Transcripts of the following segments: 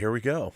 here we go.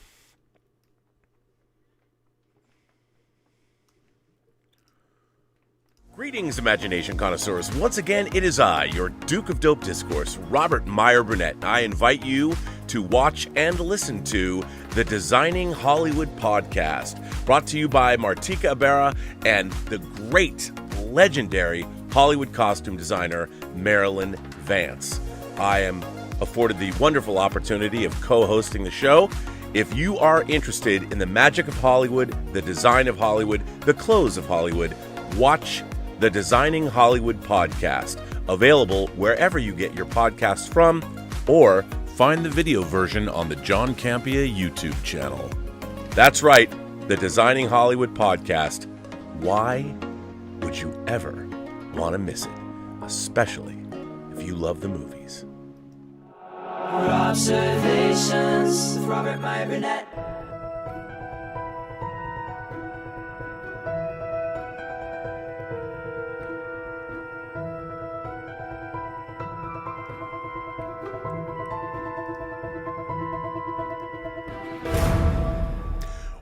Greetings, imagination connoisseurs. Once again, it is I, your Duke of Dope Discourse, Robert Meyer Burnett. I invite you to watch and listen to the Designing Hollywood podcast, brought to you by Martika Ibarra and the great, legendary Hollywood costume designer, Marilyn Vance. I am afforded the wonderful opportunity of co-hosting the show. If you are interested in the magic of Hollywood, the design of Hollywood, the clothes of Hollywood, watch the Designing Hollywood podcast, available wherever you get your podcasts from, or find the video version on the John Campea YouTube channel. That's right, the Designing Hollywood podcast. Why would you ever want to miss it? Especially if you love the movies. Robservations with Robert Meyer Burnett.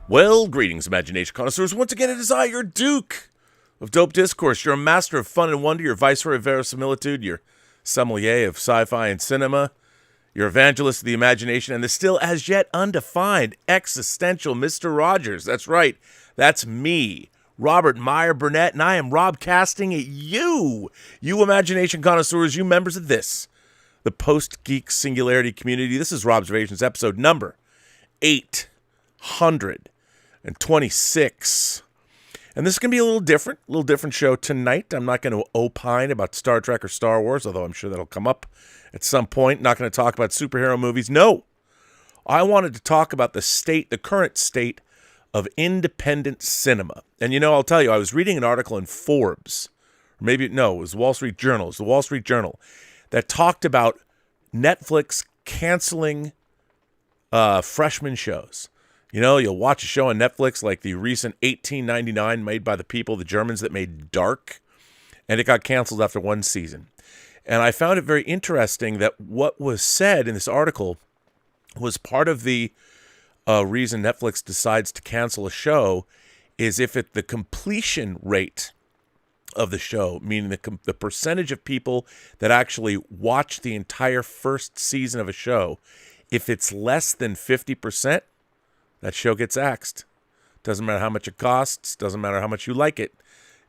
Well, greetings, imagination connoisseurs. Once again, it is I, your Duke of Dope Discourse. You're a master of fun and wonder. You're viceroy of verisimilitude. You're sommelier of sci-fi and cinema. You're evangelist of the imagination and the still as yet undefined existential Mr. Rogers. That's right. That's me, Robert Meyer Burnett, and I am Robcasting at you imagination connoisseurs, you members of this, the Post-Geek Singularity community. This is Robservations, episode number 826. And this is going to be a little different show tonight. I'm not going to opine about Star Trek or Star Wars, although I'm sure that'll come up at some point. Not going to talk about superhero movies. No, I wanted to talk about the current state of independent cinema. And I'll tell you, I was reading an article in Forbes, or maybe, no, it was Wall Street Journal. It was the Wall Street Journal that talked about Netflix canceling freshman shows. You'll watch a show on Netflix like the recent 1899 made by the Germans that made Dark, and it got canceled after one season. And I found it very interesting that what was said in this article was part of the reason Netflix decides to cancel a show is if the completion rate of the show, meaning the percentage of people that actually watch the entire first season of a show, if it's less than 50%, that show gets axed. Doesn't matter how much it costs. Doesn't matter how much you like it.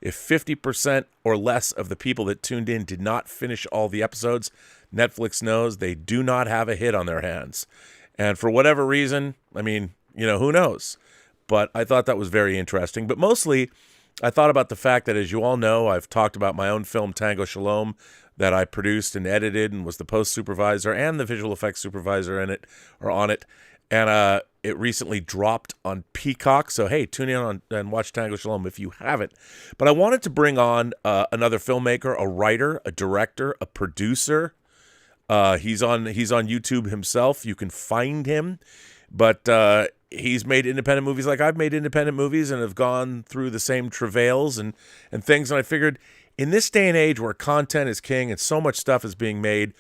If 50% or less of the people that tuned in did not finish all the episodes, Netflix knows they do not have a hit on their hands. And for whatever reason, who knows? But I thought that was very interesting. But mostly, I thought about the fact that, as you all know, I've talked about my own film, Tango Shalom, that I produced and edited and was the post supervisor and the visual effects supervisor on it. And it recently dropped on Peacock. So, hey, tune in and watch Tango Shalom if you haven't. But I wanted to bring on another filmmaker, a writer, a director, a producer. He's on YouTube himself. You can find him. But he's made independent movies like I've made independent movies and have gone through the same travails and things. And I figured in this day and age where content is king and so much stuff is being made,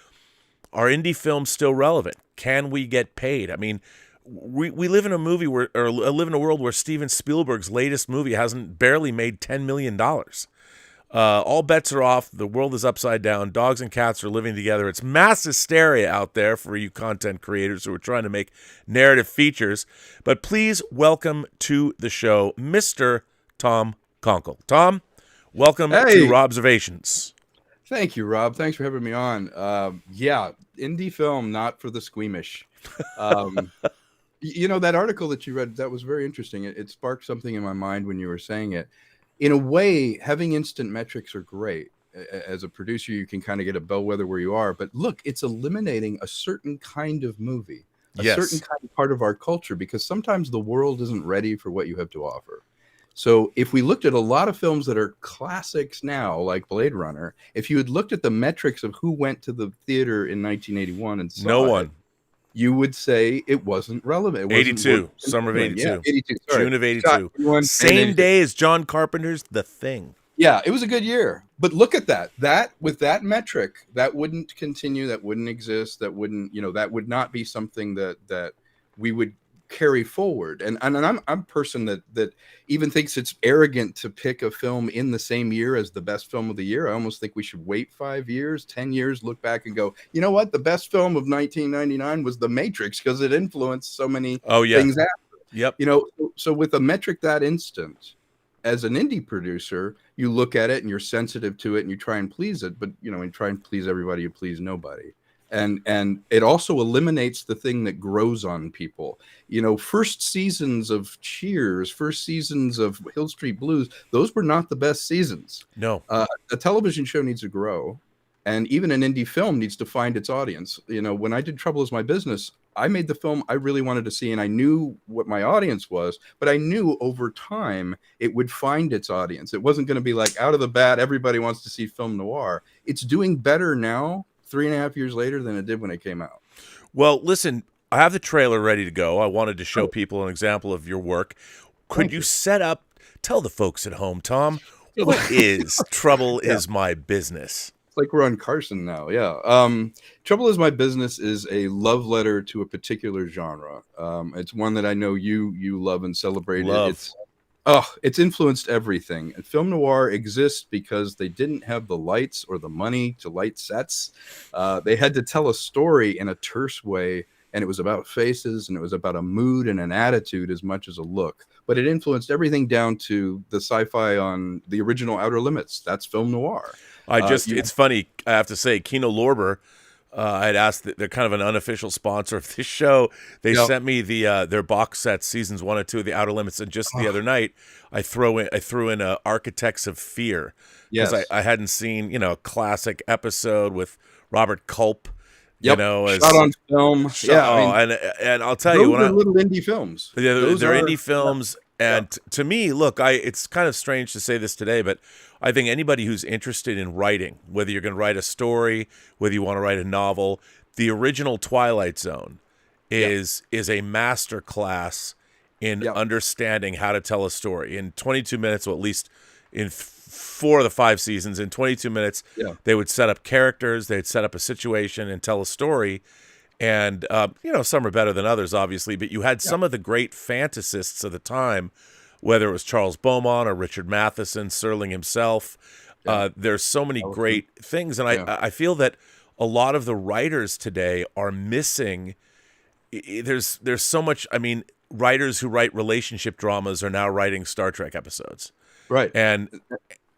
are indie films still relevant? Can we get paid? We live in a live in a world where Steven Spielberg's latest movie hasn't barely made $10 million. All bets are off. The world is upside down. Dogs and cats are living together. It's mass hysteria out there for you content creators who are trying to make narrative features. But please welcome to the show, Mr. Tom KONKLE. Tom, welcome to Robservations. Thank you, Rob. Thanks for having me on. Indie film, not for the squeamish. That article that you read, that was very interesting. It sparked something in my mind when you were saying it. In a way, having instant metrics are great. As a producer, you can kind of get a bellwether where you are. But look, it's eliminating a certain kind of movie, a certain kind of part of our culture, because sometimes the world isn't ready for what you have to offer. So if we looked at a lot of films that are classics now, like Blade Runner, if you had looked at the metrics of who went to the theater in 1981 and saw no one, you would say it wasn't relevant. 82, summer of 82. Yeah, 82, sorry. June of 82. Same day as John Carpenter's The Thing. Yeah, it was a good year. But look at that. That, with that metric, that wouldn't continue, that wouldn't exist, that wouldn't, that would not be something that we would carry forward. And I'm a person that even thinks it's arrogant to pick a film in the same year as the best film of the year. I almost think we should wait 5 years, 10 years, look back and go, you know what? The best film of 1999 was The Matrix because it influenced so many things after. Yep. You know, so with a metric that instant, as an indie producer, you look at it and you're sensitive to it and you try and please it, but you know, and try and please everybody, you please nobody. And it also eliminates the thing that grows on people. You know, first seasons of Cheers, first seasons of Hill Street Blues, those were not the best seasons. No. A television show needs to grow, and even an indie film needs to find its audience. You know, when I did Trouble Is My Business, I made the film I really wanted to see, and I knew what my audience was, but I knew over time it would find its audience. It wasn't going to be like out of the bat, everybody wants to see film noir. It's doing better now, 3.5 years later, than it did when it came out. Well, listen, I have the trailer ready to go. I wanted to show people an example of your work. Could you set up, tell the folks at home, Tom, what is Trouble Is My Business? It's like we're on Carson now. Yeah. Trouble Is My Business is a love letter to a particular genre. It's one that I know you love and celebrate. It's influenced everything. And film noir exists because they didn't have the lights or the money to light sets. They had to tell a story in a terse way, and it was about faces, and it was about a mood and an attitude as much as a look. But it influenced everything down to the sci-fi on the original Outer Limits. That's film noir. It's funny, I have to say, Kino Lorber, I had asked, they're kind of an unofficial sponsor of this show. They sent me their box set, seasons 1 and 2 of the Outer Limits, and just the other night, I threw in Architects of Fear, because I hadn't seen, you know, a classic episode with Robert Culp. Yep. You know, shot on film. And I'll tell you, those are little indie films. Yeah, they're indie films. And to me, look, it's kind of strange to say this today, but I think anybody who's interested in writing, whether you're going to write a story, whether you want to write a novel, the original Twilight Zone is a master class in understanding how to tell a story. In 22 minutes, or at least in 4 of the 5 seasons, in 22 minutes, they would set up characters, they'd set up a situation and tell a story. And, you know, some are better than others, obviously, but you had some of the great fantasists of the time, whether it was Charles Beaumont or Richard Matheson, Serling himself. There's so many great things. And I feel that a lot of the writers today are missing. There's so much. I mean, writers who write relationship dramas are now writing Star Trek episodes. Right. And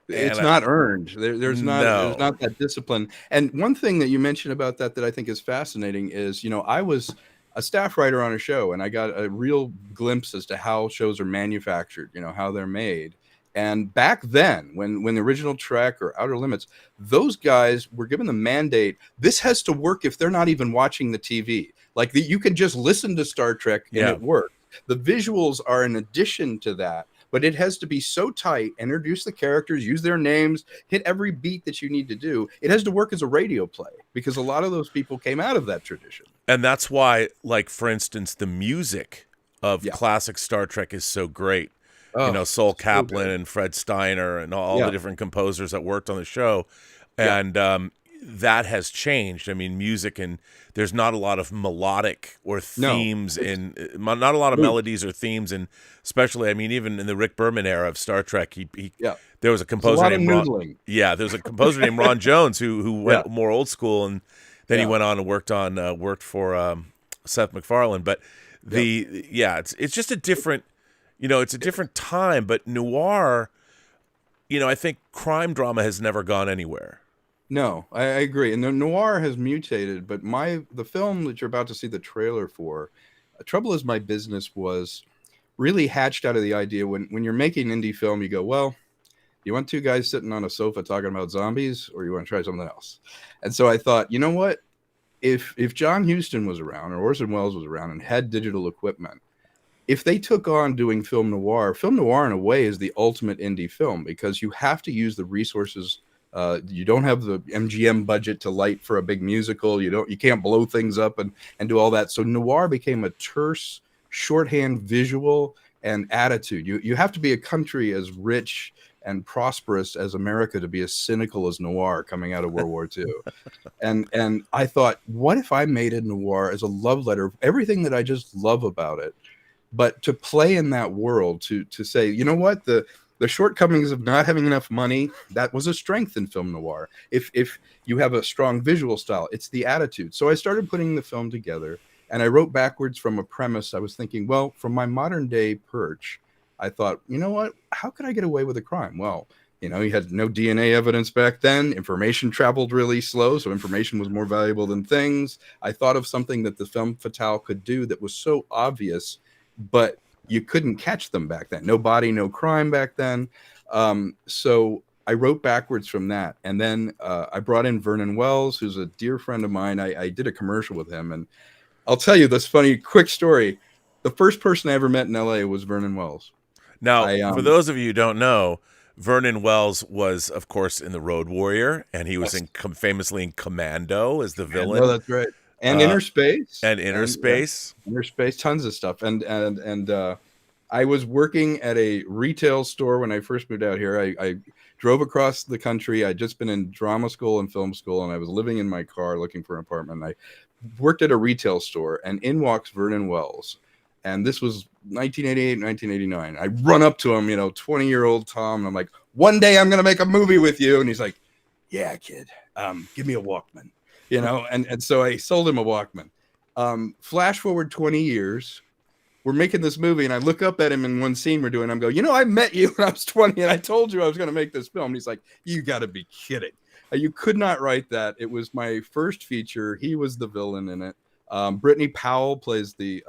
it's not earned. There's not that discipline. And one thing that you mentioned about that I think is fascinating is, you know, I was a staff writer on a show, and I got a real glimpse as to how shows are manufactured, you know, how they're made. And back then, when the original Trek or Outer Limits, those guys were given the mandate, this has to work if they're not even watching the TV. Like, you can just listen to Star Trek and it works. The visuals are an addition to that. But it has to be so tight, introduce the characters, use their names, hit every beat that you need to do. It has to work as a radio play, because a lot of those people came out of that tradition. And that's why, like, for instance, the music of classic Star Trek is so great. You know, Sol Kaplan and Fred Steiner and all the different composers that worked on the show. And that has changed. I mean, music, and there's not a lot of melodic or themes not a lot of melodies or themes, and especially, I mean, even in the Rick Berman era of Star Trek, there was a composer named Ron Jones who went more old school, and then he went on and worked for Seth MacFarlane. But it's just a different, you know, it's a different time. But noir, you know, I think crime drama has never gone anywhere. No, I agree. And the noir has mutated, but the film that you're about to see the trailer for, Trouble Is My Business, was really hatched out of the idea when you're making indie film, you go, well, you want 2 guys sitting on a sofa talking about zombies, or you want to try something else? And so I thought, you know what? If John Huston was around, or Orson Welles was around and had digital equipment, if they took on doing film noir in a way is the ultimate indie film, because you have to use the resources. You don't have the MGM budget to light for a big musical. You can't blow things up and do all that. So noir became a terse shorthand visual and attitude. You have to be a country as rich and prosperous as America to be as cynical as noir coming out of World War II. And I thought, what if I made a noir as a love letter of everything that I just love about it? But to play in that world, to say, you know what, the shortcomings of not having enough money, that was a strength in film noir. If you have a strong visual style, it's the attitude. So I started putting the film together, and I wrote backwards from a premise. I was thinking, well, from my modern day perch, I thought, you know what, how could I get away with a crime? Well, you know, you had no DNA evidence back then. Information traveled really slow, so information was more valuable than things. I thought of something that the femme fatale could do that was so obvious, but you couldn't catch them back then. No body, no crime back then. So I wrote backwards from that. And then I brought in Vernon Wells, who's a dear friend of mine. I did a commercial with him. And I'll tell you this funny, quick story. The first person I ever met in LA was Vernon Wells. Now, for those of you who don't know, Vernon Wells was, of course, in The Road Warrior, and he was famously in Commando as the villain. Oh, that's right. And Inner Space. And Inner Space. Inner Space, tons of stuff. And I was working at a retail store when I first moved out here. I drove across the country. I'd just been in drama school and film school, and I was living in my car looking for an apartment. I worked at a retail store, and in walks Vernon Wells. And this was 1988, 1989. I run up to him, 20-year-old Tom, and I'm like, one day I'm going to make a movie with you. And he's like, yeah, kid, give me a Walkman, and so I sold him a Walkman. Flash forward 20 years, we're making this movie, and I look up at him in one scene we're doing. I'm going, I met you when I was 20, and I told you I was going to make this film. And he's like, you got to be kidding. You could not write that. It was my first feature. He was the villain in it. Brittany Powell plays the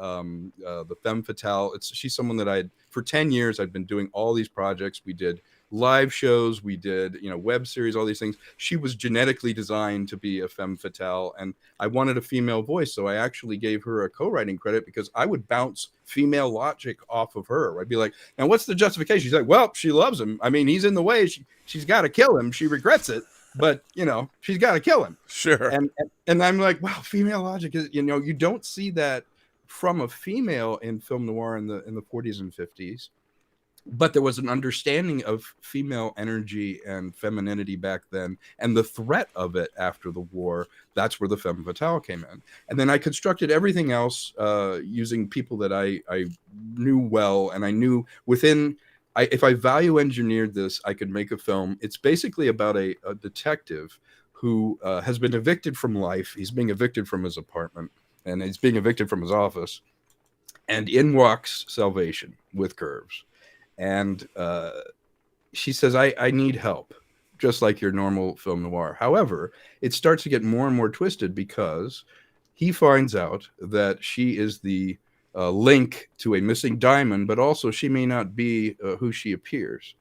femme fatale. She's someone that for 10 years, I'd been doing all these projects. We did live shows, we did, web series, all these things. She was genetically designed to be a femme fatale, and I wanted a female voice. So I actually gave her a co-writing credit because I would bounce female logic off of her. I'd be like, now what's the justification? She's like, well, she loves him. I mean, he's in the way. She's got to kill him. She regrets it. But she's got to kill him. Sure. And I'm like, wow, female logic is, you don't see that from a female in film noir in the 40s and 50s. But there was an understanding of female energy and femininity back then, and the threat of it after the war. That's where the femme fatale came in. And then I constructed everything else using people that I knew well, and I knew if I value engineered this, I could make a film. It's basically about a detective who has been evicted from life. He's being evicted from his apartment, and he's being evicted from his office. And in walks Salvation with curves. And she says, I need help, just like your normal film noir. However, it starts to get more and more twisted because he finds out that she is the link to a missing diamond, but also she may not be who she appears.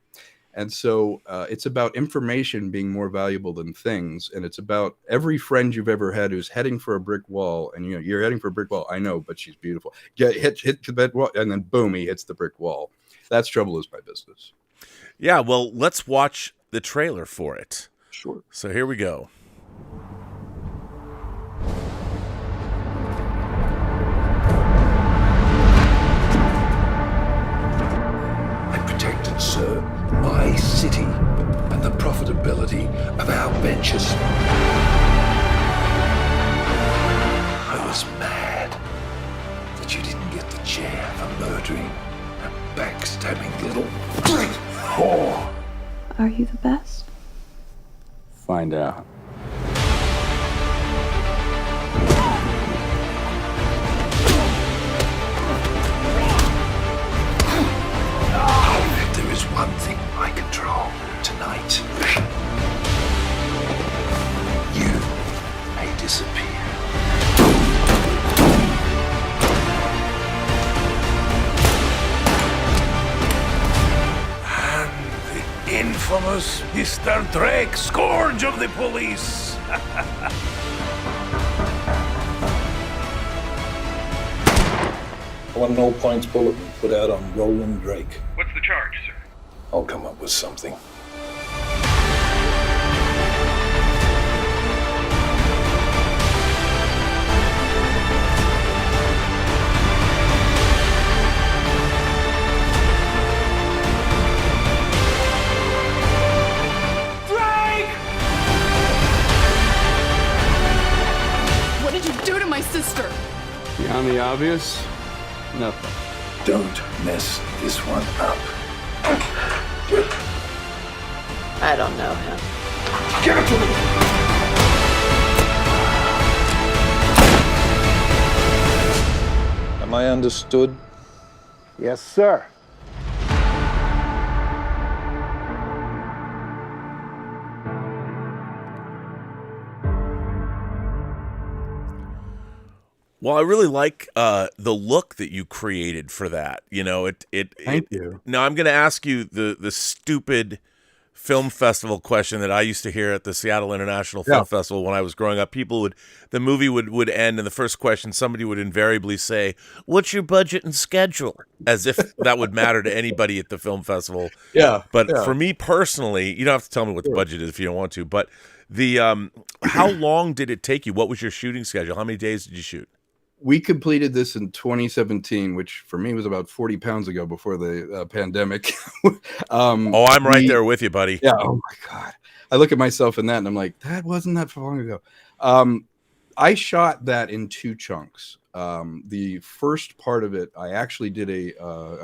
And so it's about information being more valuable than things. And it's about every friend you've ever had who's heading for a brick wall. And you're heading for a brick wall. I know, but she's beautiful. Hit that wall, and then boom, he hits the brick wall. That's Trouble Is My Business. Yeah, well, let's watch the trailer for it. Sure. So here we go. Sir, my city and the profitability of our ventures. I was mad that you didn't get the chair for murdering a backstabbing little whore. Are you the best? Find out. There's one thing I control tonight. You may disappear. And the infamous Mr. Drake, scourge of the police. I want an all-points bulletin put out on Roland Drake. What's the charge, sir? I'll come up with something. Drake! What did you do to my sister? Beyond the obvious, nothing. Don't mess this one up. I don't know him. Give it to me! Am I understood? Yes, sir. Well, I really like the look that you created for that. You know, Thank you. Now I'm going to ask you the stupid film festival question that I used to hear at the Seattle International Film Festival when I was growing up. The movie would end, and the first question somebody would invariably say, "What's your budget and schedule?" As if that would matter to anybody at the film festival. Yeah. But for me personally, you don't have to tell me what the budget is if you don't want to. But the how long did it take you? What was your shooting schedule? How many days did you shoot? We completed this in 2017, which for me was about 40 pounds ago before the pandemic. I'm right there with you, buddy. Yeah. Oh my God. I look at myself in that and I'm like, that wasn't that long ago. I shot that in 2 chunks. The first part of it, I actually did a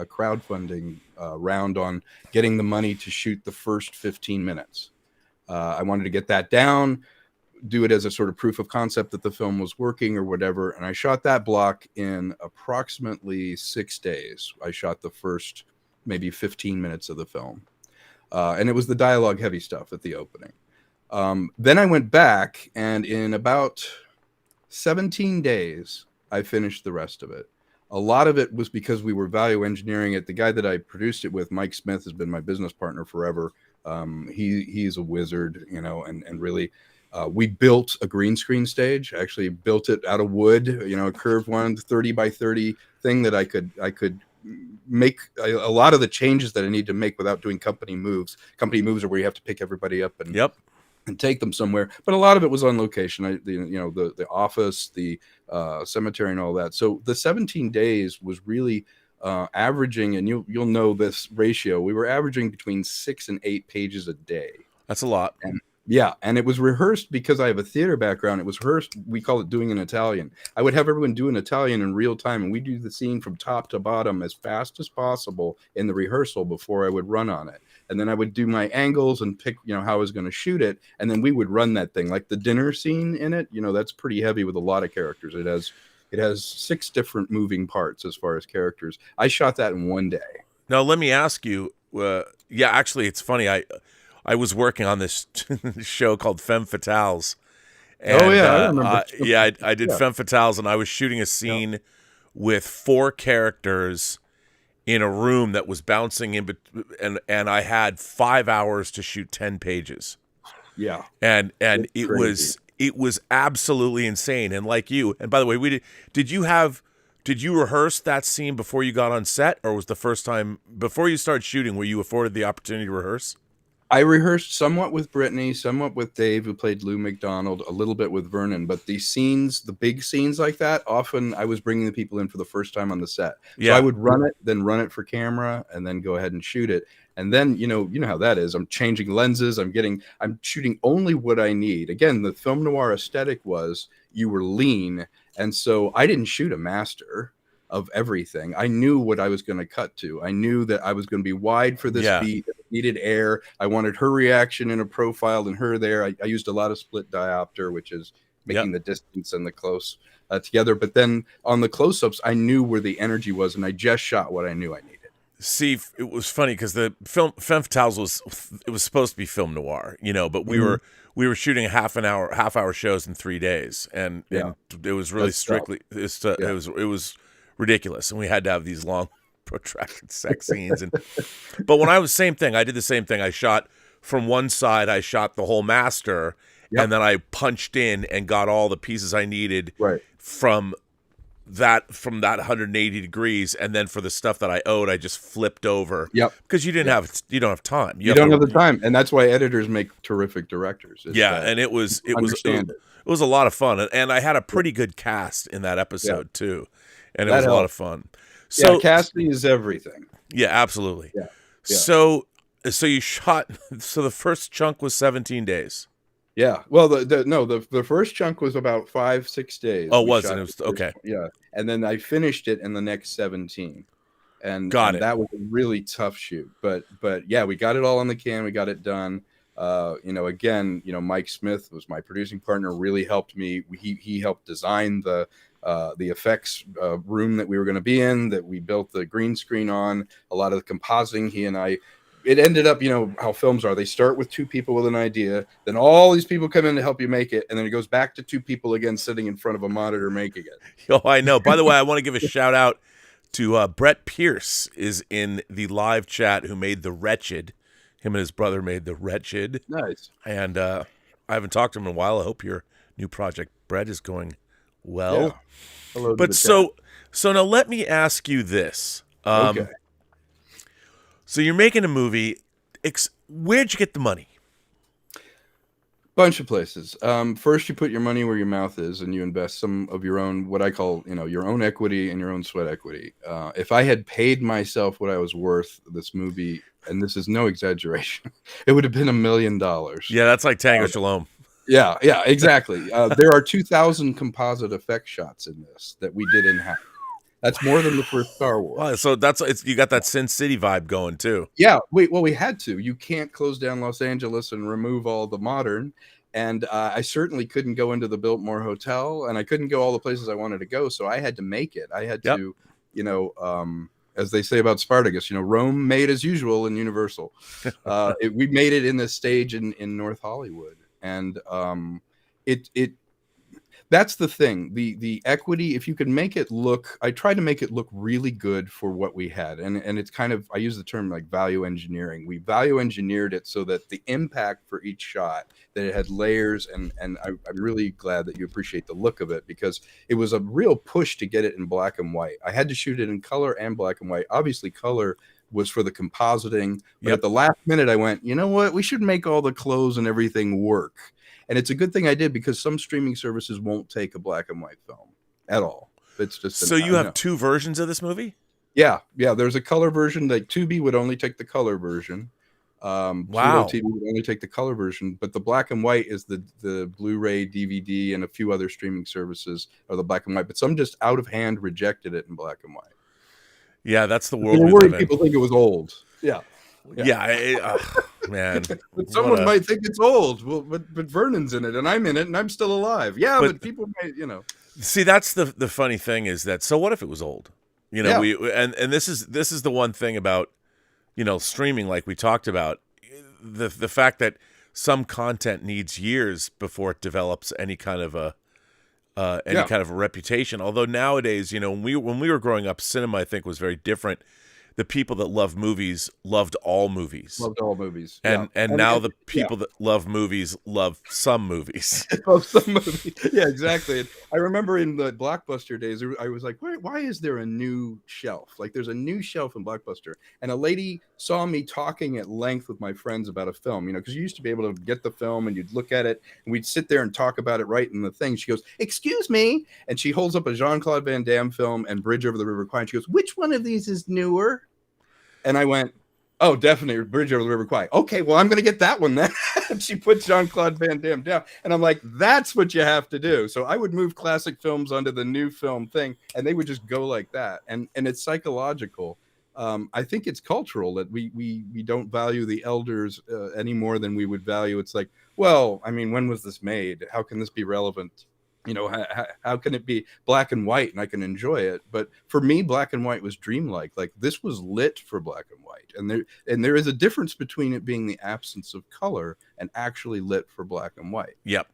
crowdfunding round on getting the money to shoot the first 15 minutes. I wanted to get that down, do it as a sort of proof of concept that the film was working or whatever. And I shot that block in approximately 6 days. I shot the first maybe 15 minutes of the film. And it was the dialogue heavy stuff at the opening. Then I went back, and in about 17 days, I finished the rest of it. A lot of it was because we were value engineering it. The guy that I produced it with, Mike Smith, has been my business partner forever. He's a wizard, you know, and really, we built a green screen stage. I actually built it out of wood, you know, a curved one, 30 by 30 thing that I could make a lot of the changes that I need to make without doing company moves. Company moves are where you have to pick everybody up and take them somewhere. But a lot of it was on location. The office, the cemetery, and all that. So the 17 days was really averaging, and you'll know this ratio. We were averaging between 6 and 8 pages a day. That's a lot. And it was rehearsed because I have a theater background. It was rehearsed. We call it doing an Italian. I would have everyone do an Italian in real time, and we do the scene from top to bottom as fast as possible in the rehearsal before I would run on it. And then I would do my angles and pick, you know, how I was going to shoot it. And then we would run that thing, like the dinner scene in it. You know, that's pretty heavy with a lot of characters. It has 6 different moving parts as far as characters. I shot that in 1 day. Now, let me ask you, actually, it's funny. I was working on this show called Femme Fatales. And, I remember. I did Femme Fatales, and I was shooting a scene with 4 characters in a room that was bouncing in, and I had 5 hours to shoot 10 pages. Yeah, and it was absolutely insane. And like you, and by the way, did you rehearse that scene before you got on set, or was the first time before you started shooting were you afforded the opportunity to rehearse? I rehearsed somewhat with Brittany, somewhat with Dave, who played Lou McDonald, a little bit with Vernon. But the scenes, the big scenes like that, often I was bringing the people in for the first time on the set. So I would run it, then run it for camera, and then go ahead and shoot it. And then, you know how that is. I'm changing lenses. I'm shooting only what I need. Again, the film noir aesthetic was you were lean. And so I didn't shoot a master of everything. I knew what I was going to cut to. I knew that I was going to be wide for this beat. It needed air. I wanted her reaction in a profile and her there. I used a lot of split diopter, which is making the distance and the close together. But then on the close-ups, I knew where the energy was, and I just shot what I knew I needed. See, it was funny because the film Femme Fatales was supposed to be film noir, but we were shooting half hour shows in 3 days, and it was really strictly it was ridiculous, and we had to have these long protracted sex scenes. But when I was same thing, I did the same thing. I shot from one side, I shot the whole master, and then I punched in and got all the pieces I needed from that 180 degrees, and then for the stuff that I owed, I just flipped over. Because you don't have time. You don't have the time, and that's why editors make terrific directors. And it was a lot of fun, and I had a pretty good cast in that episode too, and it was a lot of fun. So casting is everything. Yeah, absolutely. Yeah. So you shot. So the first chunk was 17 days. Yeah. Well, the first chunk was about 5-6 days. Oh, it wasn't. It was okay. Yeah, and then I finished it in the next 17, Got it. that was a really tough shoot. But yeah, we got it all on the can. We got it done. Again, Mike Smith was my producing partner, really helped me. He helped design the effects room that we were going to be in, that we built the green screen on, a lot of the compositing. He and I, it ended up, how films are. They start with two people with an idea, then all these people come in to help you make it, and then it goes back to two people again sitting in front of a monitor making it. Oh, I know. By the way, I want to give a shout out to Brett Pierce is in the live chat, who made The Wretched. Him and his brother made The Wretched. Nice. And I haven't talked to him in a while. I hope your new project, Brett, is going well. Yeah. Hello. But so now let me ask you this. Okay. So you're making a movie. Where'd you get the money? Bunch of places. First, you put your money where your mouth is, and you invest some of your own, what I call, your own equity and your own sweat equity. If I had paid myself what I was worth, this movie, and this is no exaggeration, it would have been $1 million. Yeah, that's like Tango Shalom. Yeah, exactly. There are 2,000 composite effect shots in this that we did in-house. That's more than the first Star Wars. So you got that Sin City vibe going too. Yeah, we had to. You can't close down Los Angeles and remove all the modern. And I certainly couldn't go into the Biltmore Hotel, and I couldn't go all the places I wanted to go. So I had to make it. I had to, as they say about Spartacus, Rome made as usual in Universal. We made it in this stage in North Hollywood. And that's the thing, the equity, if you can make it look, I tried to make it look really good for what we had. And it's kind of, I use the term like value engineering. We value engineered it so that the impact for each shot, that it had layers. And I'm really glad that you appreciate the look of it, because it was a real push to get it in black and white. I had to shoot it in color and black and white. Obviously color was for the compositing, but at the last minute I went, you know what, we should make all the clothes and everything work. And it's a good thing I did, because some streaming services won't take a black and white film at all. It's just so you have two versions of this movie? Yeah. There's a color version. Like Tubi would only take the color version. Wow. Pluto TV would only take the color version, but the black and white is the Blu-ray, DVD, and a few other streaming services are the black and white. But some just out of hand rejected it in black and white. Yeah, that's the world. They were worried people think it was old. Yeah. Man. But someone might think it's old. Well, but Vernon's in it, and I'm in it, and I'm still alive. Yeah, but people might, See, that's the funny thing is that. So what if it was old? And this is the one thing about streaming, like we talked about, the fact that some content needs years before it develops any kind of a kind of a reputation. Although nowadays, when we were growing up, cinema I think was very different. The people that love movies loved all movies. Loved all movies. And now the people that love movies love some movies. Love some movies. Yeah, exactly. And I remember in the Blockbuster days, I was like, why is there a new shelf? Like, there's a new shelf in Blockbuster. And a lady saw me talking at length with my friends about a film, because you used to be able to get the film and you'd look at it and we'd sit there and talk about it right in the thing. She goes, "Excuse me." And she holds up a Jean-Claude Van Damme film and Bridge Over the River Kwai. And she goes, "Which one of these is newer?" And I went, "Oh, definitely Bridge Over the River Kwai." "Okay, well, I'm going to get that one then." And she put Jean-Claude Van Damme down. And I'm like, that's what you have to do. So I would move classic films onto the new film thing, and they would just go like that. And it's psychological. I think it's cultural that we don't value the elders any more than we would value. It's like, well, I mean, when was this made? How can this be relevant? How can it be black and white and I can enjoy it? But for me, black and white was dreamlike. Like, this was lit for black and white. And there is a difference between it being the absence of color and actually lit for black and white. Yep.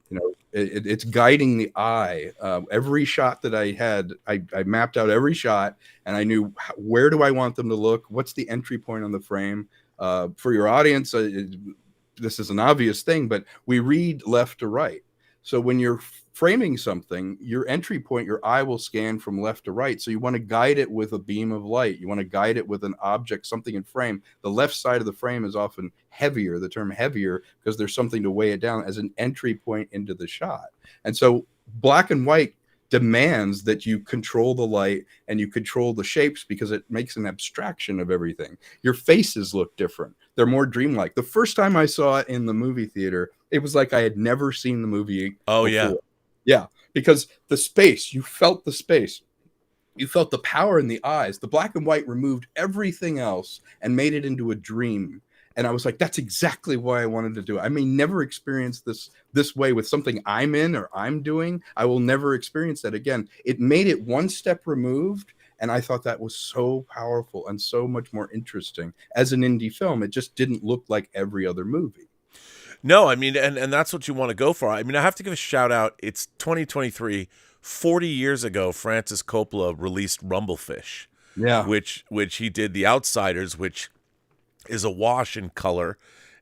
It's guiding the eye. Every shot that I had, I mapped out every shot, and I knew where do I want them to look? What's the entry point on the frame? For your audience, this is an obvious thing, but we read left to right. So when you're framing something, your entry point, your eye will scan from left to right. So you want to guide it with a beam of light. You want to guide it with an object, something in frame. The left side of the frame is often heavier, the term heavier, because there's something to weigh it down as an entry point into the shot. And so black and white demands that you control the light and you control the shapes, because it makes an abstraction of everything. Your faces look different. They're more dreamlike. The first time I saw it in the movie theater, it was like I had never seen the movie before. Yeah, because the space, you felt the space. You felt the power in the eyes. The black and white removed everything else and made it into a dream. And I was like, that's exactly why I wanted to do it. I may never experience this way with something I'm in or I'm doing. I will never experience that again. It made it one step removed. And I thought that was so powerful and so much more interesting. As an indie film, it just didn't look like every other movie. No, I mean, and that's what you want to go for. I mean, I have to give a shout out. It's 2023. 40 years ago, Francis Coppola released Rumblefish. Yeah. Which he did The Outsiders, which is a wash in color.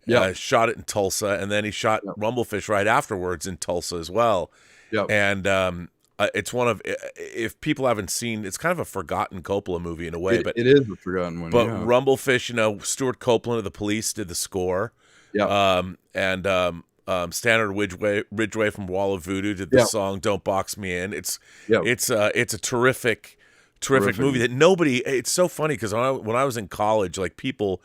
Yeah. Shot it in Tulsa, and then he shot Rumblefish right afterwards in Tulsa as well. Yeah. And it's one of, if people haven't seen, it's kind of a forgotten Coppola movie in a way. But it is a forgotten one. But Rumblefish, you know, Stuart Copeland of The Police did the score. Yeah. Standard Ridgway from Wall of Voodoo did the song "Don't Box Me In." It's a terrific movie that nobody. It's so funny because when I was in college, like people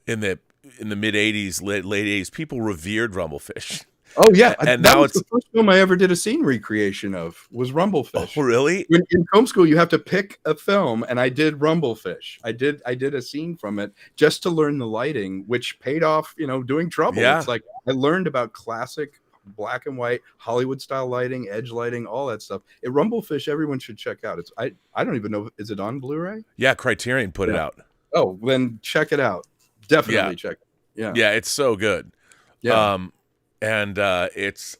in the mid '80s, late '80s, people revered Rumblefish. Oh yeah, and that now was the first film I ever did a scene recreation of was Rumblefish. Oh really? In film school, you have to pick a film, and I did Rumblefish. I did a scene from it just to learn the lighting, which paid off. You know, doing Trouble. Yeah. It's like I learned about classic black and white Hollywood style lighting, edge lighting, all that stuff. Rumblefish, everyone should check out. It's I don't even know, is it on Blu-ray? Yeah, Criterion put it out. Oh, then check it out. Definitely check it. Yeah. Yeah, it's so good. Yeah. And it's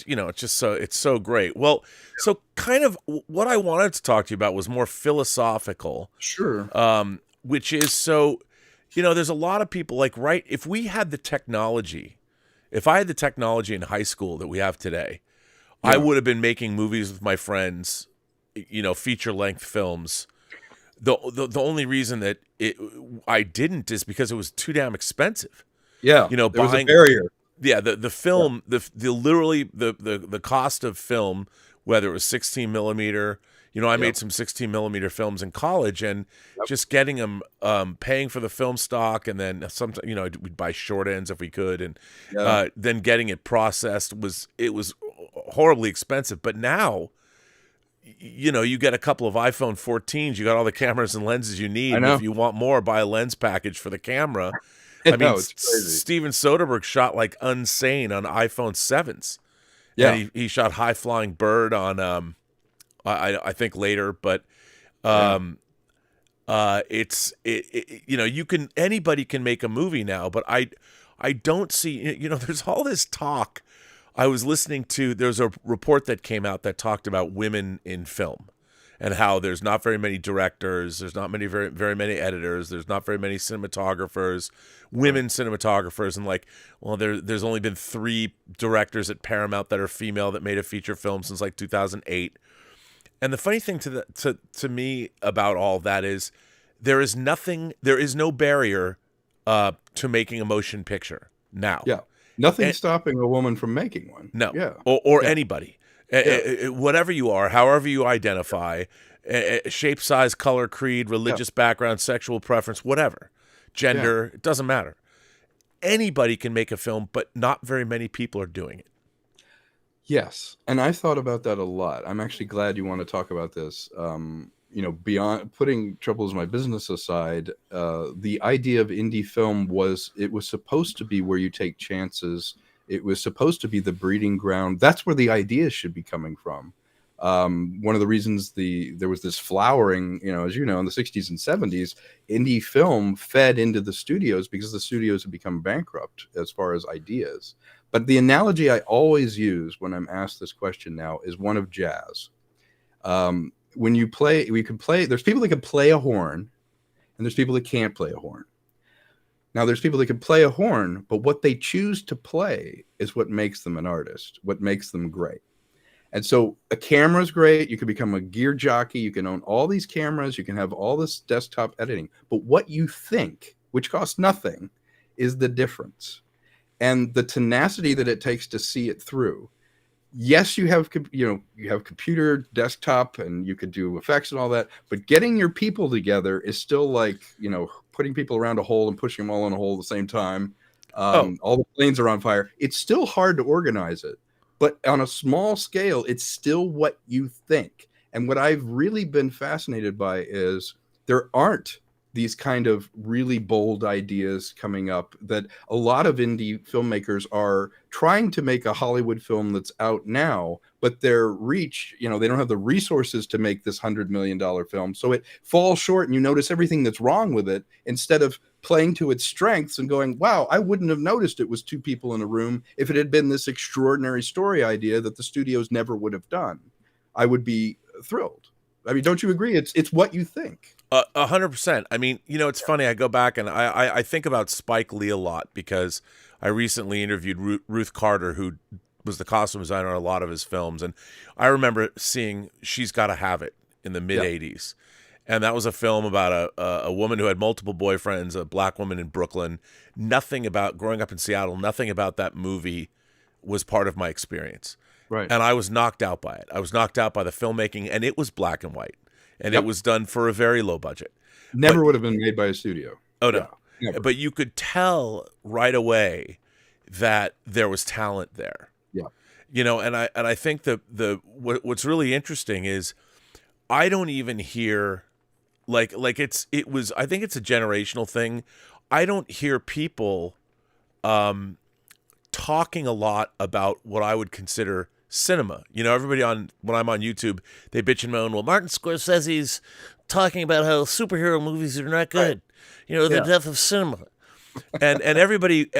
you know, it's so great. Well, so kind of what I wanted to talk to you about was more philosophical. Sure. Which is, so, you know, there's a lot of people like, right, if we had the technology, if I had the technology in high school that we have today, I would have been making movies with my friends, you know, feature-length films. The only reason that I didn't is because it was too damn expensive. Yeah. You know, there was a barrier. Yeah, the film, the literally the cost of film, whether it was 16 millimeter, you know, I made some 16 millimeter films in college, and just getting them, paying for the film stock, and then sometimes, you know, we'd buy short ends if we could, and then getting it processed was horribly expensive. But now, you know, you get a couple of iPhone 14s, you got all the cameras and lenses you need. And if you want more, buy a lens package for the camera. I mean, Steven Soderbergh shot like Unsane on iPhone 7s. Yeah, and he shot High Flying Bird on I think later, but it's you know, anybody can make a movie now, but I don't see, you know, there's all this talk. I was listening to, there's a report that came out that talked about women in film, and how there's not very many directors, there's not very many editors, there's not very many cinematographers, women cinematographers, and like, well, there's only been 3 directors at Paramount that are female that made a feature film since like 2008. And the funny thing to me about all that is there is no barrier to making a motion picture now. Yeah, nothing stopping a woman from making one. No, yeah, or anybody. Whatever you are, however you identify, shape, size, color, creed, religious background, sexual preference, whatever, gender, it doesn't matter. Anybody can make a film, but not very many people are doing it. Yes, and I thought about that a lot. I'm actually glad you want to talk about this. You know, beyond putting Trouble Is My Business aside, the idea of indie film was supposed to be where you take chances. It was supposed to be the breeding ground. That's where the ideas should be coming from. One of the reasons there was this flowering, you know, as you know, in the 60s and 70s, indie film fed into the studios because the studios had become bankrupt as far as ideas. But the analogy I always use when I'm asked this question now is one of jazz. When you play, there's people that can play a horn, and there's people that can't play a horn. Now, there's people that can play a horn, but what they choose to play is what makes them an artist, what makes them great. And so a camera is great. You can become a gear jockey. You can own all these cameras. You can have all this desktop editing. But what you think, which costs nothing, is the difference. And the tenacity that it takes to see it through. Yes, you have computer, desktop, and you could do effects and all that. But getting your people together is still like, you know, putting people around a hole and pushing them all in a hole at the same time. All the planes are on fire. It's still hard to organize it. But on a small scale, it's still what you think. And what I've really been fascinated by is there aren't these kind of really bold ideas coming up, that a lot of indie filmmakers are trying to make a Hollywood film that's out now, but their reach, they don't have the resources to make this $100 million film. So it falls short, and you notice everything that's wrong with it, instead of playing to its strengths and going, wow, I wouldn't have noticed it was two people in a room if it had been this extraordinary story idea that the studios never would have done. I would be thrilled. I mean, don't you agree? It's what you think. 100%. I mean, it's funny. I go back and I think about Spike Lee a lot, because I recently interviewed Ruth Carter, who was the costume designer on a lot of his films. And I remember seeing She's Gotta Have It in the mid 80s. And that was a film about a woman who had multiple boyfriends, a black woman in Brooklyn. Nothing about growing up in Seattle, nothing about that movie was part of my experience. Right. And I was knocked out by it. I was knocked out by the filmmaking, and it was black and white. And it was done for a very low budget. Never would have been made by a studio. Oh, no. Never. But you could tell right away that there was talent there. Yeah. And I think what's really interesting is I don't even hear I think it's a generational thing. I don't hear people talking a lot about what I would consider cinema. Everybody when I'm on YouTube, they bitch and moan, well, Martin Scorsese's talking about how superhero movies are not good. Right. The death of cinema. And everybody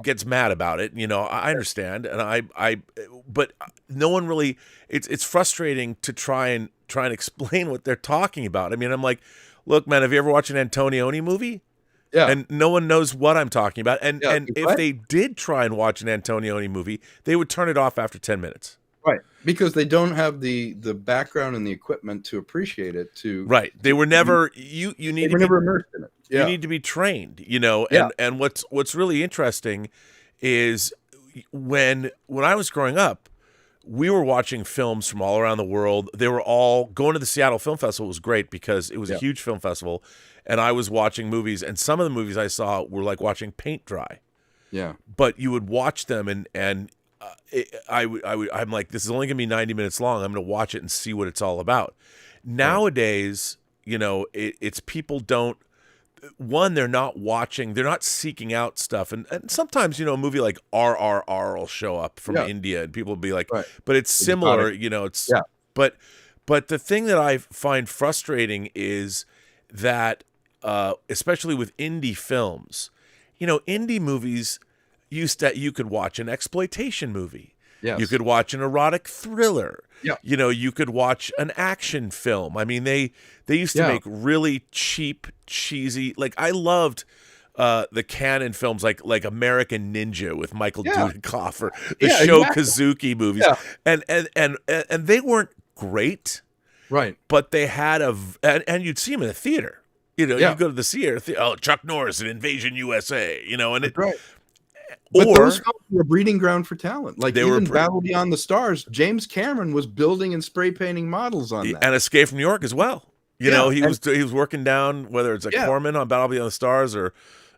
gets mad about it. I understand. And but no one really, it's frustrating to try and explain what they're talking about. I mean, I'm like, look, man, have you ever watched an Antonioni movie? Yeah. And no one knows what I'm talking about. And exactly. If they did try and watch an Antonioni movie, they would turn it off after 10 minutes. Right. Because they don't have the background and the equipment to appreciate it. Right. They were never you need to be never immersed in it. Yeah. You need to be trained, and what's really interesting is when I was growing up, we were watching films from all around the world. They were all going to the Seattle Film Festival was great because it was a huge film festival. And I was watching movies, and some of the movies I saw were like watching paint dry. Yeah. But you would watch them, and I'm like, this is only going to be 90 minutes long. I'm going to watch it and see what it's all about. Nowadays, it's people don't. One, they're not watching. They're not seeking out stuff, and sometimes a movie like RRR will show up from India, and people will be like, but it's similar. It's but the thing that I find frustrating is that. Especially with indie films, indie movies you could watch an exploitation movie. Yes. You could watch an erotic thriller. Yeah. You could watch an action film. I mean, they used to make really cheap, cheesy. Like I loved the canon films like American Ninja with Michael Dudikoff or the Sho Kazuki movies. Yeah. And they weren't great. Right. But they had and you'd see them in the theater. You go to the theater. Chuck Norris in Invasion USA. And it. Right. But those films were a breeding ground for talent. Like even Battle Beyond the Stars, James Cameron was building and spray painting models on that. And Escape from New York as well. He was working down whether it's Corman on Battle Beyond the Stars or.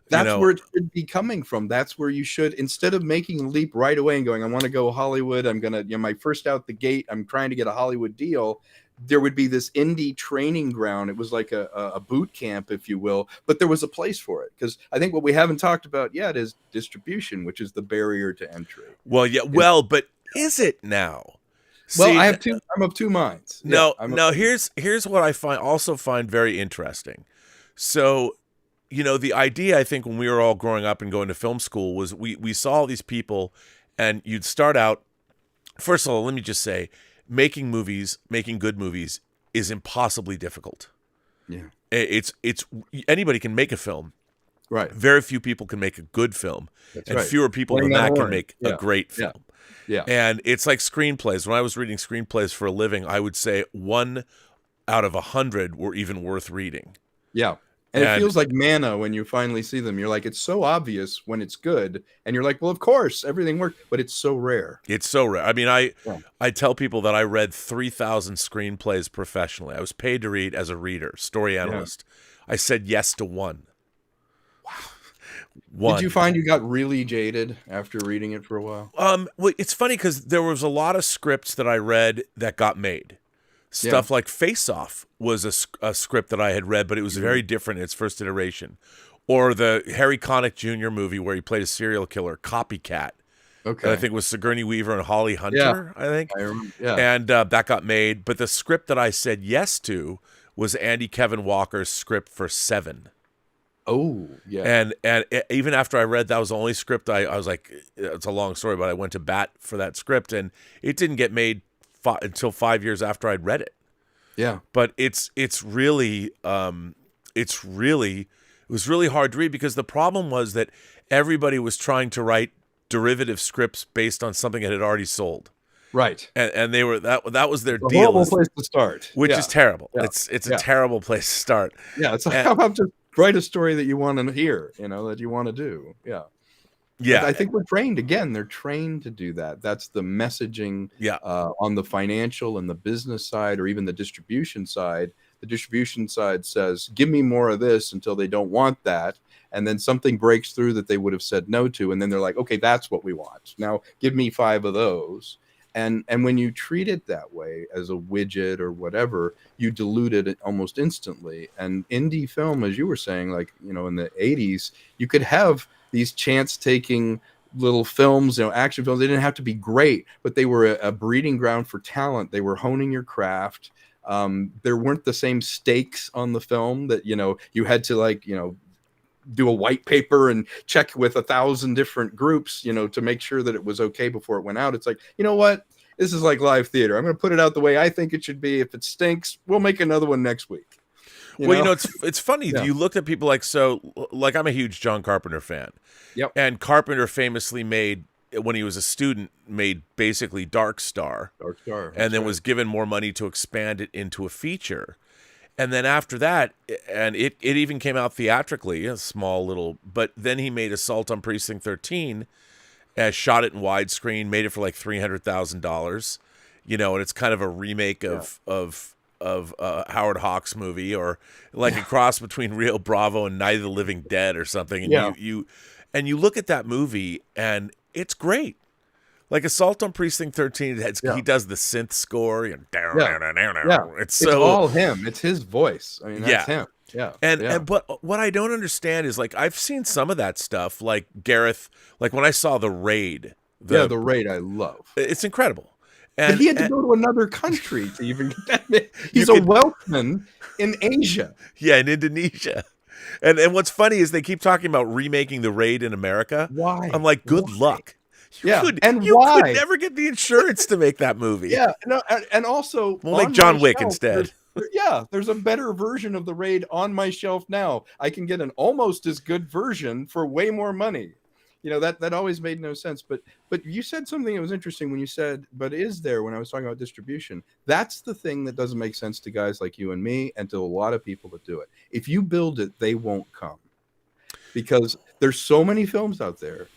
That's where it should be coming from. That's where you should, instead of making a leap right away and going, I want to go Hollywood. I'm going to, my first out the gate, I'm trying to get a Hollywood deal. There would be this indie training ground. It was like a boot camp, if you will, but there was a place for it. Because I think what we haven't talked about yet is distribution, which is the barrier to entry. Well, but is it now? Well, I'm of two minds. No, here's what I find very interesting. So, the idea, I think, when we were all growing up and going to film school was we saw all these people, and you'd start out. First of all, let me just say, making good movies is impossibly difficult. Yeah. It's anybody can make a film. Right. Very few people can make a good film. That's and fewer people than that can make a great film. Yeah. And it's like screenplays. When I was reading screenplays for a living, I would say 1 out of 100 were even worth reading. Yeah. And it feels like manna when you finally see them. You're like, it's so obvious when it's good. And you're like, well, of course, everything worked. But it's so rare. It's so rare. I mean, I tell people that I read 3,000 screenplays professionally. I was paid to read as a reader, story analyst. Yeah. I said yes to one. Wow. One. Did you find you got really jaded after reading it for a while? Well, it's funny because there was a lot of scripts that I read that got made. Stuff like Face Off was a script that I had read, but it was very different in its first iteration. Or the Harry Connick Jr. movie where he played a serial killer, Copycat. Okay. I think it was Sigourney Weaver and Holly Hunter, I think. I remember, yeah. And that got made. But the script that I said yes to was Andy Kevin Walker's script for Seven. Oh, yeah. And even after I read that was the only script, I was like, it's a long story, but I went to bat for that script. And it didn't get made until 5 years after I'd read it. Yeah. But it was really hard to read because the problem was that everybody was trying to write derivative scripts based on something that had already sold. Right. And they were that was their A deal. horrible place to start. Which is terrible. Yeah. It's a terrible place to start. Yeah. It's like, how about just write a story that you want to hear, that you want to do. Yeah. Yeah. But I think we're trained again. They're trained to do that. That's the messaging on the financial and the business side, or even the distribution side. The distribution side says, give me more of this until they don't want that. And then something breaks through that they would have said no to. And then they're like, okay, that's what we want. Now give me 5 of those. And when you treat it that way as a widget or whatever, you dilute it almost instantly. And indie film, as you were saying, like, in the 80s, you could have these chance-taking little films, action films. They didn't have to be great, but they were a breeding ground for talent. They were honing your craft. There weren't the same stakes on the film that, you had to do a white paper and check with 1,000 different groups, to make sure that it was okay before it went out. It's like, you know what? This is like live theater. I'm going to put it out the way I think it should be. If it stinks, we'll make another one next week. It's funny. You look at people like I'm a huge John Carpenter fan. Yep. And Carpenter famously made, when he was a student, made basically Dark Star. And then was given more money to expand it into a feature. And then after that, and it even came out theatrically, a small little, but then he made Assault on Precinct 13, shot it in widescreen, made it for like $300,000, and it's kind of a remake of Howard Hawks' movie, or like a cross between Rio Bravo and Night of the Living Dead or something. And you look at that movie and it's great. Like Assault on Precinct 13, he does the synth score. It's all him. It's his voice. I mean, that's him. Yeah. But what I don't understand is, like, I've seen some of that stuff, like Gareth, like when I saw The Raid. The Raid I love. It's incredible. But he had to go to another country to even get that. He's a Welshman in Asia. Yeah, in Indonesia. And what's funny is they keep talking about remaking The Raid in America. Why? I'm like, good luck. You could never get the insurance to make that movie. Yeah, no, and also we'll make John Wick instead. There's a better version of The Raid on my shelf now. I can get an almost as good version for way more money. That always made no sense. But you said something that was interesting when you said, but is there, when I was talking about distribution, that's the thing that doesn't make sense to guys like you and me, and to a lot of people that do it. If you build it, they won't come, because there's so many films out there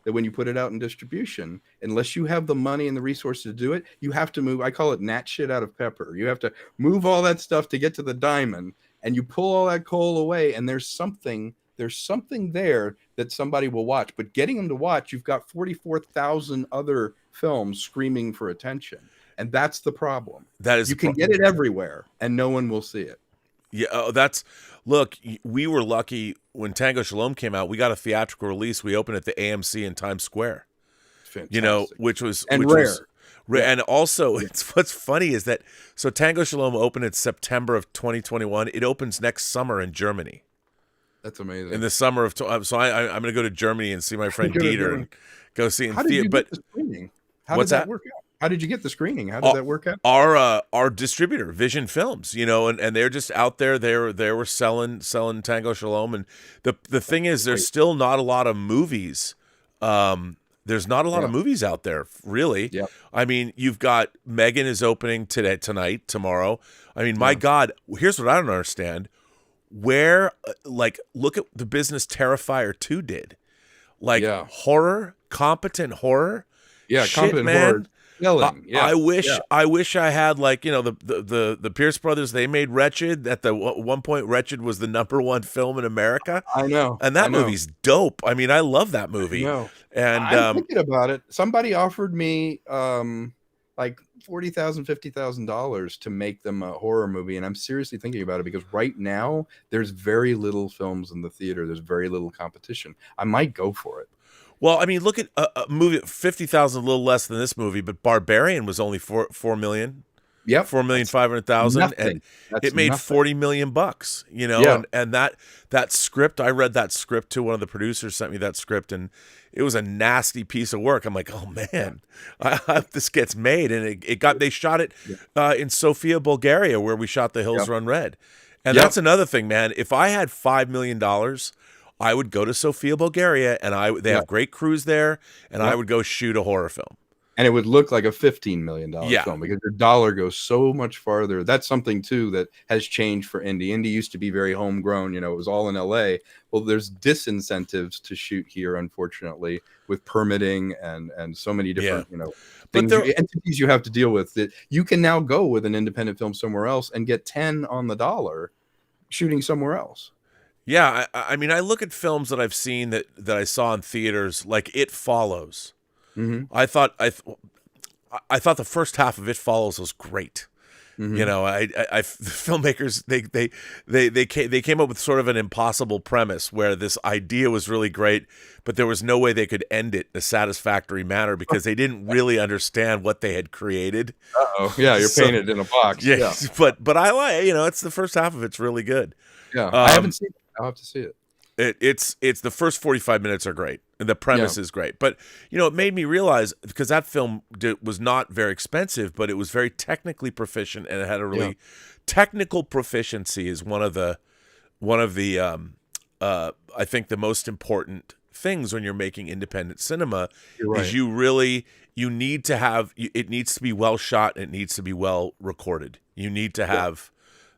that when you put it out in distribution, unless you have the money and the resources to do it, you have to move. I call it gnat shit out of pepper. You have to move all that stuff to get to the diamond, and you pull all that coal away, and there's something there that somebody will watch. But getting them to watch, you've got 44,000 other films screaming for attention, and that's the problem. You can get it everywhere, and no one will see it. Yeah, look, we were lucky when Tango Shalom came out. We got a theatrical release. We opened at the AMC in Times Square. Fantastic. Which was rare. And also, what's funny is that Tango Shalom opened in September of 2021. It opens next summer in Germany. That's amazing. In the summer of I'm going to go to Germany and see my friend Dieter and go see it in theater. But the screening? How did that work out? How did you get the screening? How did that work out? Our distributor, Vision Films, and they're just out there. They were selling Tango Shalom, and the thing is, there's still not a lot of movies. There's not a lot of movies out there, really. Yeah. I mean, you've got Megan is opening tonight, tomorrow. I mean, my God, here's what I don't understand: where, look at the business Terrifier 2 did, horror, competent horror. Yeah, shit, competent horror. I wish I had the Pierce brothers. They made Wretched. At one point, Wretched was the #1 film in America. I know, and that movie's dope. I mean, I love that movie. I know. And I'm thinking about it. Somebody offered me like $40,000, $50,000 to make them a horror movie. And I'm seriously thinking about it because right now there's very little films in the theater. There's very little competition. I might go for it. Well, I mean, look at a movie 50,000, a little less than this movie, but Barbarian was only 4 million. Yep. 4,500,000, and it made nothing. $40 million, you know, Yeah. and that script, I read that script too. One of the producers sent me that script, and it was a nasty piece of work. I'm like, oh man, I hope this gets made. And they shot it in Sofia, Bulgaria, where we shot The Hills Run Red. And that's another thing, man. If I had $5 million, I would go to Sofia, Bulgaria, and they have great crews there, and I would go shoot a horror film. And it would look like a $15 million film because your dollar goes so much farther. That's something, too, that has changed for indie. Indie used to be very homegrown. You know, it was all in L.A. Well, there's disincentives to shoot here, unfortunately, with permitting and so many different, things, entities you have to deal with. That you can now go with an independent film somewhere else and get 10 on the dollar shooting somewhere else. Yeah, I mean, I look at films that I've seen that I saw in theaters, like It Follows. Mm-hmm. I thought the first half of It Follows was great. Mm-hmm. You know, the filmmakers they came up with sort of an impossible premise where this idea was really great, but there was no way they could end it in a satisfactory manner because they didn't really understand what they had created. Uh-oh. Yeah, you're painted in a box. Yeah. But I like, it's the first half of it's really good. Yeah, I haven't seen it. I'll have to see it. It's the first 45 minutes are great, and the premise is great. But it made me realize, because that film was not very expensive, but it was very technically proficient, and it had a really technical proficiency is one of the I think the most important things when you're making independent cinema is you need to have it needs to be well shot, and it needs to be well recorded. You need to have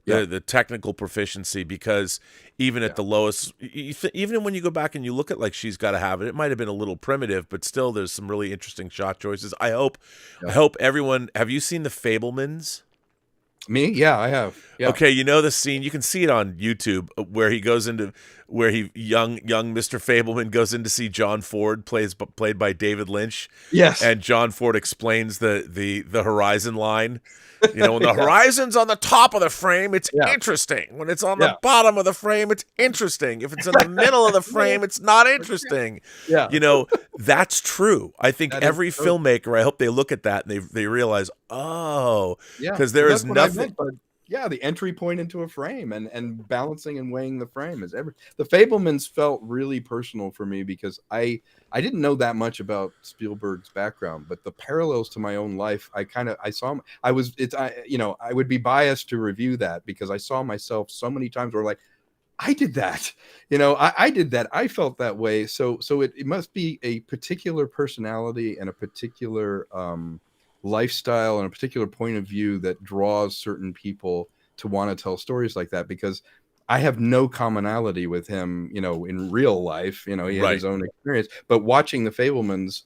the technical proficiency, because even at the lowest, even when you go back and you look at like She's Gotta Have It, it might have been a little primitive, but still there's some really interesting shot choices. I hope everyone, have you seen The Fabelmans? Me? Yeah, I have. Yeah. Okay, you know the scene, you can see it on YouTube where he goes into young Mr. Fabelman goes in to see John Ford, played by David Lynch. Yes. And John Ford explains the horizon line. When the horizon's on the top of the frame, it's interesting. When it's on the bottom of the frame, it's interesting. If it's in the middle of the frame, it's not interesting. Yeah. That's true. I think every filmmaker, I hope they look at that and they realize, because there is nothing. The entry point into a frame and balancing and weighing the frame is The Fabelmans felt really personal for me because I didn't know that much about Spielberg's background, but the parallels to my own life, I saw. I would be biased to review that because I saw myself so many times where like, I did that, I did that. I felt that way. So it must be a particular personality and a particular lifestyle and a particular point of view that draws certain people to want to tell stories like that, because I have no commonality with him, in real life. He had his own experience, but watching The Fabelmans,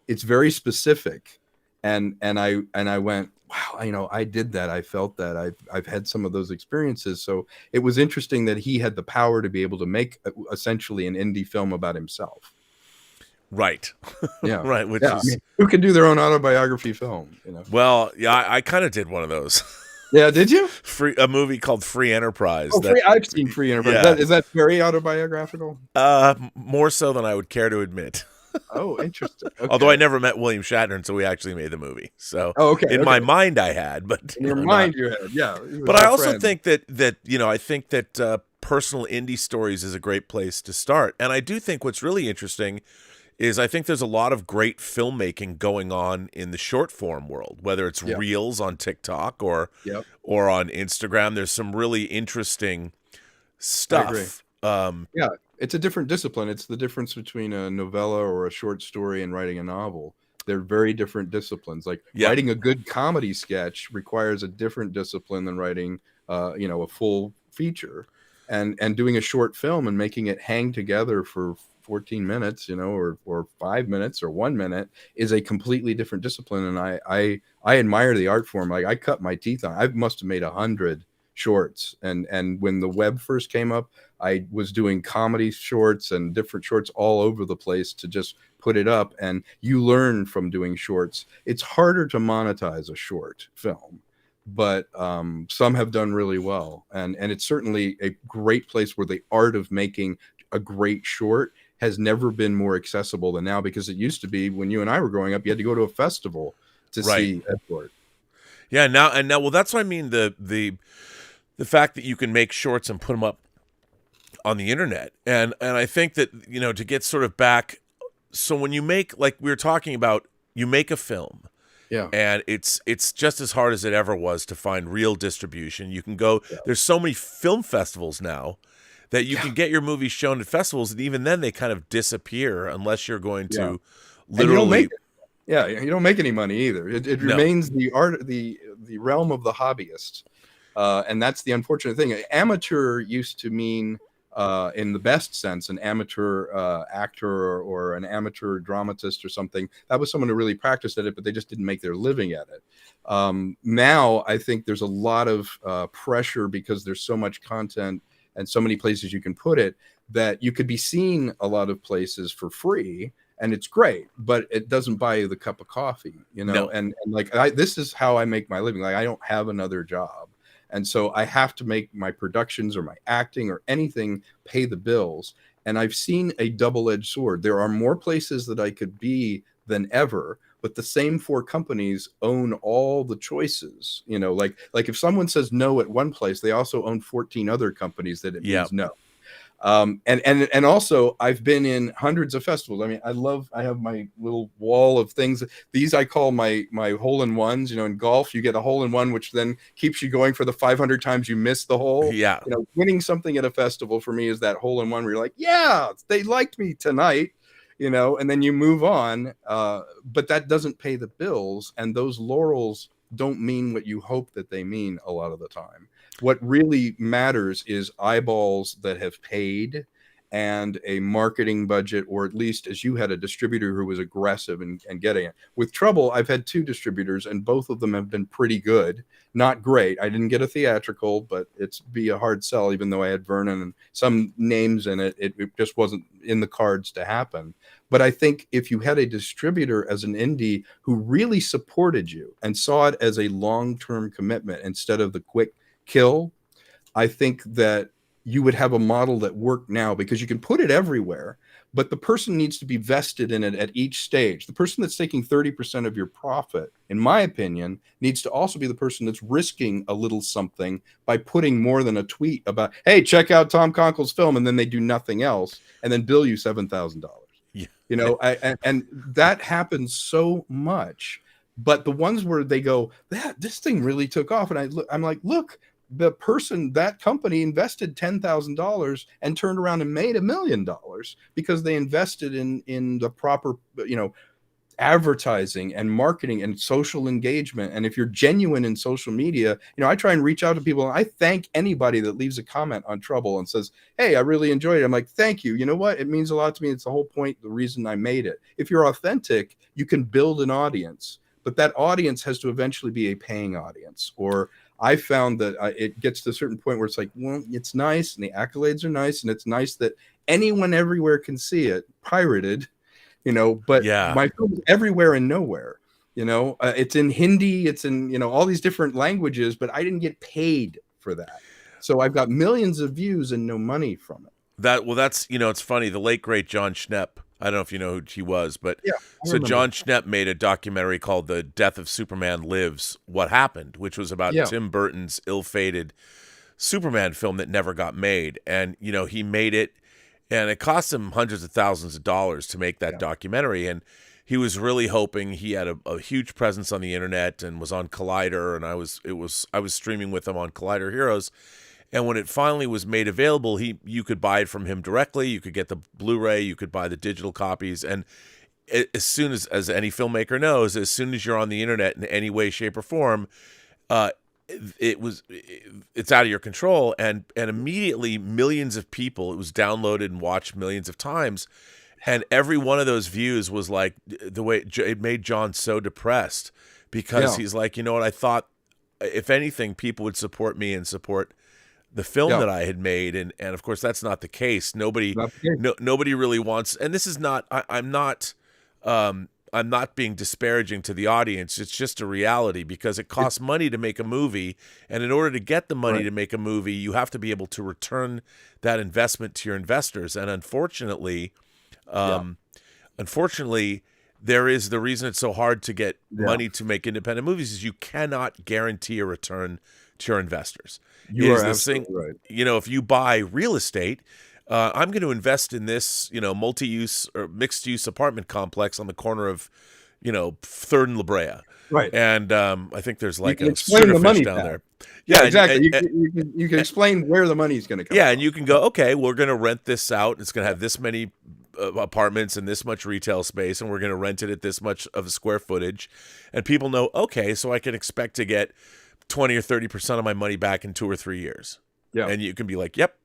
it's very specific. And I went, wow, I did that. I felt that. I've had some of those experiences. So it was interesting that he had the power to be able to make essentially an indie film about himself. Right. Yeah. Right. Which is who can do their own autobiography film, Well, yeah, I kind of did one of those. Yeah, did you? A movie called Free Enterprise. I've seen Free Enterprise. Yeah. Is that very autobiographical? More so than I would care to admit. Oh, interesting. Okay. Although I never met William Shatner until we actually made the movie. So in my mind I had, but in your mind you had, yeah. But I also think that I think that personal indie stories is a great place to start. And I do think what's really interesting is I think there's a lot of great filmmaking going on in the short form world, whether it's reels on TikTok or on Instagram. There's some really interesting stuff. It's a different discipline. It's the difference between a novella or a short story and writing a novel. They're very different disciplines. Like writing a good comedy sketch requires a different discipline than writing, a full feature. And doing a short film and making it hang together for 14 minutes, or 5 minutes or 1 minute is a completely different discipline. And I admire the art form. Like I cut my teeth on. I must have made 100 shorts. And when the web first came up, I was doing comedy shorts and different shorts all over the place to just put it up. And you learn from doing shorts. It's harder to monetize a short film, but some have done really well. And it's certainly a great place where the art of making a great short has never been more accessible than now, because it used to be when you and I were growing up, you had to go to a festival to see a short. Yeah, now well, that's what I mean. The fact that you can make shorts and put them up on the internet, and I think that, you know, to get sort of back. So when you make, like we were talking about, you make a film, and it's just as hard as it ever was to find real distribution. You can go. There's so many film festivals now that you can get your movies shown at festivals, and even then they kind of disappear unless you're going to literally. You don't make any money either. It remains the art, the realm of the hobbyists, and that's the unfortunate thing. Amateur used to mean, in the best sense, an amateur actor or an amateur dramatist or something. That was someone who really practiced at it, but they just didn't make their living at it. Now I think there's a lot of pressure because there's so much content and so many places you can put it, that you could be seen a lot of places for free, and it's great, but it doesn't buy you the cup of coffee, you know. No. And like this is how I make my living. Like, I don't have another job, and so I have to make my productions or my acting or anything pay the bills. And I've seen a double-edged sword. There are more places that I could be than ever, but the same 4 companies own all the choices. You know, like if someone says no at one place, they also own 14 other companies that it means no. And also I've been in hundreds of festivals. I mean, I have my little wall of things. These I call my hole-in-ones. You know, in golf, you get a hole-in-one, which then keeps you going for the 500 times you miss the hole. Yeah. You know, winning something at a festival for me is that hole-in-one where you're like, yeah, they liked me tonight. You know, and then you move on, but that doesn't pay the bills, and those laurels don't mean what you hope that they mean a lot of the time. What really matters is eyeballs that have paid, and a marketing budget, or at least, as you had, a distributor who was aggressive and getting it. With Trouble, I've had 2 distributors, and both of them have been pretty good. Not great. I didn't get a theatrical, but it's be a hard sell, even though I had Vernon and some names in it. It just wasn't in the cards to happen. But I think if you had a distributor as an indie who really supported you and saw it as a long-term commitment instead of the quick kill, I think that you would have a model that worked now, because you can put it everywhere, but the person needs to be vested in it at each stage. The person that's taking 30% of your profit, in my opinion, needs to also be the person that's risking a little something by putting more than a tweet about, hey, check out Tom KONKLE's film, and then they do nothing else and then bill you $7,000. Yeah. You know, and that happens so much. But the ones where they go, this thing really took off, and I'm like, look, the person, that company invested $10,000 and turned around and made $1 million because they invested in the proper, you know, advertising and marketing and social engagement. And if you're genuine in social media, you know, I try and reach out to people, and I thank anybody that leaves a comment on Trouble and says, hey, I really enjoyed it. I'm like, thank you. You know what? It means a lot to me. It's the whole point, the reason I made it. If you're authentic, you can build an audience, but that audience has to eventually be a paying audience. Or I found that it gets to a certain point where it's like, well, it's nice and the accolades are nice, and it's nice that anyone everywhere can see it pirated, you know, but my film is everywhere and nowhere. You know, it's in Hindi, it's in, you know, all these different languages, but I didn't get paid for that. So I've got millions of views and no money from it. That's, you know, it's funny. The late, great John Schnepp, I don't know if you know who he was, but so John Schnepp made a documentary called The Death of Superman Lives, What Happened, which was about Tim Burton's ill-fated Superman film that never got made. And, you know, he made it, and it cost him hundreds of thousands of dollars to make that documentary. And he was really hoping, he had a huge presence on the internet and was on Collider, and I was streaming with him on Collider Heroes. And when it finally was made available, you could buy it from him directly. You could get the Blu-ray, you could buy the digital copies. And as soon as any filmmaker knows, as soon as you're on the internet in any way, shape, or form, it's out of your control. And immediately millions of people, it was downloaded and watched millions of times. And every one of those views was like, the way it made John so depressed, because he's like, you know what, I thought if anything, people would support me and support the film that I had made, and of course that's not the case. Nobody really wants, and this is not. I'm not being disparaging to the audience. It's just a reality because it costs money to make a movie, and in order to get the money to make a movie, you have to be able to return that investment to your investors. And unfortunately, there is the reason it's so hard to get money to make independent movies is you cannot guarantee a return to your investors. You are absolutely right. You know, if you buy real estate, I'm going to invest in this, multi-use or mixed-use apartment complex on the corner of, 3rd and La Brea. Right. And I think there's like a explain the money down path. there. Yeah, exactly. You can explain where the money's going to come from. And you can go, okay, we're going to rent this out. It's going to have this many apartments and this much retail space, and we're going to rent it at this much of a square footage. And people know, okay, so I can expect to get 20 or 30% of my money back in 2 or 3 years. Yeah. And you can be like, yep.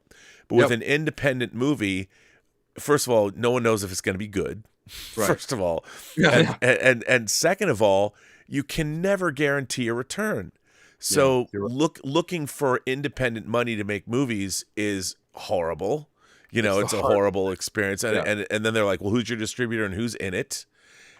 But with an independent movie, first of all, no one knows if it's going to be good. Right. First of all. And second of all, you can never guarantee a return. So looking for independent money to make movies is horrible. It's a horrible experience. And then they're like, well, who's your distributor and who's in it?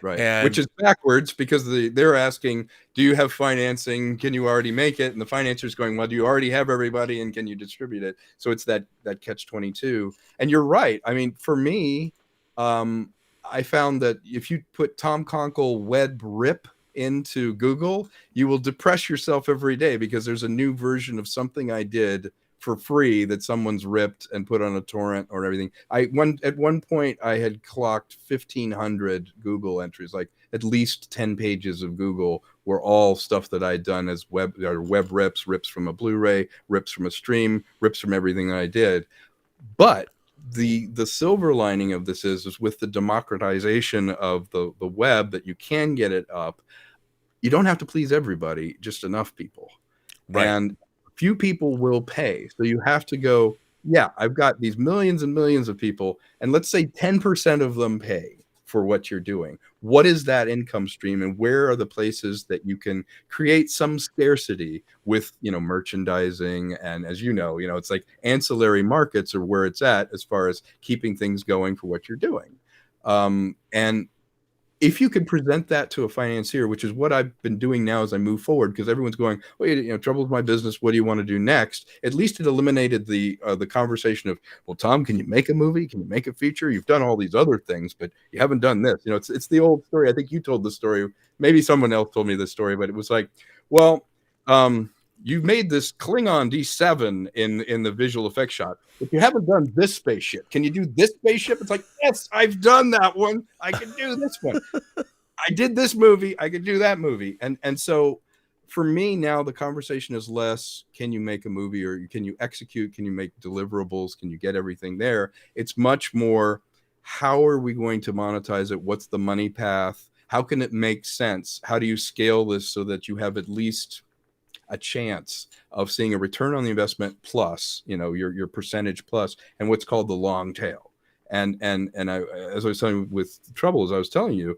Right. Which is backwards because they're asking, do you have financing? Can you already make it? And the financer's going, well, do you already have everybody and can you distribute it? So it's that catch-22. And you're right. I mean, for me, I found that if you put Tom KONKLE web rip into Google, you will depress yourself every day because there's a new version of something I did for free that someone's ripped and put on a torrent or everything. At one point I had clocked 1,500 Google entries, like at least 10 pages of Google were all stuff that I'd done as web rips from a Blu-ray, rips from a stream, rips from everything that I did. But the silver lining of this is with the democratization of the web that you can get it up. You don't have to please everybody, just enough people. Right. And few people will pay. So you have to go, I've got these millions and millions of people, and let's say 10% of them pay for what you're doing. What is that income stream, and where are the places that you can create some scarcity with, merchandising? And as it's like ancillary markets are where it's at as far as keeping things going for what you're doing. And if you could present that to a financier, which is what I've been doing now as I move forward, because everyone's going, well, trouble with my business. What do you want to do next? At least it eliminated the conversation of, well, Tom, can you make a movie? Can you make a feature? You've done all these other things, but you haven't done this. It's the old story. I think you told the story. Maybe someone else told me this story, but it was like, well, you made this Klingon D7 in the visual effects shot, but you haven't done this spaceship. Can you do this spaceship? It's like, yes, I've done that one. I can do this one. I did this movie. I could do that movie. And so for me now, the conversation is less, can you make a movie, or can you execute? Can you make deliverables? Can you get everything there? It's much more, how are we going to monetize it? What's the money path? How can it make sense? How do you scale this so that you have at least a chance of seeing a return on the investment plus, your percentage plus, and what's called the long tail. And I, as I was telling you with Trouble, as I was telling you,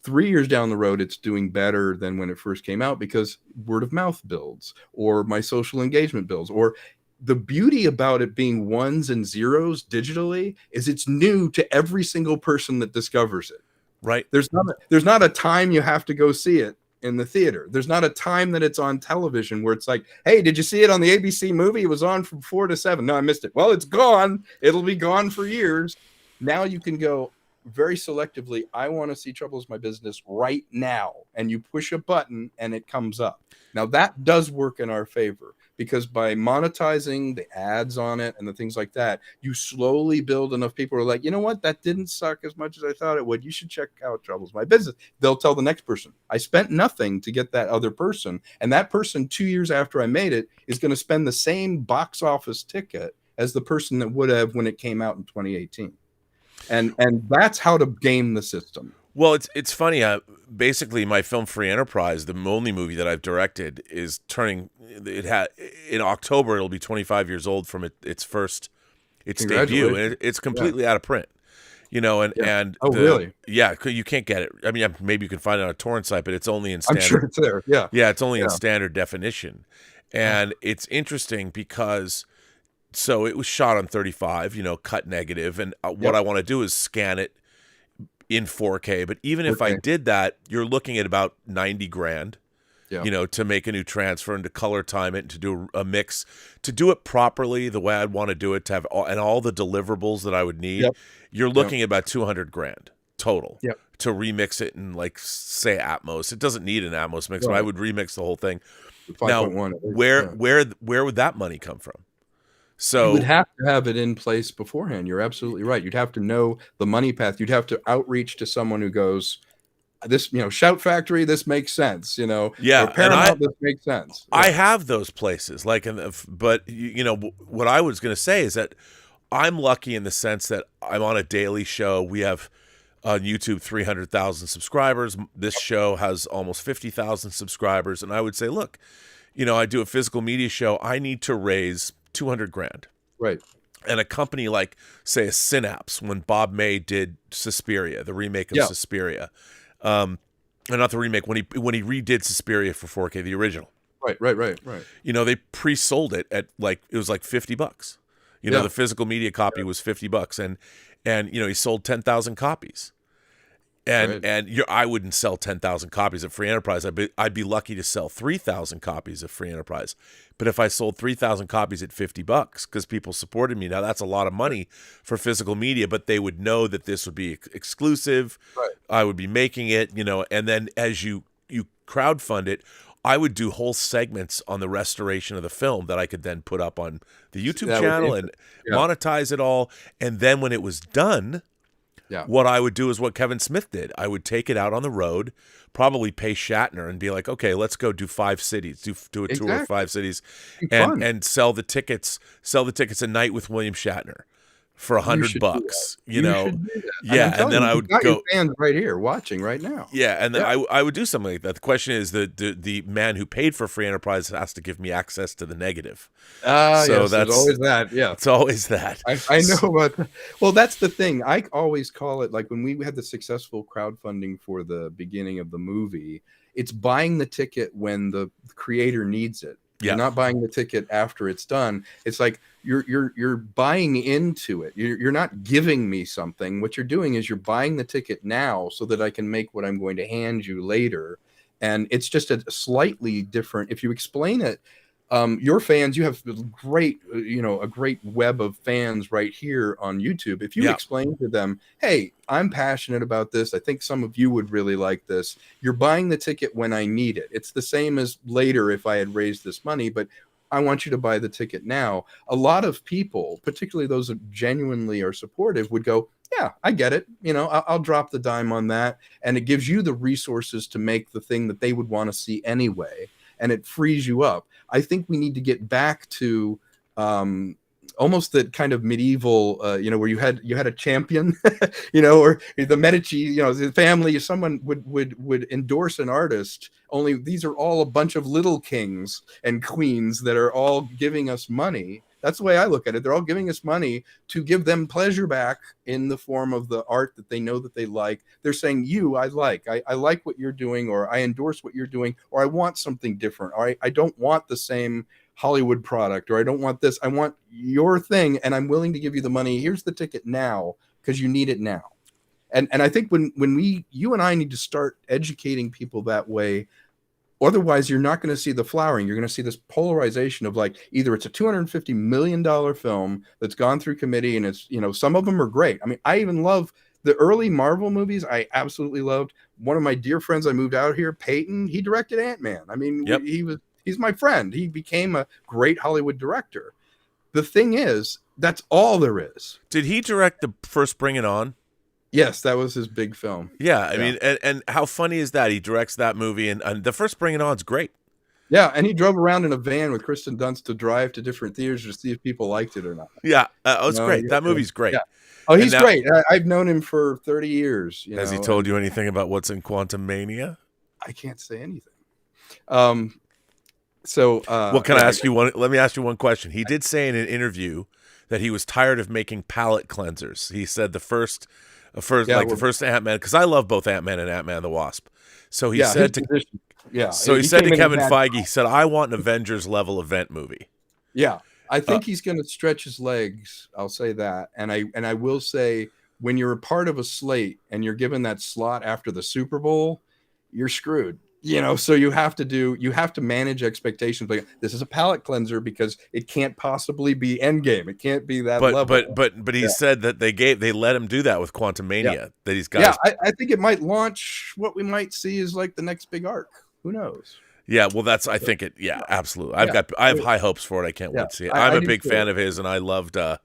3 years down the road, it's doing better than when it first came out because word of mouth builds, or my social engagement builds, or the beauty about it being ones and zeros digitally is it's new to every single person that discovers it. Right. There's not a time you have to go see it in the theater. There's not a time that it's on television where it's like, hey, did you see it on the ABC movie? It was on from 4 to 7. No, I missed it. Well, it's gone. It'll be gone for years. Now you can go very selectively, I want to see Trouble Is My Business right now. And you push a button and it comes up. Now that does work in our favor, because by monetizing the ads on it and the things like that, you slowly build enough people who are like, you know what, that didn't suck as much as I thought it would. You should check out Trouble Is My Business. They'll tell the next person, I spent nothing to get that other person. And that person 2 years after I made it is going to spend the same box office ticket as the person that would have when it came out in 2018. And that's how to game the system. Well, it's funny. Basically, my film Free Enterprise, the only movie that I've directed, is turning. In October, it'll be 25 years old from its debut, and it's completely out of print. and Oh, really? Yeah, you can't get it. I mean, maybe you can find it on a torrent site, but it's only in I'm standard. sure it's there. Yeah. Yeah, it's only in Yeah. standard definition. And it's interesting because so it was shot on 35, cut negative, and what I want to do is scan it in 4K. But even if I did that, you're looking at about 90 grand. Yeah. To make a new transfer and to color time it and to do a mix, to do it properly the way I'd want to do it, to have all the deliverables that I would need. You're looking at about 200 grand total to remix it in, like, say, Atmos. It doesn't need an Atmos mix, but I would remix the whole thing. 5.1. Now, where would that money come from? So you would have to have it in place beforehand. You're absolutely right. You'd have to know the money path. You'd have to outreach to someone who goes, this, Shout Factory, this makes sense, or Paramount, this makes sense. I have those places, but what I was going to say is that I'm lucky in the sense that I'm on a daily show. We have on YouTube 300,000 subscribers. This show has almost 50,000 subscribers, and I would say, look, I do a physical media show. I need to raise 200 grand. Right. And a company like, say, a Synapse, when Bob May did Suspiria, the remake of Suspiria. Not the remake, when he redid Suspiria for 4K, the original. Right. They pre-sold it at it was like $50. The physical media copy was $50, and he sold 10,000 copies. And I wouldn't sell 10,000 copies of Free Enterprise. I'd be lucky to sell 3,000 copies of Free Enterprise. But if I sold 3,000 copies at $50 because people supported me, now that's a lot of money for physical media, but they would know that this would be exclusive. Right. I would be making it, and then as you crowdfund it, I would do whole segments on the restoration of the film that I could then put up on the YouTube channel and monetize it all. And then when it was done, what I would do is what Kevin Smith did. I would take it out on the road, probably pay Shatner and be like, okay, let's go do 5 cities, do a tour of 5 cities, and sell the tickets a night with William Shatner for $100. And then I would go. Your fans right here watching right now. Yeah, and then I would do something like that. The question is, the man who paid for Free Enterprise has to give me access to the negative. So that's always that. Yeah, it's always that. I know about that. Well, that's the thing. I always call it, like, when we had the successful crowdfunding for the beginning of the movie, it's buying the ticket when the creator needs it. You're not buying the ticket after it's done. It's like you're buying into it. You're not giving me something. What you're doing is you're buying the ticket now so that I can make what I'm going to hand you later. And it's just a slightly different. If you explain it, your fans, you have a great web of fans right here on YouTube. If you explain to them, hey, I'm passionate about this, I think some of you would really like this, you're buying the ticket when I need it. It's the same as later if I had raised this money, but I want you to buy the ticket now. A lot of people, particularly those that genuinely are supportive, would go, yeah, I get it. I'll drop the dime on that. And it gives you the resources to make the thing that they would want to see anyway. And it frees you up. I think we need to get back to almost that kind of medieval, where you had a champion, or the Medici, the family, someone would endorse an artist. Only these are all a bunch of little kings and queens that are all giving us money. That's the way I look at it. They're all giving us money to give them pleasure back in the form of the art that they know that they like. They're saying, I like what you're doing, or I endorse what you're doing, or I want something different, or I don't want the same Hollywood product, or I don't want this. I want your thing, and I'm willing to give you the money. Here's the ticket now because you need it now. And I think when you and I need to start educating people that way. Otherwise, you're not going to see the flowering. You're going to see this polarization of, like, either it's a $250 million film that's gone through committee, and it's, some of them are great. I mean, I even love the early Marvel movies. I absolutely loved. One of my dear friends I moved out here, Peyton, he directed Ant-Man. I mean, he's my friend. He became a great Hollywood director. The thing is, that's all there is. Did he direct the first Bring It On? Yes, that was his big film. Yeah, I mean, and how funny is that? He directs that movie, and the first Bring It On is great. Yeah, and he drove around in a van with Kristen Dunst to drive to different theaters to see if people liked it or not. Yeah, it's great. That movie's great. Yeah. Oh, he's great. I've known him for 30 years. Has he told you anything about what's in Quantum Mania? I can't say anything. Well, can I ask you one? Let me ask you one question. He did say in an interview that he was tired of making palate cleansers. He said the first Ant-Man, because I love both Ant-Man and Ant-Man and the Wasp. So he said to he said to Kevin Feige, he said, I want an Avengers level event movie. Yeah, I think he's going to stretch his legs. I'll say that, and I will say, when you're a part of a slate and you're given that slot after the Super Bowl, you're screwed. So you have to manage expectations. Like, this is a palate cleanser because it can't possibly be Endgame. It can't be that level. But he said that they let him do that with Quantumania. That he's got. Yeah, I think it might launch what we might see as like the next big arc. Who knows? Yeah, well, I think it. Yeah, absolutely. I have high hopes for it. I can't wait to see it. I'm a big fan of his, and I loved. I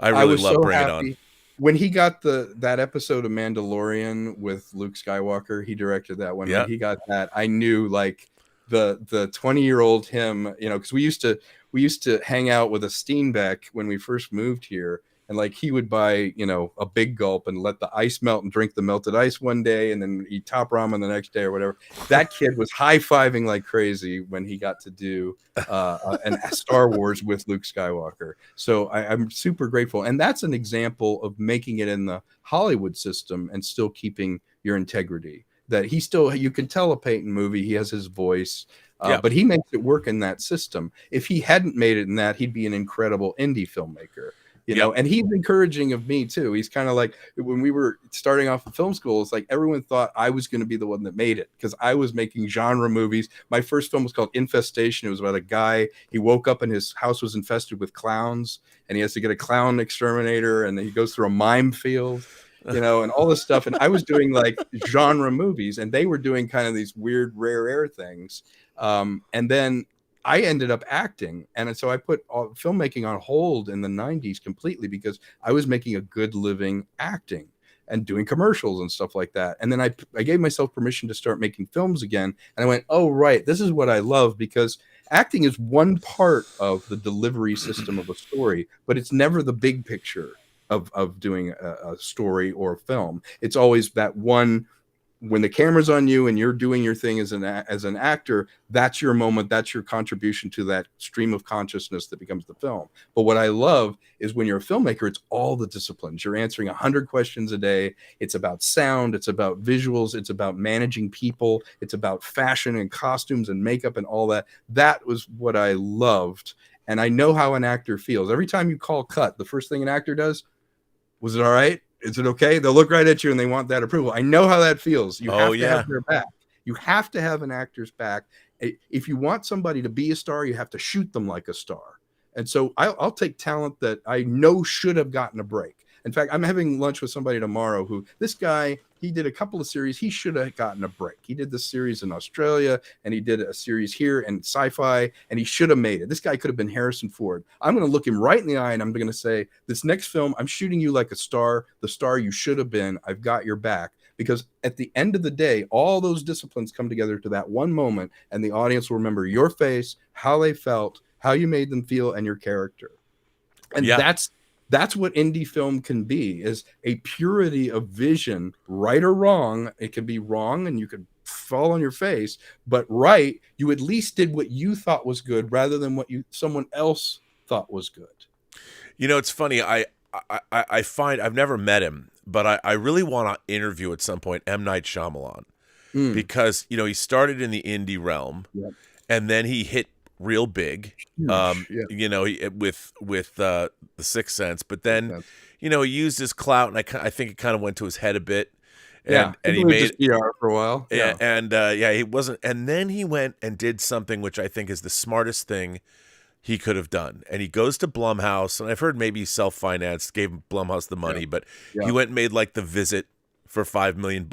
really love bringing it on. When he got that episode of Mandalorian with Luke Skywalker, he directed that one. Yeah. When he got that, I knew like the 20-year-old him, because we used to hang out with a Steenbeck when we first moved here, and like he would buy, a big gulp and let the ice melt and drink the melted ice one day and then eat top ramen the next day or whatever. That kid was high-fiving like crazy when he got to do an Star Wars with Luke Skywalker. So I'm super grateful. And that's an example of making it in the Hollywood system and still keeping your integrity. That you can tell a Peyton movie, he has his voice, but he makes it work in that system. If he hadn't made it in that, he'd be an incredible indie filmmaker. And he's encouraging of me too. He's kind of like, when we were starting off in film school, it's like everyone thought I was going to be the one that made it because I was making genre movies. My first film was called Infestation. It was about a guy. He woke up and his house was infested with clowns, and he has to get a clown exterminator, and then he goes through a mime field, and all this stuff. And I was doing like genre movies, and they were doing kind of these weird, rare air things. And then I ended up acting. And so I put filmmaking on hold in the 90s completely because I was making a good living acting and doing commercials and stuff like that. And then I gave myself permission to start making films again. And I went, oh, right, this is what I love, because acting is one part of the delivery system of a story, but it's never the big picture of doing a story or a film. It's always that one. When the camera's on you and you're doing your thing as an actor, that's your moment. That's your contribution to that stream of consciousness that becomes the film. But what I love is when you're a filmmaker, it's all the disciplines. You're answering 100 questions a day. It's about sound. It's about visuals. It's about managing people. It's about fashion and costumes and makeup and all that. That was what I loved. And I know how an actor feels. Every time you call cut, the first thing an actor does, was it all right? Is it okay? They'll look right at you and they want that approval. I know how that feels. You have to have their back. You have to have an actor's back. If you want somebody to be a star, you have to shoot them like a star. And so I'll take talent that I know should have gotten a break. In fact, I'm having lunch with somebody tomorrow this guy, he did a couple of series. He should have gotten a break. He did this series in Australia, and he did a series here in sci-fi, and he should have made it. This guy could have been Harrison Ford. I'm going to look him right in the eye, and I'm going to say, this next film, I'm shooting you like a star, the star you should have been. I've got your back. Because at the end of the day, all those disciplines come together to that one moment, and the audience will remember your face, how they felt, how you made them feel, and your character. And that's what indie film can be, is a purity of vision, right or wrong. It can be wrong and you could fall on your face, but right, you at least did what you thought was good rather than what someone else thought was good. It's funny. I find I've never met him, but I really want to interview at some point M. Night Shyamalan because, he started in the indie realm and then he hit real big, with the Sixth Sense, but then he used his clout, and I think it kind of went to his head a bit, and he made PR for a while, he wasn't, and then he went and did something which I think is the smartest thing he could have done, and he goes to Blumhouse, and I've heard maybe he self-financed, gave Blumhouse the money, but he went and made like The Visit for $5 million,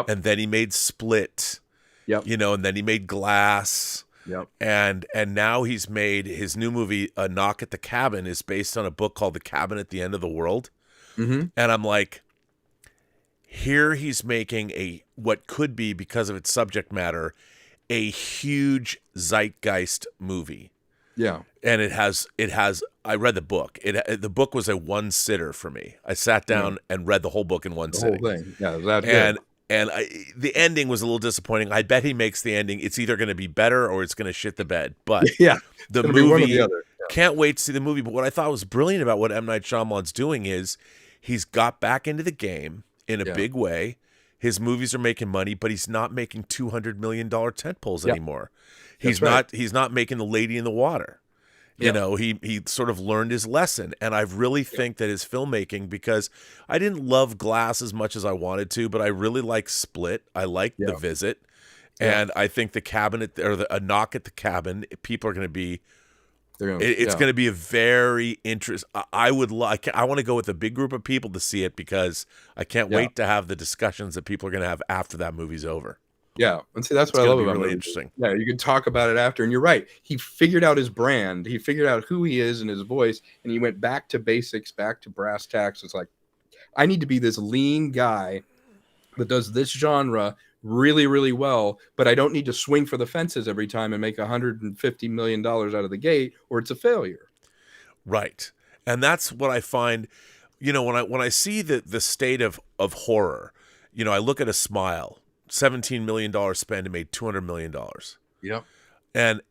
and then he made Split, and then he made Glass. Yep. And now he's made his new movie, A Knock at the Cabin, is based on a book called The Cabin at the End of the World. Mm-hmm. And I'm like, here he's making what could be, because of its subject matter, a huge zeitgeist movie. Yeah. And it has I read the book. The book was a one-sitter for me. I sat down and read the whole book in one sitting. The whole thing. Yeah, that's good. And the ending was a little disappointing. I bet he makes the ending. It's either going to be better or it's going to shit the bed. But the movie, one or the other. can't wait to see the movie. But what I thought was brilliant about what M. Night Shyamalan's doing is he's got back into the game in a big way. His movies are making money, but he's not making $200 million tentpoles anymore. He's not making The Lady in the Water. You know, he sort of learned his lesson. And I really think that his filmmaking, because I didn't love Glass as much as I wanted to, but I really like Split. I like The Visit. And I think The Cabinet, or A Knock at the Cabin, people are going to be, it's going to be a very interesting. I want to go with a big group of people to see it, because I can't wait to have the discussions that people are going to have after that movie's over. Yeah, and see, that's what I love about it. Really interesting. Yeah, you can talk about it after, and you're right. He figured out his brand. He figured out who he is and his voice, and he went back to basics, back to brass tacks. It's like, I need to be this lean guy that does this genre really, really well, but I don't need to swing for the fences every time and make $150 million out of the gate, or it's a failure. Right. And that's what I find, you know, when I see the state of horror, you know, I look at A Smile, $17 million spend and made $200 million. Yep. And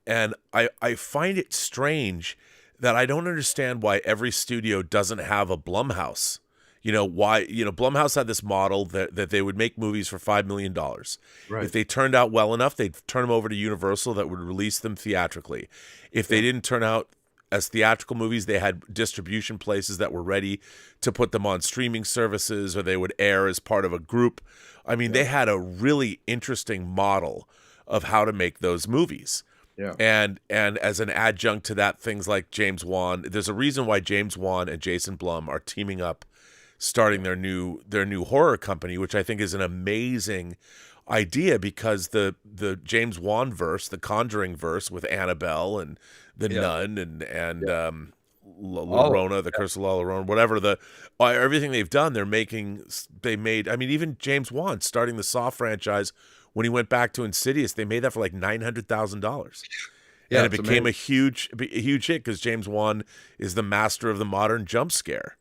I find it strange that I don't understand why every studio doesn't have a Blumhouse. You know, why, you know, Blumhouse had this model that they would make movies for $5 million. Right. If they turned out well enough, they'd turn them over to Universal that would release them theatrically. If they didn't turn out as theatrical movies, they had distribution places that were ready to put them on streaming services, or they would air as part of a group. I mean, they had a really interesting model of how to make those movies. Yeah. And as an adjunct to that, things like James Wan, there's a reason why James Wan and Jason Blum are teaming up, starting their new horror company, which I think is an amazing idea, because the James Wan verse, the Conjuring verse with Annabelle and the Nun and La Llorona, the Curse of La Llorona, whatever, everything they've done, they made. I mean, even James Wan starting the Saw franchise, when he went back to Insidious, they made that for like $900,000. And it became a huge hit, because James Wan is the master of the modern jump scare.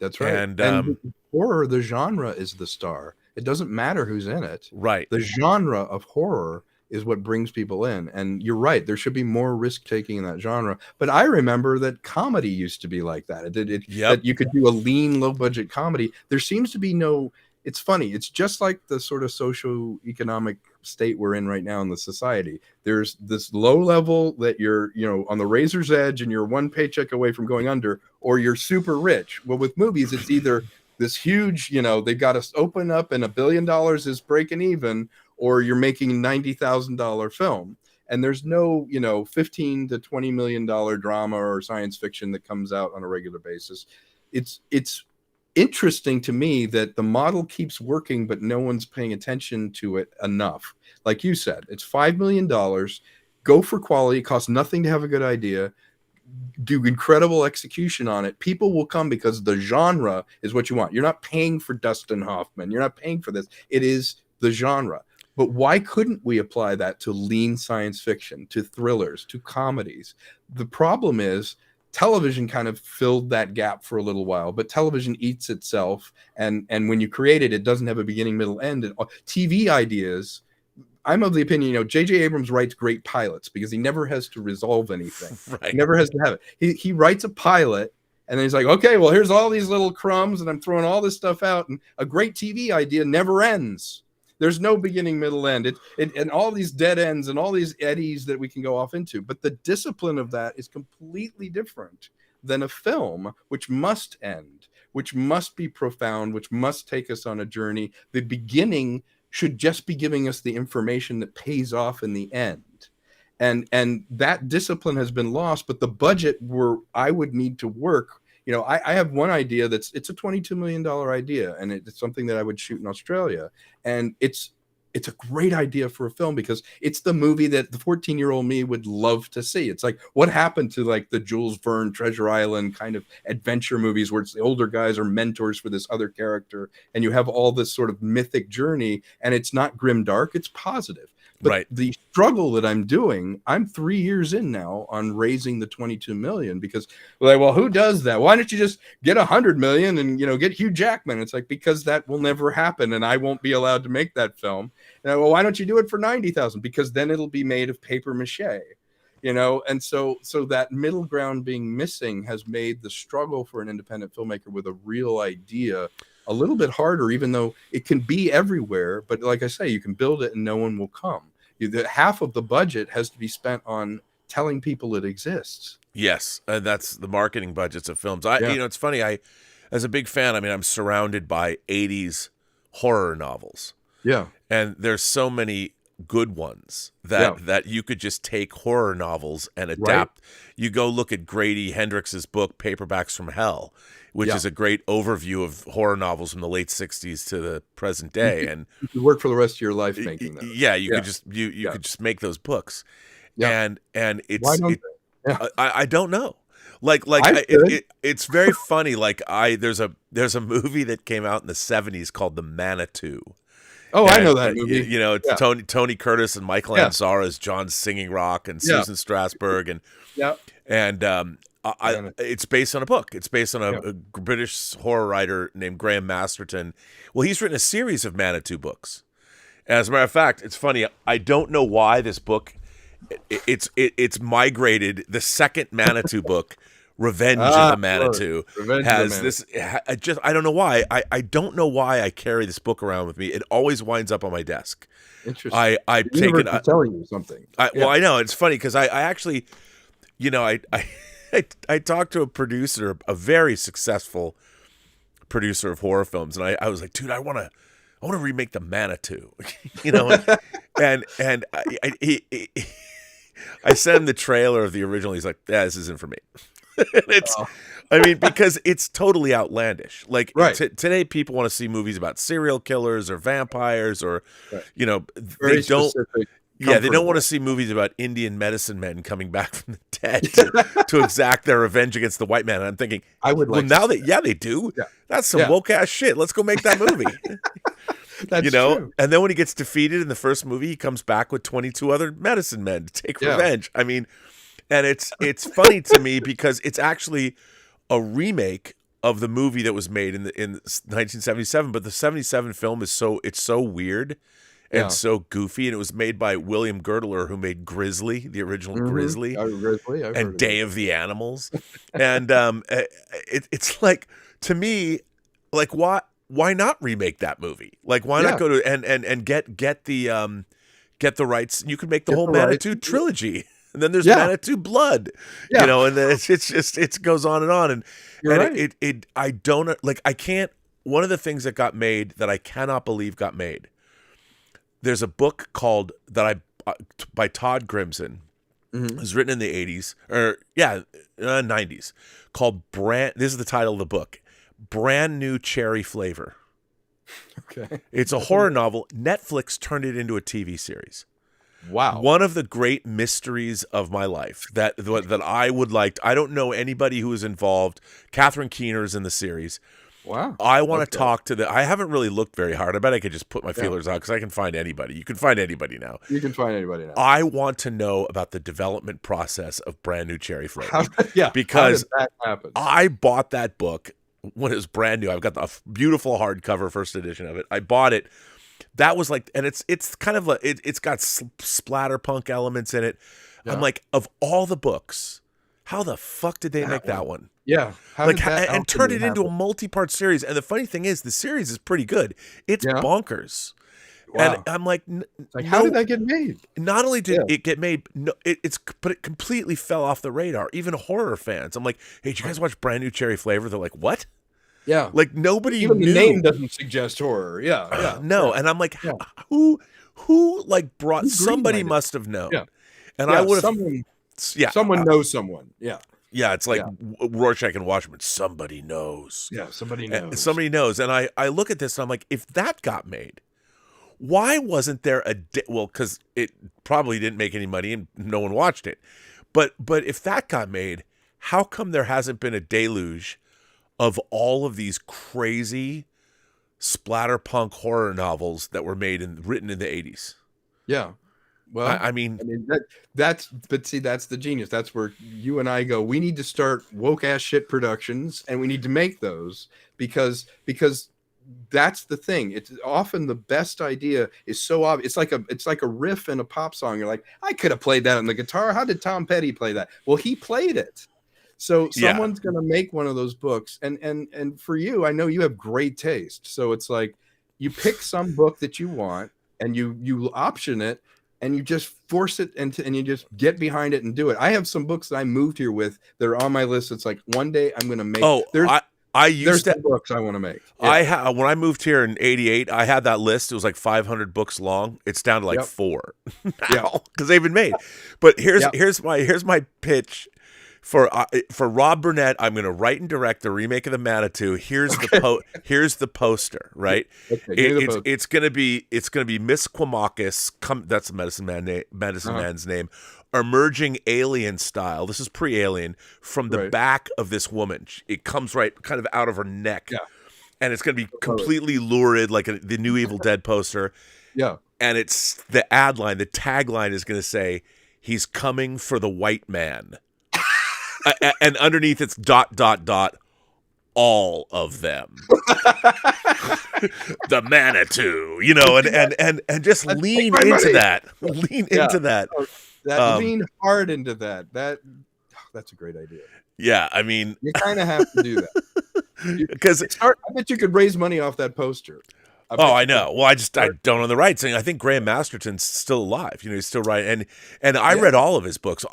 That's right. And horror, the genre is the star. It doesn't matter who's in it. Right. The genre of horror is what brings people in. And you're right. There should be more risk taking in that genre. But I remember that comedy used to be like that. That you could do a lean, low budget comedy. There seems to be no. It's funny. It's just like the sort of socio-economic state we're in right now in the society. There's this low level that you're, you know, on the razor's edge and you're one paycheck away from going under, or you're super rich. Well, with movies, it's either this huge, you know, they've got to open up and $1 billion is breaking even, or you're making a $90,000 film. And there's no, you know, $15 to $20 million drama or science fiction that comes out on a regular basis. It's interesting to me that the model keeps working, but no one's paying attention to it enough. Like you said, it's $5 million. Go for quality. It costs nothing to have a good idea. Do incredible execution on it. People will come because the genre is what you want. You're not paying for Dustin Hoffman. You're not paying for this. It is the genre. But why couldn't we apply that to lean science fiction, to thrillers, to comedies? The problem is, television kind of filled that gap for a little while, but television eats itself. And when you create it, it doesn't have a beginning, middle, end. And TV ideas, I'm of the opinion, you know, J.J. Abrams writes great pilots because he never has to resolve anything. Right. He never has to have it. He writes a pilot, and then he's like, okay, well, here's all these little crumbs, and I'm throwing all this stuff out. And a great TV idea never ends. There's no beginning, middle, end. And all these dead ends and all these eddies that we can go off into. But the discipline of that is completely different than a film, which must end, which must be profound, which must take us on a journey. The beginning should just be giving us the information that pays off in the end. And that discipline has been lost, but the budget where I would need to work, you know, I have one idea it's a $22 million idea, and it's something that I would shoot in Australia. And it's a great idea for a film because it's the movie that the 14-year-old me would love to see. It's like, what happened to like the Jules Verne, Treasure Island kind of adventure movies where it's the older guys are mentors for this other character, and you have all this sort of mythic journey, and it's not grim dark, it's positive. But right. The struggle that I'm doing, I'm 3 years in now on raising the 22 million because like, well, who does that? Why don't you just get 100 million and, you know, get Hugh Jackman? It's like, because that will never happen and I won't be allowed to make that film. And well, why don't you do it for 90,000? Because then it'll be made of paper mache. And so that middle ground being missing has made the struggle for an independent filmmaker with a real idea a little bit harder, even though it can be everywhere. But like I say, you can build it and no one will come. Half of the budget has to be spent on telling people it exists. Yes, that's the marketing budgets of films. It's funny. As a big fan, I'm surrounded by 80s horror novels. Yeah. And there's so many good ones that you could just take horror novels and adapt. Right. You go look at Grady Hendrix's book, Paperbacks from Hell, which is a great overview of horror novels from the late 60s to the present day. And you work for the rest of your life making those. Yeah, you could just could just make those books. Yeah. And it's why don't they? Yeah. I don't know. It's very funny. There's a movie that came out in the 70s called The Manitou. Oh, I know that movie. It's Tony Curtis and Michael Ansara as John Singing Rock and Susan Strasberg and it's based on a book. It's based on a British horror writer named Graham Masterton. Well, he's written a series of Manitou books. As a matter of fact, it's funny. I don't know why this book. It's migrated. The second Manitou book, Revenge of the Manitou, has this. I don't know why. I don't know why I carry this book around with me. It always winds up on my desk. Interesting. I've taken telling you something. Well, I know it's funny because I actually, I talked to a producer, a very successful producer of horror films, and I was like, dude, I want to remake the Manitou, and I sent him the trailer of the original. He's like, yeah, this isn't for me. Because it's totally outlandish. Today, people want to see movies about serial killers or vampires or, Very specific. Yeah, they don't want to see movies about Indian medicine men coming back from the dead to exact their revenge against the white man. And I'm thinking, they do. Yeah. That's some woke ass shit. Let's go make that movie. That's true. And then when he gets defeated in the first movie, he comes back with 22 other medicine men to take revenge. And it's funny to me because it's actually a remake of the movie that was made in 1977. But the 77 film is so weird and so goofy, and it was made by William Girdler, who made Grizzly, the original Grizzly, and Day of the Animals. And it's like, to me, like, why not remake that movie? Like, why not go to and get the rights? You could make the whole Manitou trilogy, and then there's Manitou Blood, and then it goes on, and I don't like. I can't. One of the things that got made that I cannot believe got made. There's a book called by Todd Grimson. It was written in the 80s or 90s, called This is the title of the book. Brand New Cherry Flavor. Okay. It's a horror novel. Netflix turned it into a TV series. Wow. One of the great mysteries of my life that I would like. I don't know anybody who is involved. Catherine Keener's in the series. Wow. I want to talk to I haven't really looked very hard. I bet I could just put my feelers out because I can find anybody. You can find anybody now. I want to know about the development process of Brand New Cherry Flavor. Because how did that happen? I bought that book when it was brand new. I've got the beautiful hardcover first edition of it. I bought it. That was like, and it's kind of it's got splatterpunk elements in it. I'm like, of all the books, how the fuck did they make that one? Yeah. And turn it into a multi-part series. And the funny thing is, the series is pretty good. It's bonkers. Wow. And I'm like, how did that get made? Not only did it get made, but it completely fell off the radar. Even horror fans. I'm like, hey, did you guys watch Brand New Cherry Flavor? They're like, what? Yeah. Like, nobody Even knew. The name doesn't suggest horror. No. And I'm like, who like brought, somebody must have known. Yeah. And I would have. Someone knows someone. Yeah. Yeah, it's like Rorschach and Washington. Somebody knows. Yeah, somebody knows. Somebody knows. And I look at this and I'm like, if that got made, why wasn't there because it probably didn't make any money and no one watched it. But if that got made, how come there hasn't been a deluge of all of these crazy splatterpunk horror novels that were made and written in the 80s? Yeah. Well, that's the genius. That's where you and I go. We need to start woke ass shit productions, and we need to make those because that's the thing. It's often the best idea is so obvious. It's like a riff in a pop song. You're like, I could have played that on the guitar. How did Tom Petty play that? Well, he played it. So someone's going to make one of those books. And for you, I know you have great taste. So it's like you pick some book that you want and you option it and you just force it and you just get behind it and do it. I have some books that I moved here with that are on my list. It's like one day I'm going to make. There's some books I want to make. Yeah. When I moved here in '88, I had that list. It was like 500 books long. It's down to like 4 now because they've been made. But here's my pitch for Rob Burnett. I'm going to write and direct the remake of the Manitou. Here's the poster. Right. Okay, it's going to be Miss Quamacus. That's the medicine man's name. Emerging alien style. This is pre-alien from the back of this woman. It comes right kind of out of her neck. Yeah. And it's going to be completely lurid, like the new Evil Dead poster. Yeah. And it's the ad line, the tagline is going to say, he's coming for the white man. And underneath it's ... all of them. The Manitou, and just lean into that. Lean into that. Lean hard into that. That's a great idea. Yeah, I mean, you kind of have to do that because I bet you could raise money off that poster. I know. Well, I don't own the rights. I think Graham Masterton's still alive. He's still writing, and I read all of his books.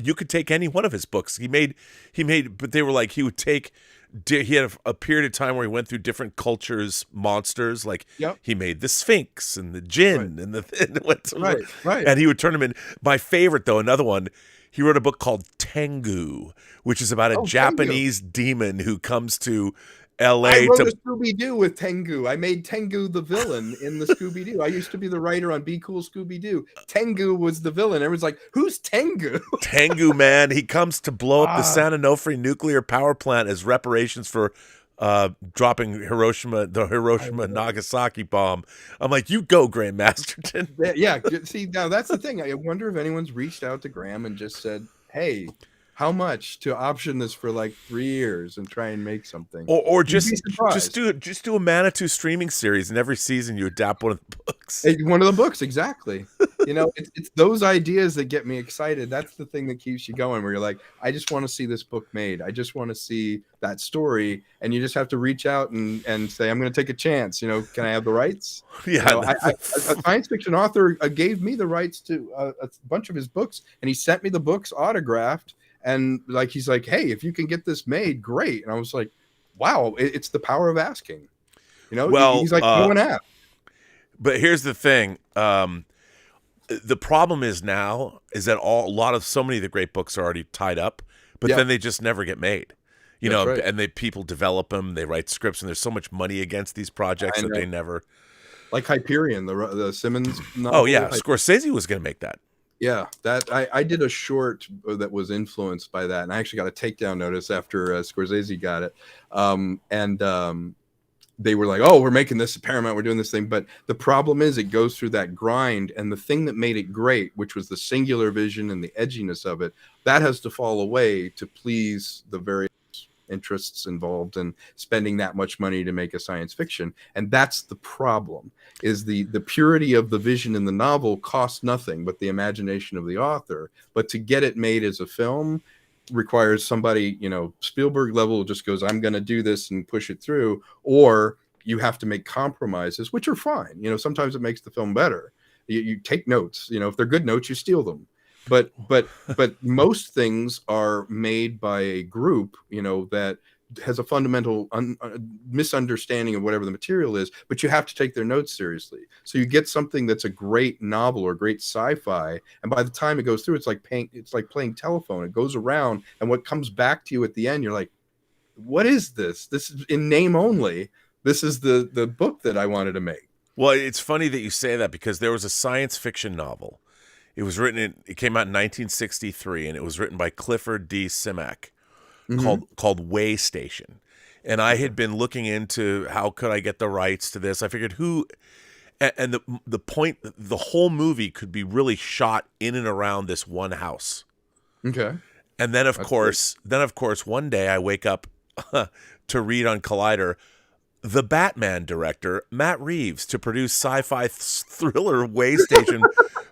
You could take any one of his books. He made, but they were like he would take. He had a period of time where he went through different cultures, monsters. Like he made the Sphinx and the Djinn right. And he would turn them in. My favorite, though, another one. He wrote a book called Tengu, which is about a Japanese demon who comes to L.A. I wrote a Scooby-Doo with Tengu. I made Tengu the villain in the Scooby-Doo. I used to be the writer on Be Cool Scooby-Doo. Tengu was the villain. Everyone's like, who's Tengu? Tengu, man. He comes to blow up the San Onofre nuclear power plant as reparations for dropping the Hiroshima Nagasaki bomb. I'm like, you go, Graham Masterton. Yeah. See, now that's the thing. I wonder if anyone's reached out to Graham and just said, hey, how much to option this for like 3 years and try and make something, or just do a Manitou streaming series, and every season you adapt one of the books. One of the books, exactly. It's those ideas that get me excited. That's the thing that keeps you going. Where you're like, I just want to see this book made. I just want to see that story, and you just have to reach out and say, I'm going to take a chance. Can I have the rights? Yeah, a science fiction author gave me the rights to a bunch of his books, and he sent me the books autographed. And he's like, hey, if you can get this made, great. And I was like, wow, it's the power of asking. Well, he's like, go and ask. But here's the thing. The problem is now is that so many of the great books are already tied up, but then they just never get made. Right. And people develop them, they write scripts, and there's so much money against these projects that they never. Like Hyperion, the Simmons novel. Oh yeah, Scorsese was going to make that. Yeah, that I did a short that was influenced by that, and I actually got a takedown notice after Scorsese got it. They were like, "Oh, we're making this at Paramount. We're doing this thing." But the problem is, it goes through that grind, and the thing that made it great, which was the singular vision and the edginess of it, that has to fall away to please the various interests involved in spending that much money to make a science fiction. And that's the problem, is the purity of the vision in the novel costs nothing but the imagination of the author. But to get it made as a film requires somebody, Spielberg level just goes, I'm going to do this and push it through. Or you have to make compromises, which are fine. Sometimes it makes the film better. You take notes, if they're good notes, you steal them. But most things are made by a group, that has a fundamental misunderstanding of whatever the material is, but you have to take their notes seriously. So you get something that's a great novel or great sci-fi, and by the time it goes through, it's like playing telephone. It goes around, and what comes back to you at the end, you're like, what is this? This is in name only. This is the book that I wanted to make. Well, it's funny that you say that, because there was a science fiction novel. It came out in 1963, and it was written by Clifford D. Simak, called Way Station. And I had been looking into how could I get the rights to this. I figured and the point, the whole movie could be really shot in and around this one house. Okay. And then of course, one day I wake up to read on Collider, the Batman director, Matt Reeves, to produce sci-fi thriller Waystation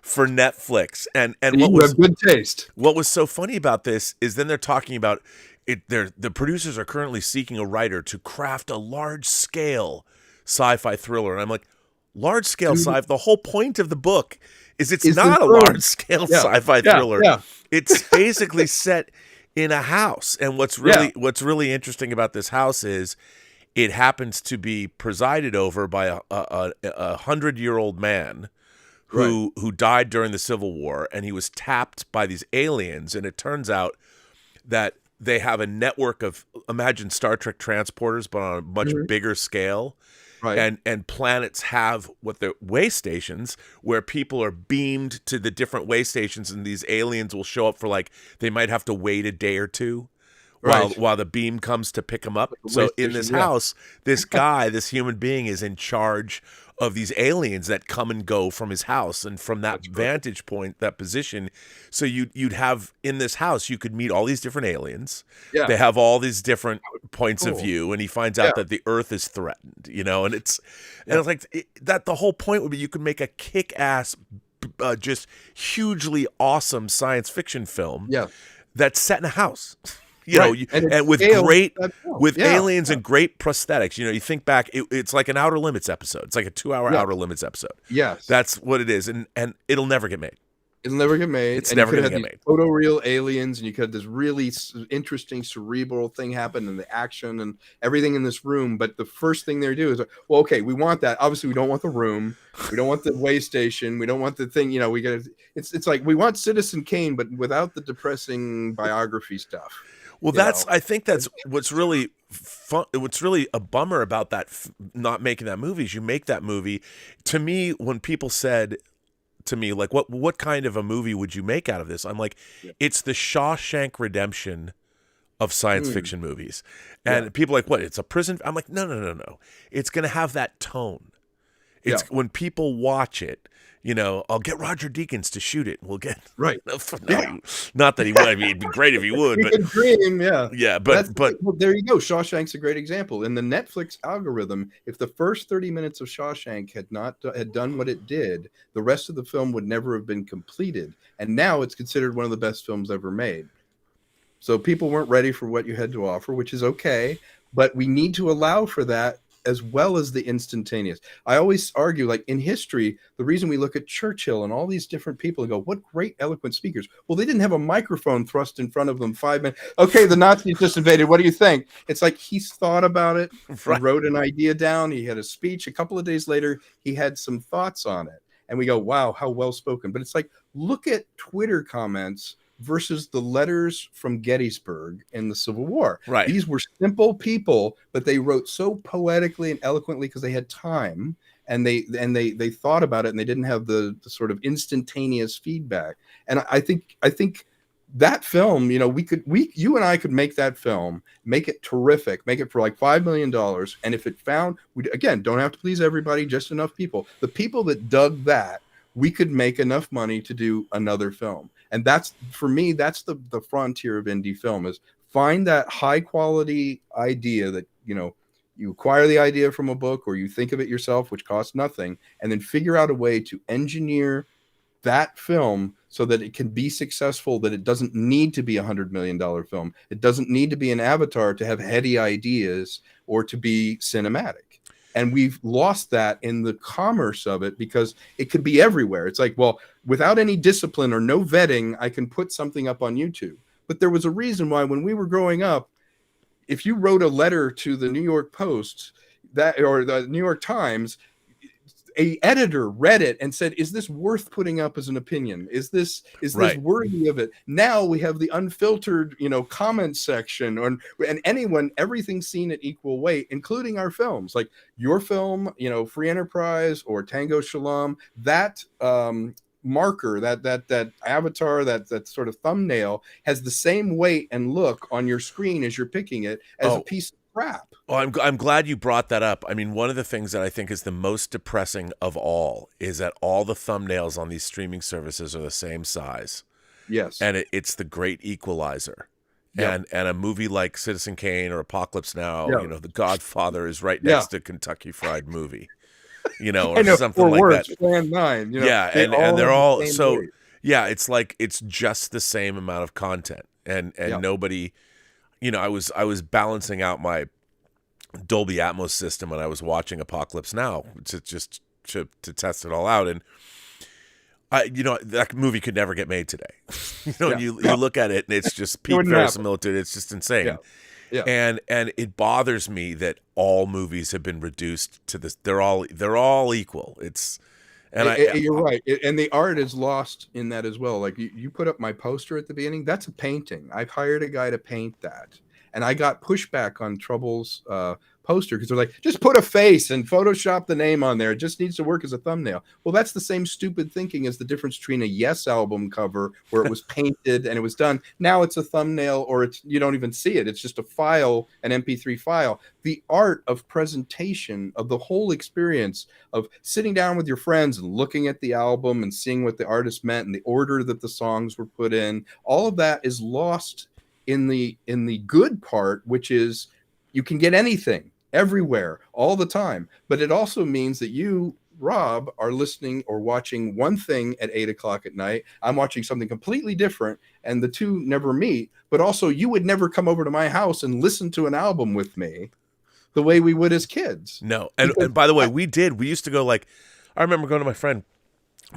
for Netflix. And You have good taste. what was so funny about this is then they're talking about it. The producers are currently seeking a writer to craft a large-scale sci-fi thriller. And I'm like, large-scale sci-fi? The whole point of the book is it's not a large-scale sci-fi thriller. Yeah. It's basically set in a house. And what's really interesting about this house is it happens to be presided over by a 100-year-old man who died during the Civil War, and he was tapped by these aliens. And it turns out that they have a network of, imagine Star Trek transporters, but on a much bigger scale. Right. And planets have what they're way stations where people are beamed to the different way stations, and these aliens will show up for, like, they might have to wait a day or two while the beam comes to pick them up. So in this house, this guy, this human being, is in charge of these aliens that come and go from his house. And from that vantage point, that position, so you'd have in this house, you could meet all these different aliens. Yeah. They have all these different points of view, and he finds out that the Earth is threatened, and it's like that. The whole point would be you could make a kick-ass, just hugely awesome science fiction film that's set in a house. And with aliens and great prosthetics. You think back, it's like an Outer Limits episode. It's like a 2-hour Outer Limits episode. Yes, that's what it is, and it'll never get made. It'll never get made. It's never going to get made. Photoreal aliens, and you could have this really interesting cerebral thing happen, and the action and everything in this room. But the first thing they do is, well, okay, we want that. Obviously, we don't want the room. We don't want the way station. We don't want the thing. We got. It's like we want Citizen Kane, but without the depressing biography stuff. Well, I think that's what's really fun. What's really a bummer about that, not making that movie, is you make that movie. To me, when people said to me, like, what kind of a movie would you make out of this? I'm like, it's the Shawshank Redemption of science fiction movies. And people are like, what? It's a prison? I'm like, no. It's going to have that tone. It's when people watch it. I'll get Roger Deakins to shoot it. We'll get not that he would. I mean, it'd be great if he would. But dream, but well, there you go. Shawshank's a great example. In the Netflix algorithm, if the first 30 minutes of Shawshank had done what it did, the rest of the film would never have been completed. And now it's considered one of the best films ever made. So people weren't ready for what you had to offer, which is okay. But we need to allow for that, as well as the instantaneous. I always argue, like, in history, the reason we look at Churchill and all these different people and go, what great eloquent speakers. Well, they didn't have a microphone thrust in front of them 5 minutes. Okay, the Nazis just invaded. What do you think? It's like he's thought about it. He wrote an idea down. He had a speech. A couple of days later, he had some thoughts on it. And we go, wow, how well spoken. But it's like, look at Twitter comments versus the letters from Gettysburg in the Civil War. Right. These were simple people, but they wrote so poetically and eloquently because they had time, and they thought about it, and they didn't have the sort of instantaneous feedback. And I think that film, you and I could make that film, make it terrific, make it for like $5 million. And if it found, we again don't have to please everybody, just enough people. The people that dug that, we could make enough money to do another film. And that's, for me, that's the frontier of indie film, is find that high quality idea that, you acquire the idea from a book, or you think of it yourself, which costs nothing, and then figure out a way to engineer that film so that it can be successful, that it doesn't need to be $100 million film. It doesn't need to be an Avatar to have heady ideas or to be cinematic. And we've lost that in the commerce of it, because it could be everywhere. It's like, well, without any discipline or no vetting, I can put something up on YouTube. But there was a reason why, when we were growing up, if you wrote a letter to the New York Post or the New York Times, a editor read it and said, is this worth putting up as an opinion? Is this worthy of it? Now we have the unfiltered, comment section, and everything's seen at equal weight, including our films. Like your film, Free Enterprise or Tango Shalom, that marker, that avatar, that sort of thumbnail has the same weight and look on your screen as you're picking it as a piece of crap. Well, I'm glad you brought that up. I mean, one of the things that I think is the most depressing of all is that all the thumbnails on these streaming services are the same size. Yes. And it's the great equalizer. And a movie like Citizen Kane or Apocalypse Now, Yeah. you know, The Godfather is right Yeah. next to Kentucky Fried Movie, you know, I or know, something or like worse, that. Plan 9. You know, Yeah, they and all they're have the all same so weight. yeah, it's like it's just the same amount of content, and Yeah. nobody, you know, I was balancing out my Dolby Atmos system when I was watching Apocalypse Now to test it all out, and you know, that movie could never get made today. You know, Yeah. and you look at it and it's just peak wouldn't happen. verisimilitude. It's just insane. Yeah. Yeah. And it bothers me that all movies have been reduced to this. They're all equal. It's and You're right. And the art is lost in that as well. Like you put up my poster at the beginning. That's a painting. I've hired a guy to paint that. And I got pushback on Trouble's poster because they're like, just put a face and Photoshop the name on there. It just needs to work as a thumbnail. Well, that's the same stupid thinking as the difference between a Yes album cover where it was painted and it was done. Now it's a thumbnail, or you don't even see it. It's just a file, an MP3 file. The art of presentation of the whole experience of sitting down with your friends and looking at the album and seeing what the artist meant and the order that the songs were put in, all of that is lost in the good part, which is you can get anything everywhere all the time. But it also means that you, Rob, are listening or watching one thing at 8:00 at night. I'm watching something completely different, and the two never meet. But also, you would never come over to my house and listen to an album with me the way we would as kids. No. And by the way, we used to go, like, I remember going to my friend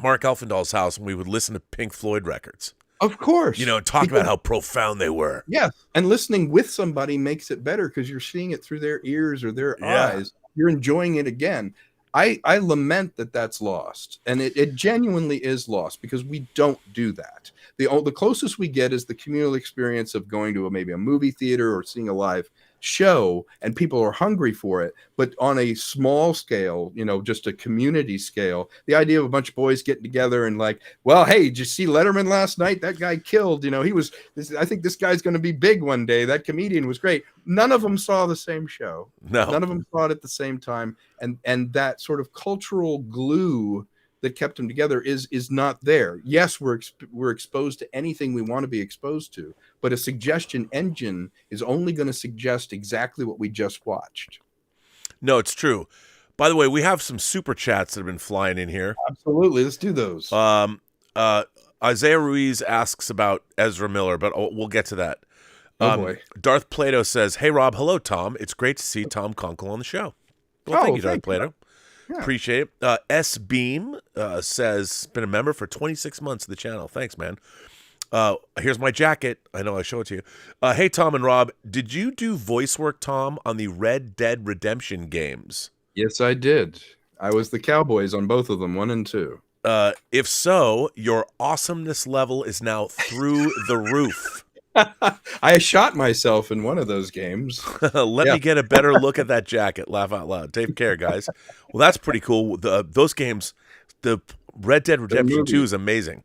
Mark Elfendahl's house and we would listen to Pink Floyd records. Of course. You know, talk about how profound they were. Yes. And listening with somebody makes it better because you're seeing it through their ears or their eyes. You're enjoying it again. I lament that that's lost. And it genuinely is lost because we don't do that. The closest we get is the communal experience of going to maybe a movie theater or seeing a live show, and people are hungry for it. But on a small scale, you know, just a community scale, the idea of a bunch of boys getting together and like, well, hey, did you see Letterman last night? That guy killed, you know, I think this guy's going to be big one day. That comedian was great. None of them saw the same show. No. None of them saw it at the same time. And that sort of cultural glue that kept them together is not there. Yes, we're exposed to anything we want to be exposed to, but a suggestion engine is only going to suggest exactly what we just watched. No, it's true. By the way, we have some super chats that have been flying in here. Absolutely, let's do those. Isaiah Ruiz asks about Ezra Miller, but we'll get to that. Oh boy. Darth Plato says, "Hey Rob, hello Tom. It's great to see Tom KONKLE on the show." Well, thank you, Darth Plato. Yeah. Appreciate it. S Beam says, been a member for 26 months of the channel. Thanks, man. Here's my jacket. I know I show it to you. Hey, Tom and Rob, did you do voice work, Tom, on the Red Dead Redemption games? Yes, I did. I was the cowboys on both of them, 1 and 2. If so, your awesomeness level is now through the roof. I shot myself in one of those games. Let me get a better look at that jacket. Laugh out loud. Take care, guys. Well, that's pretty cool. Those games, the Red Dead Redemption 2 is amazing.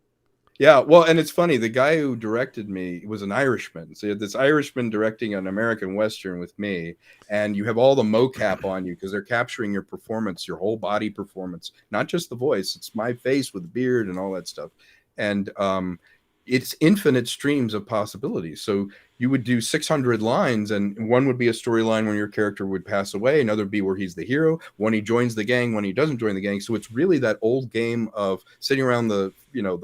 Yeah, well, and it's funny. The guy who directed me was an Irishman. So you had this Irishman directing an American Western with me, and you have all the mocap on you because they're capturing your performance, your whole body performance, not just the voice. It's my face with beard and all that stuff. And it's infinite streams of possibilities. So you would do 600 lines, and one would be a storyline when your character would pass away. Another would be where he's the hero, when he joins the gang, when he doesn't join the gang. So it's really that old game of sitting around the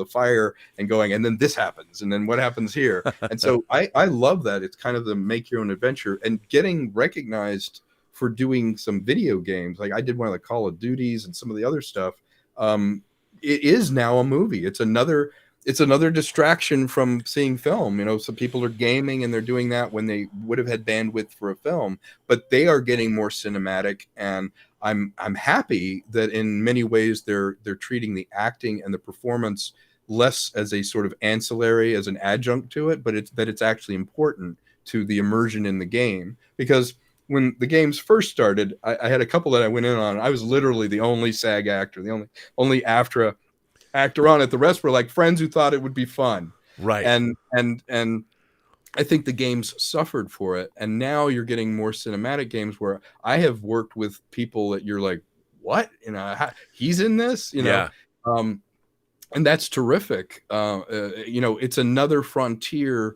fire and going, and then this happens, and then what happens here. And so I love that. It's kind of the make your own adventure and getting recognized for doing some video games. Like I did one of the Call of Duties and some of the other stuff. It is now a movie. It's another distraction from seeing film. You know, some people are gaming and they're doing that when they would have had bandwidth for a film, but they are getting more cinematic. And I'm happy that in many ways they're treating the acting and the performance less as a sort of ancillary, as an adjunct to it, but it's actually important to the immersion in the game. Because when the games first started, I had a couple that I went in on. I was literally the only SAG actor, the only AFTRA actor on it. The rest were like friends who thought it would be fun. Right. And I think the games suffered for it. And now you're getting more cinematic games where I have worked with people that you're like, what? You know, he's in this, you know? Yeah. And that's terrific. You know, it's another frontier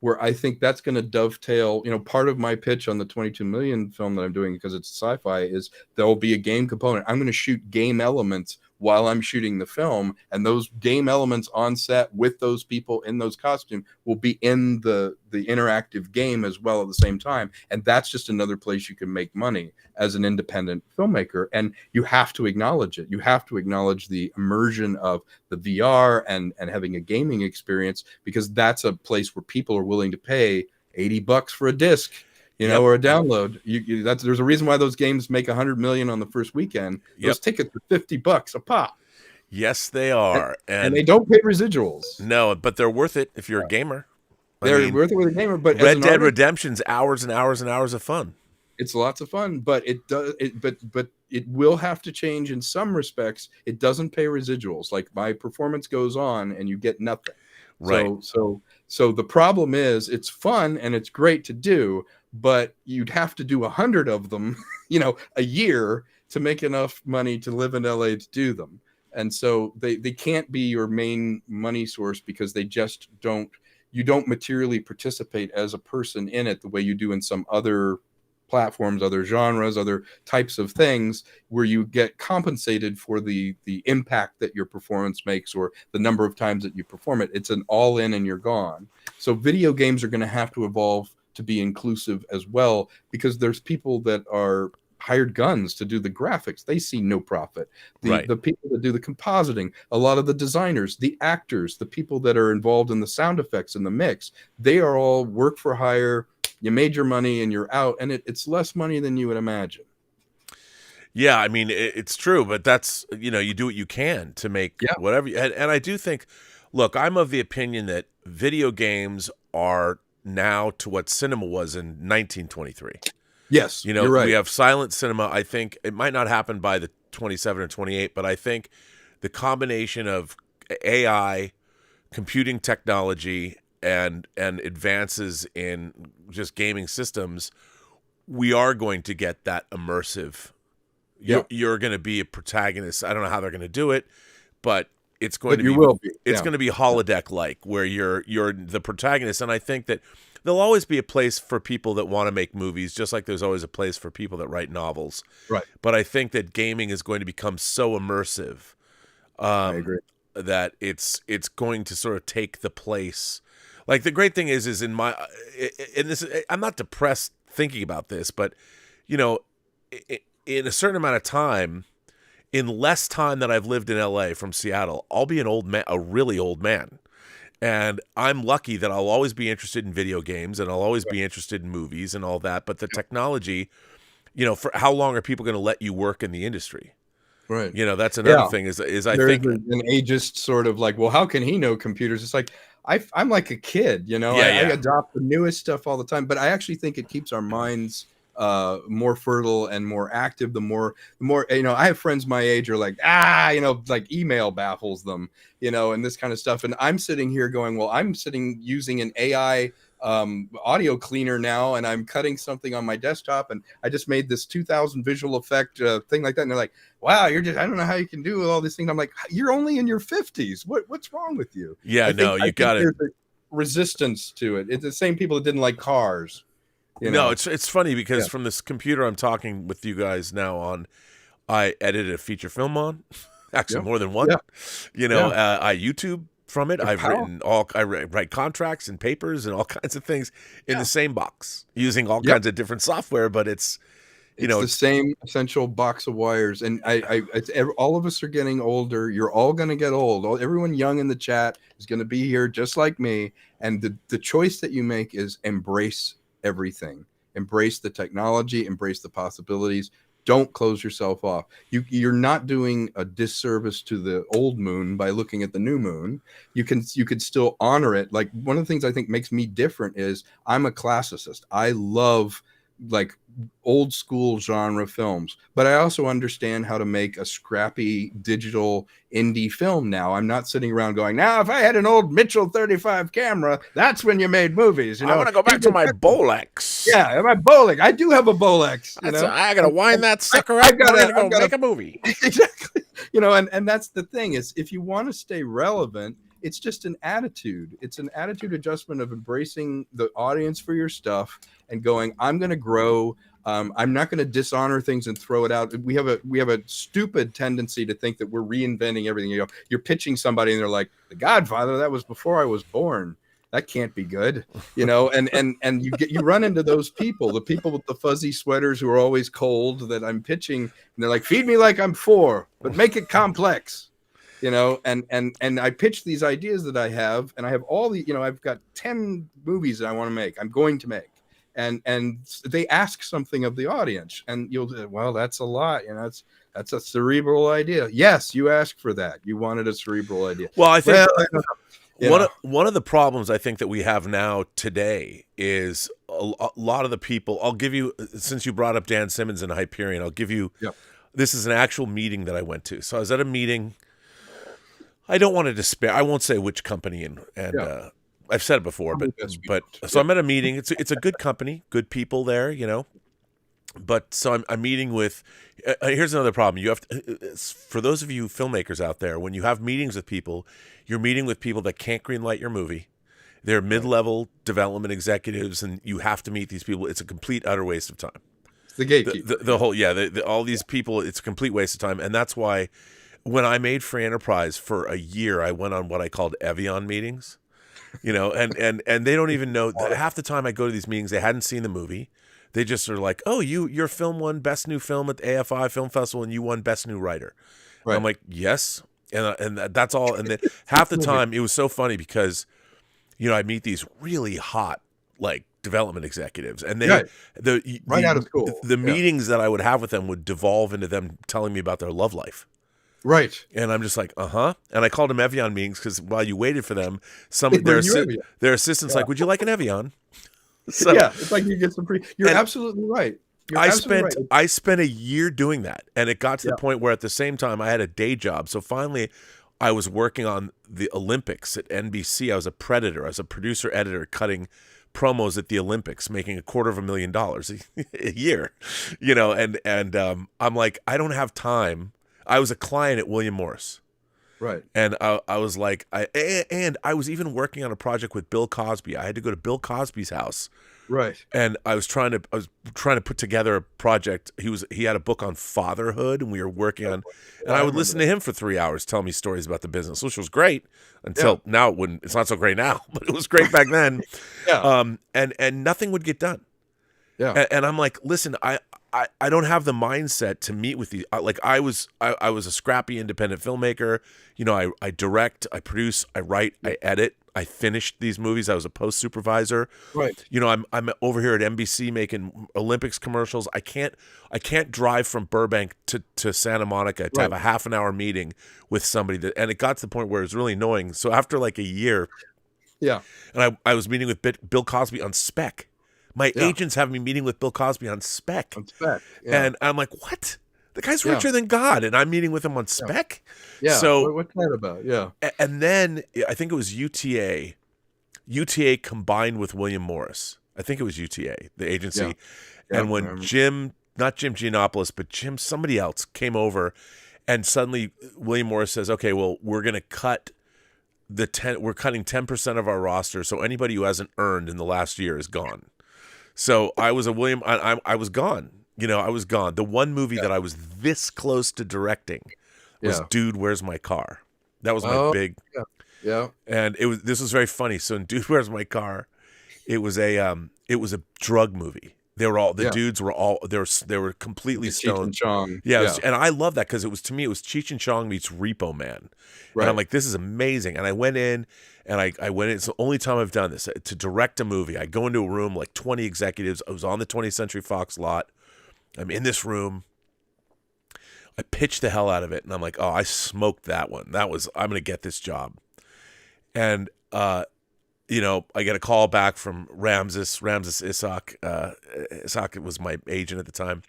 where I think that's going to dovetail. Part of my pitch on the 22 million film that I'm doing, because it's sci-fi, is there'll be a game component. I'm going to shoot game elements while I'm shooting the film, and those game elements on set with those people in those costumes will be in the interactive game as well at the same time. And that's just another place you can make money as an independent filmmaker. And you have to acknowledge it. You have to acknowledge the immersion of the VR and having a gaming experience, because that's a place where people are willing to pay $80 for a disc, or a download. There's a reason why those games make 100 million on the first weekend. Those tickets are $50 a pop. Yes, they are, and they don't pay residuals. No, but they're worth it if you're a gamer. They're worth it with a gamer. But Red Dead Redemption's hours and hours and hours of fun. It's lots of fun, but it does. But it will have to change in some respects. It doesn't pay residuals. Like, my performance goes on, and you get nothing. Right. So the problem is, it's fun and it's great to do, but you'd have to do 100 of them, a year to make enough money to live in LA to do them. And so they can't be your main money source, because they just don't. You don't materially participate as a person in it the way you do in some other platforms, other genres, other types of things, where you get compensated for the impact that your performance makes, or the number of times that you perform it. It's an all in and you're gone. So video games are going to have to evolve to be inclusive as well, because there's people that are hired guns to do the graphics. They see no profit. The people that do the compositing, a lot of the designers, the actors, the people that are involved in the sound effects and the mix, they are all work for hire. You made your money and you're out, and it's less money than you would imagine. Yeah, I mean, it's true, but that's, you do what you can to make whatever. And I do think, look, I'm of the opinion that video games are now to what cinema was in 1923. Yes, you're right. We have silent cinema. I think it might not happen by the 27 or 28, but I think the combination of AI, computing technology, and advances in just gaming systems, we are going to get that immersive. You're going to be a protagonist. I don't know how they're going to do it, but it's going to be. It's going to be holodeck-like, where you're the protagonist. And I think that there'll always be a place for people that want to make movies, just like there's always a place for people that write novels. Right. But I think that gaming is going to become so immersive. I agree. That it's going to sort of take the place. Like, the great thing is in this, I'm not depressed thinking about this, but in a certain amount of time, in less time that I've lived in LA from Seattle, I'll be an old man, a really old man. And I'm lucky that I'll always be interested in video games, and I'll always be interested in movies and all that. But the technology, for how long are people going to let you work in the industry? Right. That's another thing is I think an ageist sort of like, well, how can he know computers? It's like, I'm like a kid, I adopt the newest stuff all the time, but I actually think it keeps our minds more fertile and more active. The more, I have friends my age are like, like email baffles them, and this kind of stuff. And I'm sitting here going, well, I'm using an AI audio cleaner now, and I'm cutting something on my desktop, and I just made this 2000 visual effect thing like that. And they're like, wow, I don't know how you can do all these things. I'm like, you're only in your 50s. What's wrong with you? Yeah, you got it. There's a resistance to it. It's the same people that didn't like cars. No, it's funny because from this computer I'm talking with you guys now on, I edited a feature film on, actually more than one. I YouTube from it. I write contracts and papers and all kinds of things in the same box using all kinds of different software, but it's the same essential box of wires. And all of us are getting older. You're all going to get old. Everyone young in the chat is going to be here just like me. And the choice that you make is embrace everything. Embrace the technology, embrace the possibilities. Don't close yourself off. You're not doing a disservice to the old moon by looking at the new moon. You could still honor it. Like, one of the things I think makes me different is I'm a classicist. I love like old school genre films, but I also understand how to make a scrappy digital indie film now. I'm not sitting around going, now if I had an old Mitchell 35 camera, that's when you made movies. I want to go back to my Bolex. Yeah, my Bolex. I do have a Bolex. I gotta wind that sucker up. I gotta go make a movie. Exactly. And that's the thing is, if you want to stay relevant, It's just an attitude. It's an attitude adjustment of embracing the audience for your stuff and going, I'm going to grow. I'm not going to dishonor things and throw it out. We have a stupid tendency to think that we're reinventing everything. You know, you're pitching somebody and they're like, The Godfather, that was before I was born. That can't be good, you know. And you run into those people, the people with the fuzzy sweaters who are always cold that I'm pitching, and they're like, feed me like I'm 4, but make it complex, you know. And I pitch these ideas that I have, and I have all the, you know, I've got 10 movies that I want to make. I'm going to make. And they ask something of the audience, and you'll say, well, that's a lot, you know, that's a cerebral idea. Yes, you asked for that. You wanted a cerebral idea. Well, I think One of the problems I think that we have now today is a lot of the people. I'll give you, since you brought up Dan Simmons and Hyperion, I'll give you. Yeah. This is an actual meeting that I went to. So I was at a meeting. I don't want to despair. I won't say which company, and I've said it before, but so I'm at a meeting. It's a good company, good people there, you know. But so I'm meeting with. Here's another problem. You have to, for those of you filmmakers out there, when you have meetings with people, you're meeting with people that can't greenlight your movie. They're mid-level development executives, and you have to meet these people. It's a complete utter waste of time. The gatekeeper. The whole all these people. It's a complete waste of time, and that's why when I made Free Enterprise for a year, I went on what I called Evian meetings. You know, and they don't even know. Half the time I go to these meetings, they hadn't seen the movie. They just are like, oh, your film won Best New Film at the AFI Film Festival, and you won Best New Writer. Right. I'm like, yes, and that's all. And then half the time, it was so funny because, you know, I meet these really hot like development executives, and they out of school. The meetings that I would have with them would devolve into them telling me about their love life. Right. And I'm just like, and I called them Evian meetings because while you waited for them, their assistants like, would you like an Evian? So, yeah, it's like you get some free. You're absolutely right. I spent a year doing that, and it got to the point where at the same time I had a day job. So finally, I was working on the Olympics at NBC. I was a predator. I was a producer editor cutting promos at the Olympics, making $250,000 a year. You know, and I'm like, I don't have time. I was a client at William Morris. Right. And I was like, I was even working on a project with Bill Cosby. I had to go to Bill Cosby's house. Right. And I was trying to put together a project. He had a book on fatherhood, and we were working on, and I would listen to him for 3 hours, tell me stories about the business, which was great until now. It's not so great now, but it was great back then. And nothing would get done. Yeah. And I'm like, listen, I don't have the mindset to meet with these. Like I was a scrappy independent filmmaker. You know, I direct, I produce, I write, I edit. I finished these movies. I was a post supervisor. Right. You know, I'm over here at NBC making Olympics commercials. I can't drive from Burbank to Santa Monica to have a half an hour meeting with somebody and it got to the point where it was really annoying. So after like a year, and I was meeting with Bill Cosby on Spec. My agents have me meeting with Bill Cosby on Spec. And I'm like, what? The guy's richer than God, and I'm meeting with him on Spec? Yeah. So what's that about? Yeah. And then I think it was UTA combined with William Morris. I think it was UTA, the agency. Yeah. And when not Jim Giannopoulos, but somebody else came over, and suddenly William Morris says, okay, well, we're going to cut we're cutting 10% of our roster, so anybody who hasn't earned in the last year is gone. So I was I was gone. You know, I was gone. The one movie that I was this close to directing was Dude, Where's My Car? That was my big. Yeah. And this was very funny. So in Dude, Where's My Car? It was a drug movie. They were all dudes were all they were completely stoned. Cheech and Chong. Yeah. And I love that because to me it was Cheech and Chong meets Repo Man. Right. And I'm like, this is amazing. And I went in. And I went in. It's the only time I've done this to direct a movie. I go into a room like 20 executives. I was on the 20th Century Fox lot. I'm in this room. I pitched the hell out of it, and I'm like, oh, I smoked that one. I'm gonna get this job. And you know, I get a call back from Ramses Isaac. Isaac was my agent at the time,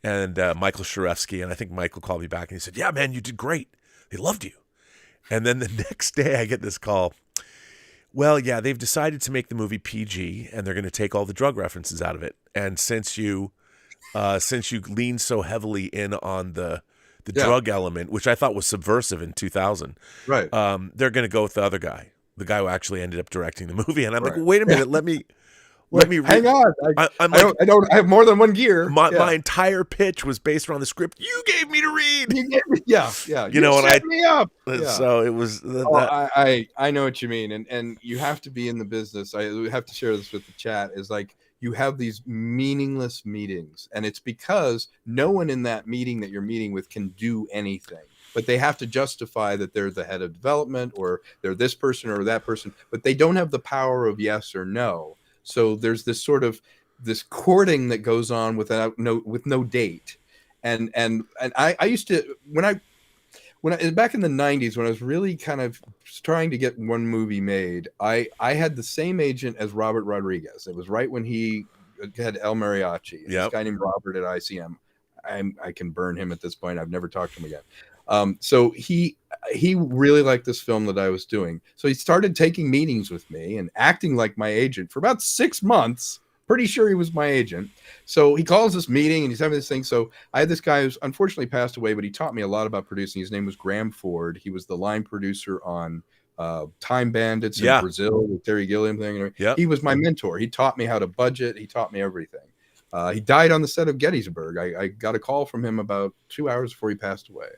and Michael Sharevsky. And I think Michael called me back, and he said, "Yeah, man, you did great. They loved you." And then the next day I get this call. Well, yeah, they've decided to make the movie PG, and they're going to take all the drug references out of it. And since you lean so heavily in on the the Yeah. drug element, which I thought was subversive in 2000. Right. They're going to go with the other guy, the guy who actually ended up directing the movie. And I'm like, Right. wait a minute, let me Hang on. I'm I like, don't. I have more than one gear. my entire pitch was based around the script you gave me to read. Yeah. You know, and set me up. So it was. I know what you mean, and you have to be in the business. I have to share this with the chat. Is like you have these meaningless meetings, and it's because no one in that meeting that you're meeting with can do anything. But they have to justify that they're the head of development or they're this person or that person, but they don't have the power of yes or no. So there's this sort of this courting that goes on with no date. And I used to, when I back in the 90s, when I was really kind of trying to get one movie made, I had the same agent as Robert Rodriguez. It was right when he had El Mariachi. Yep. This guy named Robert at ICM. I can burn him at this point. I've never talked to him again. So he really liked this film that I was doing. So he started taking meetings with me and acting like my agent for about 6 months. Pretty sure he was my agent. So he calls this meeting and he's having this thing. So I had this guy who's unfortunately passed away, but he taught me a lot about producing. His name was Graham Ford. He was the line producer on Time Bandits in Brazil with Terry Gilliam thing. Yep. He was my mentor. He taught me how to budget. He taught me everything. He died on the set of Gettysburg. I got a call from him about 2 hours before he passed away.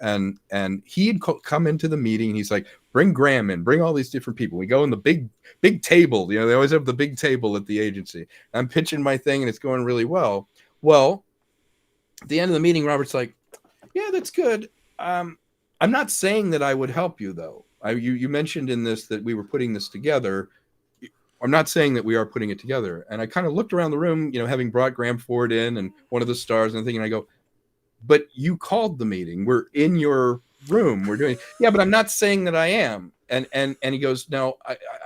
And he had come into the meeting and he's like, bring Graham in, bring all these different people. We go in the big table. You know, they always have the big table at the agency. I'm pitching my thing and it's going really well. Well, at the end of the meeting, Robert's like, yeah, that's good. I'm not saying that I would help you though. You mentioned in this that we were putting this together. I'm not saying that we are putting it together. And I kind of looked around the room, you know, having brought Graham Ford in and one of the stars and everything. And I go, but you called the meeting. We're in your room. We're doing, yeah, but I'm not saying that I am. And he goes, no,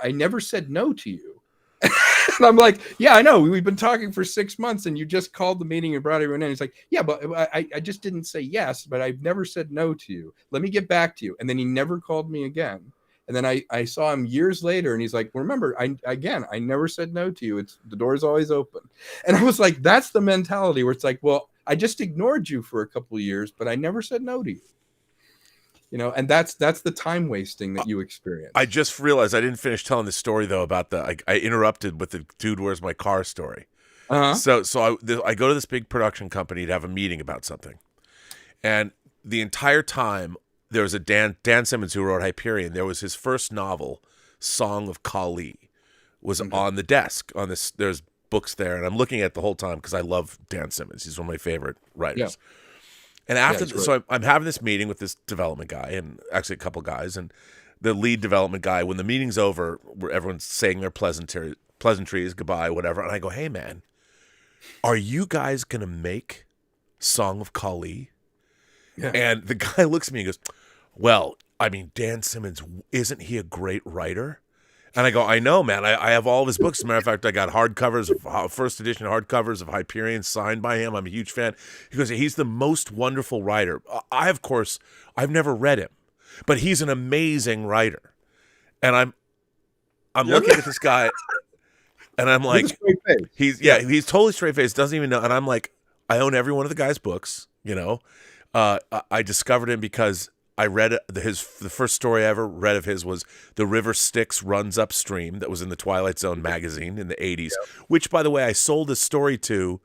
I never said no to you. And I'm like, yeah, I know. We've been talking for 6 months and you just called the meeting and brought everyone in. He's like, yeah, but I just didn't say yes, but I've never said no to you. Let me get back to you. And then he never called me again. And then I saw him years later and he's like, remember, I never said no to you. The door's always open. And I was like, that's the mentality where it's like, well, I just ignored you for a couple of years, but I never said no to you. You know, and that's the time wasting that you experience. I just realized I didn't finish telling the story though about I interrupted with the dude, where's my car story. Uh-huh. So I go to this big production company to have a meeting about something. And the entire time there was a Dan Simmons who wrote Hyperion. There was his first novel, Song of Kali, was on the desk on this. There's books there, and I'm looking at it the whole time because I love Dan Simmons. He's one of my favorite writers. Yeah. And after, so I'm having this meeting with this development guy, and actually a couple guys, and the lead development guy. When the meeting's over, where everyone's saying their pleasantries, goodbye, whatever, and I go, "Hey, man, are you guys gonna make Song of Kali?" Yeah. And the guy looks at me and goes, "Well, I mean, Dan Simmons, isn't he a great writer?" And I go, I know, man. I have all of his books. As a matter of fact, I got hardcovers, first edition hardcovers of Hyperion signed by him. I'm a huge fan. He goes, he's the most wonderful writer. I've never read him, but he's an amazing writer. And I'm looking at this guy, and I'm like, he's totally straight faced, doesn't even know. And I'm like, I own every one of the guy's books. You know, I discovered him because I read the first story I ever read of his was The River Styx Runs Upstream, that was in the Twilight Zone magazine in the 80s, which, by the way, I sold this story to,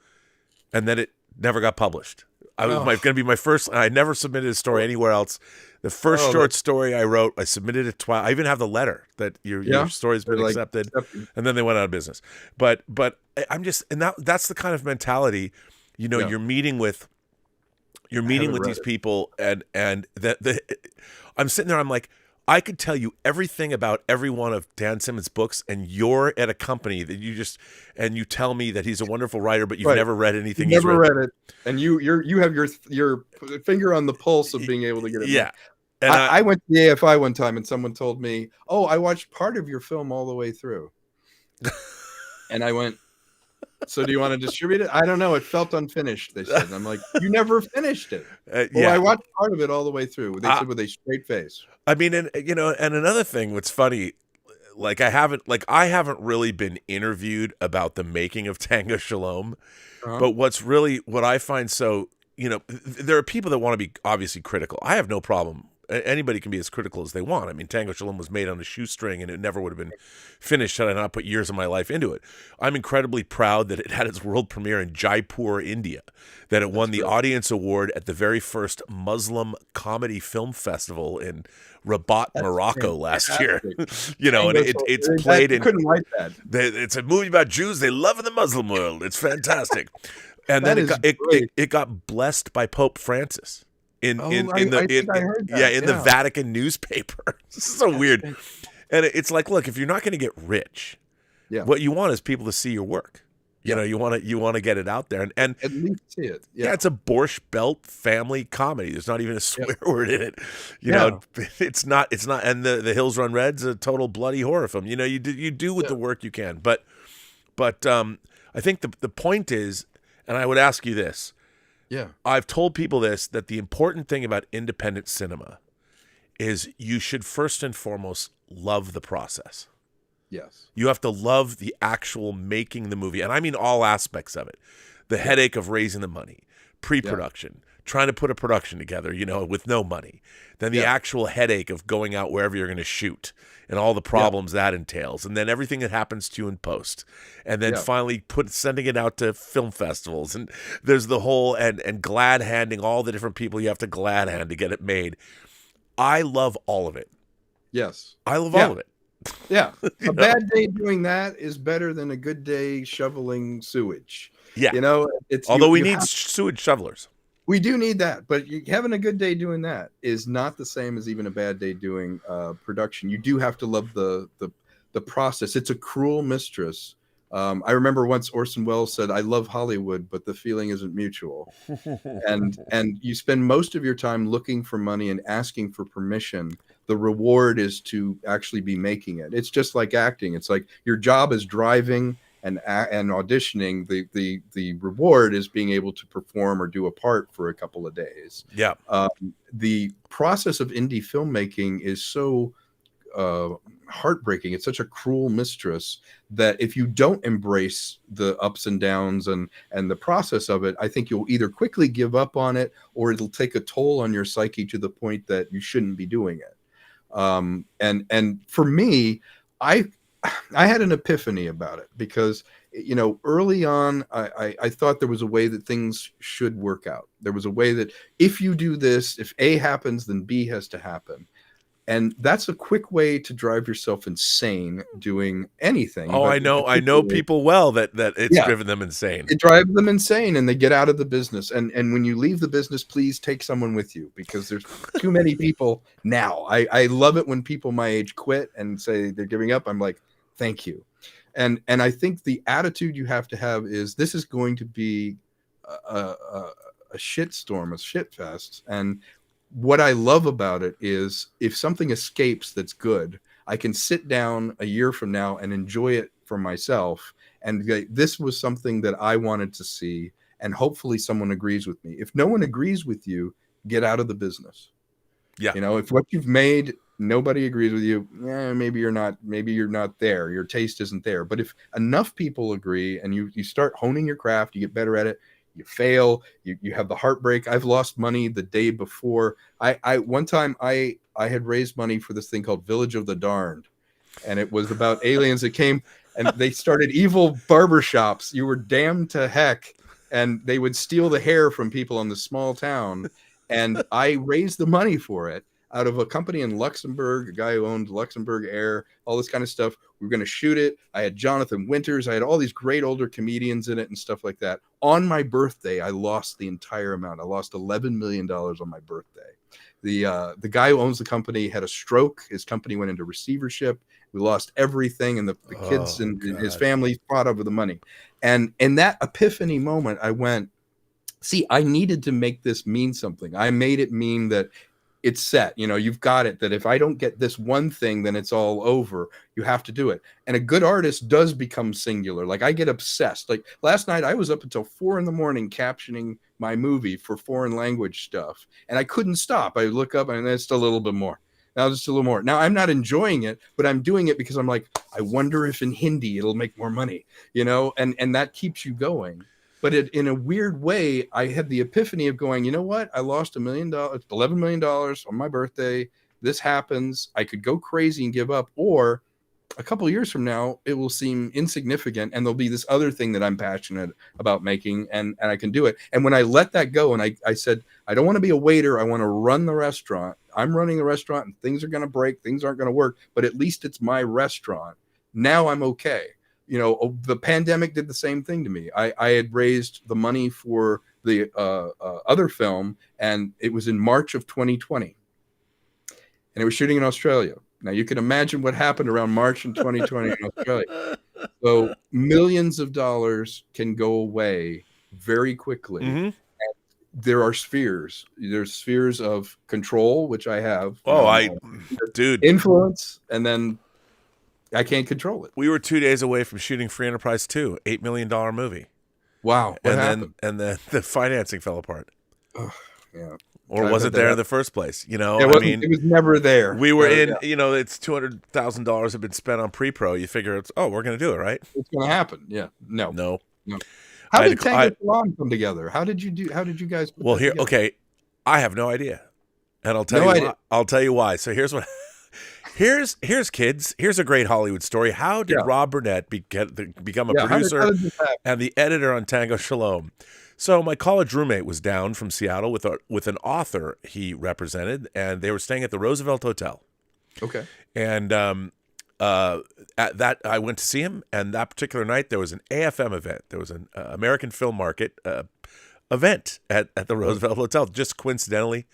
and then it never got published. It was going to be my first. I never submitted a story anywhere else. The first short story I wrote, I submitted it Twilight. I even have the letter that your story's been accepted, and then they went out of business. But I'm just, and that's the kind of mentality, you know, you're meeting with. You're meeting with these people, and I'm sitting there. I'm like, I could tell you everything about every one of Dan Simmons' books, and you're at a company that you tell me that he's a wonderful writer, but you've never read anything. You've never read it, and you have your finger on the pulse of being able to get it. Yeah, and I went to the AFI one time, and someone told me, "Oh, I watched part of your film all the way through," and I went, "So do you want to distribute it?" "I don't know. It felt unfinished," they said. And I'm like, "You never finished it." Well, I watched part of it all the way through. They said with a straight face. I mean, and another thing, what's funny, like I haven't really been interviewed about the making of Tango Shalom, but what I find so there are people that want to be obviously critical. I have no problem. Anybody can be as critical as they want. I mean, Tango Shalom was made on a shoestring, and it never would have been finished had I not put years of my life into it. I'm incredibly proud that it had its world premiere in Jaipur, India, that it won the Audience Award at the very first Muslim Comedy Film Festival in Rabat, Morocco last year. And it's played in. Couldn't write that. It's a movie about Jews they love in the Muslim world. It's fantastic. And then it got blessed by Pope Francis. In the Vatican newspaper. This is so weird. And it's like, look, if you're not going to get rich, what you want is people to see your work. You want to get it out there and at least see it. Yeah, it's a Borscht Belt family comedy. There's not even a swear word in it. It's not. And the Hills Run Red's a total bloody horror film. You do with the work you can. But I think the point is, and I would ask you this. Yeah. I've told people this, that the important thing about independent cinema is you should first and foremost love the process. Yes. You have to love the actual making the movie. And I mean all aspects of it. The headache of raising the money, pre-production, trying to put a production together, with no money. Then the actual headache of going out wherever you're going to shoot and all the problems that entails. And then everything that happens to you in post. And then finally sending it out to film festivals. And there's the whole, and glad handing all the different people you have to glad hand to get it made. I love all of it. Yes. I love all of it. Yeah. A bad day doing that is better than a good day shoveling sewage. Yeah. It's although we need sewage shovelers. We do need that, but having a good day doing that is not the same as even a bad day doing production. You do have to love the process. It's a cruel mistress. I remember once Orson Welles said, "I love Hollywood, but the feeling isn't mutual." and you spend most of your time looking for money and asking for permission. The reward is to actually be making it. It's just like acting. It's like your job is driving and auditioning. The reward is being able to perform or do a part for a couple of days. Yeah. The process of indie filmmaking is so heartbreaking. It's such a cruel mistress that if you don't embrace the ups and downs and the process of it, I think you'll either quickly give up on it or it'll take a toll on your psyche to the point that you shouldn't be doing it. And for me, I had an epiphany about it because, early on, I thought there was a way that things should work out. There was a way that if you do this, if A happens, then B has to happen. And that's a quick way to drive yourself insane doing anything. Oh, I know people well that it's driven them insane. It drives them insane and they get out of the business. And when you leave the business, please take someone with you because there's too many people now. I love it when people my age quit and say they're giving up. I'm like, thank you. And I think the attitude you have to have is this is going to be a shitstorm, a shitfest. And what I love about it is if something escapes that's good, I can sit down a year from now and enjoy it for myself. And this was something that I wanted to see. And hopefully someone agrees with me. If no one agrees with you, get out of the business. Yeah. If what you've made, nobody agrees with you, maybe you're not there. Your taste isn't there. But if enough people agree and you start honing your craft, you get better at it, you fail, you have the heartbreak. I've lost money the day before. One time I had raised money for this thing called Village of the Darned. And it was about aliens that came and they started evil barbershops. You were damned to heck. And they would steal the hair from people in the small town. And I raised the money for it out of a company in Luxembourg, a guy who owned Luxembourg Air, all this kind of stuff. We were going to shoot it. I had Jonathan Winters. I had all these great older comedians in it and stuff like that. On my birthday, I lost the entire amount. I lost $11 million on my birthday. The guy who owns the company had a stroke. His company went into receivership. We lost everything. And the kids and his family fought over the money. And in that epiphany moment, I went, see, I needed to make this mean something. I made it mean that it's set. You've got it, that if I don't get this one thing, then it's all over. You have to do it. And a good artist does become singular. Like I get obsessed. Like last night I was up until 4 a.m. captioning my movie for foreign language stuff. And I couldn't stop. I look up and it's a little bit more. Now just a little more. Now I'm not enjoying it, but I'm doing it because I'm like, I wonder if in Hindi it'll make more money, and that keeps you going. But in a weird way, I had the epiphany of going, you know what? I lost $1 million, $11 million on my birthday. This happens. I could go crazy and give up, or a couple of years from now, it will seem insignificant, and there'll be this other thing that I'm passionate about making, and I can do it. And when I let that go, and I said, I don't want to be a waiter. I want to run the restaurant. I'm running the restaurant, and things are going to break. Things aren't going to work, but at least it's my restaurant. Now I'm okay. You know, the pandemic did the same thing to me. I had raised the money for the other film, and it was in March of 2020, and it was shooting in Australia. Now, you can imagine what happened around March in 2020 in Australia. So millions of dollars can go away very quickly. Mm-hmm. There are spheres. There's spheres of control, which I have. Dude. Influence, and then I can't control it. We were 2 days away from shooting Free Enterprise 2, $8 million movie. Wow. What happened? Then the financing fell apart. Yeah. Or wasn't there in the first place, you know? It was never there. We were you know, it's $200,000 have been spent on pre-pro. You figure we're going to do it, right? It's going to happen. Yeah. No. How did Tango Salon come together? How did you guys put that together? Okay, I have no idea. And I'll tell you why. I'll tell you why. So here's what Here's kids. Here's a great Hollywood story. How did Rob Burnett become a producer and the editor on Tango Shalom? So my college roommate was down from Seattle with an author he represented, and they were staying at the Roosevelt Hotel. Okay. And at that, I went to see him, and that particular night there was an AFM event. There was an American Film Market event at the Roosevelt Hotel, just coincidentally.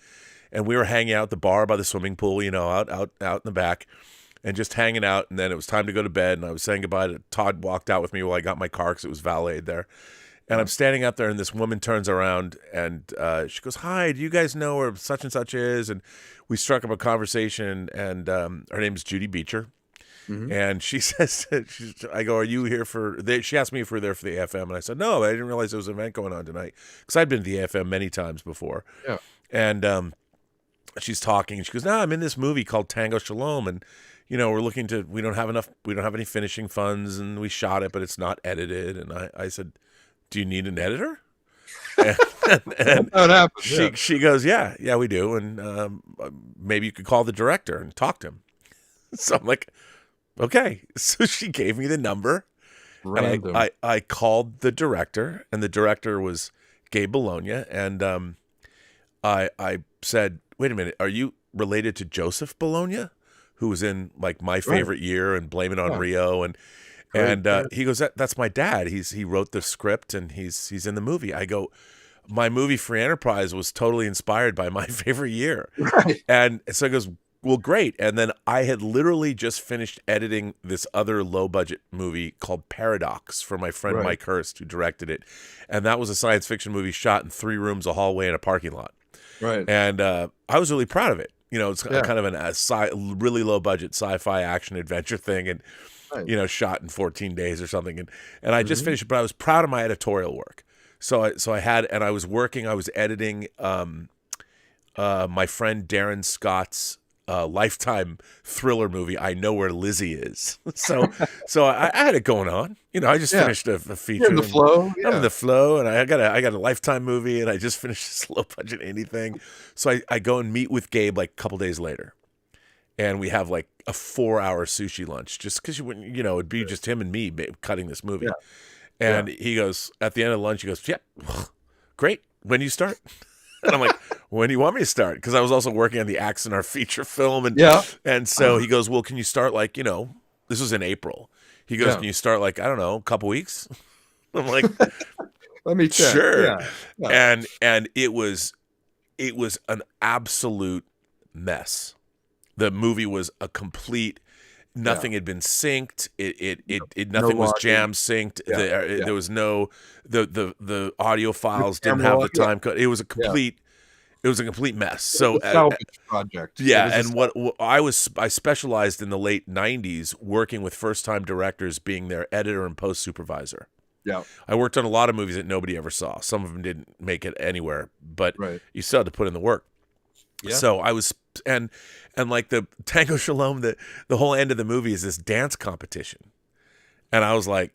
And we were hanging out at the bar by the swimming pool, you know, out in the back, and just hanging out. And then it was time to go to bed, and I was saying goodbye to Todd. Walked out with me while I got my car because it was valeted there. And I'm standing out there, and this woman turns around, and she goes, "Hi, do you guys know where such and such is?" And we struck up a conversation, and her name is Judy Beecher. Mm-hmm. And she says, I go, "Are you here for?" She asked me if we're there for the AFM, and I said, "No, I didn't realize there was an event going on tonight," because I'd been to the AFM many times before. Yeah. And she's talking, and she goes, "No, I'm in this movie called Tango Shalom, and you know, we don't have any finishing funds, and we shot it, but it's not edited." And I said, "Do you need an editor?" and she goes, "Yeah, we do, and maybe you could call the director and talk to him." So I'm like, "Okay." So she gave me the number. Random. And I called the director, and the director was Gabe Bologna, and I said, "Wait a minute, are you related to Joseph Bologna, who was in like My Favorite Year and Blame It on Rio?" And he goes, "That's my dad. He wrote the script, and he's in the movie." I go, "My movie Free Enterprise was totally inspired by My Favorite Year." Right. And so he goes, "Well, great." And then I had literally just finished editing this other low budget movie called Paradox for my friend Mike Hurst, who directed it. And that was a science fiction movie shot in 3 rooms, a hallway, and a parking lot. Right. And I was really proud of it. You know, it's kind of a really low budget sci-fi action adventure thing, and you know, shot in 14 days or something. And I just finished it, but I was proud of my editorial work. So I was editing my friend Darren Scott's Lifetime thriller movie, I Know Where Lizzie Is. So I had it going on. You know, I just finished a feature. You're in the flow. I'm in the flow, and I got a Lifetime movie, and I just finished this low budget indie thing. So I go and meet with Gabe like a couple days later, and we have like a 4-hour sushi lunch, just because you know it'd be just him and me cutting this movie. Yeah. And he goes, at the end of lunch, he goes, "Yeah, great. When do you start?" And I'm like, "When do you want me to start?" Because I was also working on the Axe in our feature film. And so he goes, "Well, can you start like, you know," this was in April. He goes, "Can you start like, I don't know, a couple weeks?" I'm like, "Let me check." Sure. Yeah. And it was an absolute mess. The movie was a complete, nothing had been synced. Nothing was jam synced. There was no, the audio files didn't have the time code. It was a complete, mess. So salvage project. Yeah. And I specialized in the late 90s working with first time directors, being their editor and post supervisor. Yeah. I worked on a lot of movies that nobody ever saw. Some of them didn't make it anywhere, but you still had to put in the work. Yeah. So I was, and like the Tango Shalom, the whole end of the movie is this dance competition. And I was like,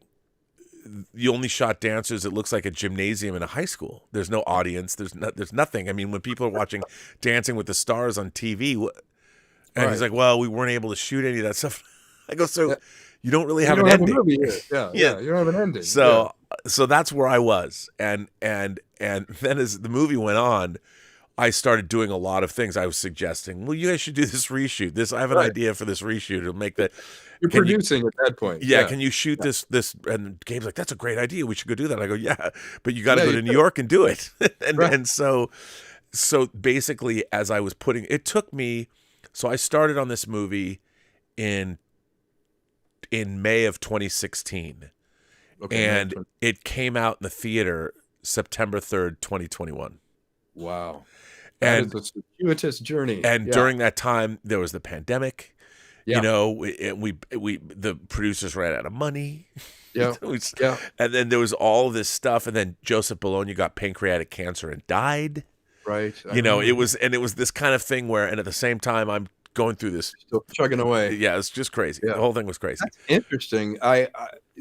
you only shot dancers. It looks like a gymnasium in a high school. There's no audience. There's nothing. I mean, when people are watching Dancing with the Stars on TV, and he's like, well, we weren't able to shoot any of that stuff. I go, so you don't really have an ending. A movie here. Yeah, you don't have an ending. So that's where I was, and then as the movie went on, I started doing a lot of things. I was suggesting, well, you guys should do this reshoot. I have an idea for this reshoot. It'll make that. You're producing at that point. Yeah, can you shoot this? And Gabe's like, that's a great idea. We should go do that. I go, yeah, but you got to go to New York and do it. and so basically, as I was it took me. So I started on this movie in May of 2016, and it came out in the theater September 3rd, 2021. Wow. And it's a circuitous journey. And during that time, there was the pandemic. Yeah. You know, the producers ran out of money. Yeah. And then there was all this stuff, and then Joseph Bologna got pancreatic cancer and died. Right. It was this kind of thing where, and at the same time, I'm going through this, still chugging away. Yeah, it's just crazy. Yeah. The whole thing was crazy. That's interesting. I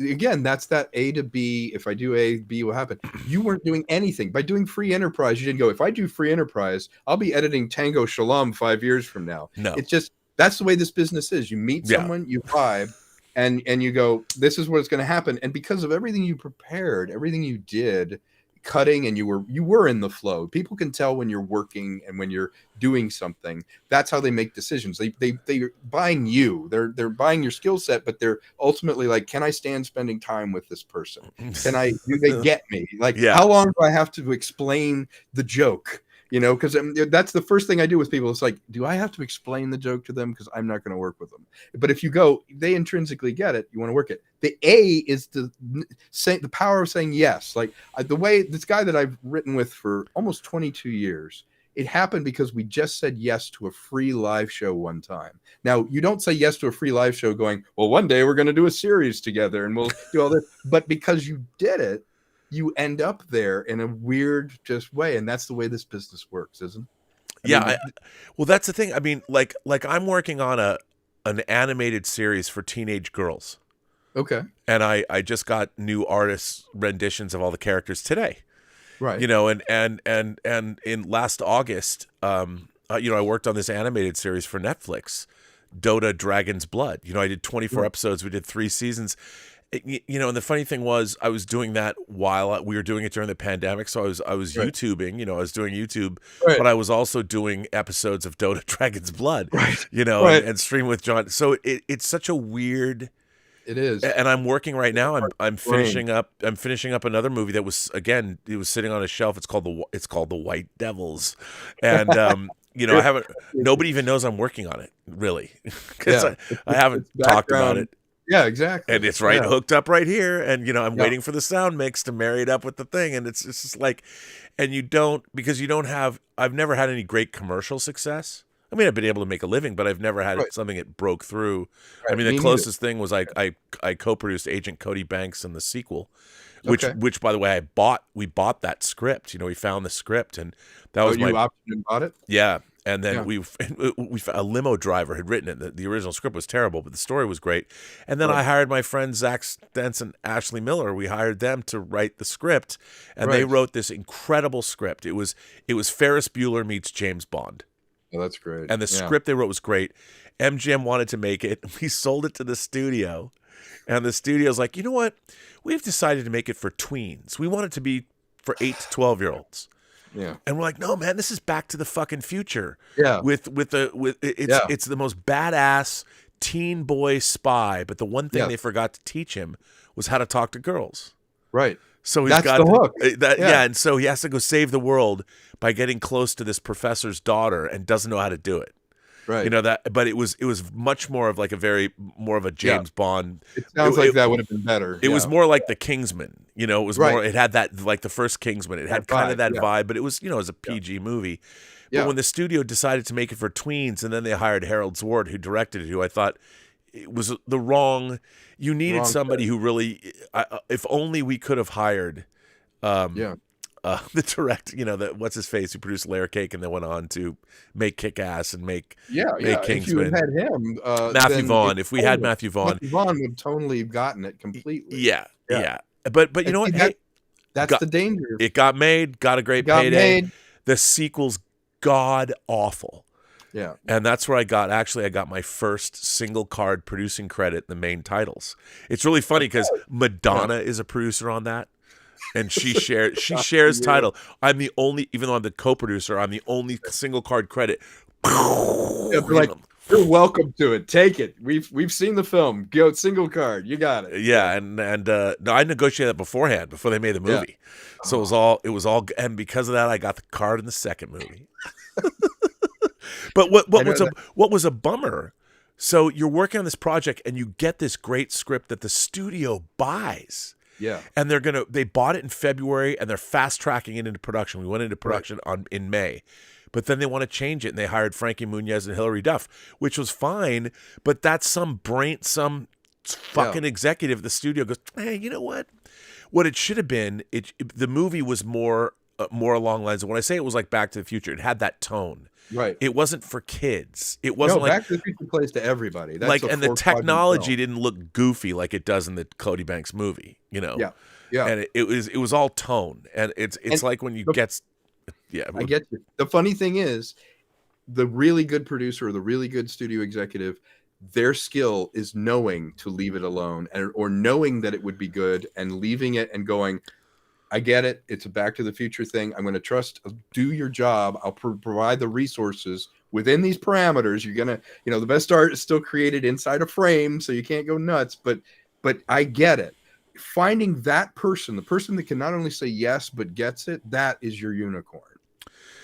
again, that's that A to B. If I do A, B will happen. You weren't doing anything by doing free enterprise. You didn't go, if I do free enterprise, I'll be editing Tango Shalom 5 years from now. No, it's just that's the way this business is. You meet someone, you vibe, and you go, this is what's going to happen. And because of everything you prepared, everything you did, cutting, and you were in the flow. People can tell when you're working and when you're doing something. That's how they make decisions. They're buying you. They're buying your skill set, but they're ultimately like, can I stand spending time with this person? Do they get me? Like, how long do I have to explain the joke? Because that's the first thing I do with people. It's like, do I have to explain the joke to them? Because I'm not going to work with them. But if you go, they intrinsically get it. You want to work it. The A is the power of saying yes. Like the way this guy that I've written with for almost 22 years, it happened because we just said yes to a free live show one time. Now, you don't say yes to a free live show going, well, one day we're going to do a series together and we'll do all this. But because you did it, you end up there in a weird just way, and that's the way this business works, isn't it? Well, that's the thing. I mean, like I'm working on an animated series for teenage girls. Okay. And I just got new artists' renditions of all the characters today. Right. And in last August, I worked on this animated series for Netflix, Dota Dragon's Blood. I did 24 episodes. We did 3 seasons. And the funny thing was, I was doing that while we were doing it during the pandemic. So I was YouTubing, I was doing YouTube, but I was also doing episodes of Dota Dragon's Blood, and stream with John. So it's such a weird. It is. And I'm working right now. I'm finishing up another movie that was, again, it was sitting on a shelf. It's called The White Devils, and I haven't. Nobody even knows I'm working on it, really, because I haven't talked about it. Yeah, exactly. And it's hooked up right here, and I'm waiting for the sound mix to marry it up with the thing, and it's just like, and I've never had any great commercial success. I mean, I've been able to make a living, but I've never had something that broke through. Right. I mean, the closest thing was I co-produced Agent Cody Banks in the sequel, which by the way we bought that script. We found the script, and that was you opted and bought it. Yeah. And then we a limo driver had written it. The original script was terrible, but the story was great. And then I hired my friends Zach Stentz and Ashley Miller. We hired them to write the script, and they wrote this incredible script. It was Ferris Bueller meets James Bond. Oh, that's great. And the script they wrote was great. MGM wanted to make it. We sold it to the studio, and the studio's like, you know what? We've decided to make it for tweens. We want it to be for 8 to 12-year-olds. Yeah. And we're like, no, man, this is Back to the fucking Future. Yeah. It's the most badass teen boy spy, but the one thing they forgot to teach him was how to talk to girls. Right. So that's the hook. And so he has to go save the world by getting close to this professor's daughter and doesn't know how to do it. Right. But it was much more of like more of a James Bond. It sounds like that would have been better. It was more like the Kingsman. It was more. It had that, like the first Kingsman. It had kind of that vibe, but it was it was a PG movie. But when the studio decided to make it for tweens, and then they hired Harold Zwart, who directed it, who I thought it was the wrong. You needed somebody who really. If only we could have hired. The director, what's his face, who produced Layer Cake and then went on to make Kick-Ass and make Kingsman. If you had him, Matthew Vaughn. If we had Matthew Vaughn would totally have gotten it completely. Yeah. But you know what? See, Hey, that's got- the danger. it got made, got a great Got payday. made. The sequel's god awful. Yeah. And that's where I got my first single card producing credit in the main titles. It's really funny because Madonna is a producer on that. And she shares title. I'm the only, even though I'm the co-producer, I'm the only single card credit. Yeah, like, you're welcome to it. Take it. We've seen the film. Go single card. You got it. Yeah, and no, I negotiated that beforehand, before they made the movie. So it was all, and because of that, I got the card in the second movie. But what was a bummer? So you're working on this project and you get this great script that the studio buys. Yeah. And they bought it in February and they're fast tracking it into production. We went into production in May. But then they want to change it and they hired Frankie Muniz and Hilary Duff, which was fine, but that's some fucking executive at the studio goes, "Hey, you know what? What it should have been, the movie was more along the lines of, when I say it was like Back to the Future, it had that tone. Right. It wasn't for kids. It wasn't like Back to the Future plays to everybody. That's and the technology didn't look goofy like it does in the Cody Banks movie, you know. Yeah. Yeah. And it was all tone, and it's like when you get. Yeah, I get you. The funny thing is, the really good producer or the really good studio executive, their skill is knowing to leave it alone, or knowing that it would be good and leaving it and going, I get it. It's a Back to the Future thing. I'm going to trust. Do your job. I'll provide the resources within these parameters. You're going to, the best art is still created inside a frame, so you can't go nuts. But I get it. Finding that person, the person that can not only say yes but gets it, that is your unicorn.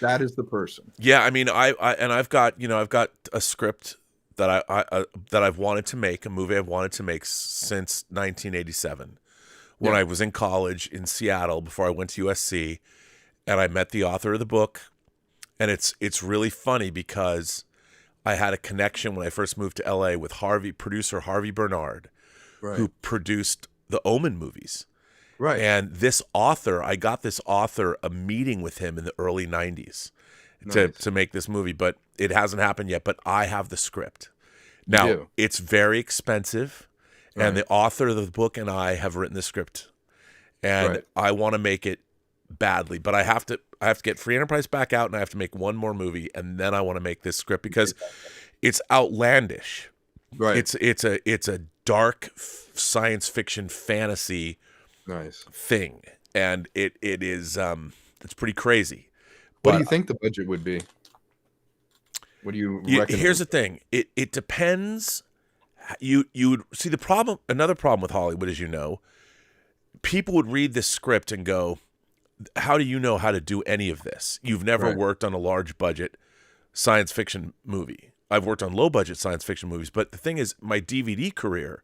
That is the person. Yeah, I mean, I've got a script that I've wanted to make, a movie I've wanted to make since 1987. When I was in college in Seattle before I went to USC, and I met the author of the book, and it's really funny because I had a connection when I first moved to LA with producer Harvey Bernard, who produced the Omen movies. Right. And I got this author a meeting with him in the early 90s to make this movie, but it hasn't happened yet, but I have the script. Now, it's very expensive. And the author of the book and I have written the script, and I want to make it badly, but I have to get Free Enterprise back out, and I have to make one more movie, and then I want to make this script because it's outlandish. Right. It's a dark science fiction fantasy thing, and it is it's pretty crazy. What do you think the budget would be? What do you reckon? Here's the thing. It depends. You would see the problem. Another problem with Hollywood, as you know, people would read this script and go, "How do you know how to do any of this? You've never worked on a large budget science fiction movie." I've worked on low budget science fiction movies, but the thing is, my DVD career,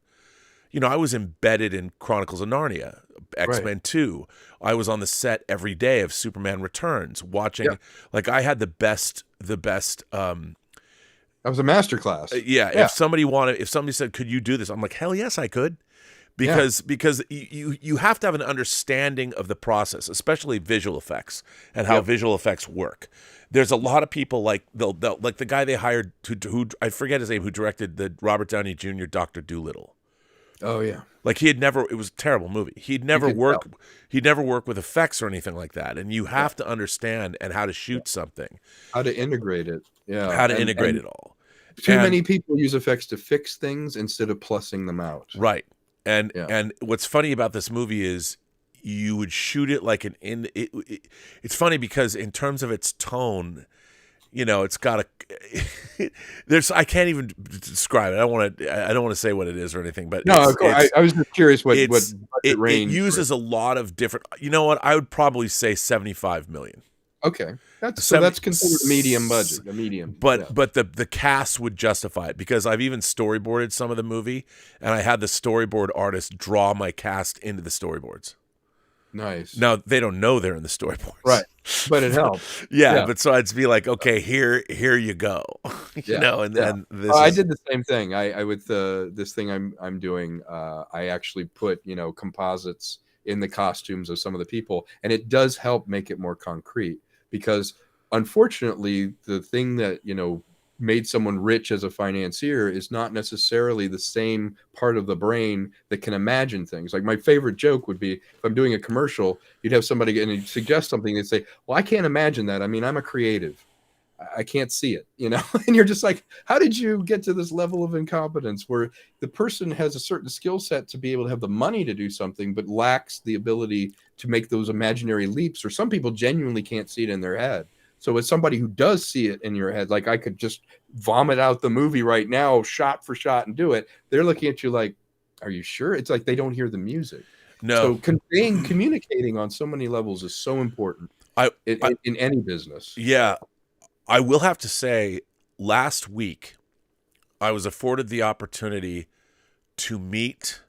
I was embedded in Chronicles of Narnia, X-Men 2. I was on the set every day of Superman Returns, watching. Like, I had the best. That was a masterclass. If somebody said, "Could you do this?" I'm like, "Hell yes, I could," because you have to have an understanding of the process, especially visual effects and how visual effects work. There's a lot of people like like the guy they hired who I forget his name, who directed the Robert Downey Jr. Dr. Dolittle. Oh yeah. Like it was a terrible movie. He'd never work with effects or anything like that. And you have to understand and how to shoot something. How to integrate it. Yeah. How to integrate it all. Too many people use effects to fix things instead of plussing them out. Right. And what's funny about this movie is you would shoot it like it's funny because in terms of its tone, it's got I can't even describe it. I don't want to say what it is or anything, but no, of course. I was just curious what range. It uses a lot of different, I would probably say 75 million. Okay. That's considered medium budget, a medium. But the cast would justify it because I've even storyboarded some of the movie, and I had the storyboard artist draw my cast into the storyboards. Nice. Now they don't know they're in the storyboards, right? But it helps. But so I'd be like, okay, here you go, and this. I did the same thing. I with this thing I'm doing. I actually put composites in the costumes of some of the people, and it does help make it more concrete because unfortunately the thing that made someone rich as a financier is not necessarily the same part of the brain that can imagine things. Like my favorite joke would be if I'm doing a commercial, you'd have somebody and suggest something and say, well, I can't imagine that. I mean, I'm a creative. I can't see it, you know? And you're just like, how did you get to this level of incompetence where the person has a certain skill set to be able to have the money to do something, but lacks the ability to make those imaginary leaps? Or some people genuinely can't see it in their head. So as somebody who does see it in your head, like I could just vomit out the movie right now, shot for shot, and do it. They're looking at you like, are you sure? It's like they don't hear the music. No. So communicating on so many levels is so important in any business. Yeah. I will have to say, last week, I was afforded the opportunity to meet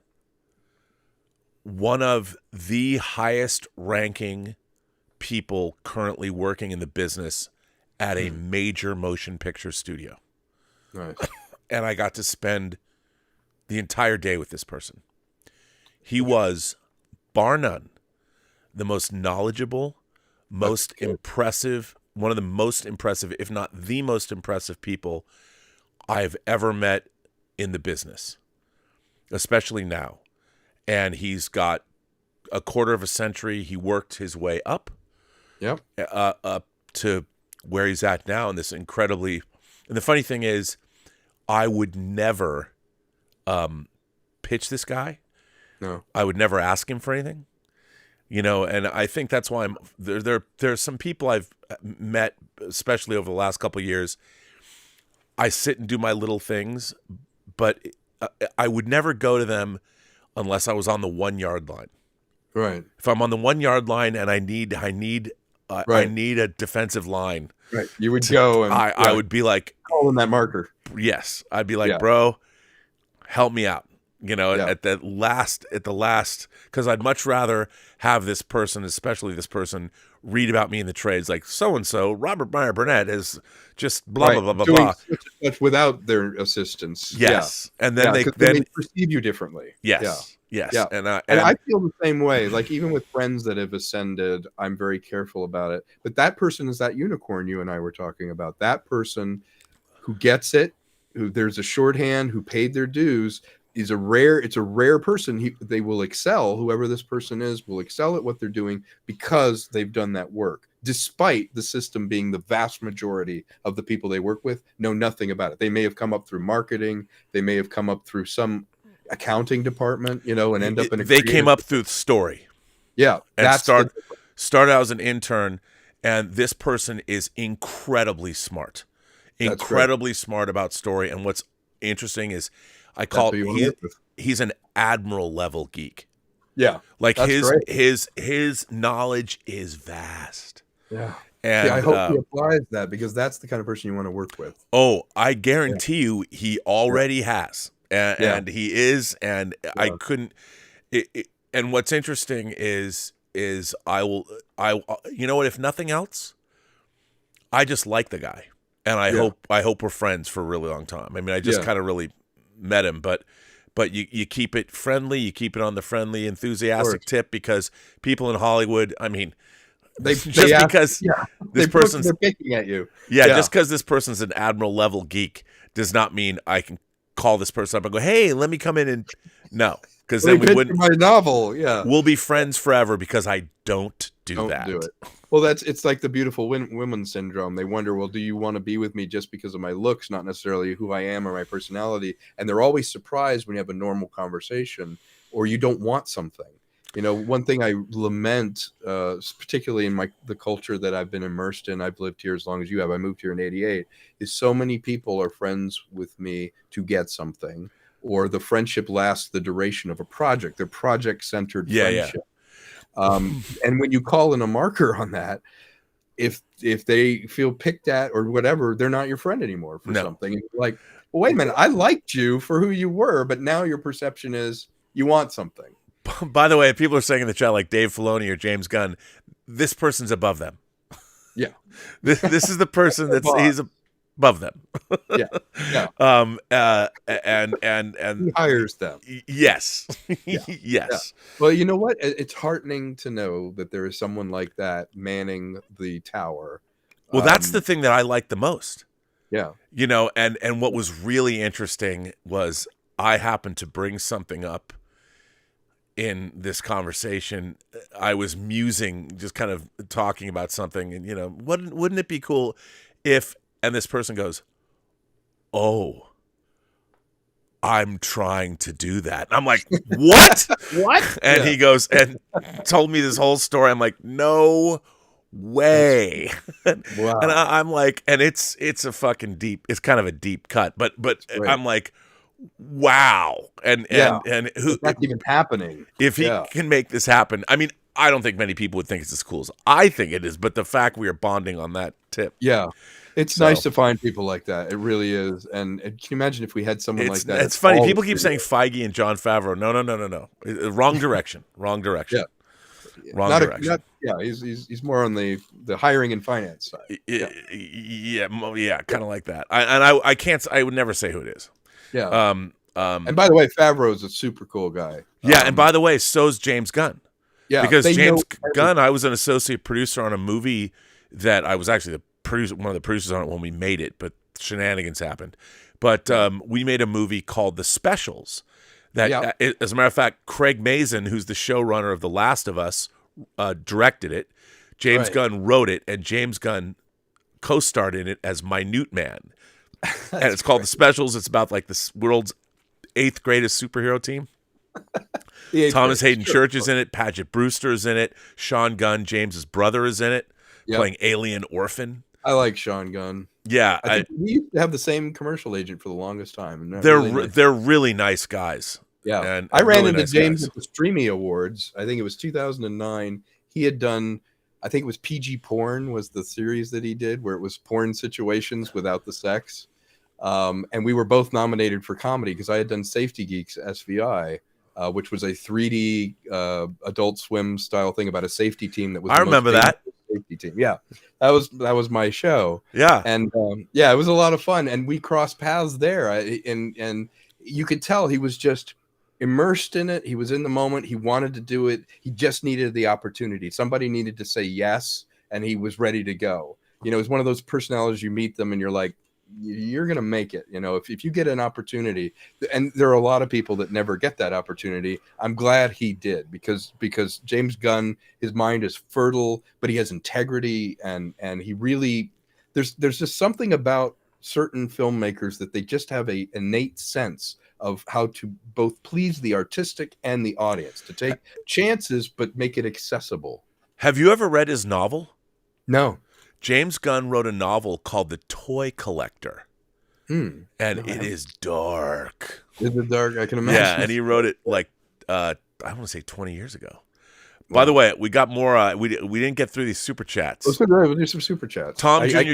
one of the highest ranking people currently working in the business at a major motion picture studio. Nice. And I got to spend the entire day with this person. He was, bar none, the most knowledgeable, most impressive, one of the most impressive, if not the most impressive people I've ever met in the business, especially now. And he's got a quarter of a century. He worked his way up. Yep. Up to where he's at now, and this incredibly. And the funny thing is, I would never pitch this guy. No, I would never ask him for anything. You know, and I think that's why I'm there. There are some people I've met, especially over the last couple of years. I sit and do my little things, but I would never go to them unless I was on the 1 yard line. right. If I'm on the 1 yard line and I need a defensive line. Right. You would go and I would be like, calling that marker. yes. I'd be like, Yeah. bro, help me out. You know, Yeah. at the last, because I'd much rather have this person, especially this person, read about me in the trades. Like so-and-so, Robert Meyer Burnett is just blah, blah, blah, blah, Doing blah. such and such without their assistance. Yes. And then Yeah, 'cause they perceive you differently. yes. Yes. Yeah. And I feel the same way. Like even with friends that have ascended, I'm very careful about it. But that person is that unicorn you and I were talking about. That person who gets it, who there's a shorthand, who paid their dues, it's a rare person. They will excel. Whoever this person is will excel at what they're doing because they've done that work. Despite the system being the vast majority of the people they work with know nothing about it. They may have come up through marketing. They may have come up through some accounting department, you know, and end up in a they came up through the story. Yeah. And started out as an intern, and this person is incredibly smart. Incredibly smart about story. And what's interesting is I call he's an admiral level geek. Yeah. Like his knowledge is vast. Yeah. And I hope he applies that because that's the kind of person you want to work with. Oh, I guarantee you he already has. And he is, and I couldn't. And what's interesting is I you know what? If nothing else, I just like the guy, and I hope we're friends for a really long time. I mean, I just kind of really met him, but you keep it friendly, you keep it on the friendly, enthusiastic tip because people in Hollywood, I mean, because this person's they're picking at you. Just because this person's an admiral level geek does not mean I can call this person up and go, hey, let me come in and no, because then we wouldn't. My novel, we'll be friends forever because I don't do it. Well, it's like the beautiful women syndrome. They wonder, well, do you want to be with me just because of my looks, not necessarily who I am or my personality? And they're always surprised when you have a normal conversation or you don't want something. You know, one thing I lament, particularly in the culture that I've been immersed in, I've lived here as long as you have. I moved here in '88. Is so many people are friends with me to get something, or the friendship lasts the duration of a project. They're project-centered friendship. And when you call in a marker on that, if they feel picked at or whatever, they're not your friend anymore for something. And you're like, well, wait a minute, I liked you for who you were, but now your perception is you want something. By the way, people are saying in the chat like Dave Filoni or James Gunn, this person's above them. Yeah. This is the person he's above them. And he hires them. Yes. Yes. Yeah. Well, you know what? It's heartening to know that there is someone like that manning the tower. Well, that's the thing that I like the most. Yeah. You know, and what was really interesting was I happened to bring something up in this conversation. I was musing, just kind of talking about something, and, you know, wouldn't it be cool if, and this person goes, "Oh, I'm trying to do that." I'm like, "What?" What? And he goes and told me this whole story. I'm like, "No way." Wow. And I'm like, and it's a fucking deep, it's kind of a deep cut, but Right. I'm like, wow. And who, That's even happening. if he can make this happen, I mean, I don't think many people would think it's as cool as I think it is, but the fact we are bonding on that tip. Yeah. It's So- nice to find people like that. It really is. And can you imagine if we had someone like that? It's funny. People keep saying Feige and Jon Favreau. No. Wrong direction. Wrong direction. Yeah. Wrong Not direction. He's more on the hiring and finance side. Yeah, kind of like that. I can't. I would never say who it is. Yeah. And by the way, Favreau is a super cool guy. Yeah, and by the way, so's James Gunn. Yeah, Because they James know Gunn, I was an associate producer on a movie that I was actually one of the producers on it when we made it, but shenanigans happened. But we made a movie called The Specials. That, as a matter of fact, Craig Mazin, who's the showrunner of The Last of Us, directed it. James Gunn wrote it, and James Gunn co-starred in it as Minute Man. And it's called The Specials. It's about like the world's 8th greatest superhero team. Thomas Hayden Church is in it. Paget Brewster is in it. Sean Gunn, James's brother, is in it, playing Alien Orphan. I like Sean Gunn. Yeah, I think we used to have the same commercial agent for the longest time. And they're really nice guys. Yeah, and I ran really into nice James guys. at the Streamy Awards. I think it was 2009. He had done, I think it was PG Porn was the series that he did, where it was porn situations without the sex. And we were both nominated for comedy because I had done Safety Geeks SVI, which was a 3D Adult Swim style thing about a safety team that was. I remember that safety team. Yeah, that was my show. Yeah, and it was a lot of fun, and we crossed paths there. And you could tell he was just immersed in it. He was in the moment. He wanted to do it. He just needed the opportunity. Somebody needed to say yes, and he was ready to go. You know, it's one of those personalities, you meet them and you're like, you're going to make it. You know, if you get an opportunity, and there are a lot of people that never get that opportunity. I'm glad he did, because James Gunn, his mind is fertile, but he has integrity, and he really, there's just something about certain filmmakers that they just have a innate sense of how to both please the artistic and the audience, to take chances but make it accessible. Have you ever read his novel? No. James Gunn wrote a novel called The Toy Collector. And it is dark. Is it dark? I can imagine. Yeah, and he wrote it like I want to say 20 years ago. By the way, we got more. We didn't get through these super chats. Let's do some super chats. Tom Jr.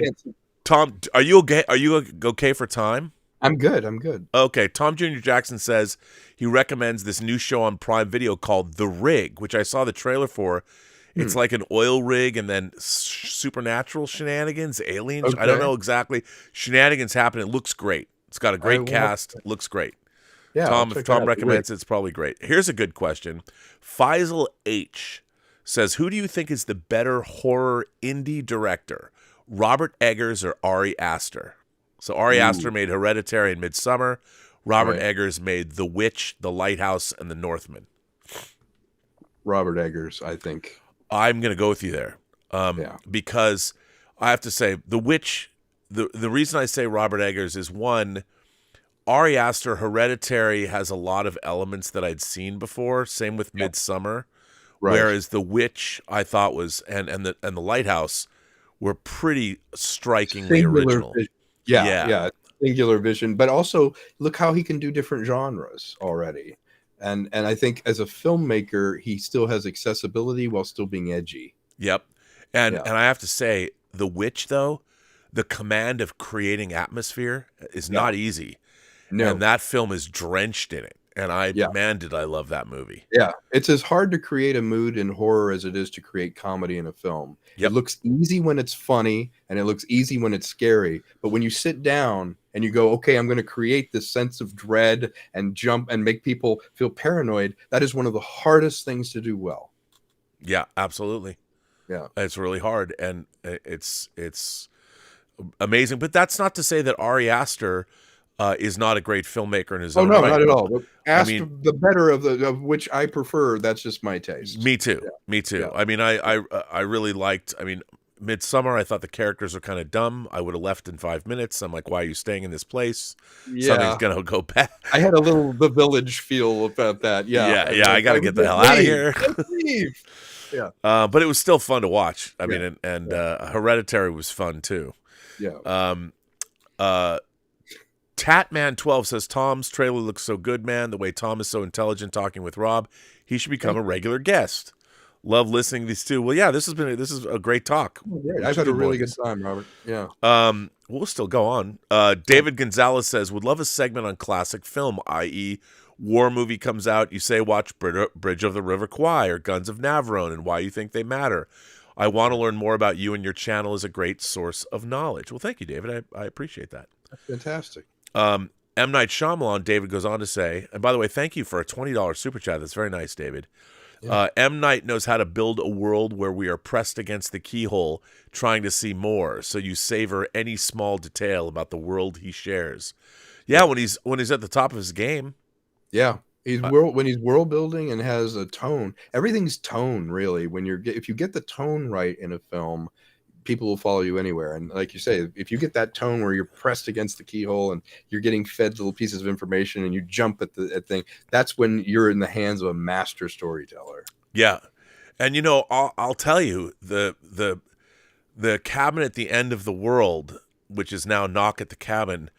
Tom, are you okay? Are you okay for time? I'm good. Okay. Tom Jr. Jackson says he recommends this new show on Prime Video called The Rig, which I saw the trailer for. It's like an oil rig and then supernatural shenanigans, aliens. Okay. I don't know exactly. Shenanigans happen. It looks great. It's got a great cast. It looks great. Yeah, If Tom recommends it, it's probably great. Here's a good question. Faisal H says, who do you think is the better horror indie director, Robert Eggers or Ari Aster? So Ari Aster made Hereditary and Midsummer. Robert Eggers made The Witch, The Lighthouse, and The Northman. Robert Eggers, I think. I'm going to go with you there, because I have to say The Witch. The reason I say Robert Eggers is, one, Ari Aster, Hereditary has a lot of elements that I'd seen before. Same with Midsummer, whereas The Witch I thought was and the Lighthouse were pretty strikingly original. Yeah, singular vision. But also look how he can do different genres already. And I think as a filmmaker, he still has accessibility while still being edgy. Yep. And I have to say, The Witch, though, the command of creating atmosphere is not easy. No. And that film is drenched in it. And man, did I love that movie. Yeah. It's as hard to create a mood in horror as it is to create comedy in a film. Yep. It looks easy when it's funny, and it looks easy when it's scary. But when you sit down and you go, okay, I'm going to create this sense of dread and jump and make people feel paranoid, that is one of the hardest things to do well. Yeah, absolutely. Yeah. It's really hard. And it's amazing. But that's not to say that Ari Aster is not a great filmmaker in his Oh own no, right. not at all. Ask I mean, the better of which I prefer. That's just my taste. Me too. Yeah. Me too. Yeah. I mean, I really liked. I mean, Midsummer. I thought the characters were kind of dumb. I would have left in 5 minutes. I'm like, why are you staying in this place? Something's gonna go bad. I had a little The Village feel about that. Yeah. Yeah. I got to get the hell out of here. Let's leave. Yeah. But it was still fun to watch. I mean, and Hereditary was fun too. Yeah. Tatman12 says Tom's trailer looks so good, man. The way Tom is so intelligent talking with Rob, he should become a regular guest. Love listening to these two. Well, yeah, this is a great talk. I've had a really good time, Robert. Yeah. We'll still go on. David Gonzalez says, would love a segment on classic film, i.e., war movie comes out, you say watch Bridge of the River Kwai or Guns of Navarone and why you think they matter. I want to learn more about you, and your channel is a great source of knowledge. Well, thank you, David. I appreciate that. That's fantastic. M. Night Shyamalan, David goes on to say, and by the way, thank you for a $20 super chat. That's very nice, David. Yeah. M. Night knows how to build a world where we are pressed against the keyhole, trying to see more, so you savor any small detail about the world he shares. Yeah, when he's at the top of his game. Yeah. When he's world building and has a tone, everything's tone really. If you get the tone right in a film, people will follow you anywhere. And like you say, if you get that tone where you're pressed against the keyhole and you're getting fed little pieces of information and you jump at the thing, that's when you're in the hands of a master storyteller. Yeah, and I'll tell you the cabin at the end of the world, which is now Knock at the Cabin,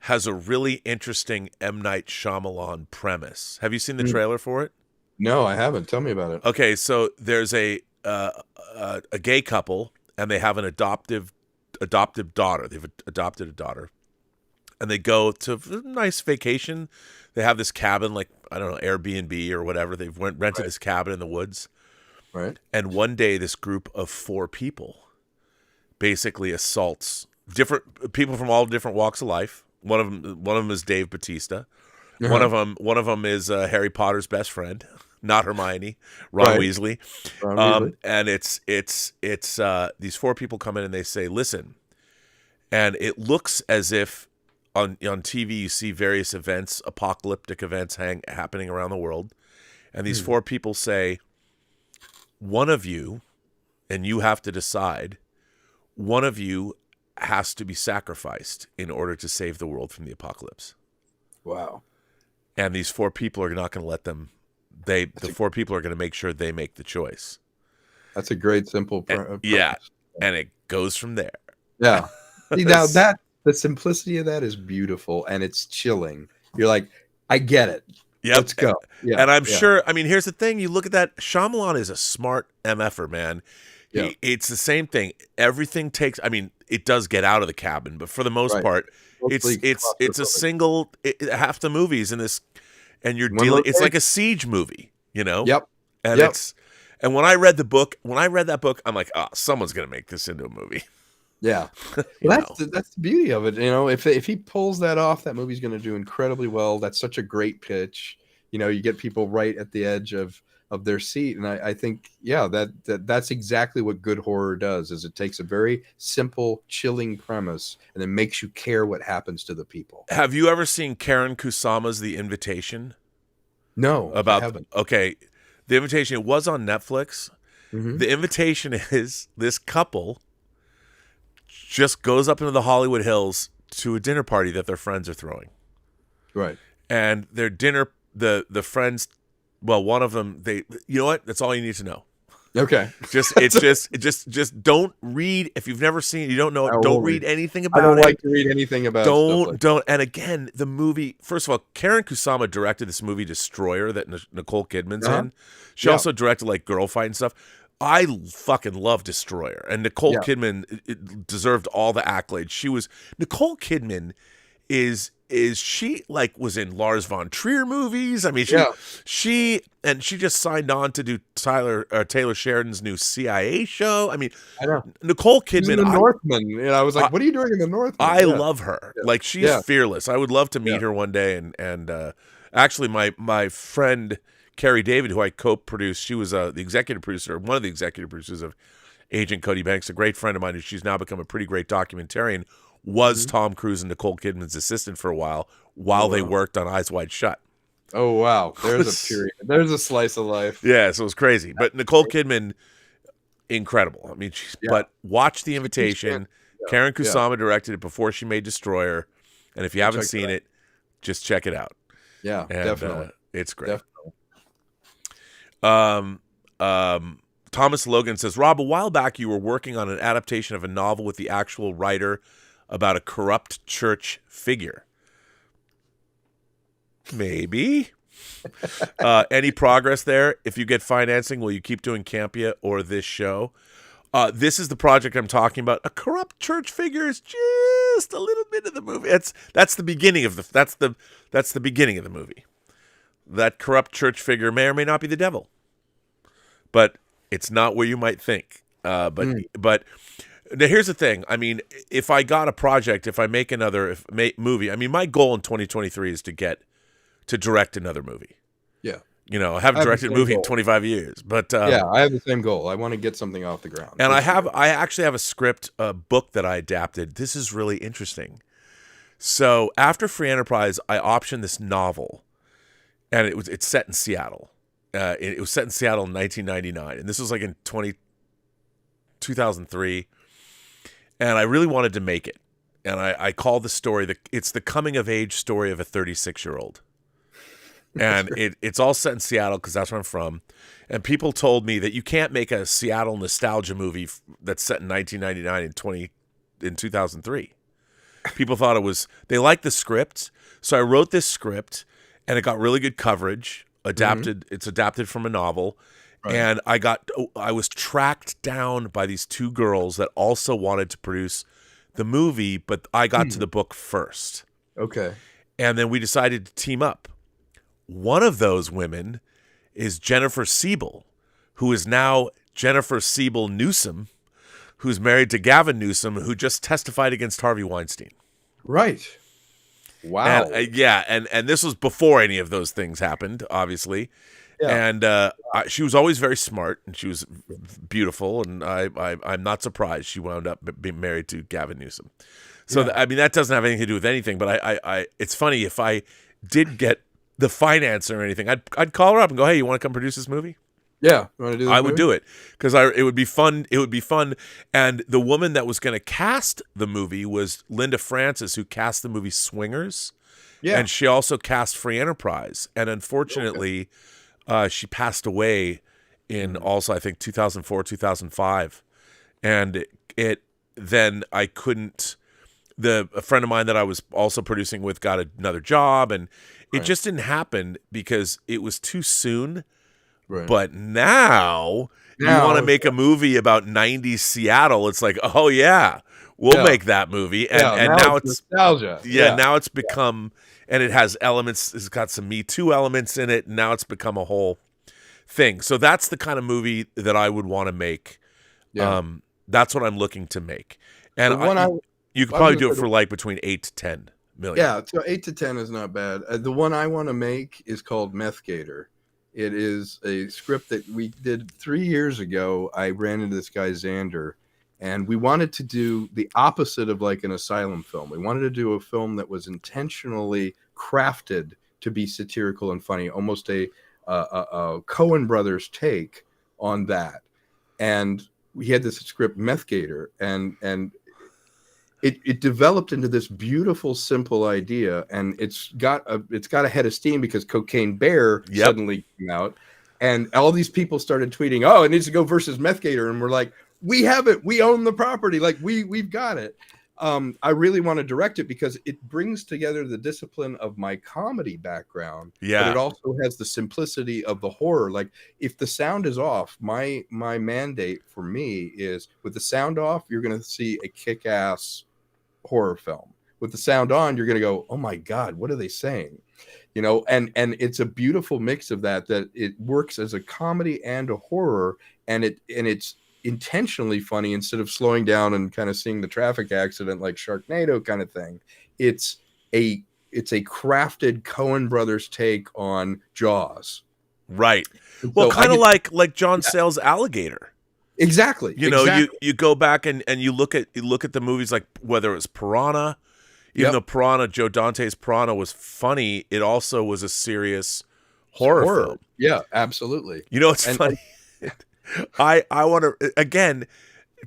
has a really interesting M. Night Shyamalan premise. Have you seen the trailer for it? No, I haven't. Tell me about it. Okay, so there's a gay couple, and they have an adopted daughter. They've adopted a daughter, and they go to a nice vacation. They have this cabin, like, I don't know, Airbnb or whatever. They've rented this cabin in the woods. Right. And one day, this group of 4 people basically assaults different people from all different walks of life. One of them is Dave Bautista. Uh-huh. One of them is Harry Potter's best friend, not Hermione, Ron Weasley. And it's these 4 people come in and they say, listen, and it looks as if on TV you see various events, apocalyptic events happening around the world, and these 4 people say, one of you, and you have to decide, one of you has to be sacrificed in order to save the world from the apocalypse. Wow. And these 4 people are not going to let them. The 4 people are going to make sure they make the choice. That's a great simple premise. Yeah, and it goes from there. Yeah. See, now the simplicity of that is beautiful, and it's chilling. You're like, I get it. Yep. Let's go. Yeah. And I'm sure. I mean, here's the thing: you look at that. Shyamalan is a smart MFer, man. Yeah. It's the same thing. Everything takes. I mean, it does get out of the cabin, but for the most part, it's a single. Half the movies in this, and you're dealing. It's like a siege movie, Yep. And and when I read that book, I'm like, someone's gonna make this into a movie. Yeah. Well, that's the beauty of it. If he pulls that off, that movie's going to do incredibly well. That's such a great pitch. You get people right at the edge of their seat. And I think, that's exactly what good horror does, is it takes a very simple, chilling premise and then makes you care what happens to the people. Have you ever seen Karen Kusama's The Invitation? No, I haven't. Okay. The Invitation, it was on Netflix. Mm-hmm. The Invitation is this couple just goes up into the Hollywood Hills to a dinner party that their friends are throwing. Right. And their dinner, the friends, well, one of them, you know what? That's all you need to know. Okay. Just don't read. If you've never seen it, you don't know it. Don't read anything about it. I don't like to read anything about it. Don't. And again, the movie, first of all, Karen Kusama directed this movie Destroyer that Nicole Kidman's in. She also directed like Girl Fight and stuff. I fucking love Destroyer, and Nicole Kidman deserved all the accolades. Nicole Kidman she like was in Lars von Trier movies. I mean, she just signed on to do Taylor Sheridan's new CIA show. I mean, I know Nicole Kidman, the Northman, and I was like, what are you doing in the Northman? I love her. Yeah. Like she's fearless. I would love to meet her one day. And actually, my friend Carrie David, who I co-produced, she was the executive producer, one of the executive producers of Agent Cody Banks, a great friend of mine, who she's now become a pretty great documentarian, was Tom Cruise and Nicole Kidman's assistant for a while they worked on Eyes Wide Shut. Oh wow, there's a period. There's a slice of life. Yeah, so it was crazy. But Nicole Kidman, incredible. I mean, but watch The Invitation. Karen Kusama directed it before she made Destroyer, and if you haven't seen it, just check it out. Yeah, And, definitely. It's great. Definitely. Thomas Logan says, Rob, a while back you were working on an adaptation of a novel with the actual writer about a corrupt church figure. Maybe. Any progress there? If you get financing, will you keep doing Campia or this show? This is the project I'm talking about. A corrupt church figure is just a little bit of the movie. That's the beginning of that's the beginning of the movie. That corrupt church figure may or may not be the devil, but it's not where you might think. But now here's the thing. I mean, if I got a project, if I make another movie, I mean, my goal in 2023 is to direct another movie. Yeah. You know, I haven't directed a movie in 25 years, but yeah, I have the same goal. I want to get something off the ground. And I actually have a script, a book that I adapted. This is really interesting. So after Free Enterprise, I optioned this novel, and it's set in Seattle. It was set in Seattle in 1999, and this was like in 2003. And I really wanted to make it, and I called the story it's the coming of age story of a 36-year-old. And it's all set in Seattle because that's where I'm from. And people told me that you can't make a Seattle nostalgia movie that's set in 1999 in 2003. People thought they liked the script. So I wrote this script, and it got really good coverage. It's adapted from a novel. Right. And I was tracked down by these two girls that also wanted to produce the movie, but I got to the book first. Okay. And then we decided to team up. One of those women is Jennifer Siebel, who is now Jennifer Siebel Newsom, who's married to Gavin Newsom, who just testified against Harvey Weinstein. Right. Wow. And, and this was before any of those things happened, obviously. Yeah. And she was always very smart, and she was beautiful, and I'm not surprised she wound up being married to Gavin Newsom. So, I mean, that doesn't have anything to do with anything, but I it's funny, if I did get the financer or anything, I'd call her up and go, hey, you want to come produce this movie? Yeah, you want to do this I movie? would do it because it would be fun. It would be fun. And the woman that was going to cast the movie was Linda Francis, who cast the movie Swingers. Yeah, and she also cast Free Enterprise. And unfortunately, she passed away in also, I think, 2004, 2005. And then I couldn't. A friend of mine that I was also producing with got another job, and it just didn't happen because it was too soon. Right. But now you want to make a movie about 90s Seattle. It's like, oh yeah, we'll make that movie. And now it's nostalgia. Yeah, now it's become, and it has elements. It's got some Me Too elements in it. And now it's become a whole thing. So that's the kind of movie that I would want to make. Yeah. That's what I'm looking to make. And you could probably do it for like between 8 to 10 million. Yeah, so 8 to 10 is not bad. The one I want to make is called Meth Gator. It is a script that we did 3 years ago. I ran into this guy, Xander, and we wanted to do the opposite of like an asylum film. We wanted to do a film that was intentionally crafted to be satirical and funny, almost a Coen Brothers take on that. And we had this script, Meth Gator, and it developed into this beautiful, simple idea, and it's got a head of steam because Cocaine Bear suddenly came out, and all these people started tweeting, "Oh, it needs to go versus Meth Gator," and we're like, "We have it, we own the property, like we've got it." I really want to direct it because it brings together the discipline of my comedy background, but it also has the simplicity of the horror. Like if the sound is off, my mandate for me is with the sound off, you're going to see a kick-ass horror film. With the sound on, you're going to go, oh my God, what are they saying? You know, and it's a beautiful mix of that it works as a comedy and a horror, and it's intentionally funny instead of slowing down and kind of seeing the traffic accident like Sharknado kind of thing. It's a crafted Coen Brothers take on Jaws. Right. Well, kind of like John Sayles' Alligator. Exactly. You know, exactly. you go back and you look at the movies like whether it was Piranha, even though Piranha, Joe Dante's Piranha was funny, it also was a serious horror film. Yeah, absolutely. You know, it's funny. I want to, again,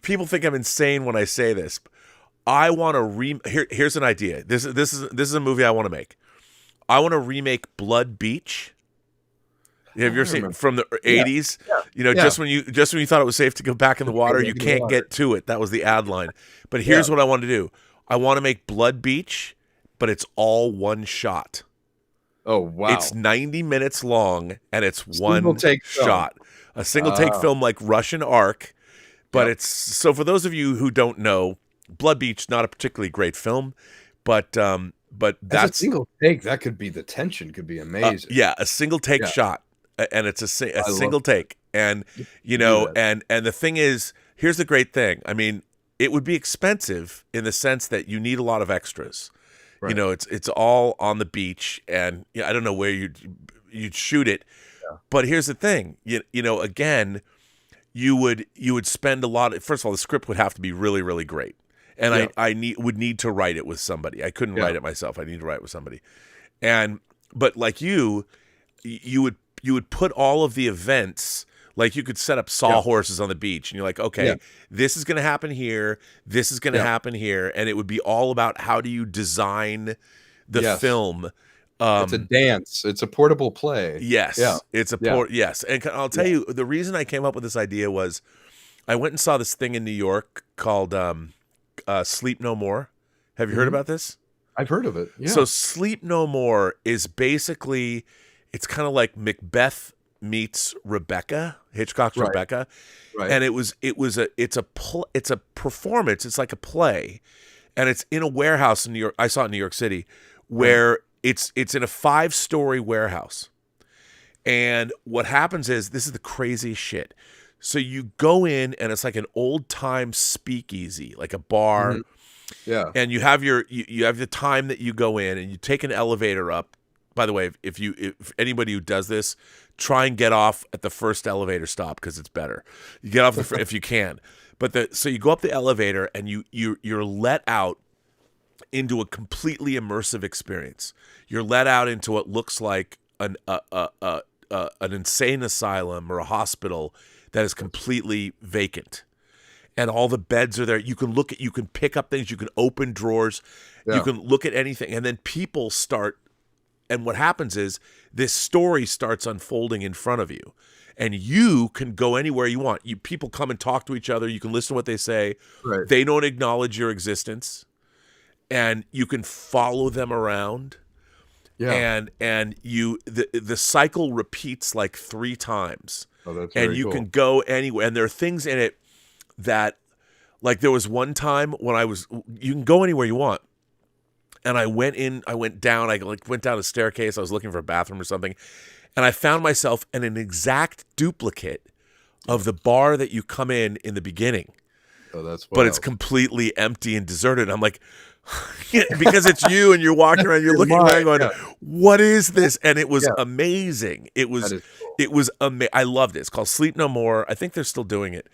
people think I'm insane when I say this. I want to here's an idea. This is a movie I want to make. I want to remake Blood Beach. Have you ever seen from the 80s? Yeah. You know, just when you thought it was safe to go back in the water, you can't get to it. That was the ad line. But here's what I want to do. I want to make Blood Beach, but it's all one shot. Oh, wow. It's 90 minutes long, and it's Single one take shot. A single take film like Russian Ark. But it's, so for those of you who don't know, Blood Beach, not a particularly great film, but that's a single take. That could be, the tension could be amazing. a single take shot. And it's a single take. And, you know, and the thing is, here's the great thing. I mean, it would be expensive in the sense that you need a lot of extras. Right. You know, it's all on the beach, and I don't know where you'd shoot it. Yeah. But here's the thing. You know, again, you would spend a lot of, first of all, the script would have to be really, really great. And I would need to write it with somebody. I couldn't write it myself. I need to write it with somebody. But like you would put all of the events, like you could set up sawhorses on the beach, and you're like, okay, this is going to happen here, this is going to happen here, and it would be all about how do you design the film. It's a dance. It's a portable play. Yes. Yeah. It's a yes. And I'll tell you, the reason I came up with this idea was I went and saw this thing in New York called Sleep No More. Have you heard about this? I've heard of it. Yeah. So Sleep No More is basically, it's kind of like Macbeth meets Rebecca, Hitchcock's Rebecca. Right. And it's a performance. It's like a play, and it's in a warehouse in New York. I saw it in New York City, where it's in a 5-story warehouse. And what happens is, this is the craziest shit. So you go in, and it's like an old time speakeasy, like a bar. Mm-hmm. Yeah. And you have you have the time that you go in, and you take an elevator up. By the way, if anybody who does this, try and get off at the first elevator stop, because it's better. You get off if you can. But so you go up the elevator, and you're let out into a completely immersive experience. You're let out into what looks like an insane asylum or a hospital that is completely vacant. And all the beds are there. You can pick up things, you can open drawers, you can look at anything, and then people start. And what happens is, this story starts unfolding in front of you, and you can go anywhere you want. People come and talk to each other. You can listen to what they say. Right. They don't acknowledge your existence, and you can follow them around. Yeah. And the cycle repeats like 3 times. Oh, that's very cool. Can go anywhere. And there are things in it that, like, there was one time when you can go anywhere you want. And I went down a staircase. I was looking for a bathroom or something. And I found myself in an exact duplicate of the bar that you come in the beginning. Oh, that's wild. But it's completely empty and deserted. I'm like, because it's you, and you're walking around, you're looking around going, what is this? And it was amazing. It was amazing. I love this. It's called Sleep No More. I think they're still doing it.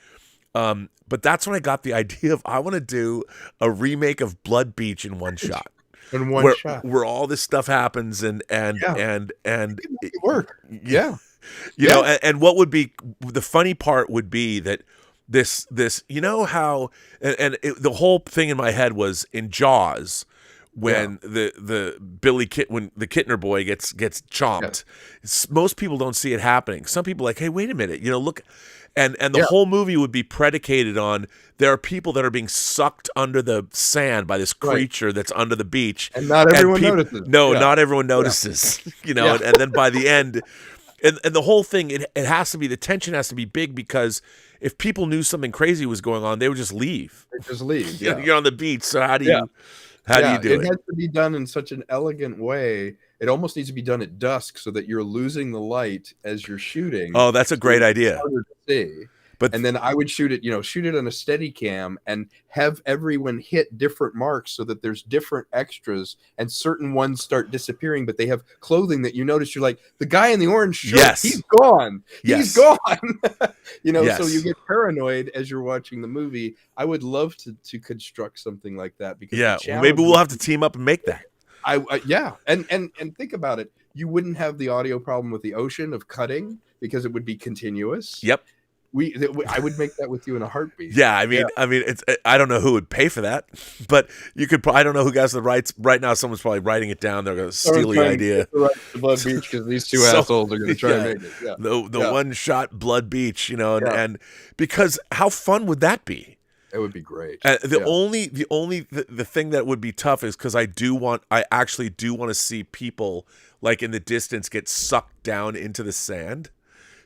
But that's when I got the idea of, I want to do a remake of Blood Beach in one shot. In one shot, where all this stuff happens, and it work. Yeah, you know, and what would be the funny part would be that this you know how the whole thing in my head was in Jaws, when the Kittner boy gets chomped. Most people don't see it happening. Some people are like, hey, wait a minute, you know, look. And the whole movie would be predicated on, there are people that are being sucked under the sand by this creature that's under the beach. And not everyone notices. No, not everyone notices. You know, and then by the end, and the whole thing, it has to be, the tension has to be big, because if people knew something crazy was going on, they would just leave. They just leave. Yeah. You're on the beach, so how do you do it? It has to be done in such an elegant way. It almost needs to be done at dusk, so that you're losing the light as you're shooting. Oh, that's a great idea. Harder to see. But and then I would shoot it on a steady cam and have everyone hit different marks so that there's different extras, and certain ones start disappearing, but they have clothing that you notice. You're like, the guy in the orange shirt, Yes. he's gone. Yes. He's gone. So Yes. you get paranoid as you're watching the movie. I would love to construct something like that, because yeah, well, maybe we'll have to team up and make that. And think about it. You wouldn't have the audio problem with the ocean of cutting, because it would be continuous. Yep. I would make that with you in a heartbeat. Yeah, I mean, it's. I don't know who would pay for that, but you could. I don't know who has the rights right now. Someone's probably writing it down. They're going to steal the idea. To Blood Beach, because these two assholes are going to try and make it. Yeah. The one shot Blood Beach, and because how fun would that be? It would be great. The thing that would be tough is because I actually do want to see people like in the distance get sucked down into the sand.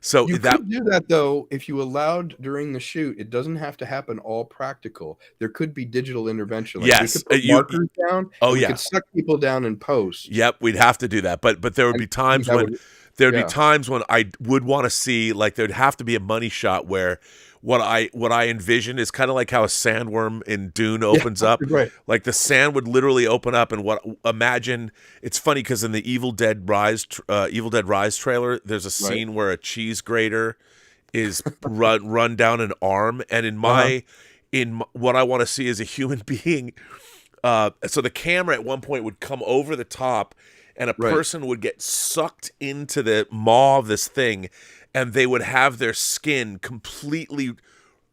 So you could do that though if you allowed during the shoot. It doesn't have to happen all practical. There could be digital intervention. Like yes, we could put markers down. We could suck people down in post. Yep, we'd have to do that. But there would be times when I would want to see, like, there'd have to be a money shot where what I envision is kind of like how a sandworm in Dune opens up. Right. Like the sand would literally open up, and imagine it's funny because in the Evil Dead Rise trailer, there's a scene where a cheese grater is run down an arm, and in what I want to see is a human being. So the camera at one point would come over the top, and a person would get sucked into the maw of this thing, and they would have their skin completely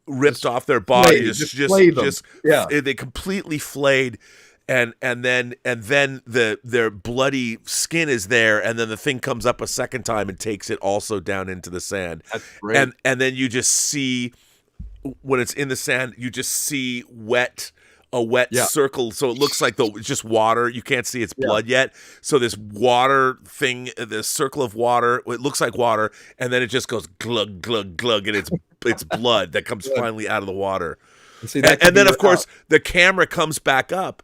ripped off their body, they completely flayed, and then their bloody skin is there, and then the thing comes up a second time and takes it also down into the sand. That's great. And then you just see, when it's in the sand, you just see a wet circle, so it looks like it's just water. You can't see its blood yet. So this water thing, this circle of water, it looks like water, and then it just goes glug glug glug, and it's blood that comes finally out of the water. And then of course the camera comes back up,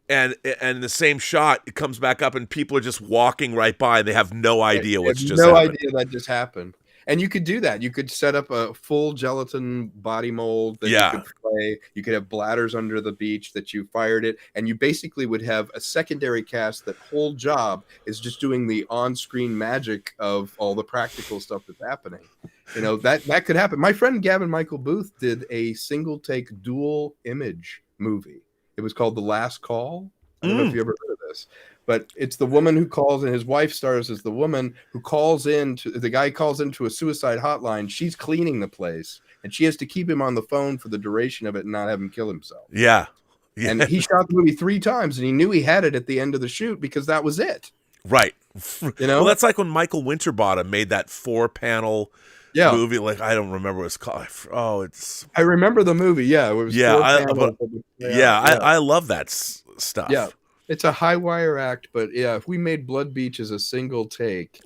and in the same shot it comes back up, and people are just walking right by, and they have no idea what's just happened. No idea that just happened. And you could do that. You could set up a full gelatin body mold that you could play. You could have bladders under the beach that you fired it. And you basically would have a secondary cast that whole job is just doing the on-screen magic of all the practical stuff that's happening. That could happen. My friend Gavin Michael Booth did a single take dual image movie. It was called The Last Call. I don't know if you ever heard of this. But it's the woman who calls, and his wife stars as the woman who the guy calls into a suicide hotline. She's cleaning the place, and she has to keep him on the phone for the duration of it and not have him kill himself. Yeah. And he shot the movie 3 times, and he knew he had it at the end of the shoot because that was it. Right. Well, that's like when Michael Winterbottom made that 4-panel movie. Like, I don't remember what it's called. I remember the movie. Yeah. It was I love that stuff. Yeah. It's a high wire act, but if we made Blood Beach as a single take,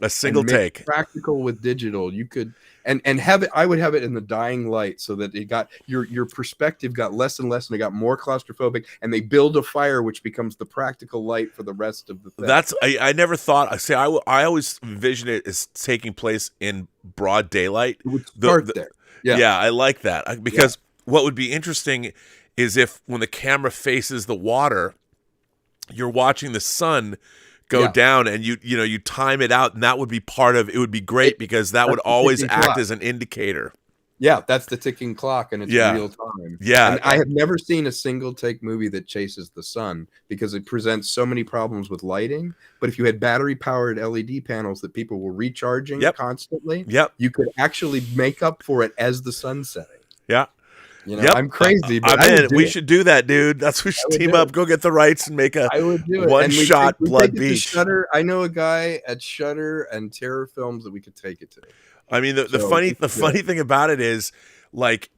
practical with digital, you could and have it. I would have it in the dying light so that it got your perspective got less and less, and it got more claustrophobic. And they build a fire, which becomes the practical light for the rest of the thing. I never thought. I always envision it as taking place in broad daylight. It would start there. Yeah, I like that because what would be interesting is if when the camera faces the water, you're watching the sun go down, and you time it out, and that would be part of it. Would be great because that would always act as an indicator. Yeah, that's the ticking clock, and it's real time. Yeah, and I have never seen a single take movie that chases the sun because it presents so many problems with lighting. But if you had battery powered LED panels that people were recharging constantly, you could actually make up for it as the sun setting. Yeah. I'm crazy, but we should do that, dude. We should team up, go get the rights, and make a one-shot Blood Beach. Shudder. I know a guy at Shudder and Terror Films that we could take it to. I mean, the funny thing about it is, like,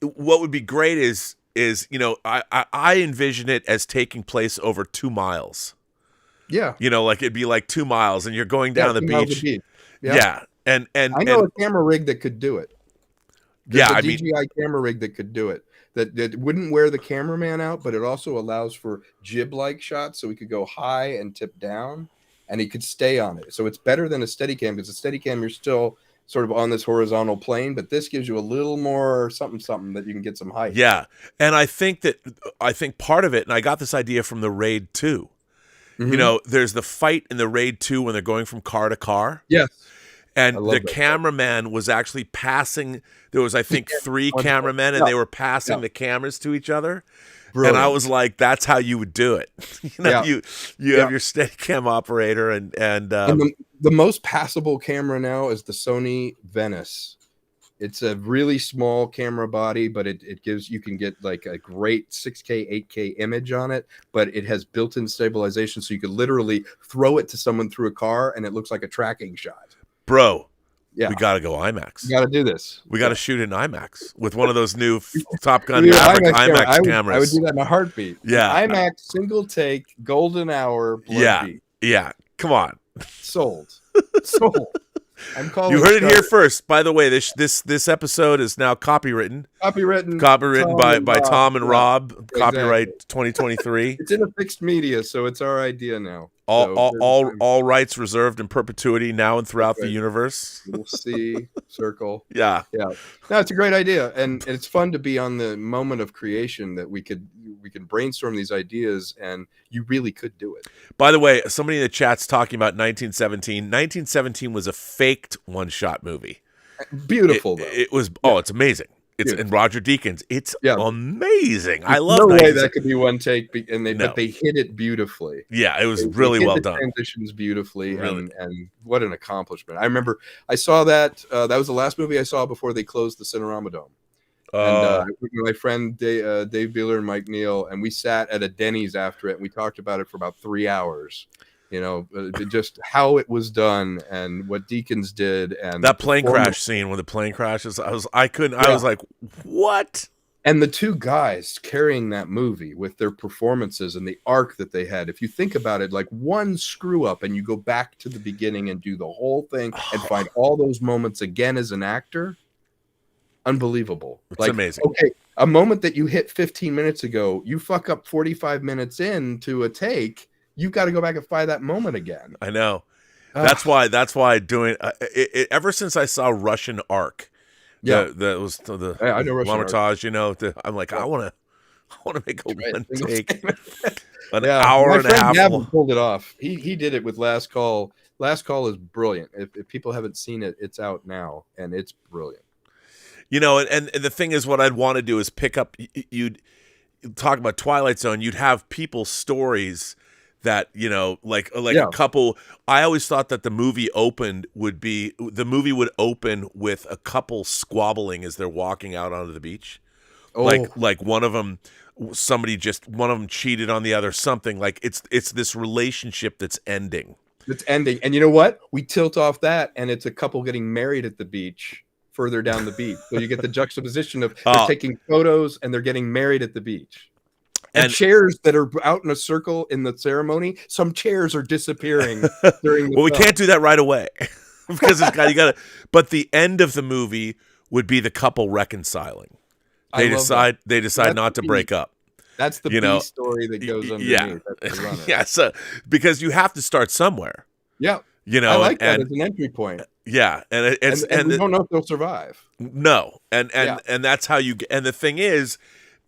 what would be great is I envision it as taking place over 2 miles. Yeah, like it'd be like 2 miles, and you're going down the beach. Yeah, and I know a camera rig that could do it. There's a DJI camera rig that could do it. That wouldn't wear the cameraman out, but it also allows for jib-like shots, so we could go high and tip down, and he could stay on it. So it's better than a Steadicam, because a Steadicam you're still sort of on this horizontal plane, but this gives you a little more something that you can get some height. Yeah. And I think part of it, and I got this idea from the Raid 2. You know, there's the fight in the Raid 2 when they're going from car to car. Yes. And the cameraman was actually passing. There was, I think, 3 cameramen, and they were passing the cameras to each other. Brilliant. And I was like, "That's how you would do it." You have your Steadicam operator, and the most passable camera now is the Sony Venice. It's a really small camera body, but it gives, you can get like a great 6K, 8K image on it, but it has built-in stabilization, so you could literally throw it to someone through a car, and it looks like a tracking shot. Bro, we got to go IMAX. We got to do this. We got to shoot in IMAX with one of those new Top Gun Maverick IMAX cameras. I would do that in a heartbeat. Yeah. IMAX, single take, golden hour, blood beat. Yeah. Come on. Sold. I'm calling. You heard it here first. By the way, this episode is now copywritten. Copywritten by Tom and Rob. Exactly. Copyright 2023. It's in a fixed media, so it's our idea now. All rights reserved in perpetuity now and throughout the universe. We'll see. Circle. Yeah. No, it's a great idea, and it's fun to be on the moment of creation that we can brainstorm these ideas, and you really could do it. By the way, somebody in the chat's talking about 1917. 1917 was a faked one-shot movie. Beautiful, though. It was. Oh, it's amazing. It's in Roger Deakins. It's amazing. I love. No way that could be one take, but they hit it beautifully. Yeah, it was really well done. Transitions beautifully, and what an accomplishment! I remember I saw that. That was the last movie I saw before they closed the Cinerama Dome. And my friend Dave Beeler and Mike Neal, and we sat at a Denny's after it, and we talked about it for about 3 hours. You know, just how it was done and what Deakins did, and that plane crash scene when the plane crashes. I was like, what? And the two guys carrying that movie with their performances and the arc that they had. If you think about it, like one screw up and you go back to the beginning and do the whole thing and find all those moments again as an actor. Unbelievable. It's amazing. Okay, a moment that you hit 15 minutes ago, you fuck up 45 minutes into a take. You've got to go back and find that moment again. I know. That's why doing ever since I saw Russian Ark, that was the I know Russian Larmitage, you know, I'm like, I want to make a one take, an hour and a half. My friend Gavin pulled it off. He did it with Last Call. Last Call is brilliant. If people haven't seen it, it's out now, and it's brilliant. You know, and the thing is, what I'd want to do is pick up. You'd talk about Twilight Zone. You'd have people's stories that, you know, like a couple. I always thought that the movie would open with a couple squabbling as they're walking out onto the beach. Like one of them cheated on the other, something like it's this relationship that's ending. It's ending, and you know what? We tilt off that, and it's a couple getting married at the beach. Further down the beach, so you get the juxtaposition of they're taking photos and they're getting married at the beach. And chairs that are out in a circle in the ceremony, some chairs are disappearing during the we can't do that right away because you got to. But the end of the movie would be the couple reconciling. They decide not to break up. That's the B story that goes underneath. Yeah. So because you have to start somewhere. Yeah. You know, I like that as an entry point. Yeah, and we don't know if they'll survive. No, and that's how you. And the thing is,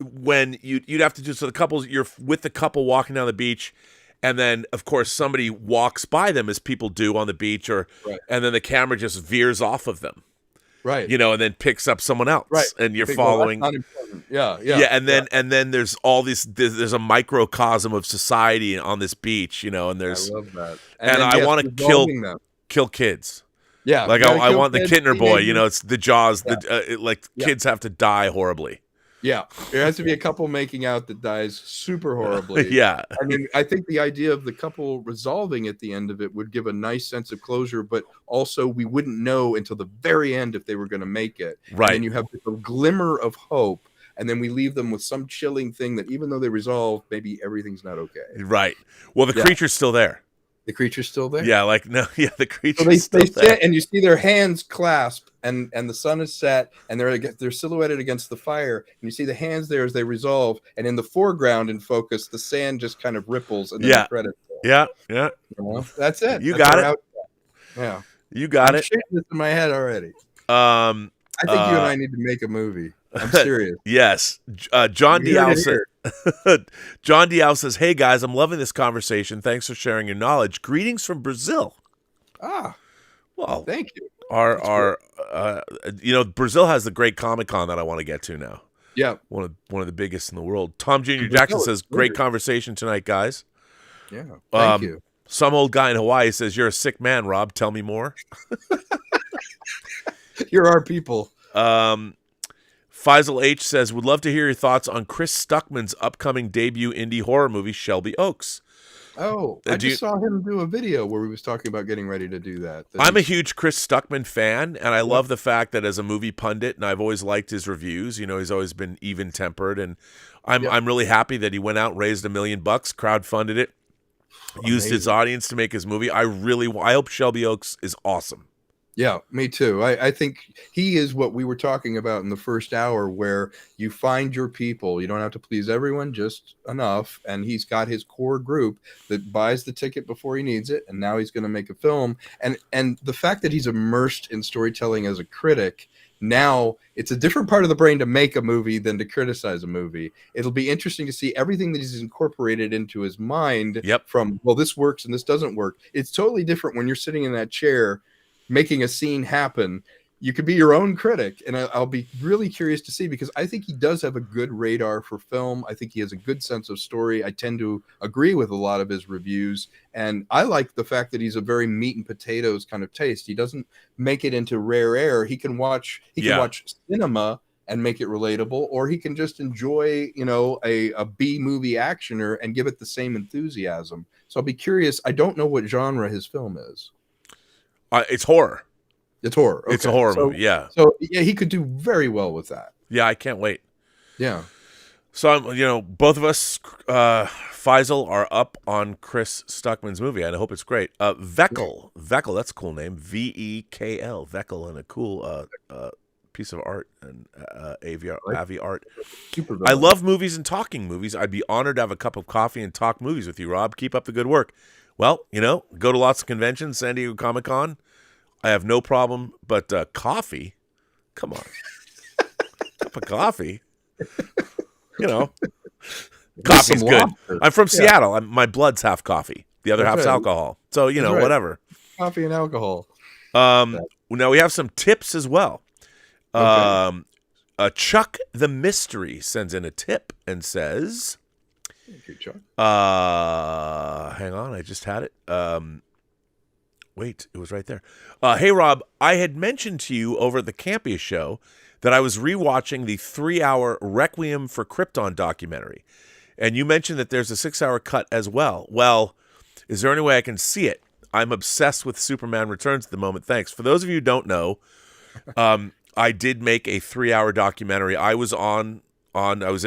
when you'd have to do so, the couples, you're with the couple walking down the beach, and then of course somebody walks by them as people do on the beach, and then the camera just veers off of them, right? You know, and then picks up someone else, right? And you're following. Well, that's not important. And then there's all these. There's a microcosm of society on this beach, you know, and there's. I love that. And I want to kill kids. Yeah, like I want the Kittner boy. You know, it's the Jaws. Kids have to die horribly. Yeah, there has to be a couple making out that dies super horribly. Yeah, I mean, I think the idea of the couple resolving at the end of it would give a nice sense of closure, but also we wouldn't know until the very end if they were going to make it. Right, and you have a glimmer of hope, and then we leave them with some chilling thing that even though they resolve, maybe everything's not okay. Right. Well, the creature's still there. The creature's still there? Yeah, the creature's still there. Sit and you see their hands clasp, and the sun is set, and they're silhouetted against the fire, and you see the hands there as they resolve, and in the foreground in focus, the sand just kind of ripples, and then the credits roll. Yeah. You know, that's it. That's got it. Yeah. You got I'm it. shaping this in my head already. Um, I think you and I need to make a movie. I'm serious. Yes. John You heard Diao it said, here. John Diao says, "Hey guys, I'm loving this conversation. Thanks for sharing your knowledge. Greetings from Brazil." Ah, Well, thank you. our Brazil has the great Comic-Con that I want to get to now. Yeah. One of the biggest in the world. Tom Jr. Brazil Jackson is says, great. "Great conversation tonight, guys." Yeah. Thank you. Some old guy in Hawaii says, "You're a sick man, Rob. Tell me more." You're our people. Faisal H says, "Would love to hear your thoughts on Chris Stuckman's upcoming debut indie horror movie, Shelby Oaks." Oh, I just saw him do a video where he was talking about getting ready to do that. I'm a huge Chris Stuckman fan, and I love the fact that as a movie pundit, and I've always liked his reviews. You know, he's always been even-tempered, and I'm really happy that he went out and raised $1 million, crowdfunded it, used his audience to make his movie. I hope Shelby Oaks is awesome. Yeah, me too. I think he is what we were talking about in the first hour, where you find your people. You don't have to please everyone, just enough. And he's got his core group that buys the ticket before he needs it. And now he's going to make a film. And the fact that he's immersed in storytelling as a critic, now it's a different part of the brain to make a movie than to criticize a movie. It'll be interesting to see everything that he's incorporated into his mind from, well, this works and this doesn't work. It's totally different when you're sitting in that chair making a scene happen. You could be your own critic, and I'll be really curious to see, because I think he does have a good radar for film. I think he has a good sense of story. I tend to agree with a lot of his reviews, and I like the fact that he's a very meat and potatoes kind of taste. He doesn't make it into rare air. He can watch cinema and make it relatable, or he can just enjoy, a B movie actioner and give it the same enthusiasm. So I'll be curious. I don't know what genre his film is. It's horror. It's horror. Okay. It's a horror movie, yeah. So yeah, he could do very well with that. Yeah, I can't wait. Yeah. So both of us, Faisal, are up on Chris Stuckman's movie, and I hope it's great. Vekl, that's a cool name. Vekl, Vekl, and a cool piece of art and Avi art. I love movies and talking movies. I'd be honored to have a cup of coffee and talk movies with you, Rob. Keep up the good work. Well, go to lots of conventions, San Diego Comic-Con. I have no problem, but coffee? Come on. Cup of coffee? Coffee's good. Lobster. I'm from Seattle. My blood's half coffee. The other half's alcohol. So, whatever. Coffee and alcohol. Now we have some tips as well. Chuck the Mystery sends in a tip and says... Thank you, Chuck. Hang on, I just had it. Wait, it was right there. Hey, Rob, I had mentioned to you over at the Campia show that I was rewatching the 3-hour Requiem for Krypton documentary, and you mentioned that there's a 6-hour cut as well. Well, is there any way I can see it? I'm obsessed with Superman Returns at the moment. Thanks. For those of you who don't know, I did make a 3-hour documentary. I was in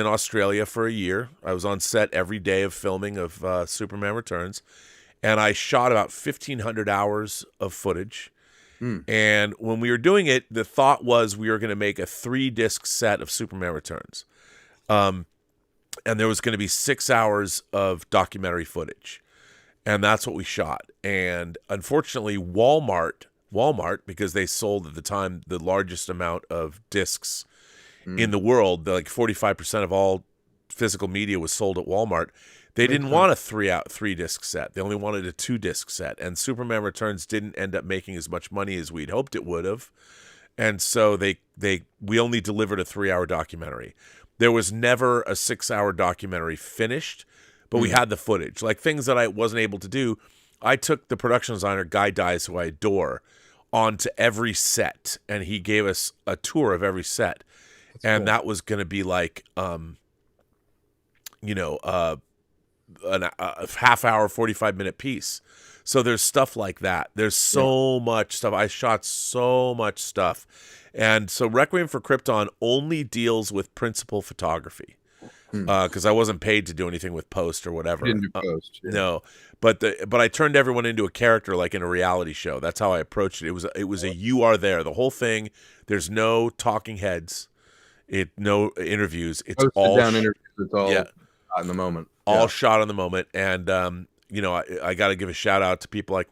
Australia for a year. I was on set every day of filming of Superman Returns, and I shot about 1,500 hours of footage. And when we were doing it, the thought was we were going to make a 3-disc set of Superman Returns. And there was going to be 6 hours of documentary footage. And that's what we shot. And unfortunately, Walmart, because they sold at the time the largest amount of discs in the world, like 45% of all physical media was sold at Walmart. They didn't want a 3-disc set. They only wanted a 2-disc set. And Superman Returns didn't end up making as much money as we'd hoped it would have. And so we only delivered a 3-hour documentary. There was never a 6-hour documentary finished, but we had the footage. Like things that I wasn't able to do, I took the production designer, Guy Dice, who I adore, onto every set. And he gave us a tour of every set. And that was going to be like, a half-hour, 45-minute piece. So there's stuff like that. There's so much stuff. I shot so much stuff. And so Requiem for Krypton only deals with principal photography because I wasn't paid to do anything with post or whatever. You didn't do post. No, but I turned everyone into a character like in a reality show. That's how I approached it. It was a you are there. The whole thing, there's no talking heads. No interviews. It's all down interviews. It's all shot in the moment. All shot on the moment. And I got to give a shout out to people like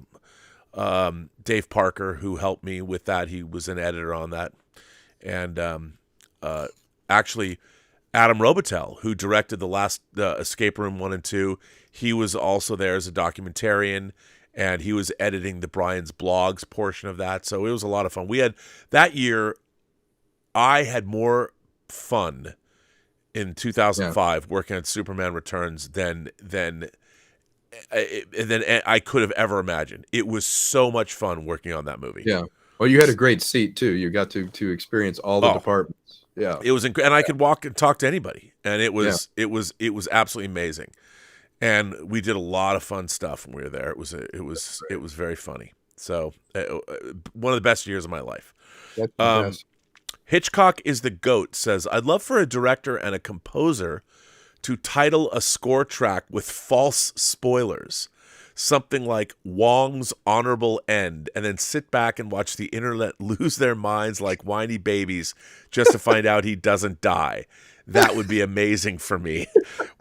Dave Parker, who helped me with that. He was an editor on that. And actually, Adam Robitel, who directed the last Escape Room 1 and 2, he was also there as a documentarian, and he was editing the Brian's Blogs portion of that. So it was a lot of fun. We had that year, I had more fun in 2005 working on Superman Returns than I could have ever imagined. It was so much fun working on that movie. Yeah. Well, you had a great seat too. You got to experience all the departments. Yeah. It was and I could walk and talk to anybody, and it was absolutely amazing. And we did a lot of fun stuff when we were there. It was very funny. So one of the best years of my life. That's the best. Hitchcock is the GOAT says, I'd love for a director and a composer to title a score track with false spoilers. Something like Wong's Honorable End, and then sit back and watch the internet lose their minds like whiny babies just to find out he doesn't die. That would be amazing for me.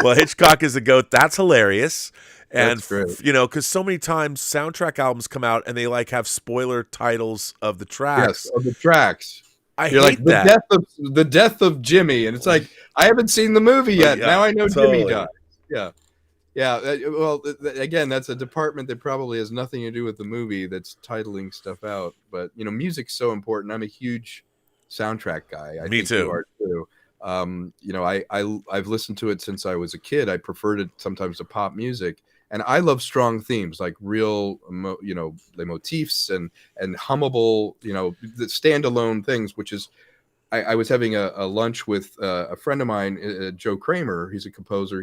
Well, Hitchcock is the GOAT. That's hilarious. And, because so many times soundtrack albums come out and they have spoiler titles of the tracks. Yes, of the tracks. You're hate like that. The death of Jimmy, and it's like, I haven't seen the movie yet. Now I know totally. Jimmy died. Yeah. Yeah. Well, again, that's a department that probably has nothing to do with the movie that's titling stuff out. But, music's so important. I'm a huge soundtrack guy. I Me think too. You are too. I've listened to it since I was a kid. I preferred it sometimes to pop music. And I love strong themes, like real, the motifs and hummable, the standalone things, which is, I was having a lunch with a friend of mine, Joe Kramer. He's a composer.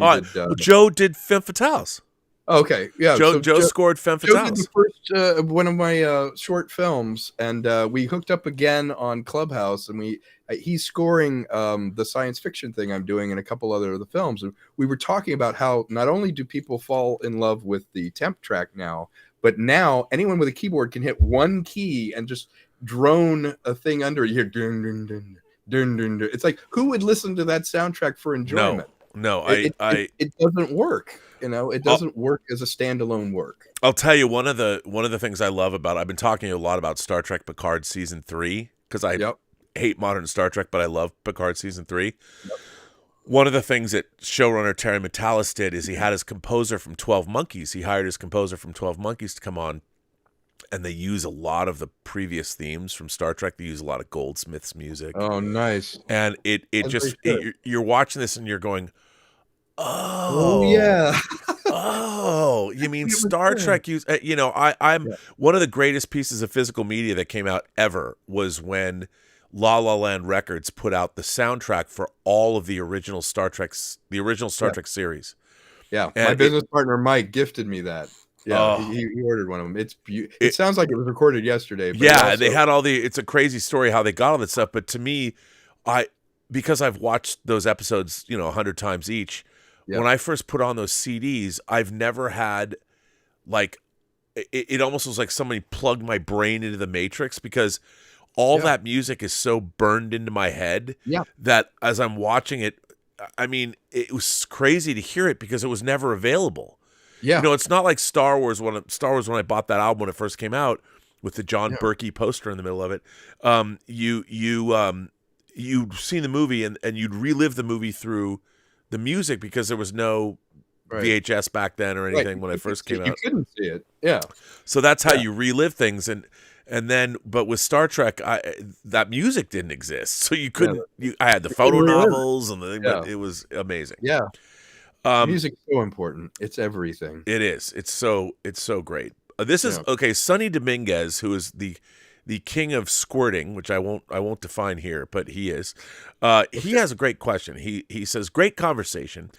Joe did Femme Fatales. Okay, yeah. Joe scored Femme Fatales. Joe did the first one of my short films, and we hooked up again on Clubhouse, and he's scoring the science fiction thing I'm doing and a couple other of the films. And we were talking about how not only do people fall in love with the temp track now, but now anyone with a keyboard can hit one key and just drone a thing under. You hear dun, dun, dun, dun, dun, dun. It's like, who would listen to that soundtrack for enjoyment? No, it doesn't work. It doesn't work as a standalone work. I'll tell you one of the things I love about. I've been talking a lot about Star Trek Picard season 3 because I hate modern Star Trek, but I love Picard season 3. Yep. One of the things that showrunner Terry Matalas did is he had his composer from 12 Monkeys. He hired his composer from 12 Monkeys to come on, and they use a lot of the previous themes from Star Trek. They use a lot of Goldsmith's music. Oh, nice. And you're watching this and you're going, oh yeah. Oh, you mean Star Trek use? I'm one of the greatest pieces of physical media that came out ever was when La La Land Records put out the soundtrack for all of the original Star Trek Trek series. Yeah, and my business partner Mike gifted me that. Yeah, he ordered one of them. It sounds like it was recorded yesterday. But they had it's a crazy story how they got all that stuff. But to me, because I've watched those episodes, 100 times each. Yeah. When I first put on those CDs, I've never had it almost was like somebody plugged my brain into the Matrix because all that music is so burned into my head that as I'm watching it, I mean, it was crazy to hear it because it was never available. Yeah. It's not like Star Wars when I bought that album when it first came out with the John Berkey poster in the middle of it. You'd seen the movie and you'd relive the movie through the music because there was no VHS back then or anything when it first came out. You couldn't see it. Yeah. So that's how you relive things. And then, but with Star Trek, that music didn't exist. So you couldn't, I had the photo novels and the thing, but it was amazing. Yeah. Music's so important. It's everything. It is. It's so great. This is, Sonny Dominguez, who is the king of squirting, which I won't define here, but he is. He has a great question. He says, great conversation.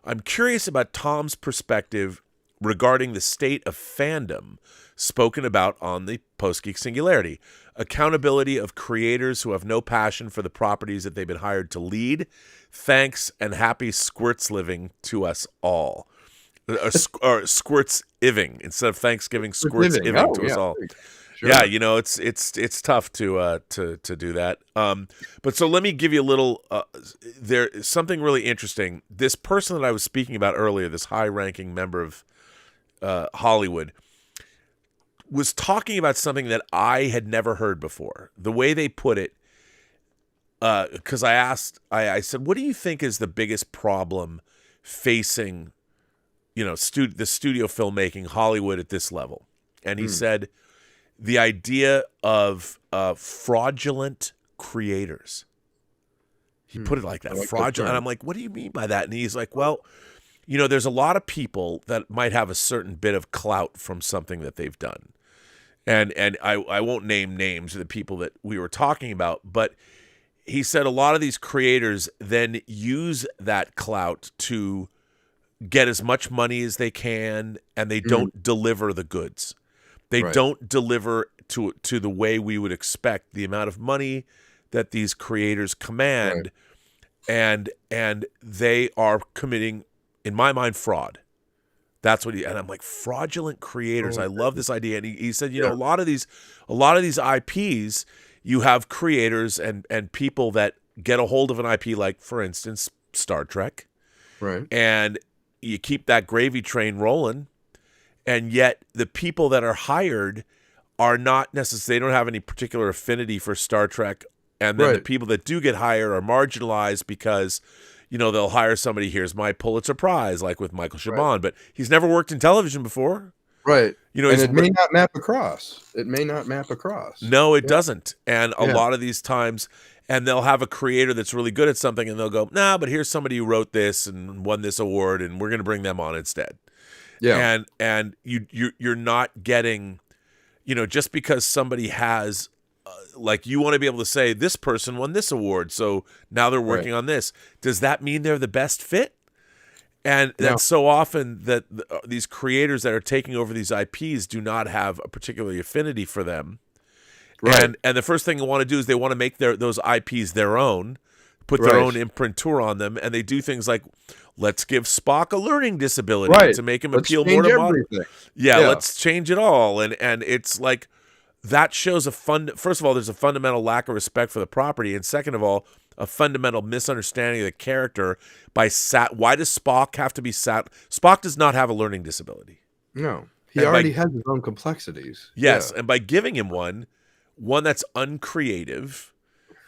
I'm curious about Tom's perspective regarding the state of fandom spoken about on the Post-Geek Singularity. Accountability of creators who have no passion for the properties that they've been hired to lead. Thanks and happy squirts living to us all. Or squirts iving instead of Thanksgiving, squirts iving to us all. Sure. Yeah, it's tough to do that. But so let me give you a little. There's something really interesting. This person that I was speaking about earlier, this high-ranking member of Hollywood, was talking about something that I had never heard before. The way they put it, because I asked, I said, what do you think is the biggest problem facing, the studio filmmaking, Hollywood at this level? And he said, the idea of fraudulent creators. He put it like that, fraudulent. And I'm like, what do you mean by that? And he's like, well, there's a lot of people that might have a certain bit of clout from something that they've done. And I won't name names of the people that we were talking about, but he said a lot of these creators then use that clout to get as much money as they can, and they don't deliver the goods. They don't deliver to the way we would expect, the amount of money that these creators command, and they are committing, in my mind, fraud. That's what and I'm like, fraudulent creators. I love this idea. And he said, a lot of these IPs, you have creators and people that get a hold of an IP, like, for instance, Star Trek. Right. And you keep that gravy train rolling, and yet the people that are hired are not necessarily, they don't have any particular affinity for Star Trek. And then the people that do get hired are marginalized because, they'll hire somebody, here's my Pulitzer Prize, like with Michael Chabon, but he's never worked in television before. Right. And it may not map across. No, it doesn't. And a lot of these times, and they'll have a creator that's really good at something, and they'll go, nah, but here's somebody who wrote this and won this award, and we're going to bring them on instead. Yeah. And you're not getting, just because somebody has, like, you want to be able to say this person won this award, so now they're working on this. Does that mean they're the best fit? And that's so often that these creators that are taking over these IPs do not have a particular affinity for them. Right. And the first thing they want to do is they want to make those IPs their own, put their own imprimatur on them, and they do things like, let's give Spock a learning disability to make him appeal more to modern. Let's change it all. And it's like, that shows first of all, there's a fundamental lack of respect for the property, and second of all, a fundamental misunderstanding of the character. Why does Spock have to be Spock does not have a learning disability. No, he already has his own complexities. Yes, and by giving him one that's uncreative,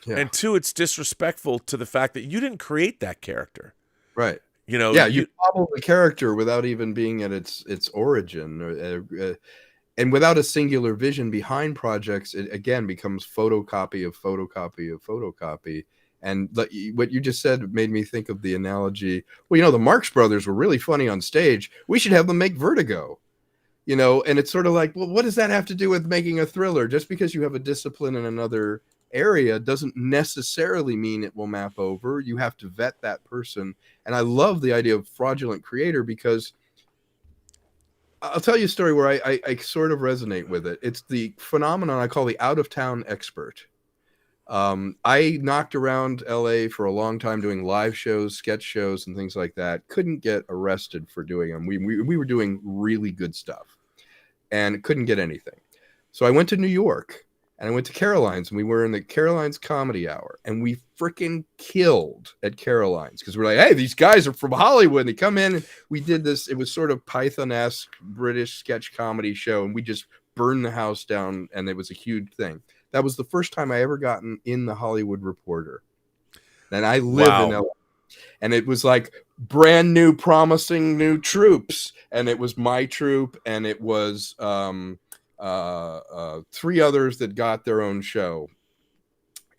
and two, it's disrespectful to the fact that you didn't create that character. Right. You follow the character without even being at its origin, and without a singular vision behind projects. It again becomes photocopy of photocopy of photocopy. And what you just said made me think of the analogy. Well, the Marx Brothers were really funny on stage. We should have them make Vertigo. And it's sort of like, well, what does that have to do with making a thriller? Just because you have a discipline in another area doesn't necessarily mean it will map over. You have to vet that person. And I love the idea of fraudulent creator, because I'll tell you a story where I sort of resonate with it. It's the phenomenon I call the out-of-town expert. I knocked around LA for a long time doing live shows, sketch shows, and things like that. Couldn't get arrested for doing them. We were doing really good stuff and couldn't get anything. So I went to New York, and I went to Caroline's, and we were in the Caroline's Comedy Hour, and we freaking killed at Caroline's, because we're like, hey, these guys are from Hollywood, and they come in, and we did this. It was sort of Python-esque British sketch comedy show, and we just burned the house down, and it was a huge thing. That was the first time I ever gotten in the Hollywood Reporter. And I live in LA. And it was like brand new, promising new troops. And it was my troop, and it was three others that got their own show.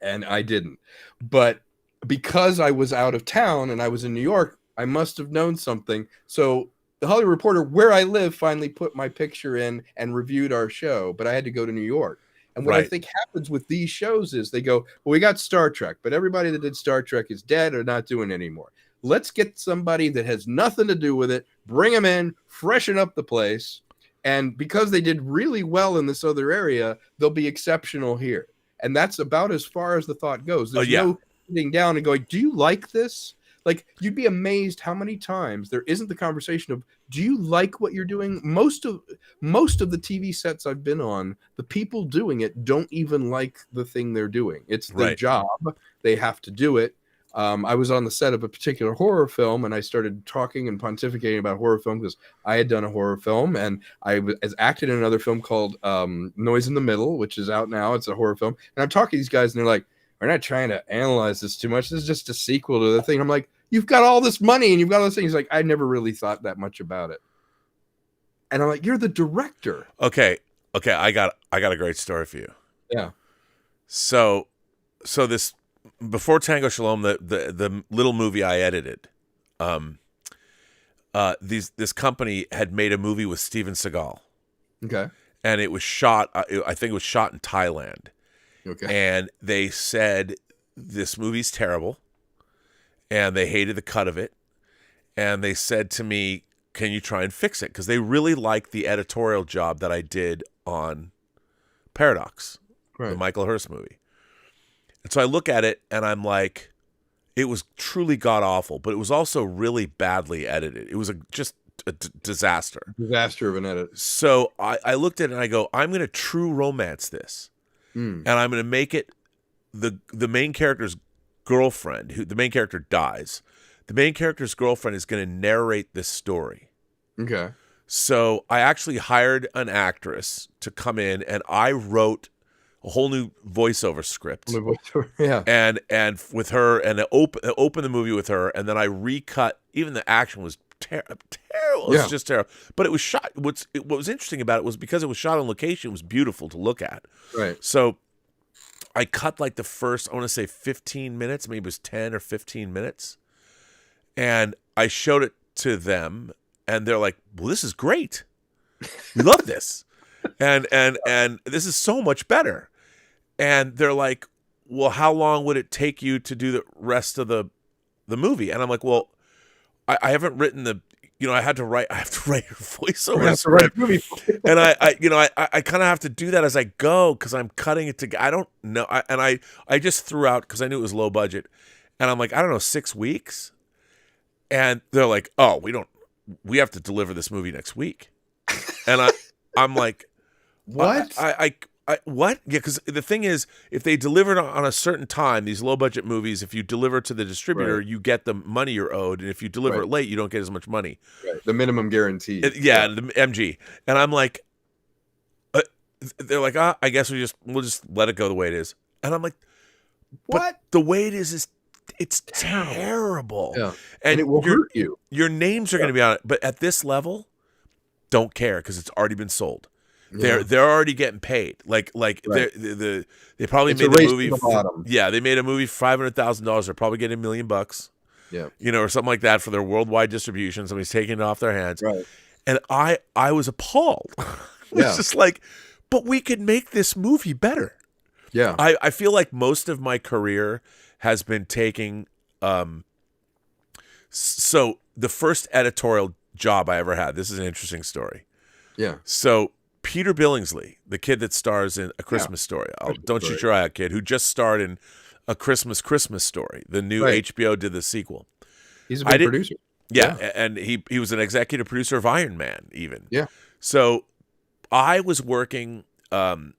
And I didn't. But because I was out of town and I was in New York, I must have known something. So the Hollywood Reporter, where I live, finally put my picture in and reviewed our show. But I had to go to New York. And what I think happens with these shows is they go, well, we got Star Trek, but everybody that did Star Trek is dead or not doing it anymore. Let's get somebody that has nothing to do with it, bring them in, freshen up the place. And because they did really well in this other area, they'll be exceptional here. And that's about as far as the thought goes. There's no sitting down and going, do you like this? Like, you'd be amazed how many times there isn't the conversation of, do you like what you're doing? Most of the TV sets I've been on, the people doing it don't even like the thing they're doing. It's their job. They have to do it. I was on the set of a particular horror film, and I started talking and pontificating about horror film because I had done a horror film, and I was acted in another film called Noise in the Middle, which is out now. It's a horror film, and I'm talking to these guys, and they're like, "We're not trying to analyze this too much. This is just a sequel to the thing." I'm like, "You've got all this money, and you've got all this thing." He's like, "I never really thought that much about it," and I'm like, "You're the director." Okay, I got a great story for you. Yeah. So this before Tango Shalom, the little movie I edited, this company had made a movie with Steven Seagal, Okay. and it was shot. I think it was shot in Thailand, Okay. and they said this movie's terrible, and they hated the cut of it, and they said to me, "Can you try and fix it?" Because they really liked the editorial job that I did on Paradox, the Michael Hurst movie. And so I look at it and I'm like, it was truly god awful, but it was also really badly edited. It was just a disaster. Disaster of an edit. So I looked at it and I go, I'm going to true romance this. And I'm going to make it the main character's girlfriend, the main character dies. The main character's girlfriend is going to narrate this story. Okay. So I actually hired an actress to come in, and I wrote a whole new voiceover script. Yeah. And with her, and open the movie with her, and then I recut. Even the action was terrible. It was just terrible. But it was shot. What was interesting about it was because it was shot on location, it was beautiful to look at. Right. So I cut like the first, I want to say 15 minutes, maybe it was 10 or 15 minutes. And I showed it to them, and they're like, "Well, this is great. We love this. And this is so much better." And they're like, "Well, how long would it take you to do the rest of the movie?" And I'm like, "Well, I haven't written I have to write a voiceover script. And I kind of have to do that as I go because I'm cutting it together. I don't know. I just threw out, because I knew it was low budget. And I'm like, I don't know, 6 weeks. And they're like, "Oh, we have to deliver this movie next week." And I'm like, "What? What?" Yeah, because the thing is, if they deliver it on a certain time, these low budget movies, if you deliver to the distributor, you get the money you're owed, and if you deliver it late, you don't get as much money. Right. The minimum guarantee. The MG. And I'm like, they're like, "I guess we'll just let it go the way it is." And I'm like, "What? But the way it is it's terrible. Yeah. And it will hurt you. Your names are going to be on it, but at this level, don't care because it's already been sold. Yeah. They're already getting paid. Like they probably made the movie. They made a movie for $500,000. They're probably getting $1 million. Yeah. Or something like that for their worldwide distribution. Somebody's taking it off their hands. Right. And I was appalled. It's just like, but we could make this movie better. Yeah. I feel like most of my career has been taking. So the first editorial job I ever had. This is an interesting story. Yeah. So Peter Billingsley, the kid that stars in A Christmas Story, Don't Shoot Your Eye Out, kid, who just starred in A Christmas Story, the new HBO did the sequel. He's a big producer. Yeah, and he was an executive producer of Iron Man, even. Yeah. So I was working. I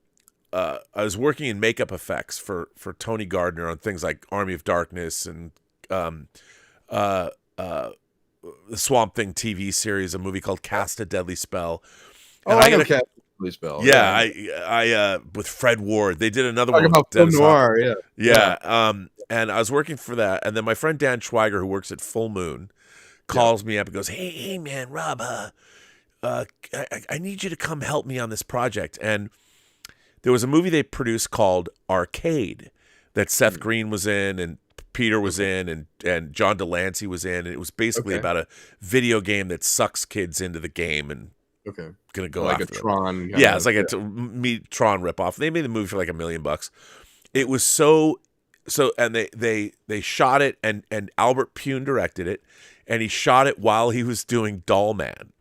was working in makeup effects for Tony Gardner on things like Army of Darkness and the Swamp Thing TV series, a movie called Cast a Deadly Spell. And I know Cast a Deadly Spell. Yeah, I with Fred Ward. They did another one about with Dennis Noir, yeah. And I was working for that, and then my friend Dan Schweiger, who works at Full Moon, calls me up and goes, "Hey man, Rob, I need you to come help me on this project." And there was a movie they produced called Arcade that Seth Green was in, and Peter was in, and John Delancey was in, and it was basically about a video game that sucks kids into the game and gonna go like after a Tron. Yeah, it's like a Tron ripoff. They made the movie for like $1 million. It was so, and they shot it, and Albert Pune directed it, and he shot it while he was doing Doll Man.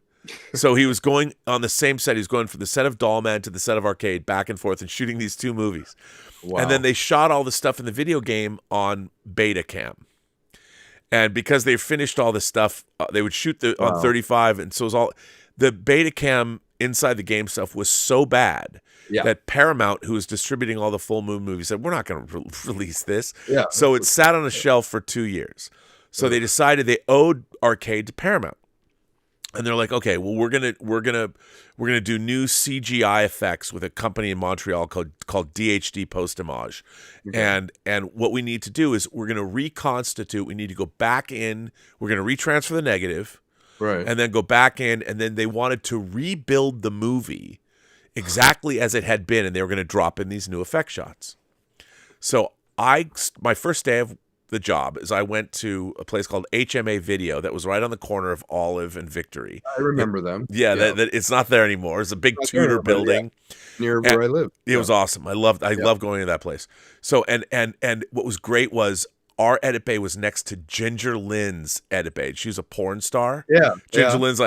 So he was going on the same set. He was going from the set of Doll Man to the set of Arcade, back and forth, and shooting these two movies. Wow. And then they shot all the stuff in the video game on Betacam. And because they finished all this stuff, they would shoot on 35, and so it was all the Betacam inside the game stuff was so bad Yeah. that Paramount, who was distributing all the Full Moon movies, said, we're not going to release this. Yeah. So it sat on a shelf for 2 years. So they decided they owed Arcade to Paramount. And they're like, okay, well, we're gonna do new CGI effects with a company in Montreal called DHD Post Image, and what we need to do is we're gonna reconstitute. We need to go back in. We're gonna retransfer the negative, Right. and then go back in. And then they wanted to rebuild the movie exactly as it had been, and they were gonna drop in these new effect shots. So my first day of the job is I went to a place called HMA Video that was right on the corner of Olive and Victory. I remember them. Yeah, that it's not there anymore. It's a big Tudor building. Near where I live. It was awesome. I loved going to that place. So and what was great was our edit bay was next to Ginger Lynn's edit bay. She was a porn star. Yeah. Ginger Lynn's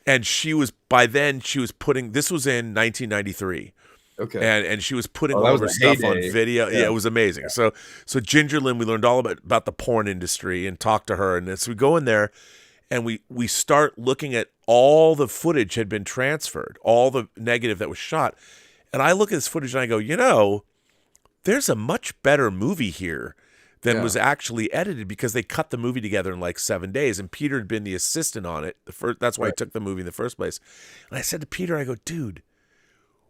and she was putting, this was in 1993. Okay. And she was putting that all was of her a stuff on heyday. video. Yeah. Yeah, it was amazing. So Ginger Lynn, we learned all about the porn industry and talked to her. And so we go in there and we start looking at all the footage had been transferred, all the negative that was shot. And I look at this footage and I go, there's a much better movie here than was actually edited, because they cut the movie together in like 7 days. And Peter had been the assistant on it. That's why he took the movie in the first place. And I said to Peter, I go, dude,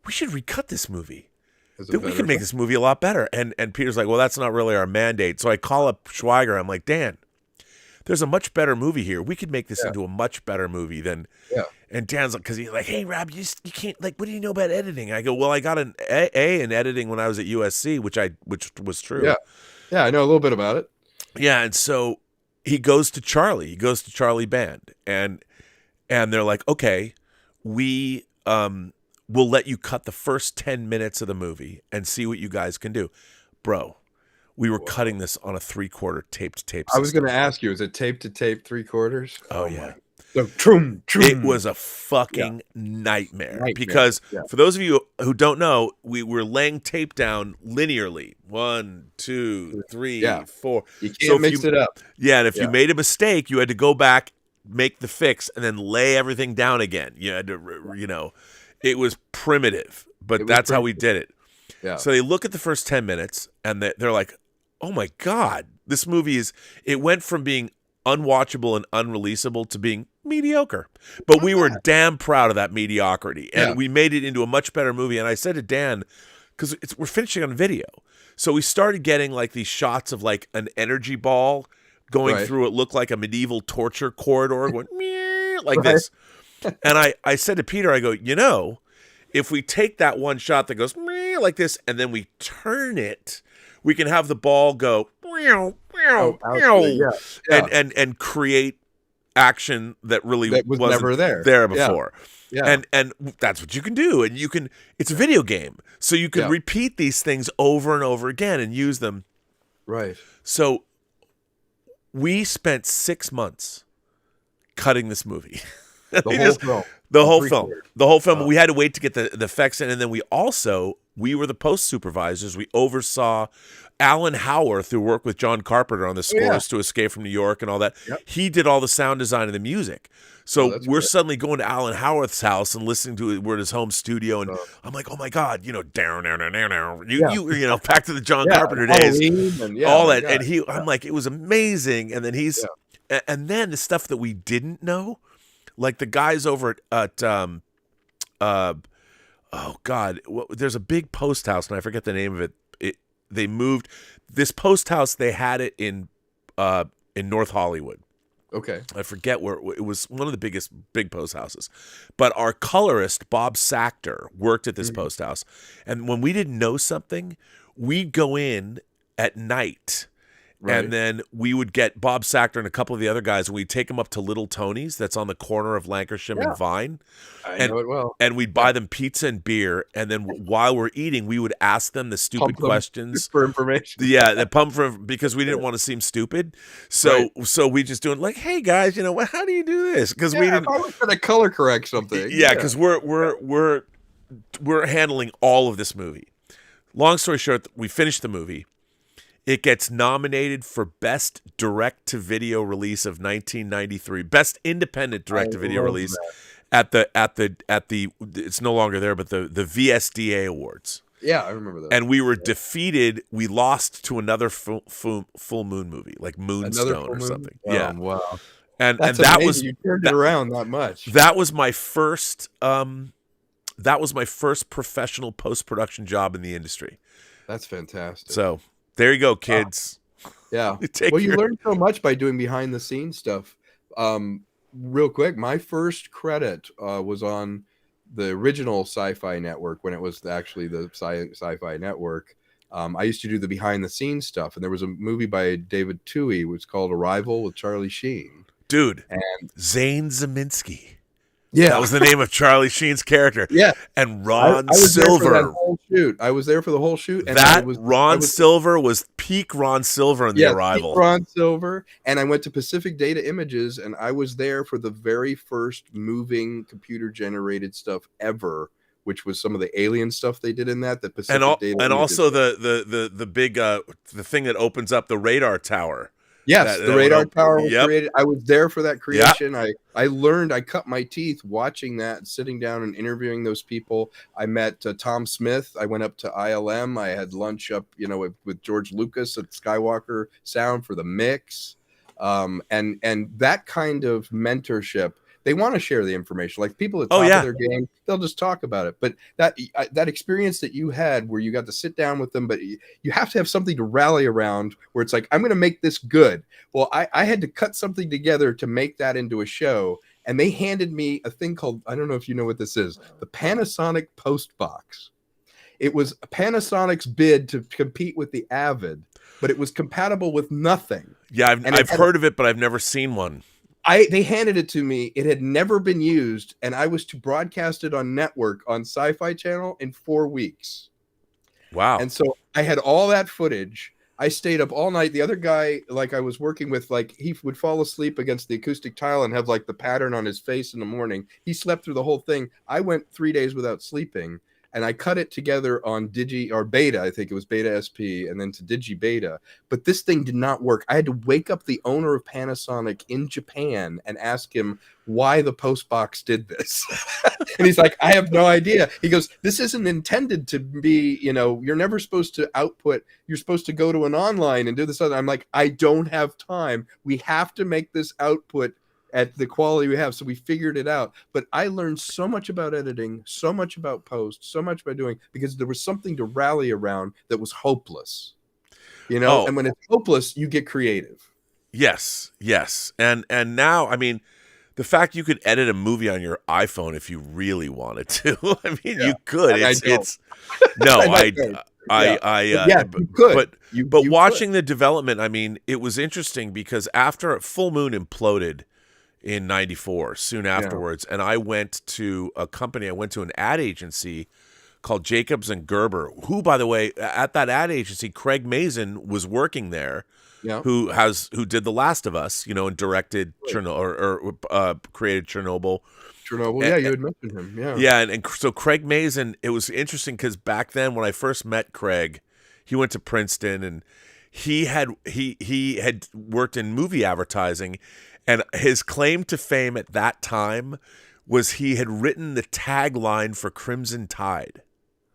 we should recut this movie. We can make this movie a lot better. And Peter's like, well, that's not really our mandate. So I call up Schweiger. I'm like, Dan, there's a much better movie here. We could make this into a much better movie than. Yeah. And Dan's like, because he's like, hey, Rob, you can't, like, what do you know about editing? I go, well, I got an A in editing when I was at USC, which was true. Yeah. Yeah, I know a little bit about it. Yeah, and so he goes to Charlie. He goes to Charlie Band, and they're like, okay, we'll let you cut the first 10 minutes of the movie and see what you guys can do. Bro, we were cutting this on a 3/4 tape-to-tape system. I was going to ask you, is it tape-to-tape 3/4? Oh, yeah. So, trum. It was a fucking nightmare. Because for those of you who don't know, we were laying tape down linearly. 1, 2, 3, 4. You can't mix it up. Yeah, and if you made a mistake, you had to go back, make the fix, and then lay everything down again. You had to, it was primitive, but that's how we did it. Yeah. So they look at the first 10 minutes, and they're like, oh my God, this movie it went from being unwatchable and unreleasable to being mediocre. But we were damn proud of that mediocrity, and we made it into a much better movie. And I said to Dan, because we're finishing on video, so we started getting like these shots of like an energy ball going through it, looked like a medieval torture corridor, going like this. And I said to Peter, I go, if we take that one shot that goes like this, and then we turn it, we can have the ball go and create action that really was never there before. Yeah. And that's what you can do. And it's a video game. So you can repeat these things over and over again and use them. Right. So we spent 6 months cutting this movie. The whole film. The whole film. We had to wait to get the effects in. And then we were the post supervisors. We oversaw Alan Howarth, who worked with John Carpenter on the scores to Escape from New York and all that. Yep. He did all the sound design and the music. So we're suddenly going to Alan Howarth's house and listening to it. We're at his home studio, and I'm like, oh my God, down, back to the John Carpenter days, all that. And I'm like, it was amazing. And then and then the stuff that we didn't know, like the guys over at oh God, there's a big post house, and I forget the name of it. They moved this post house. They had it in North Hollywood. Okay. I forget where it was. One of the big post houses. But our colorist, Bob Sachter, worked at this post house. And when we didn't know something, we'd go in at night. Right. And then we would get Bob Sachter and a couple of the other guys, and we'd take them up to Little Tony's that's on the corner of Lancashire and Vine. I know it well. And we'd buy them pizza and beer, and then while we're eating, we would ask them the stupid questions. For information. Yeah, they pump because we didn't want to seem stupid. So we just doing like, hey guys, how do you do this? Because we didn't. I was going to color correct something. Yeah, because we're handling all of this movie. Long story short, we finished the movie. It gets nominated for Best Direct-to-Video Release of 1993, Best Independent Direct-to-Video Release, at the it's no longer there, but the VSDA Awards. Yeah, I remember that. And we were defeated. We lost to another full moon movie, like Moonstone or something. Oh, yeah, wow. and That's that amazing. was You turned it around that much. That was my first. That was my first professional post-production job in the industry. That's fantastic. So there you go, kids. Yeah. You learn so much by doing behind the scenes stuff. Real quick, my first credit was on the original Sci-Fi Network when it was actually the Sci-Fi Network. I used to do the behind the scenes stuff, and there was a movie by David Twohy. It was called Arrival with Charlie Sheen. Dude, and Zane Zeminski. Yeah, that was the name of Charlie Sheen's character. Yeah, and Ron I was Silver. There for that whole shoot. I was there for the whole shoot. And Ron Silver was peak Ron Silver in the Arrival. Peak Ron Silver, and I went to Pacific Data Images, and I was there for the very first moving computer generated stuff ever, which was some of the alien stuff they did in that. The Pacific Data and also the big the thing that opens up the radar tower. Yes, the radar tower was created. I was there for that creation. Yep. I learned, I cut my teeth watching that, sitting down and interviewing those people. I met Tom Smith. I went up to ILM. I had lunch up, with George Lucas at Skywalker Sound for the mix. And that kind of mentorship, they want to share the information. Like people at top of their game, they'll just talk about it. But that experience that you had where you got to sit down with them, but you have to have something to rally around where it's like, I'm going to make this good. Well, I had to cut something together to make that into a show. And they handed me a thing called, I don't know if you know what this is, the Panasonic Post Box. It was Panasonic's bid to compete with the Avid, but it was compatible with nothing. Yeah, I've heard of it, but I've never seen one. They handed it to me. It had never been used, and I was to broadcast it on network on Sci-Fi Channel in 4 weeks. Wow. And so I had all that footage. I stayed up all night. The other guy, like I was working with, like he would fall asleep against the acoustic tile and have like the pattern on his face in the morning. He slept through the whole thing. I went 3 days without sleeping. And I cut it together on Beta. I think it was Beta SP and then to Digi Beta. But this thing did not work. I had to wake up the owner of Panasonic in Japan and ask him why the post box did this. And he's like, I have no idea. He goes, this isn't intended to be, you're never supposed to output. You're supposed to go to an online and do this other. I'm like, I don't have time. We have to make this output at the quality we have. So we figured it out. But I learned so much about editing, so much about post, so much by doing, because there was something to rally around that was hopeless, and when it's hopeless, you get creative. Yes. And now, I mean, the fact you could edit a movie on your iPhone if you really wanted to, I mean, you could. But watching the development, I mean, it was interesting because after Full Moon imploded in 94, soon afterwards, and I went to a company, I went to an ad agency called Jacobs and Gerber, who, by the way, at that ad agency, Craig Mazin was working there, who did The Last of Us, and directed Chernobyl or created Chernobyl. You had mentioned him, and so Craig Mazin, it was interesting because back then when I first met Craig, he went to Princeton and he had worked in movie advertising. And his claim to fame at that time was he had written the tagline for Crimson Tide.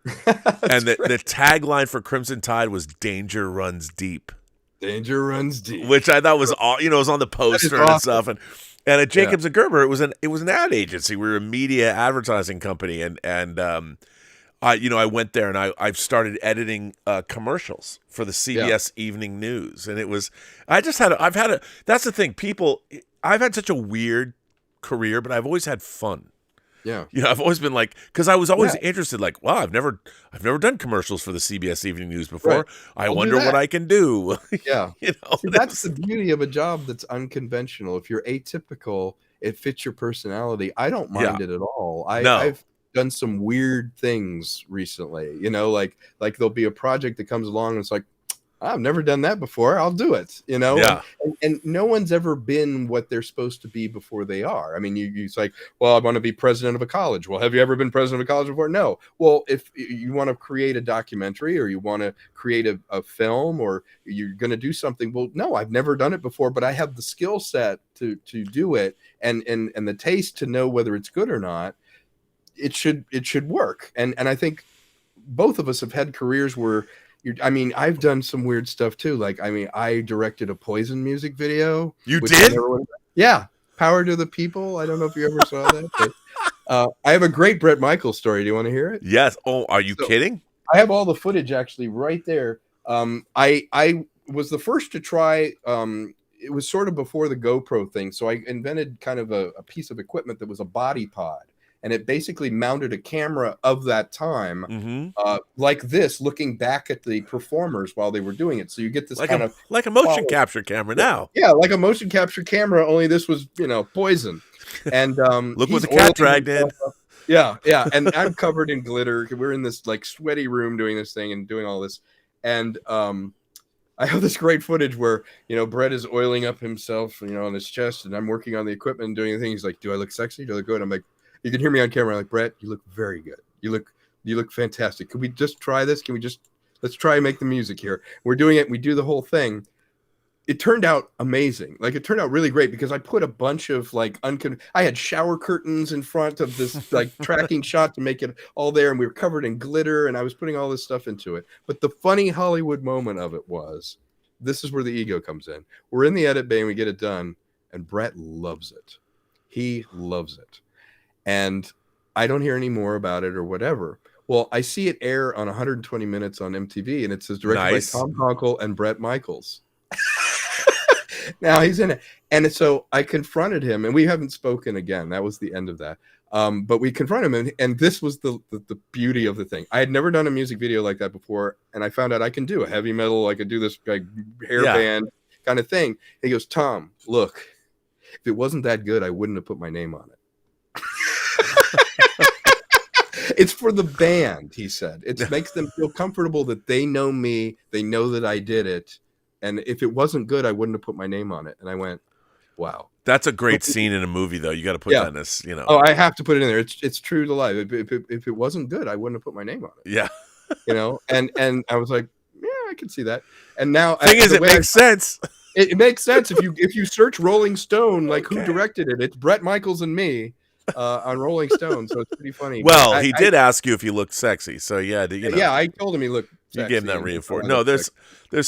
And the tagline for Crimson Tide was "Danger Runs Deep." Danger runs deep. Which I thot was all, it was on the poster and stuff. And at Jacobs and Gerber, it was an ad agency. We were a media advertising company. And I went there and I've started editing commercials for the CBS Evening News. And it was, that's the thing, I've had such a weird career, but I've always had fun. Yeah. I've always been like, because I was always interested, like, wow, I've never done commercials for the CBS Evening News before. Right. I wonder what I can do. Yeah. See, that's the beauty of a job that's unconventional. If you're atypical, it fits your personality. I don't mind it at all. I've done some weird things recently, like there'll be a project that comes along and it's like, I've never done that before. I'll do it, you know? Yeah. And no one's ever been what they're supposed to be before they are. I mean, it's like, well, I want to be president of a college. Well, have you ever been president of a college before? No. Well, if you want to create a documentary or you want to create a film or you're going to do something, well, no, I've never done it before, but I have the skill set to do it and the taste to know whether it's good or not. It should work. And I think both of us have had careers where I've done some weird stuff too. Like, I directed a Poison music video. You did? Yeah. Power to the People. I don't know if you ever saw that, but I have a great Bret Michaels story. Do you want to hear it? Yes. Oh, are you kidding? I have all the footage actually right there. I was the first to try. It was sort of before the GoPro thing. So I invented kind of a piece of equipment that was a body pod. And it basically mounted a camera of that time, like this, looking back at the performers while they were doing it. So you get this like a motion capture camera now. Yeah, like a motion capture camera, only this was, Poison. And look what the cat dragged in. Yeah. And I'm covered in glitter. We're in this like sweaty room doing this thing and doing all this. And I have this great footage where, Bret is oiling up himself, on his chest, and I'm working on the equipment and doing the thing. He's like, do I look sexy? Do I look good? I'm like, you can hear me on camera. I'm like, Bret, you look very good. You look fantastic. Could we just try this? Let's try and make the music here. We're doing it. We do the whole thing. It turned out amazing. Like, it turned out really great because I put a bunch of I had shower curtains in front of this like tracking shot to make it all there. And we were covered in glitter and I was putting all this stuff into it. But the funny Hollywood moment of it was, this is where the ego comes in. We're in the edit bay and we get it done. And Bret loves it. He loves it. And I don't hear any more about it or whatever. Well, I see it air on 120 Minutes on MTV, and it says directed by Tom KONKLE and Bret Michaels. Now he's in it. And so I confronted him, and we haven't spoken again. That was the end of that. But we confronted him, and this was the beauty of the thing. I had never done a music video like that before, and I found out I can do a heavy metal. I could do this like hairband kind of thing. He goes, Tom, look, if it wasn't that good, I wouldn't have put my name on it. It's for the band, he said. It makes them feel comfortable that they know me. They know that I did it. And if it wasn't good, I wouldn't have put my name on it. And I went, wow. That's a great scene in a movie, though. You got to put that in this, Oh, I have to put it in there. It's true to life. If it wasn't good, I wouldn't have put my name on it. Yeah. And I was like, yeah, I can see that. And now it makes sense. It makes sense if you search Rolling Stone, like who directed it. It's Bret Michaels and me. On Rolling Stone, so it's pretty funny. Well, he did ask you if you looked sexy, so yeah, yeah, I told him he looked sexy. You gave him that reinforcement. No, there's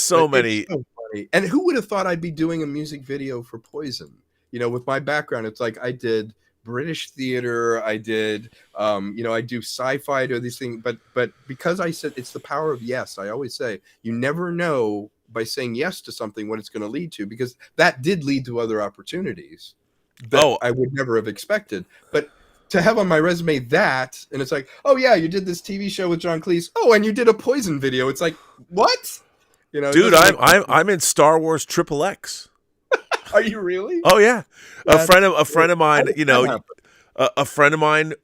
so many. So funny. And who would have thought I'd be doing a music video for Poison? With my background, it's like I did British theater, I did, I do sci-fi, I do these things, but because I said it's the power of yes, I always say you never know by saying yes to something what it's going to lead to, because that did lead to other opportunities that I would never have expected. But to have on my resume that, and it's like, oh yeah, you did this TV show with John Cleese. Oh, and you did a Poison video. It's like, what? Dude, I'm in Star Wars XXX. Are you really? Oh yeah, a friend of mine. A friend of mine.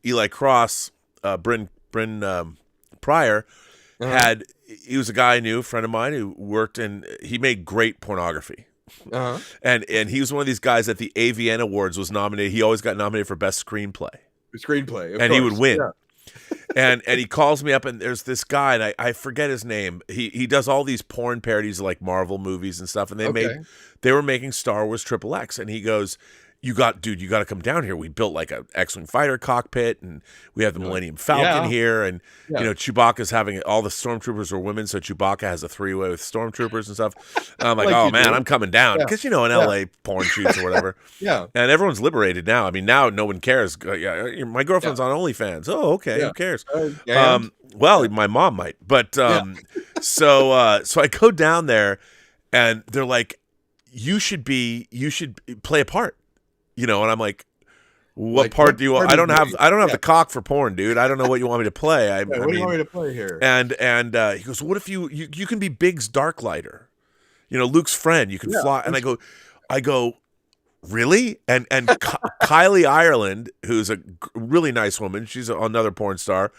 Eli Cross, Bryn Pryor had. He was a guy I knew, a friend of mine who worked he made great pornography. And he was one of these guys at the AVN Awards was nominated. He always got nominated for best screenplay. He would win. Yeah. and he calls me up, and there's this guy, and I forget his name. He does all these porn parodies of like Marvel movies and stuff, and they were making Star Wars XXX, and he goes, you got to come down here. We built like a X-Wing fighter cockpit, and we have the Millennium Falcon here. And, Chewbacca's having all the stormtroopers are women. So Chewbacca has a 3-way with stormtroopers and stuff. And I'm like, oh man, I'm coming down. Cause in LA porn shoots or whatever. Yeah. And everyone's liberated now. I mean, now no one cares. My girlfriend's on OnlyFans. Oh, okay. Who cares? Well, my mom might, but, so I go down there and they're like, you should play a part. And I'm like, what part do you want? I don't have the cock for porn, dude. I don't know what you want me to play. What do you want me to play here? And he goes, what if you can be Biggs Darklighter, Luke's friend. You can fly. And I go, Really? And Kylie Ireland, who's a really nice woman, she's another porn star.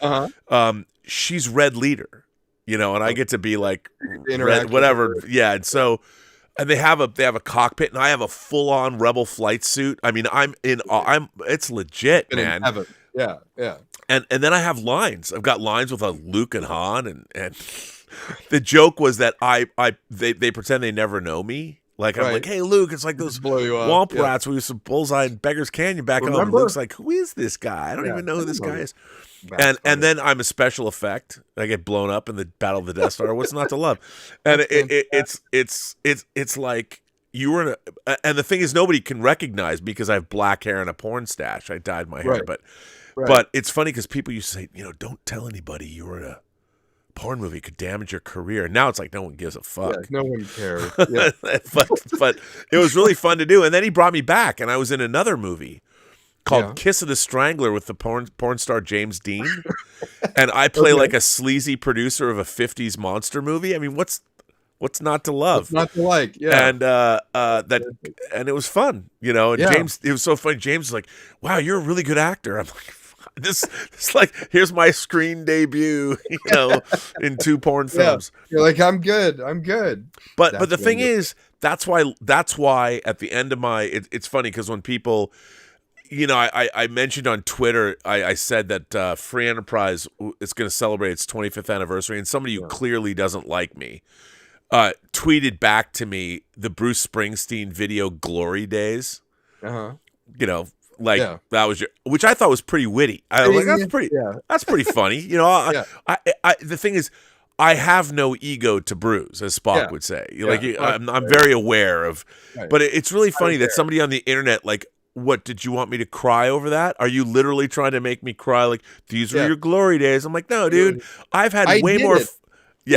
She's Red Leader, and I get to be like Interact Red, with whatever. her. Yeah, and so. And they have a cockpit, and I have a full on Rebel flight suit. I mean, it's legit, And in man. heaven. Yeah, yeah. And then I have lines. I've got lines with Luke and Han, and the joke was that they pretend they never know me. Like I'm Right. like, hey Luke, it's like those blow you up. Womp Rats we used to bullseye in Beggar's Canyon back home. And Remember? Luke's like, who is this guy? I don't even know who this guy is. That's And then I'm a special effect. I get blown up in the Battle of the Death Star. What's not to love? And it's like you were and the thing is nobody can recognize me because I have black hair and a porn stash. I dyed my hair, Right. but it's funny because people used to say, don't tell anybody you were in a porn movie. It could damage your career. Now it's like no one gives a fuck. Yeah, no one cares. Yeah. but it was really fun to do. And then he brought me back, and I was in another movie called Kiss of the Strangler with the porn star James Dean. And I play like a sleazy producer of a 50s monster movie. I mean, what's not to love? What's not to like, yeah. And it was fun, and James, it was so funny. James was like, wow, you're a really good actor. I'm like, this like, here's my screen debut, in 2 porn films. Yeah. You're like, I'm good. But the thing is, that's why at the end of my, it's funny because when people, I mentioned on Twitter, I said that Free Enterprise is going to celebrate its 25th anniversary, and somebody who clearly doesn't like me tweeted back to me the Bruce Springsteen video "Glory Days." That was which I thought was pretty witty. I was like, that's pretty funny. The thing is, I have no ego to bruise, as Spock would say. I'm very aware of, but it's really funny that somebody on the internet, like, what, did you want me to cry over that? Are you literally trying to make me cry? Like, these are your glory days. I'm like, no, dude, I've had way more.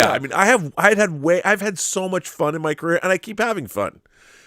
I mean, I've had so much fun in my career, and I keep having fun.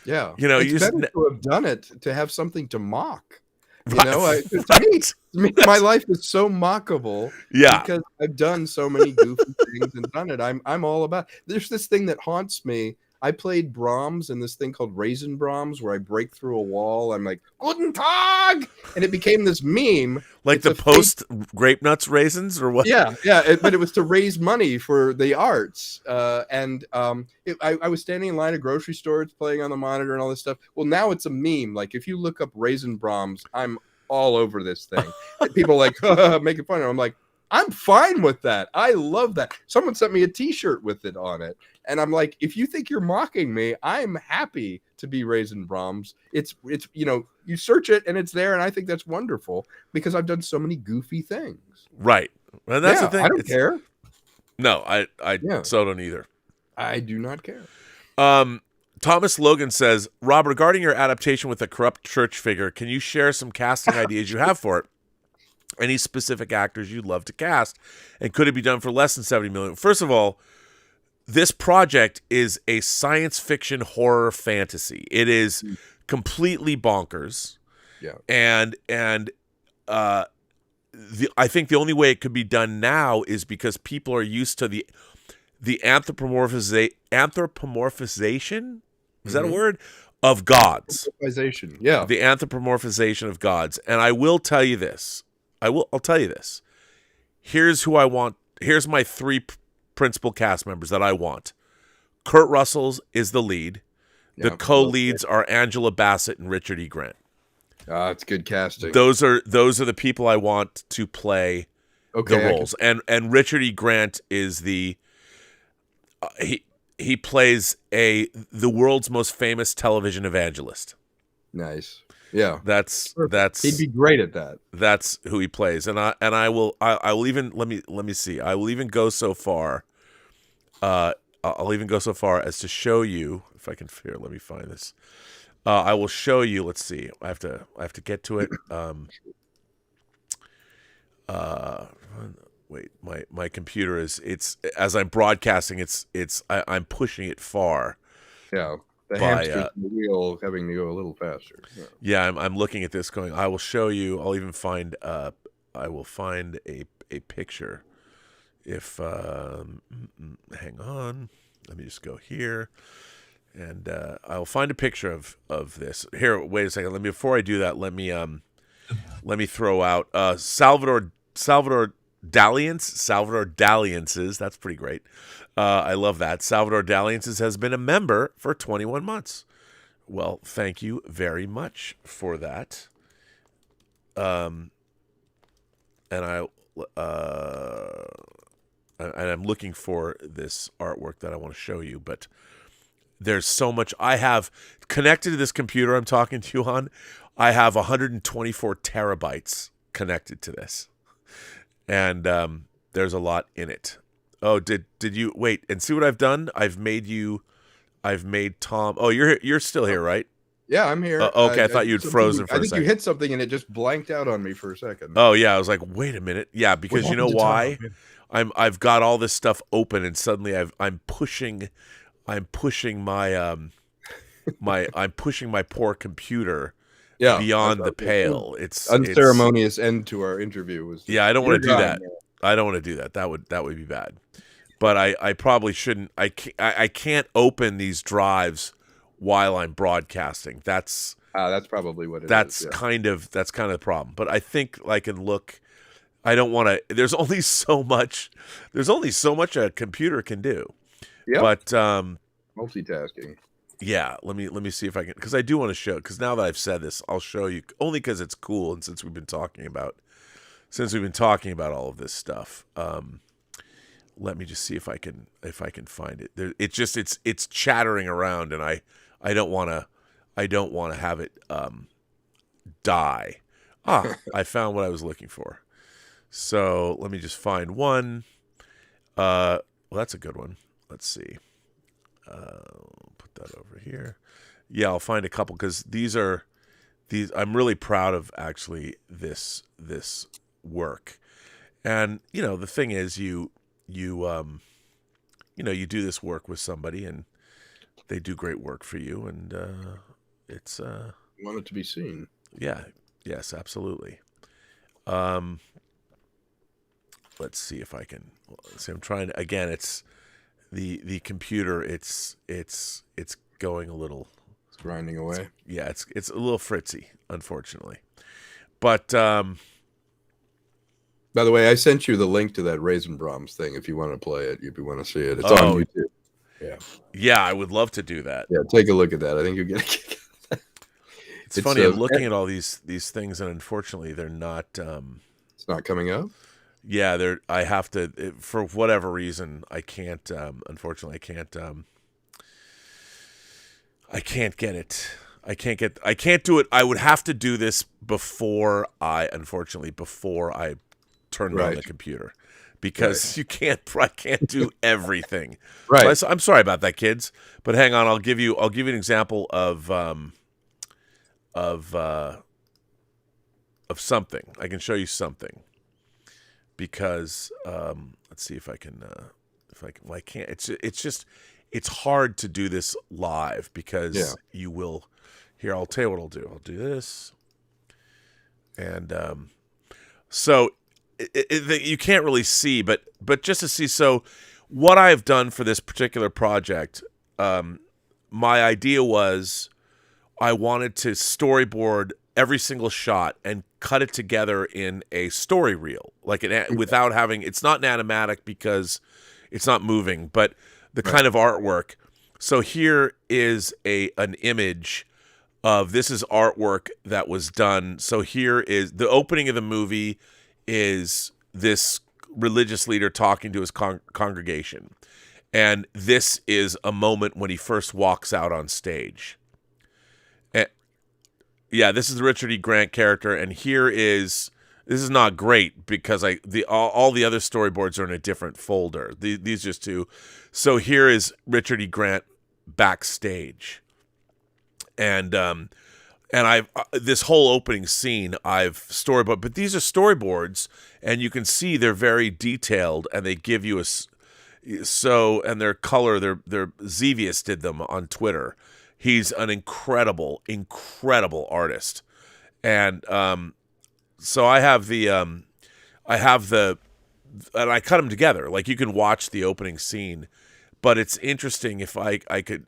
Yeah. It's better to have done it, to have something to mock. To me, my life is so mockable. Yeah. Because I've done so many goofy things and done it. I'm all about. There's this thing that haunts me. I played Brahms in this thing called Raisin Brahms, where I break through a wall. I'm like, Guten Tag! And it became this meme. Like the post Grape Nuts raisins or what? Yeah. But it was to raise money for the arts. I was standing in line at grocery stores playing on the monitor and all this stuff. Well, now it's a meme. Like, if you look up Raisin Brahms, I'm all over this thing. And people are like, making fun of it. I'm like, I'm fine with that. I love that. Someone sent me a T-shirt with it on it. And I'm like, if you think you're mocking me, I'm happy to be Raisin Brahms. It's you search it and it's there, and I think that's wonderful because I've done so many goofy things. Right. And that's the thing. I don't care. No, I so don't either. I do not care. Thomas Logan says, Rob, regarding your adaptation with a corrupt church figure, can you share some casting ideas you have for it? Any specific actors you'd love to cast? And could it be done for less than $70 million? First of all, this project is a science fiction horror fantasy. It is completely bonkers. Yeah. And I think the only way it could be done now is because people are used to the anthropomorphization. Is that a word? Of gods. Anthropomorphization. Yeah. The anthropomorphization of gods. And I will tell you this. I'll tell you this. Here's who I want. Here's my 3 principal cast members that I want. Kurt Russell is the lead. The co-leads are Angela Bassett and Richard E. Grant. It's good casting. Those are the people I want to play the roles. And Richard E. Grant is the he plays the world's most famous television evangelist. Nice. Yeah. That's he'd be great at that. That's who he plays. And I will even let me see. I will even go so far. I'll even go so far as to show you, if I can fear, let me find this. I will show you, let's see. I have to get to it. Wait, my computer it's as I'm broadcasting, I'm pushing it far. Yeah. The hamster wheel having to go a little faster. Yeah, I'm looking at this going, I will show you. I'll even find a picture. If hang on, let me just go here. And I'll find a picture of this. Here, wait a second. Before I do that, let me throw out Salvador Dalliances. That's pretty great. I love that. Salvador Dalliances has been a member for 21 months. Well, thank you very much for that. And I'm looking for this artwork that I want to show you, but there's so much I have connected to this computer I'm talking to you on. I have 124 terabytes connected to this, and there's a lot in it. Oh, did you wait and see what I've done? I've made Tom. Oh, you're still here, right? Yeah, I'm here. Okay, I thought you'd frozen for a second. I think you hit something and it just blanked out on me for a second. Oh yeah, I was like, wait a minute. Yeah, because you know why? I've got all this stuff open, and suddenly I'm pushing my my poor computer beyond the pale. It's unceremonious end to our interview. I don't want to do that. I don't want to do that. That would be bad. But I probably shouldn't. I can't open these drives while I'm broadcasting. That's probably what it is. That's kind of the problem. But I think I can look. I don't want to. There's only so much a computer can do. Yeah. But multitasking. Yeah. Let me see if I can, because I do want to show. Because now that I've said this, I'll show you. Only because it's cool, and since we've been talking about all of this stuff. Let me just see if I can find it. It's chattering around, and I don't want to have it die. I found what I was looking for. So let me just find one. Well, that's a good one. Let's see. Put that over here. Yeah, I'll find a couple, because these. I'm really proud of actually this work, and the thing is you do this work with somebody, and they do great work for you, and it's you want it to be seen. Yeah. Yes, absolutely. Let's see if I can see. I'm trying to, again, it's the computer, it's going a little, it's grinding away. It's a little fritzy, unfortunately. But by the way, I sent you the link to that Raisin Brahms thing. If you want to play it, if you want to see it, it's on YouTube. Yeah, I would love to do that. Yeah, take a look at that. I think you'll get a kick out of that. It's funny. I'm looking at all these things, and unfortunately, they're not. It's not coming up. Yeah, I have to, for whatever reason, I can't. Unfortunately, I can't get it. I can't do it. I would have to do this before I turn on the computer, because I can't do everything. Right. So I'm sorry about that, kids. But hang on, I'll give you an example of something. I can show you something, because let's see if I can. Well, I can't. It's hard to do this live, because you will. Here, I'll tell you what I'll do. I'll do this, and so you can't really see, but just to see. So, what I've done for this particular project, my idea was I wanted to storyboard every single shot and cut it together in a story reel, without having. It's not an animatic because it's not moving, but the kind of artwork. So here is an image of, this is artwork that was done. So here is the opening of the movie, is this religious leader talking to his congregation. And this is a moment when he first walks out on stage. This is the Richard E. Grant character, and this is not great, because all the other storyboards are in a different folder. These just two. So here is Richard E. Grant backstage, and I've this whole opening scene I've storyboard, but these are storyboards, and you can see they're very detailed, and they give you and their color. Their Xevious did them on Twitter. He's an incredible artist, and so I have and I cut them together. Like, you can watch the opening scene, but it's interesting if I could,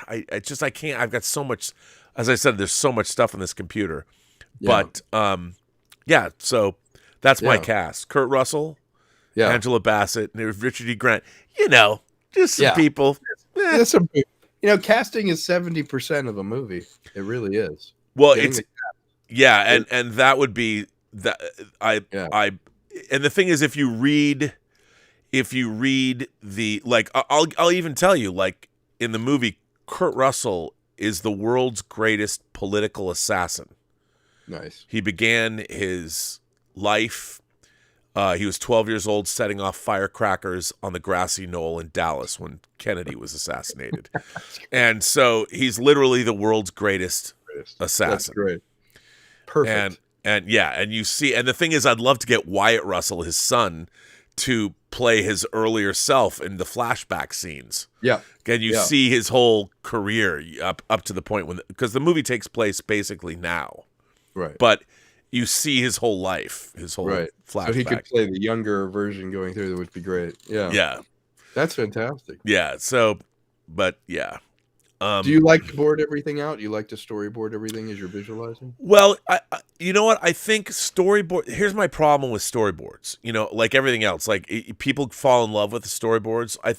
I can't. I've got so much, as I said, there's so much stuff on this computer, but yeah. So that's my cast: Kurt Russell, Angela Bassett, and Richard E. Grant. Just some people. Casting is 70% of a movie. It really is. Well, and that would be that and the thing is, if you read the, like, I'll even tell you, like, in the movie, Kurt Russell is the world's greatest political assassin. Nice. He began his life. He was 12 years old, setting off firecrackers on the grassy knoll in Dallas when Kennedy was assassinated. And so he's literally the world's greatest assassin. That's great. Perfect. And you see, and the thing is, I'd love to get Wyatt Russell, his son, to play his earlier self in the flashback scenes. Yeah. And you see his whole career up to the point because the movie takes place basically now. Right. But you see his whole life, his whole flashback. So he could play the younger version going through, that would be great. Yeah. Yeah. That's fantastic. Yeah. So, but yeah. Do you like to board everything out? Do you like to storyboard everything as you're visualizing? Well, you know what? I think here's my problem with storyboards. Like everything else, like people fall in love with the storyboards. I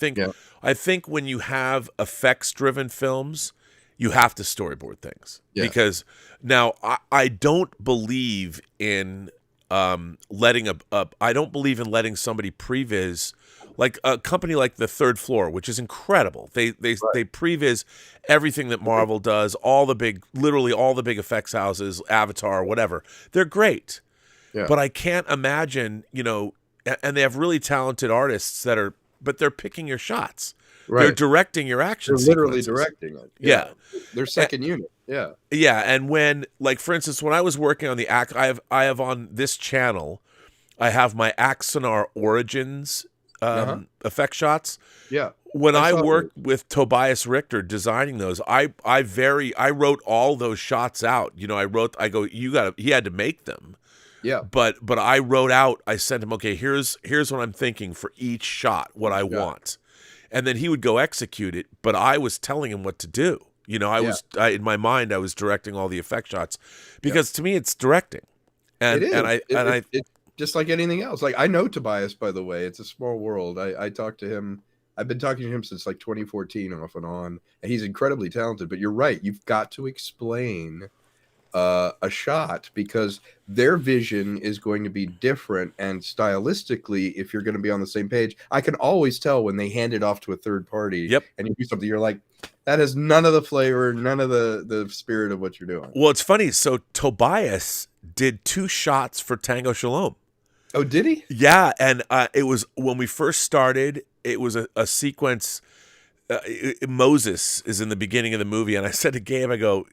think when you have effects-driven films, you have to storyboard things because now I don't believe in letting I don't believe in letting somebody previs. Like a company like The Third Floor, which is incredible. They previs everything that Marvel does, literally all the big effects houses, Avatar, whatever. They're great. Yeah. But I can't imagine, and they have really talented artists but they're picking your shots. Right. They're directing your action sequences. They're literally directing it. Yeah. Their second unit. Yeah. Yeah, and when, like, for instance, when I was working on the I have on this channel, I have my Axonar Origins effect shots. Yeah. When I worked with Tobias Richter designing those, I wrote all those shots out. He had to make them. Yeah. But I wrote out, I sent him, okay, here's what I'm thinking for each shot, what I want. And then he would go execute it, but I was telling him what to do. In my mind I was directing all the effect shots because to me it's directing. And it's just like anything else. Like, I know Tobias, by the way. It's a small world. I talked to him. I've been talking to him since like 2014 off and on, and he's incredibly talented. But you're right. You've got to explain a shot because their vision is going to be different. And stylistically, if you're going to be on the same page, I can always tell when they hand it off to a third party and you do something, you're like, that has none of the flavor, none of the spirit of what you're doing. Well, it's funny. So Tobias did 2 shots for Tango Shalom. Oh, did he? Yeah, and it was when we first started. It was a sequence. Moses is in the beginning of the movie, and I said to Gabe, I go,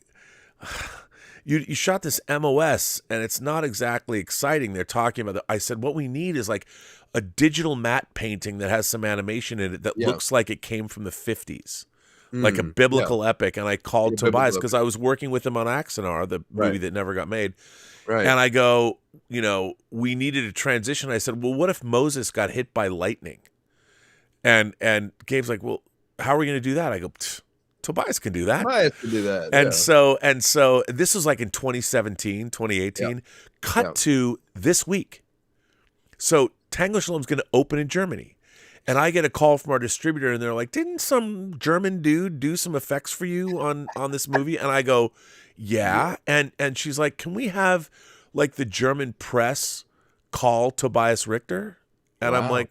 "You shot this MOS, and it's not exactly exciting." They're talking about I said, "What we need is like a digital matte painting that has some animation in it that looks like it came from the 50s." Like a biblical epic. And I called Tobias because I was working with him on Axonar, the movie that never got made. Right. And I go, we needed a transition. I said, well, what if Moses got hit by lightning? And Gabe's like, well, how are we going to do that? I go, Tobias can do that. Tobias can do that. And so this was like in 2017, 2018. Cut to this week. So Tango Shalom's going to open in Germany. And I get a call from our distributor, and they're like, didn't some German dude do some effects for you on this movie? And I go, yeah. And she's like, can we have like the German press call Tobias Richter? And I'm like,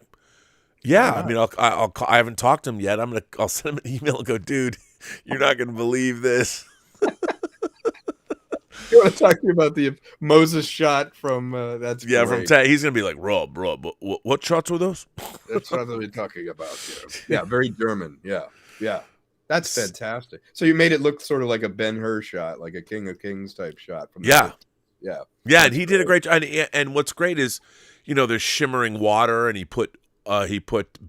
yeah. I mean, I haven't talked to him yet. I'll send him an email and go, dude, you're not going to believe this. You want to talk to me about the Moses shot from that's great. From he's gonna be like, Rob, what shots were those? That's what we're talking about. Yeah, very German. Yeah, that's fantastic. So you made it look sort of like a Ben-Hur shot, like a King of Kings type shot. From yeah, and he did a great job. And what's great is, there's shimmering water, and he put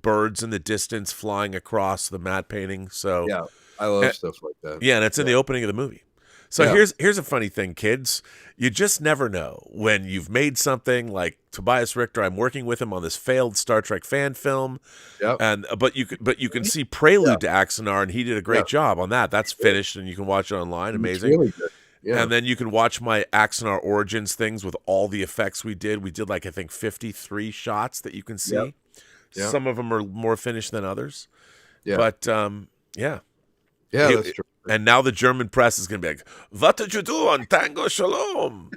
birds in the distance flying across the matte painting. So yeah, I love stuff like that. Yeah, and it's in the opening of the movie. So Yeah. here's a funny thing, kids. You just never know when you've made something like Tobias Richter. I'm working with him on this failed Star Trek fan film, Yep. and but you can see Prelude to Axanar, and he did a great job on that. That's finished, and you can watch it online. It's Amazing. really good. Yeah. And then you can watch my Axanar Origins things with all the effects we did. We did like I think 53 shots that you can see. Yep. Yep. Some of them are more finished than others. Yeah. But yeah. Yeah, that's true. And now the German press is going to be like, "What did you do on Tango Shalom?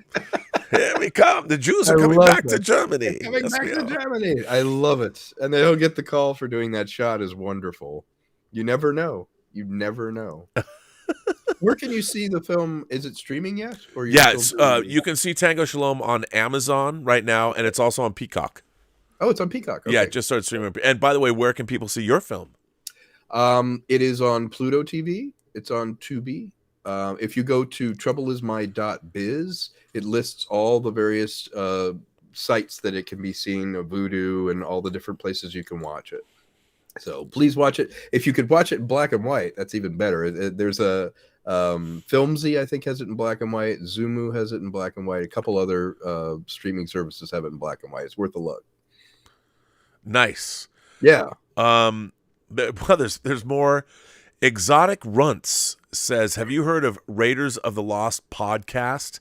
Here we come. The Jews are coming back to Germany. Coming Yes, back we to are." Germany. I love it. And they'll get the call for doing that shot is wonderful. You never know. You never know. Where can you see the film? Is it streaming yet? Or You can see Tango Shalom on Amazon right now, and it's also on Peacock. Oh, it's on Peacock. Okay. Yeah, it just started streaming. And by the way, where can people see your film? It is on Pluto TV. It's on Tubi. If you go to troubleismy.biz, it lists all the various sites that it can be seen, Vudu and all the different places you can watch it. So please watch it. If you could watch it in black and white, that's even better. There's a Filmzy, I think, has it in black and white. Zumu has it in black and white. A couple other streaming services have it in black and white. It's worth a look. Nice. Yeah. Well, there's more. Exotic Runts says, "Have you heard of Raiders of the Lost podcast?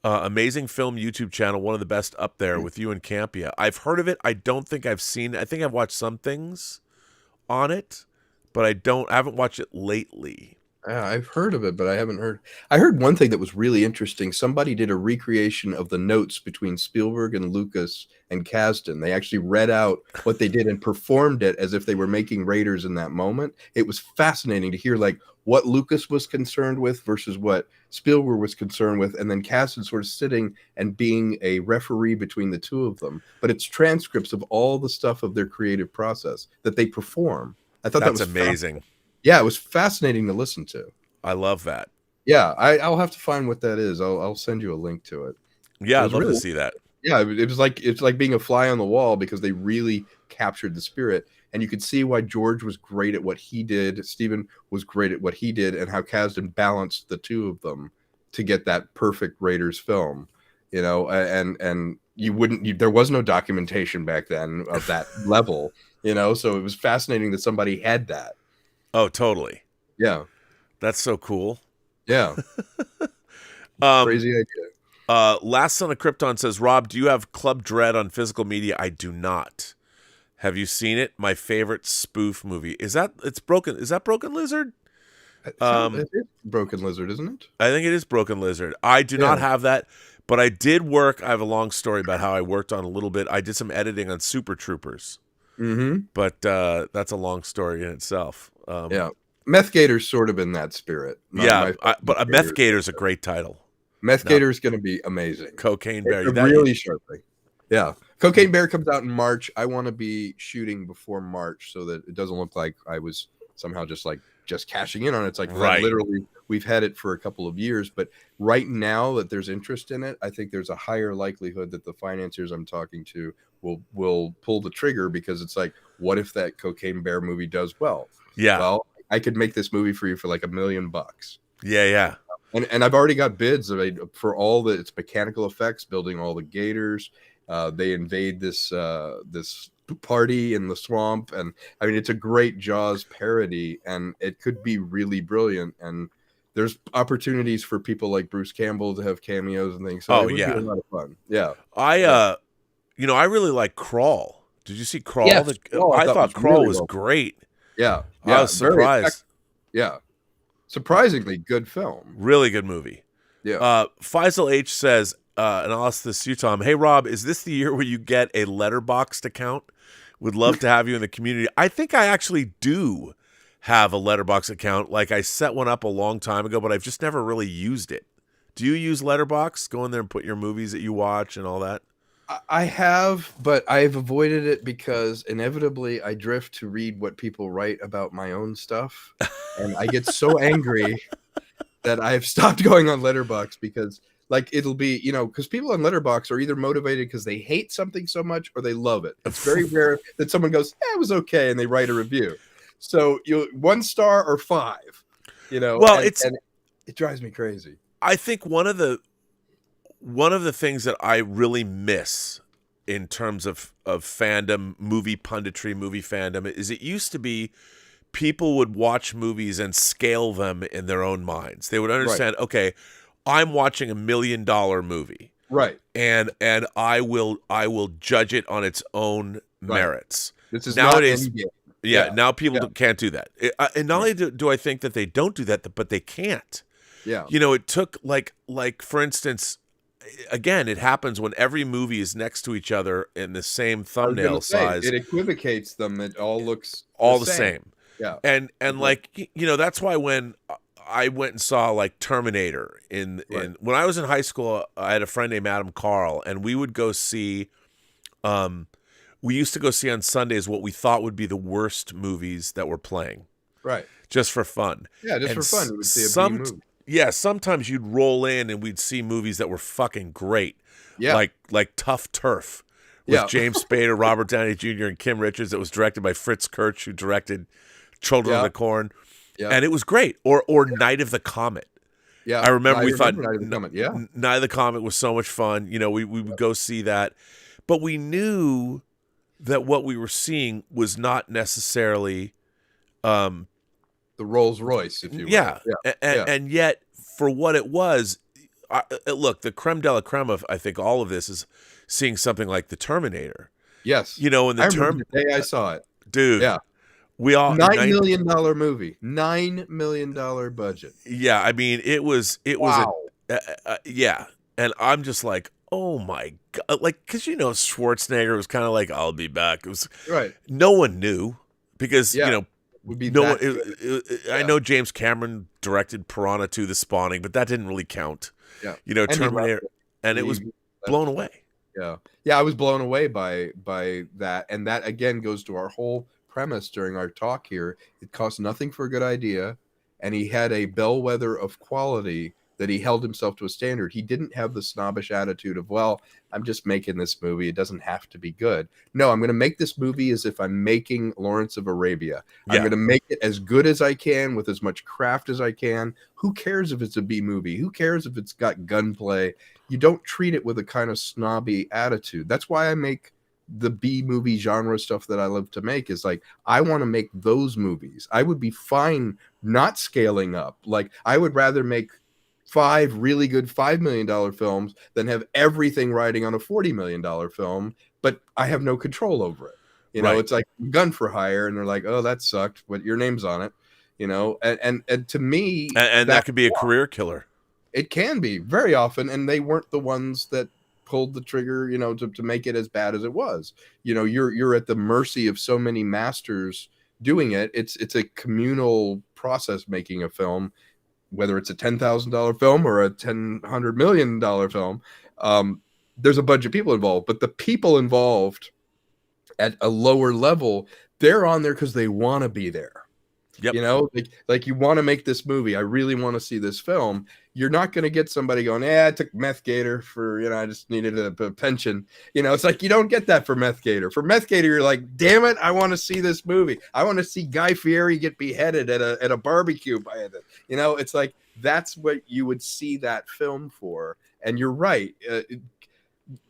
Amazing film YouTube channel, one of the best up there with you and Campia. I've heard of it. I don't think I've seen it. I think I've watched some things on it, but I haven't watched it lately." Yeah, I've heard of it, but I haven't heard. I heard one thing that was really interesting. Somebody did a recreation of the notes between Spielberg and Lucas and Kasdan. They actually read out what they did and performed it as if they were making Raiders in that moment. It was fascinating to hear like what Lucas was concerned with versus what Spielberg was concerned with, and then Kasdan sort of sitting and being a referee between the two of them. But it's transcripts of all the stuff of their creative process that they perform. I thought That's that was amazing. Yeah, it was fascinating to listen to. I love that. Yeah, I'll have to find what that is. I'll send you a link to it. Yeah, It I'd was love to really- see that. Yeah, it's like being a fly on the wall because they really captured the spirit, and you could see why George was great at what he did, Stephen was great at what he did, and how Kasdan balanced the two of them to get that perfect Raiders film. You know, and there was no documentation back then of that level. You know, so it was fascinating that somebody had that. Oh, totally. Yeah, That's so cool. yeah, crazy idea. Last Son of Krypton says, "Rob, do you have Club Dread on physical media?" I do not. Have you seen it? My favorite spoof movie. Is that Broken Lizard? It is Broken Lizard, isn't it? I think it is Broken Lizard. I do not have that, but I did work. I have a long story about how I worked on a little bit. I did some editing on Super Troopers, but that's a long story in itself. Yeah, Meth Gator's sort of in that spirit. But Meth Gator's a great title. Meth Gator's going to be amazing. Cocaine Bear. It's really sharply. Yeah, Cocaine Bear comes out in March. I want to be shooting before March so that it doesn't look like I was somehow just cashing in on it. It's like Right. literally we've had it for a couple of years, but right now that there's interest in it, I think there's a higher likelihood that the financiers I'm talking to will pull the trigger because it's like, what if that Cocaine Bear movie does well? Yeah. Well, I could make this movie for you for like $1 million. Yeah. And I've already got bids for all its mechanical effects, building all the gators. They invade this party in the swamp, and I mean it's a great Jaws parody, and it could be really brilliant. And there's opportunities for people like Bruce Campbell to have cameos and things. So it would be a lot of fun. Yeah, I really like Crawl. Did you see Crawl? Yes, Crawl, I thought Crawl really was well. great. Yeah, I was surprised. Yeah, surprisingly good film. Really good movie. Yeah. Faisal H says, and I'll ask this to you, Tom. Hey, Rob, is this the year where you get a Letterboxd account? Would love to have you in the community. I think I actually do have a Letterboxd account. Like I set one up a long time ago, but I've just never really used it. Do you use Letterboxd? Go in there and put your movies that you watch and all that? I have, but I've avoided it because inevitably I drift to read what people write about my own stuff. And I get so angry that I've stopped going on Letterboxd because like it'll be, because people on Letterboxd are either motivated because they hate something so much or they love it. It's very rare that someone goes, it was okay, and they write a review. So 1 star or 5, Well, It drives me crazy. I think one of the things that I really miss in terms of fandom, movie punditry, movie fandom, is it used to be people would watch movies and scale them in their own minds. They would understand, okay, I'm watching $1 million movie. Right. And I will judge it on its own merits. This is nowadays. Not Endgame. Yeah, now people can't do that. And not only do I think that they don't do that, but they can't. Yeah. You know, it took like for instance, again, it happens when every movie is next to each other in the same thumbnail size. It equivocates them. It all looks all the same. Yeah. And like, you know, that's why when I went and saw like Terminator in when I was in high school, I had a friend named Adam Carl, and we would go see we used to go see on Sundays what we thought would be the worst movies that were playing. Right. Just for fun. Yeah, just for fun. You would see a B movie. Yeah, sometimes you'd roll in and we'd see movies that were fucking great. Yeah. Like Tough Turf with James Spader, Robert Downey Jr., and Kim Richards, that was directed by Fritz Kurtz, who directed Children of the Corn. Yeah. And it was great. Or Night of the Comet. Yeah. I remember we thought Night of the Comet. Yeah. Night of the Comet was so much fun. You know, we would go see that. But we knew that what we were seeing was not necessarily the Rolls Royce, if you will. Yeah. And yet, for what it was, look, the creme de la creme of, I think, all of this is seeing something like the Terminator. Yes. You know, in the the day I saw it. Dude. Yeah. We all $9 million movie. $9 million budget. Yeah, I mean, it was yeah. And I'm just like, oh my God. Like, because, you know, Schwarzenegger was kind of like, I'll be back. It was right. No one knew because, you know, would be I know James Cameron directed Piranha 2: The Spawning, but that didn't really count. Yeah. You know, Terminator, and it was blown away. Yeah. Yeah, I was blown away by that. And that, again, goes to our whole premise during our talk here. It cost nothing for a good idea, and he had a bellwether of quality that he held himself to a standard. He didn't have the snobbish attitude of, well, I'm just making this movie, it doesn't have to be good. No, I'm going to make this movie as if I'm making Lawrence of Arabia. I'm going to make it as good as I can with as much craft as I can. Who cares if it's a B movie? Who cares if it's got gunplay? You don't treat it with a kind of snobby attitude. That's why I make the B movie genre stuff that I love to make. Is like, I want to make those movies. I would be fine not scaling up. Like, I would rather make 5 really good $5 million films than have everything riding on a $40 million film, but I have no control over it. You know, it's like Gun for Hire, and they're like, oh, that sucked, but your name's on it. You know, and to me, and that could be a career killer. It can be very often, and they weren't the ones that pulled the trigger, you know, to make it as bad as it was. You know, you're at the mercy of so many masters doing it. It's a communal process making a film, whether it's a $10,000 film or a $100 million film. There's a bunch of people involved, but the people involved at a lower level, they're on there because they want to be there. Yep. You know, like you want to make this movie. I really want to see this film. You're not going to get somebody going, I took Meth Gator for, you know, I just needed a pension. You know, it's like, you don't get that for Meth Gator. For Meth Gator, you're like, damn it, I want to see this movie. I want to see Guy Fieri get beheaded at a barbecue by it. You know, it's like, that's what you would see that film for. And you're right.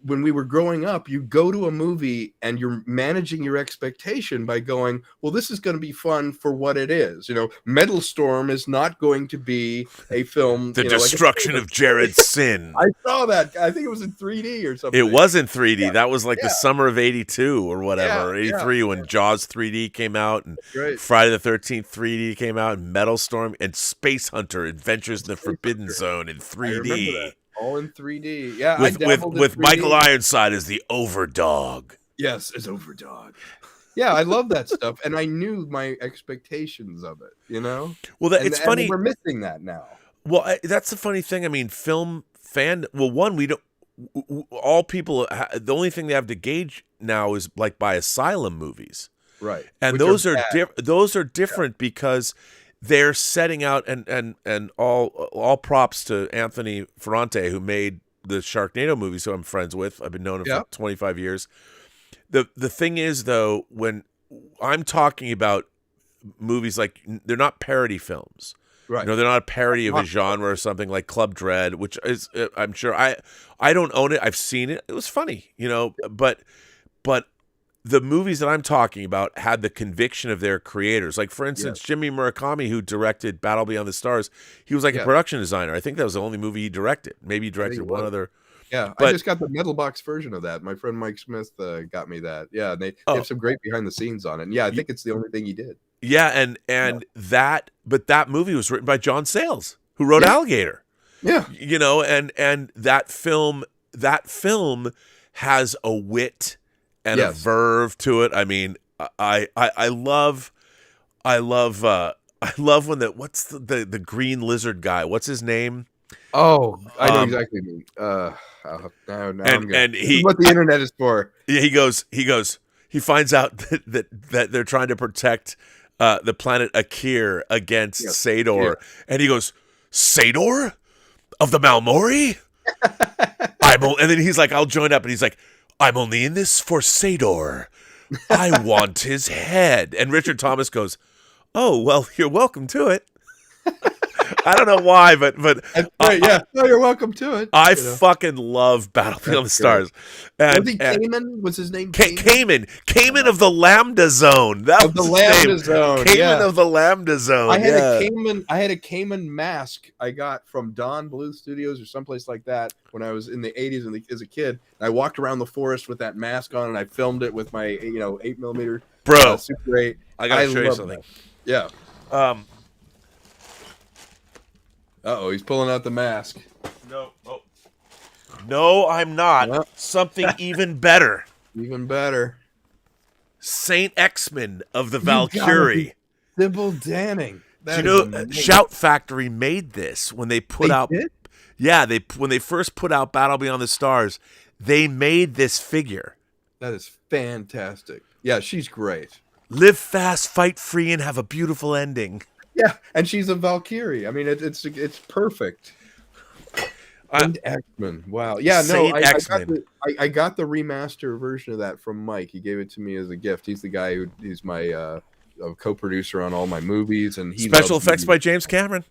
When we were growing up, you go to a movie and you're managing your expectation by going, well, this is going to be fun for what it is. You know, Metal Storm is not going to be a film. The destruction of Jared's sin. I saw that. I think it was in 3D or something. It was in 3D. Yeah. That was like the summer of 82 or whatever, 83 when Jaws 3D came out, and Friday the 13th 3D came out, and Metal Storm and Space Hunter Adventures in the Forbidden Zone in 3D. I remember that. All in 3D. Yeah, with Michael Ironside as the Overdog. Yes, as Overdog. Yeah, I love that stuff, and I knew my expectations of it. You know. Well, it's funny. And we're missing that now. Well, that's the funny thing. I mean, film fan. Well, one, we don't. All people. The only thing they have to gauge now is like by asylum movies, right? And those are different because they're setting out, and all props to Anthony Ferrante, who made the Sharknado movies, who I'm friends with. I've been known him for 25 years. The thing is, though, when I'm talking about movies, like, they're not parody films. Right. They're not a parody of a genre or something like Club Dread, which is I'm sure I don't own it. I've seen it. It was funny, but the movies that I'm talking about had the conviction of their creators. Like, for instance, Jimmy Murakami, who directed Battle Beyond the Stars, he was like a production designer. I think that was the only movie he directed. Maybe he directed one other. Yeah, I just got the metal box version of that. My friend Mike Smith got me that. Yeah, and they have some great behind the scenes on it. And yeah, I think it's the only thing he did. Yeah, that movie was written by John Sayles, who wrote Alligator. Yeah, and that film has a wit and a verve to it. I mean, I love when what's the green lizard guy? What's his name? Oh, I know exactly what you mean. And he, what the internet is for. Yeah, he finds out that they're trying to protect the planet Akir against Sador, and he goes, Sador of the Malmori? And then he's like, I'll join up, and he's like, I'm only in this for Sador. I want his head. And Richard Thomas goes, oh, well, you're welcome to it. I don't know why, but yeah. No, you're welcome to it. I fucking love Battle Beyond the Stars. And, was he Cayman? Was his name Cayman of the Lambda Zone. That of the Lambda Zone. Cayman of the Lambda Zone. I had a Cayman mask I got from Don Bluth Studios or someplace like that when I was in the 80s as a kid. I walked around the forest with that mask on, and I filmed it with my 8mm Super 8. I gotta show you something. That. Yeah. Uh-oh, he's pulling out the mask. No, I'm not. Yep. Something even better. Even better. Saint Xman of the Valkyrie. Sybil Danning. Shout Factory made this when they put out. Did? Yeah, when they first put out Battle Beyond the Stars, they made this figure. That is fantastic. Yeah, she's great. Live fast, fight free, and have a beautiful ending. Yeah, and she's a Valkyrie. I mean, it's perfect. And Xman, wow. Yeah, no, I got the remaster version of that from Mike. He gave it to me as a gift. He's the guy he's my co-producer on all my movies, and special effects by James Cameron.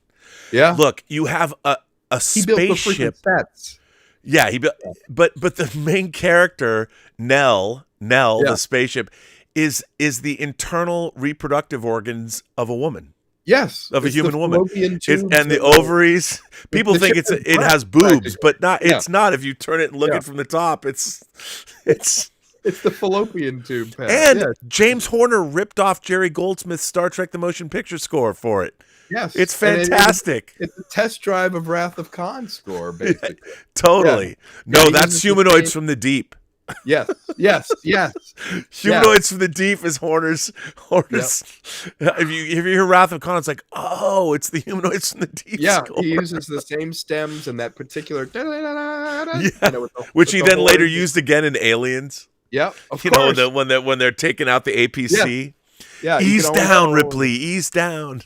Yeah, look, you have a he spaceship. Built the sets. Yeah, he built, but the main character Nell, the spaceship, is the internal reproductive organs of a woman. Yes, of a human woman, and the ovaries. People think it has boobs, but not. It's not. If you turn it and look it from the top, it's the fallopian tube pad. And James Horner ripped off Jerry Goldsmith's Star Trek: The Motion Picture score for it. Yes, it's fantastic. It's a test drive of Wrath of Khan score, basically. Totally. Yeah. No, that's Humanoids from the Deep. Yes. Humanoids from the Deep is Horner's. Yep. If you hear Wrath of Khan, it's like, oh, it's the Humanoids from the Deep. Yeah, score. He uses the same stems and that particular, which he then later used again in Aliens. Yeah, of course. When they're taking out the APC. Yeah. Ease down, Ripley. Ease down.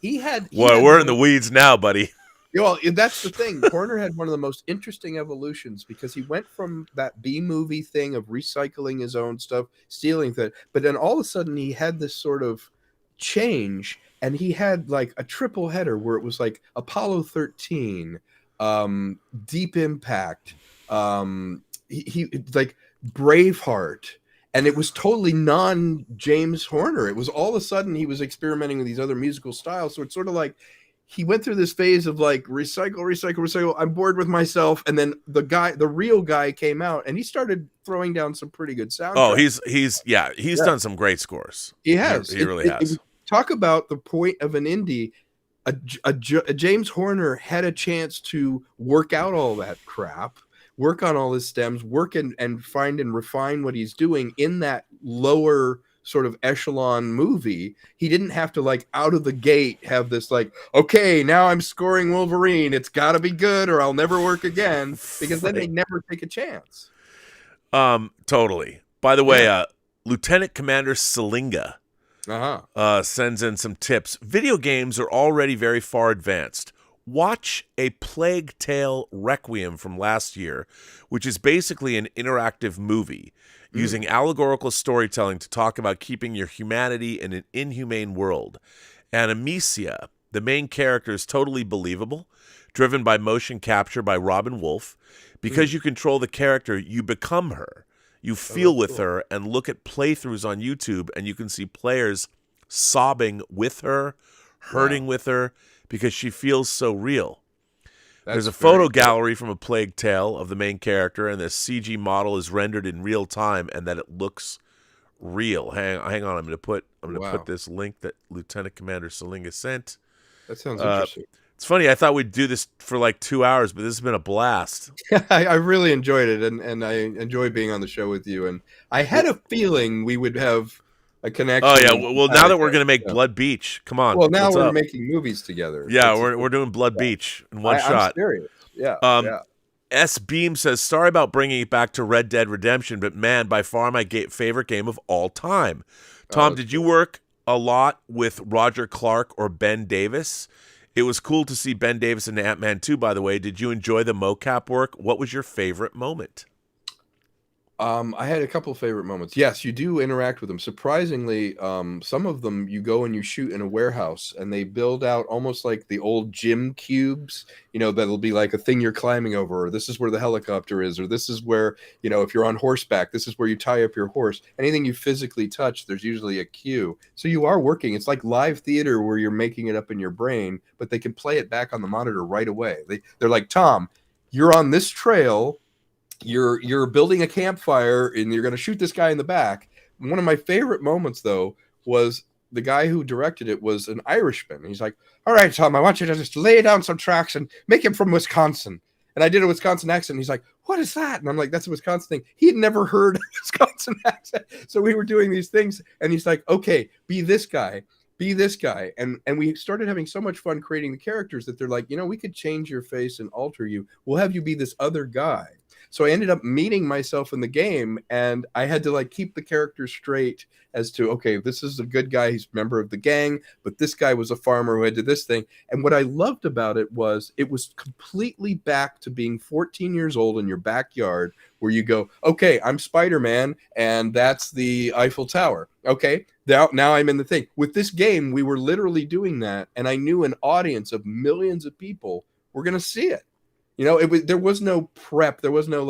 We're in the weeds now, buddy. Well, that's the thing. Horner had one of the most interesting evolutions because he went from that B-movie thing of recycling his own stuff, stealing things, but then all of a sudden he had this sort of change, and he had like a triple header where it was like Apollo 13, Deep Impact, he like Braveheart, and it was totally non-James Horner. It was all of a sudden he was experimenting with these other musical styles, so it's sort of like he went through this phase of like recycle. I'm bored with myself, and then the real guy came out, and he started throwing down some pretty good sound. Oh, he's done some great scores. He has. He really has. Talk about the point of an indie. A James Horner had a chance to work out all that crap, work on all his stems, work and find and refine what he's doing in that lower sort of echelon movie. He didn't have to like out of the gate have this like, okay, now I'm scoring Wolverine, it's got to be good or I'll never work again, because then they never take a chance. Totally. By the way, Lieutenant Commander Salinga sends in some tips. Video games are already very far advanced. Watch A Plague Tale Requiem from last year, which is basically an interactive movie using allegorical storytelling to talk about keeping your humanity in an inhumane world. And Amicia, The main character is totally believable, driven by motion capture by Robin Wolf. Because you control the character, you become her. You feel with her, and look at playthroughs on YouTube, and you can see players sobbing with her, hurting with her, because she feels so real. There's a photo gallery from A Plague Tale of the main character, and the CG model is rendered in real time, and that it looks real. Hang on, I'm going to put this link that Lieutenant Commander Salinga sent. That sounds interesting. It's funny. I thought we'd do this for like 2 hours, but this has been a blast. I really enjoyed it, and I enjoy being on the show with you. And I had a feeling we would have a connection. Oh yeah. Well, now that we're going to make Blood Beach, come on. Well, now we're making movies together. Yeah, we're doing Blood Beach in one shot. I'm serious. Yeah. S Beam says, sorry about bringing it back to Red Dead Redemption, but man, by far my favorite game of all time. Tom, did you work a lot with Roger Clark or Ben Davis? It was cool to see Ben Davis in Ant-Man 2, by the way. Did you enjoy the mocap work? What was your favorite moment? I had a couple of favorite moments. Yes, you do interact with them. Surprisingly, some of them you go and you shoot in a warehouse, and they build out almost like the old gym cubes, that'll be like a thing you're climbing over, or this is where the helicopter is, or this is where, if you're on horseback, this is where you tie up your horse. Anything you physically touch, there's usually a cue. So you are working. It's like live theater where you're making it up in your brain, but they can play it back on the monitor right away. They're like, Tom, you're on this trail. You're building a campfire and you're going to shoot this guy in the back. One of my favorite moments, though, was the guy who directed it was an Irishman. He's like, all right, Tom, I want you to just lay down some tracks and make him from Wisconsin. And I did a Wisconsin accent. He's like, what is that? And I'm like, that's a Wisconsin thing. He had never heard a Wisconsin accent. So we were doing these things. And he's like, okay, be this guy. Be this guy. And we started having so much fun creating the characters that they're like, we could change your face and alter you. We'll have you be this other guy. So I ended up meeting myself in the game, and I had to keep the character straight as to, okay, this is a good guy. He's a member of the gang, but this guy was a farmer who had to do this thing. And what I loved about it was completely back to being 14 years old in your backyard where you go, okay, I'm Spider-Man, and that's the Eiffel Tower. Okay, now I'm in the thing. With this game, we were literally doing that, and I knew an audience of millions of people were going to see it. There was no prep. There was no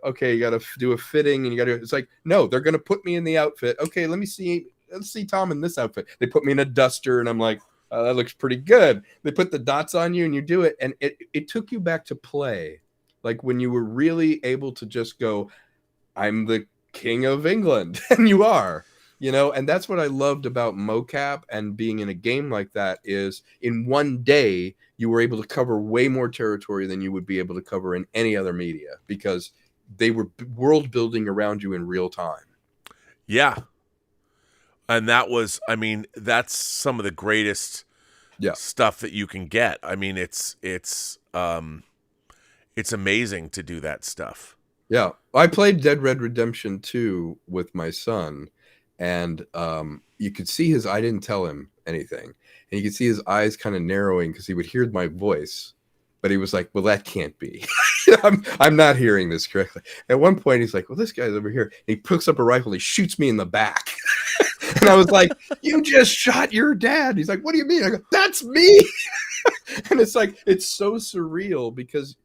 okay, you got to do a fitting and you got to, it's like, no, they're going to put me in the outfit. Okay, let's see Tom in this outfit. They put me in a duster and I'm like, oh, that looks pretty good. They put the dots on you and you do it. And it took you back to play. Like when you were really able to just go, I'm the king of England. And you are. And that's what I loved about mocap and being in a game like that is in one day, you were able to cover way more territory than you would be able to cover in any other media because they were world building around you in real time. Yeah. And that's some of the greatest stuff that you can get. I mean, it's amazing to do that stuff. Yeah. I played Dead Red Redemption 2 with my son. And you could see I didn't tell him anything. And you could see his eyes kind of narrowing because he would hear my voice. But he was like, well, that can't be. I'm not hearing this correctly. At one point, he's like, well, this guy's over here. And he picks up a rifle. He shoots me in the back. And I was like, you just shot your dad. He's like, what do you mean? I go, that's me. And it's like, it's so surreal because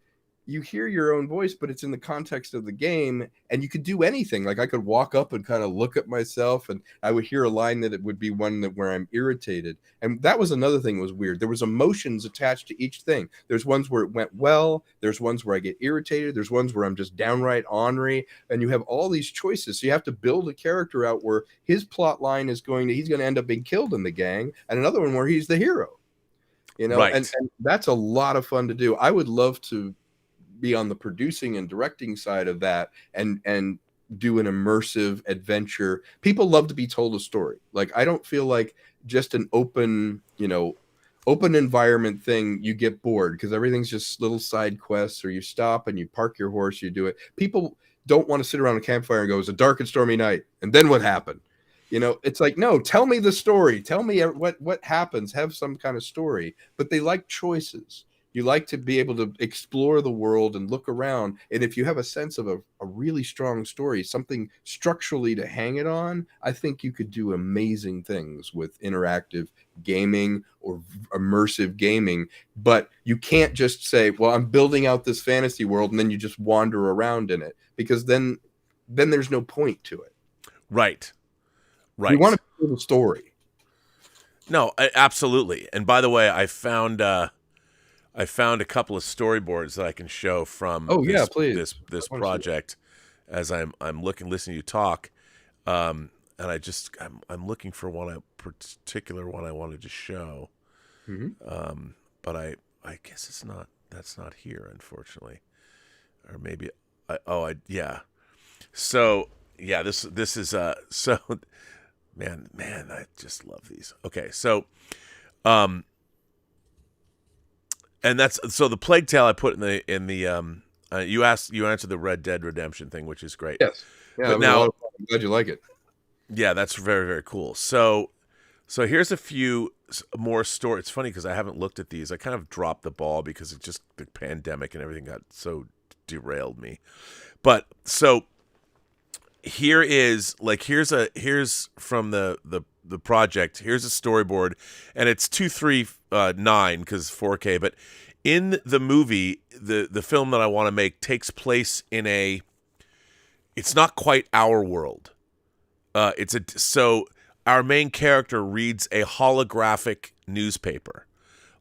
you hear your own voice, but it's in the context of the game and you could do anything. Like I could walk up and kind of look at myself and I would hear a line that it would be one where I'm irritated. And that was another thing that was weird. There was emotions attached to each thing. There's ones where it went well. There's ones where I get irritated. There's ones where I'm just downright ornery and you have all these choices. So you have to build a character out where his plot line is he's going to end up being killed in the gang and another one where he's the hero, right. And that's a lot of fun to do. I would love to be on the producing and directing side of that and do an immersive adventure. People love to be told a story. Like I don't feel like just an open environment thing you get bored because everything's just little side quests or you stop and you park your horse, you do it. People don't want to sit around a campfire and go, it's a dark and stormy night and then what happened? It's like, no, tell me the story. Tell me what happens. Have some kind of story. But they like choices. You like to be able to explore the world and look around. And if you have a sense of a really strong story, something structurally to hang it on, I think you could do amazing things with interactive gaming or immersive gaming. But you can't just say, well, I'm building out this fantasy world, and then you just wander around in it, because then there's no point to it. Right. You want to build a story. No, absolutely. And by the way, I found a couple of storyboards that I can show from this project as I'm listening to you talk. And I'm looking for a particular one I wanted to show. Mm-hmm. But I guess that's not here, unfortunately. Or maybe So yeah, this is so man, I just love these. Okay, so and that's so the Plague Tale I put in the you answered the Red Dead Redemption thing, which is great. Yes. Yeah, but now I'm glad you like it. Yeah, that's very, very cool. So here's a few more stories. It's funny because I haven't looked at these. I kind of dropped the ball because it just the pandemic and everything got so derailed me. But so here's from the project. Here's a storyboard, and it's 239 because 4K. But in the movie, the film that I want to make takes place in it's not quite our world. So our main character reads a holographic newspaper.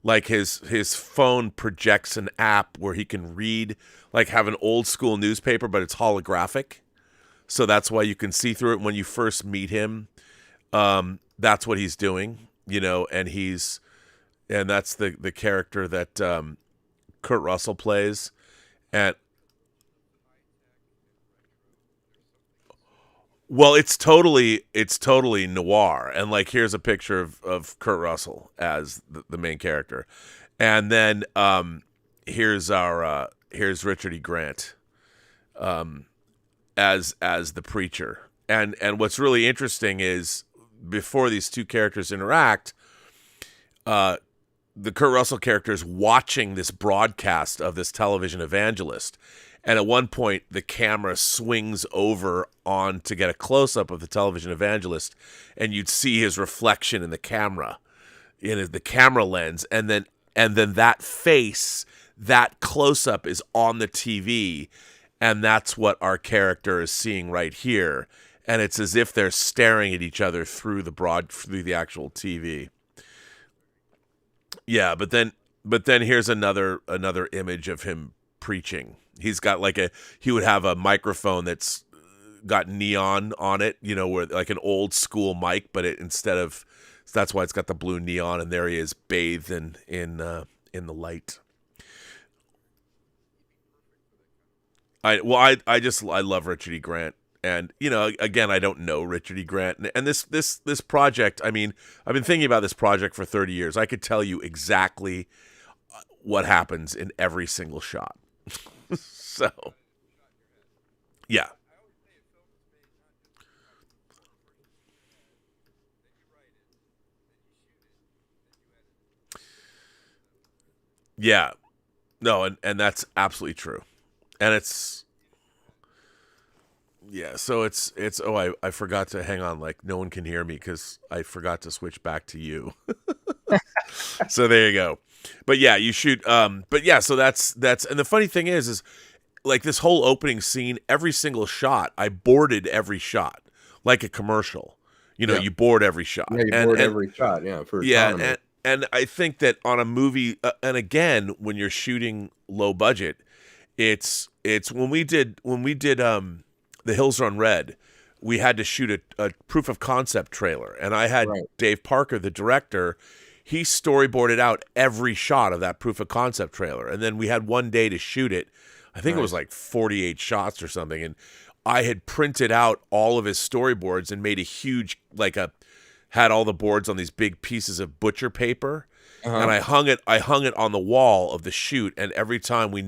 Like his phone projects an app where he can read, like have an old school newspaper, but it's holographic. So that's why you can see through it when you first meet him. That's what he's doing, and that's the character that Kurt Russell plays. And well, it's totally noir, and like here's a picture of Kurt Russell as the main character, and then here's Richard E. Grant as the preacher, and what's really interesting is before these two characters interact, the Kurt Russell character is watching this broadcast of this television evangelist. And at one point, the camera swings over on to get a close-up of the television evangelist, and you'd see his reflection in the camera, in the camera lens, and then that face, that close-up is on the TV, and that's what our character is seeing right here. And it's as if they're staring at each other through the actual TV. Yeah, but then here's another image of him preaching. He's got he would have a microphone that's got neon on it, where like an old school mic, but that's why it's got the blue neon, and there he is bathed in the light. I love Richard E. Grant, and again, I don't know Richard E. Grant, and this project. I mean, I've been thinking about this project for 30 years. I could tell you exactly what happens in every single shot. So, yeah. Yeah. No, and that's absolutely true. And it's so it's I forgot to hang on, like no one can hear me because I forgot to switch back to you. So there you go. But yeah, you shoot but yeah, so that's and the funny thing is like this whole opening scene, every single shot, I boarded every shot like a commercial. You board every shot. Yeah, you board every shot, for economy. And I think that on a movie and again, when you're shooting low budget, it's when we did The Hills Run Red, we had to shoot a proof of concept trailer, and I had Dave Parker, the director, he storyboarded out every shot of that proof of concept trailer, and then we had one day to shoot it. I think it was like 48 shots or something, and I had printed out all of his storyboards and made a huge had all the boards on these big pieces of butcher paper. Uh-huh. And I hung it on the wall of the shoot, and every time we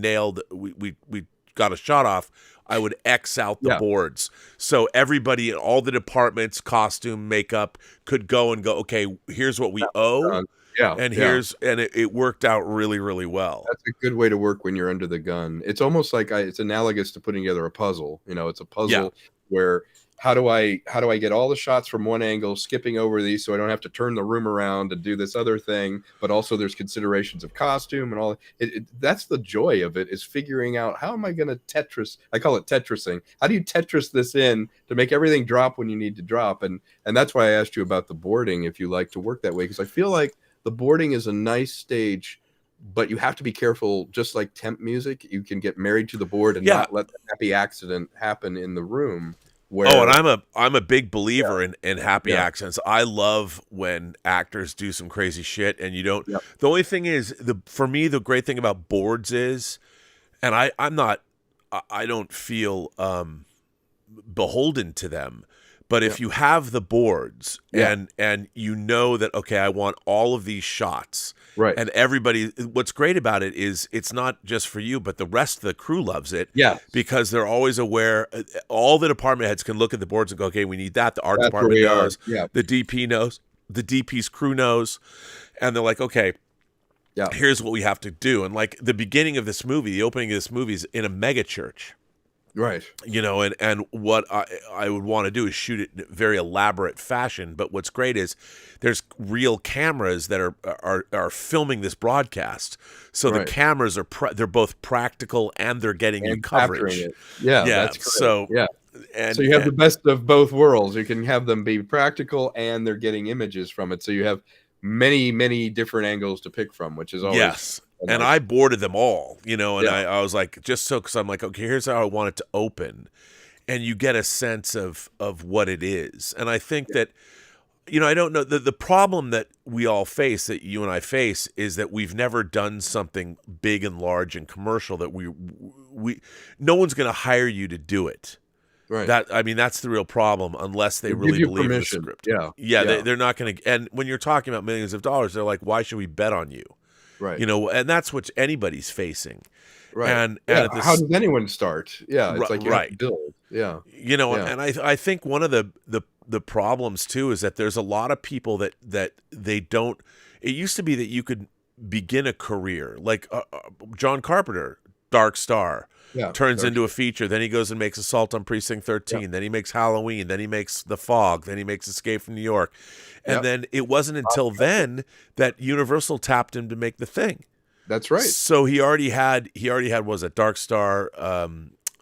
got a shot off, I would X out the boards. So everybody in all the departments, costume, makeup, could go, okay, here's what we owe. Yeah, and yeah. it worked out really, really well. That's a good way to work when you're under the gun. It's almost like it's analogous to putting together a puzzle. You know, it's a puzzle where how do I get all the shots from one angle, skipping over these so I don't have to turn the room around and do this other thing, but also there's considerations of costume and all. That's the joy of it, is figuring out, how am I going to Tetris? I call it Tetrising. How do you Tetris this in to make everything drop when you need to drop? And that's why I asked you about the boarding, if you like to work that way, because I feel like the boarding is a nice stage, but you have to be careful. Just like temp music, you can get married to the board and not let the happy accident happen in the room. Where, and I'm a big believer in happy accidents. I love when actors do some crazy shit and you don't. The only thing is, for me, the great thing about boards is, and I don't feel beholden to them. But if you have the boards and you know that, okay, I want all of these shots, right? And everybody, what's great about it is it's not just for you, but the rest of the crew loves it. Yeah, because they're always aware. All the department heads can look at the boards and go, okay, we need that. The art department knows. Yeah. The DP knows. The DP's crew knows, and they're like, okay, here's what we have to do. And like the beginning of this movie, the opening of this movie is in a mega church. Right. You know, and what I would want to do is shoot it in a very elaborate fashion. But what's great is there's real cameras that are filming this broadcast. So the cameras they're both practical and they're getting you coverage. It. Yeah. That's great. So so you have the best of both worlds. You can have them be practical and they're getting images from it. So you have many different angles to pick from, which is always and I boarded them all, you know, and I was like, just so, because I'm like, okay, here's how I want it to open, and you get a sense of what it is. And I think that, you know, I don't know, the problem that we all face, that you and I face, is that we've never done something big and large and commercial that no one's going to hire you to do it. Right. That's the real problem, unless they really believe in the script. They're not going to. And when you're talking about millions of dollars, they're like, why should we bet on you? Right. You know, and that's what anybody's facing. Right. And how does anyone start? Yeah. It's like you have to build. Yeah. You know, and I think one of the problems too is that there's a lot of people that they don't. It used to be that you could begin a career like John Carpenter, Dark Star. Turns into a feature. Then he goes and makes Assault on Precinct 13. Then he makes Halloween. Then he makes The Fog. Then he makes Escape from New York. And then it wasn't until then that Universal tapped him to make The Thing. That's right. So he already had was it Dark Star,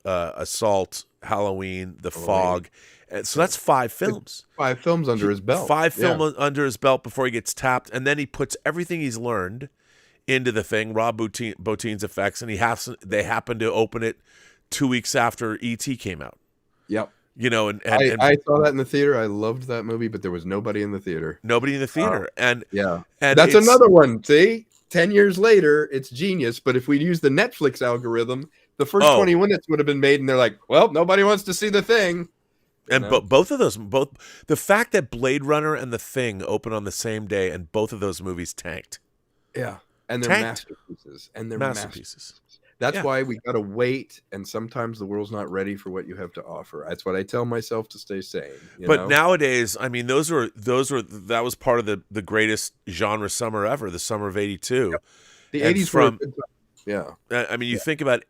Assault, Halloween, The Fog. And so that's 5 films. 5 films under his belt. 5 films under his belt before he gets tapped, and then he puts everything he's learned into The Thing, Rob Bottin's effects, and they happen to open it 2 weeks after E.T. came out. Yep. You know, and I saw that in the theater. I loved that movie, but there was nobody in the theater. And that's another one. See, 10 years later, it's genius. But if we use the Netflix algorithm, the first 20 minutes would have been made, and they're like, well, nobody wants to see The Thing. And both of those, the fact that Blade Runner and The Thing open on the same day, and both of those movies tanked. Yeah. And they're masterpieces. Masterpieces. That's why we got to wait. And sometimes the world's not ready for what you have to offer. That's what I tell myself to stay sane. But nowadays, I mean, that was part of the greatest genre summer ever, the summer of '82. Yep. The '80s were a good time. Yeah. I mean, you think about,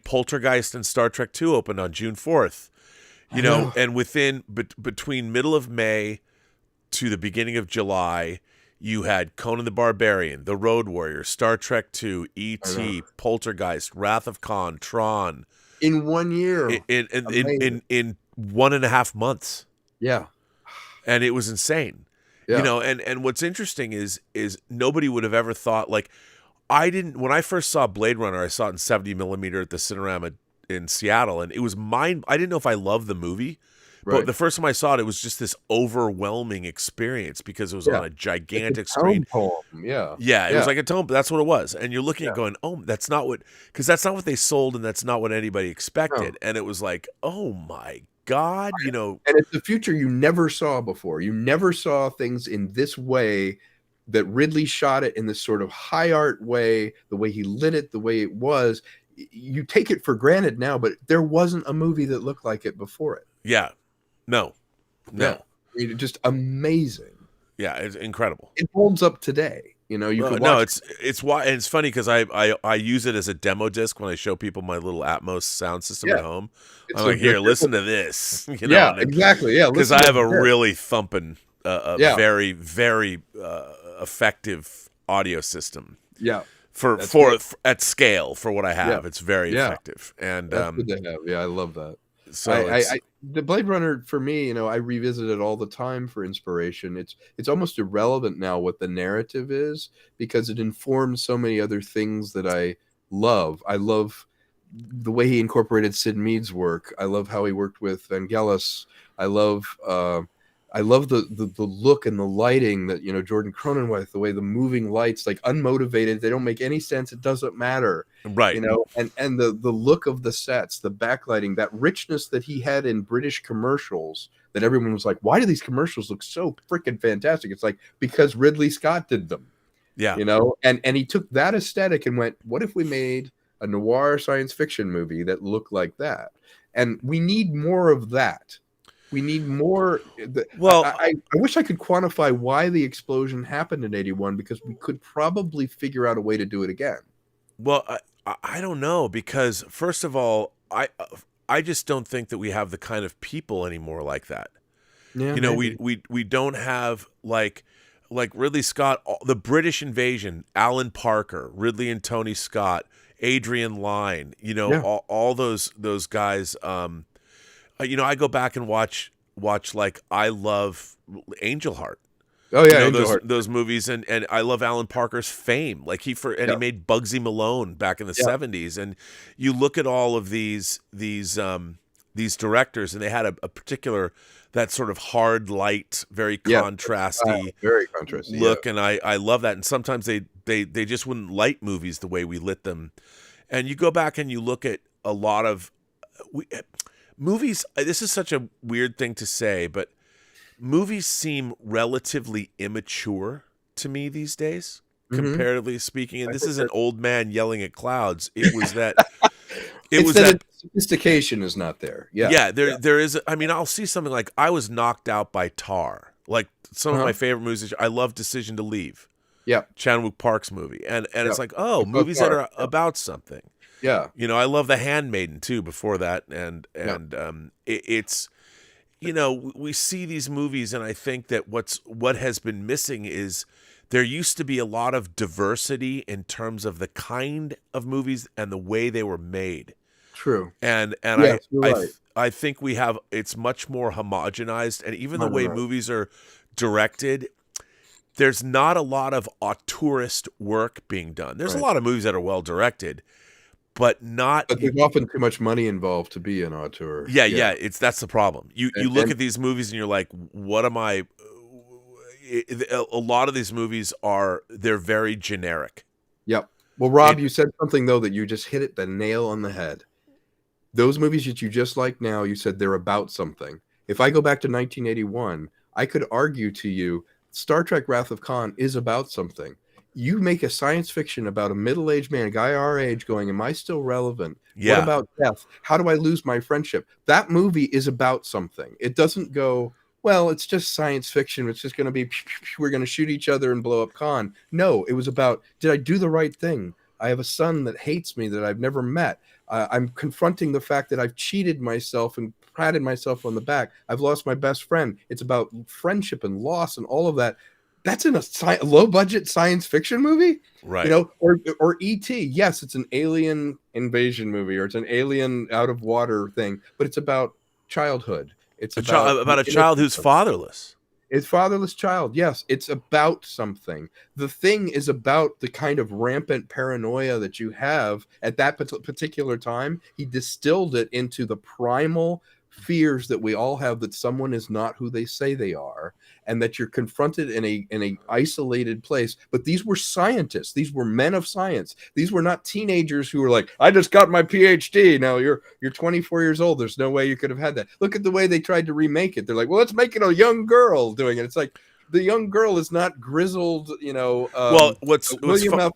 Poltergeist and Star Trek II opened on June 4th, you know, and between middle of May to the beginning of July, you had Conan the Barbarian, The Road Warrior, Star Trek II, E.T., Poltergeist, Wrath of Khan, Tron. In 1 year. In 1.5 months. Yeah. And it was insane. Yeah. You know, and what's interesting is nobody would have ever thought, like, when I first saw Blade Runner, I saw it in 70 millimeter at the Cinerama in Seattle, and it was I didn't know if I loved the movie. But the first time I saw it, it was just this overwhelming experience because it was on a gigantic screen. Poem. Yeah, it was like a tome. That's what it was. And you're looking at going, oh, that's not what they sold, and that's not what anybody expected. No. And it was like, oh my God, you know. And it's the future you never saw before. You never saw things in this way, that Ridley shot it in this sort of high art way, the way he lit it, the way it was. You take it for granted now, but there wasn't a movie that looked like it before it. Yeah. No. Just amazing. Yeah, it's incredible. It holds up today. You know, you Well, could no, watch. it's why, and it's funny because I use it as a demo disc when I show people my little Atmos sound system at Yeah. home. It's I'm a like, here, good- listen to this, Yeah, exactly. Yeah, because listen I to have a this. really thumping, Yeah. very very effective audio system Yeah, for That's for good. at scale for what I have. Yeah. It's very Yeah. effective, and that's good to have. Yeah, I love that. so I the Blade Runner for me, you know, I revisit it all the time for inspiration. It's almost irrelevant now what the narrative is because it informs so many other things that I love. I love the way he incorporated Sid Mead's work. I love how he worked with Vangelis. I love the look and the lighting that, you know, Jordan Cronenweth, the way the moving lights, like unmotivated, they don't make any sense. It doesn't matter. right. You know, and the look of the sets, the backlighting, that richness that he had in British commercials, that everyone was like, why do these commercials look so freaking fantastic? It's like, because Ridley Scott did them, Yeah. you know, and he took that aesthetic and went, what if we made a noir science fiction movie that looked like that? And we need more of that. We need more. Well, I wish I could quantify why the explosion happened in 81, because we could probably figure out a way to do it again. Well, I don't know, because first of all, I just don't think that we have the kind of people anymore like that. Yeah, You know, maybe. we don't have like Ridley Scott, the British Invasion, Alan Parker, Ridley and Tony Scott, Adrian Lyne, you know, Yeah. all those guys. You know, I go back and watch like I love Angel Heart. Oh yeah, You know, Angel Heart. those movies, and I love Alan Parker's Fame. Like he made Bugsy Malone back in the 70s, and you look at all of these directors, and they had a particular, that sort of hard light, very contrasty very contrasty look, and I love that. And sometimes they just wouldn't light movies the way we lit them. And you go back and you look at a lot of movies. This is such a weird thing to say, but movies seem relatively immature to me these days, comparatively speaking. And this is an old man yelling at clouds. It was that. Sophistication is not there. Yeah. Yeah, there is. I mean, I'll see something like, I was knocked out by Tar. Like some of my favorite movies. I love Decision to Leave. Yeah. Chan-wook Park's movie, and it's like, oh, movies that are about something. Yeah. You know, I love The Handmaiden too. Before that, and it's, you know, we see these movies, and I think that what has been missing is there used to be a lot of diversity in terms of the kind of movies and the way they were made. True. And Yes, you're right. I think it's much more homogenized, and even the way movies are directed, there's not a lot of auteurist work being done. There's a lot of movies that are well directed, but not. But there's often too much money involved to be an auteur. Yeah. That's the problem. You look at these movies and you're like, what am I? A lot of these movies they're very generic. Yep. Well, Rob, you said something though that you just hit the nail on the head. Those movies that you just like now, you said they're about something. If I go back to 1981, I could argue to you, Star Trek Wrath of Khan is about something. You make a science fiction about a middle-aged man, a guy our age, going, am I still relevant? Yeah. What about death? How do I lose my friendship? That movie is about something. It doesn't go, well, it's just science fiction. It's just going to be, we're going to shoot each other and blow up Khan. No, it was about, did I do the right thing? I have a son that hates me that I've never met. I'm confronting the fact that I've cheated myself and patted myself on the back. I've lost my best friend. It's about friendship and loss and all of that. That's in a low-budget science fiction movie, Right? You know, or E.T. Yes, it's an alien invasion movie, or it's an alien out of water thing, but it's about childhood. It's about a child who's fatherless. It's fatherless child. Yes, it's about something. The Thing is about the kind of rampant paranoia that you have at that particular time. He distilled it into the primal fears that we all have, that someone is not who they say they are, and that you're confronted in a isolated place. But these were scientists. These were men of science. These were not teenagers who were like, I just got my PhD. Now you're 24 years old. There's no way you could have had that. Look at the way they tried to remake it. They're like, well, let's make it a young girl doing it. It's like, the young girl is not grizzled, you know. William F.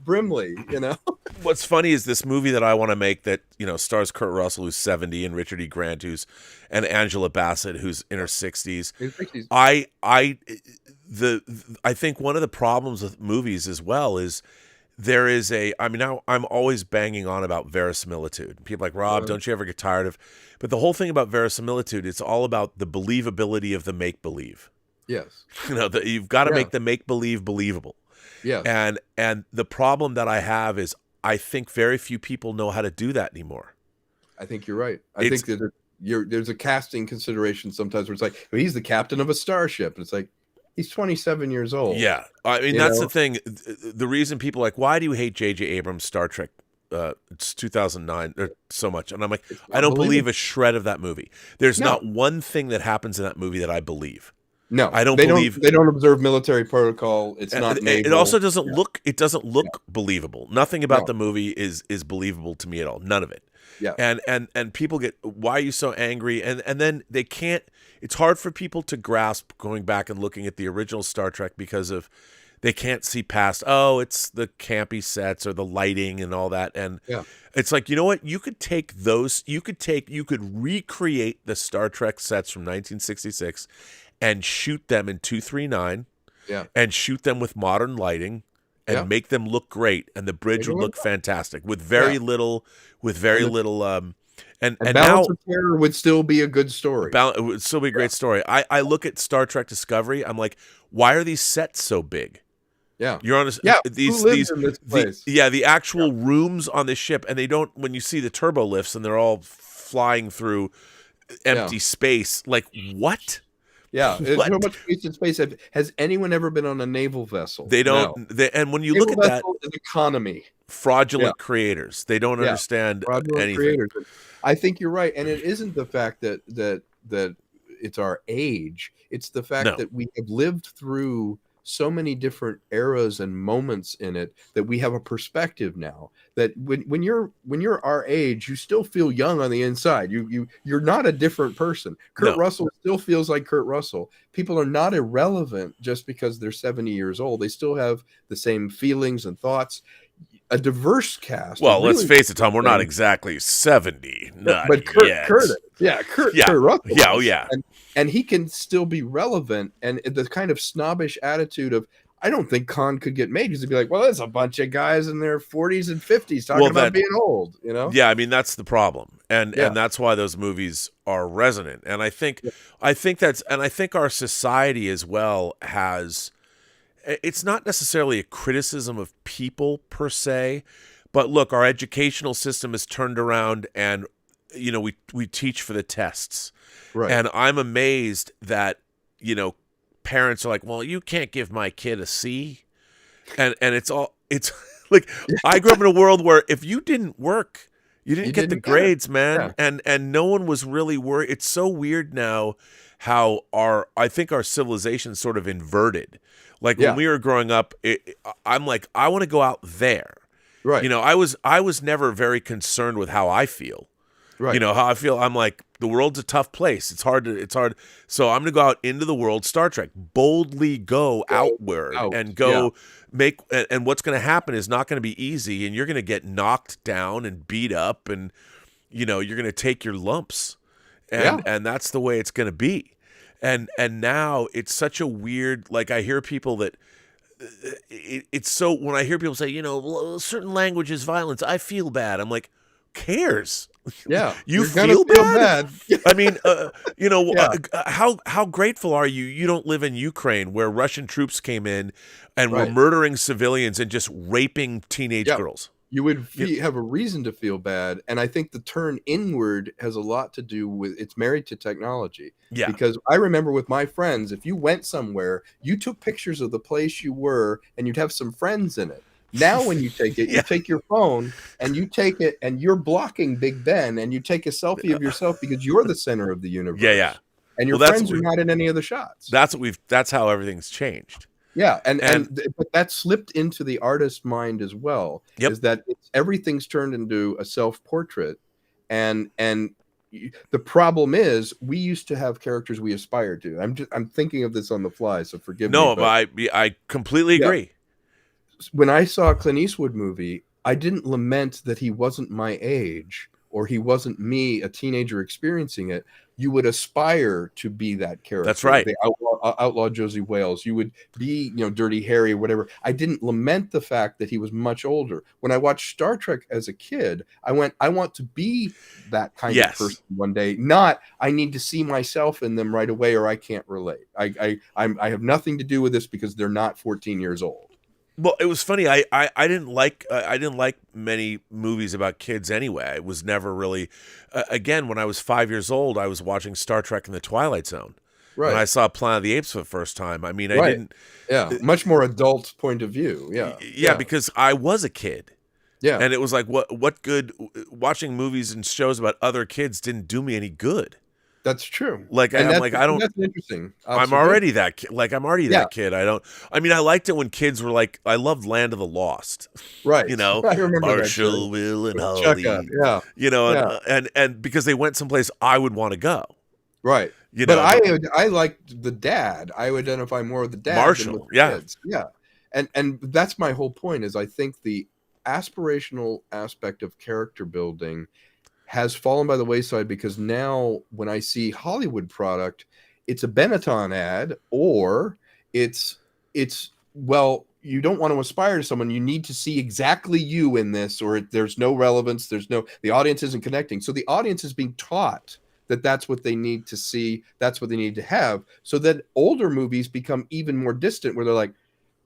Brimley, you know. What's funny is this movie that I want to make that, you know, stars Kurt Russell, who's 70, and Richard E. Grant, and Angela Bassett, who's in her 60s. I think one of the problems with movies as well is there is I'm always banging on about verisimilitude. People are like, Rob, don't you ever get tired of, but the whole thing about verisimilitude, it's all about the believability of the make-believe. Yes. You've got to make the make-believe believable. Yes. And the problem that I have is I think very few people know how to do that anymore. I think you're right. I think that there's a casting consideration sometimes where it's like, well, he's the captain of a starship. And it's like, he's 27 years old. Yeah. I mean, that's the thing. The reason people are like, why do you hate J.J. Abrams' Star Trek? It's 2009 so much. And I'm like, I don't believe a shred of that movie. There's not one thing that happens in that movie that I believe. No, I don't believe they don't observe military protocol. It's not naval. It also doesn't look. It doesn't look believable. Nothing about the movie is believable to me at all. None of it. Yeah. And people get, why are you so angry? And then they can't. It's hard for people to grasp going back and looking at the original Star Trek because of they can't see past. Oh, it's the campy sets or the lighting and all that. And it's like, you know what? You could take those. You could recreate the Star Trek sets from 1966. And shoot them in 239, and shoot them with modern lighting, and make them look great, and the bridge would look fantastic with very little, and Balance now of Terror would still be a good story. It would still be a great story. I look at Star Trek Discovery. I'm like, why are these sets so big? Yeah, you're honest. Yeah, the actual rooms on this ship, and they don't. When you see the turbo lifts, and they're all flying through empty space, like what? Yeah, there's so much wasted space. Has anyone ever been on a naval vessel? They don't. No. And when you look at that, economy, fraudulent creators, they don't understand anything. Creators. I think you're right, and it isn't the fact that it's our age. It's the fact that we have lived through so many different eras and moments in it that we have a perspective now that when you're our age, you still feel young on the inside. You're not a different person. Kurt Russell still feels like Kurt Russell. People are not irrelevant just because they're 70 years old. They still have the same feelings and thoughts. A diverse cast. Well, let's face it, Tom. We're not exactly 70. But Kurt Russell. Yeah. And he can still be relevant. And the kind of snobbish attitude of, I don't think Khan could get made, because he'd be like, well, there's a bunch of guys in their 40s and 50s talking about being old, you know? Yeah, I mean, that's the problem. And that's why those movies are resonant. And I think our society as well has, it's not necessarily a criticism of people per se, but look, our educational system is turned around, and we teach for the tests. Right. And I'm amazed that, parents are like, well, you can't give my kid a C. And it's like, I grew up in a world where if you didn't work, you didn't get the grades, man. Yeah. And no one was really worried. It's so weird now how I think our civilization is sort of inverted. Like when we were growing up, I'm like, I want to go out there. Right. I was never very concerned with how I feel. Right. How I feel. I'm like, the world's a tough place. It's hard. So I'm going to go out into the world, Star Trek, boldly go outward and go make, and what's going to happen is not going to be easy, and you're going to get knocked down and beat up, and, you're going to take your lumps, and that's the way it's going to be. And now it's such a weird, like, I hear people that it's so, when I hear people say, certain language is violence, I feel bad. I'm like, who cares? Yeah, you feel bad. I mean, how grateful are you? You don't live in Ukraine, where Russian troops came in and were murdering civilians and just raping teenage girls. You would have a reason to feel bad, and I think the turn inward has a lot to do with, it's married to technology. Yeah, because I remember with my friends, if you went somewhere, you took pictures of the place you were, and you'd have some friends in it. Now when you take it, you take your phone and you take it, and you're blocking Big Ben, and you take a selfie of yourself because you're the center of the universe. Yeah. And your friends are not in any of the shots. That's how everything's changed. Yeah, but that slipped into the artist's mind as well. Yep. Is that everything's turned into a self-portrait, and the problem is we used to have characters we aspired to. I'm thinking of this on the fly, so forgive me. No, but I completely agree. When I saw a Clint Eastwood movie, I didn't lament that he wasn't my age or he wasn't me, a teenager experiencing it, you would aspire to be that character. That's right. The outlaw Josie Wales. You would be, Dirty Harry, whatever. I didn't lament the fact that he was much older. When I watched Star Trek as a kid, I want to be that kind of person one day. Not, I need to see myself in them right away, or I can't relate. I have nothing to do with this because they're not 14 years old. Well, it was funny. I didn't like many movies about kids anyway. It was never really. Again, when I was 5 years old, I was watching Star Trek in the Twilight Zone. Right. When I saw Planet of the Apes for the first time. I mean, I didn't. Yeah, much more adult point of view. Yeah, because I was a kid. Yeah, and it was like, what good? Watching movies and shows about other kids didn't do me any good. That's true. Like, I don't. That's interesting. I'm already that kid. Like, I'm already that kid. I mean, I liked it when kids were like, I loved Land of the Lost. Right. I remember Marshall, Will, and Holly. Yeah. And because they went someplace I would want to go. Right. But I liked the dad. I would identify more with the dad. Marshall. Than with the kids. Yeah. And that's my whole point. Is I think the aspirational aspect of character building has fallen by the wayside, because now when I see Hollywood product, it's a Benetton ad, or it's well, you don't want to aspire to someone. You need to see exactly you in this, or there's no relevance. The audience isn't connecting. So the audience is being taught that that's what they need to see. That's what they need to have. So that older movies become even more distant, where they're like,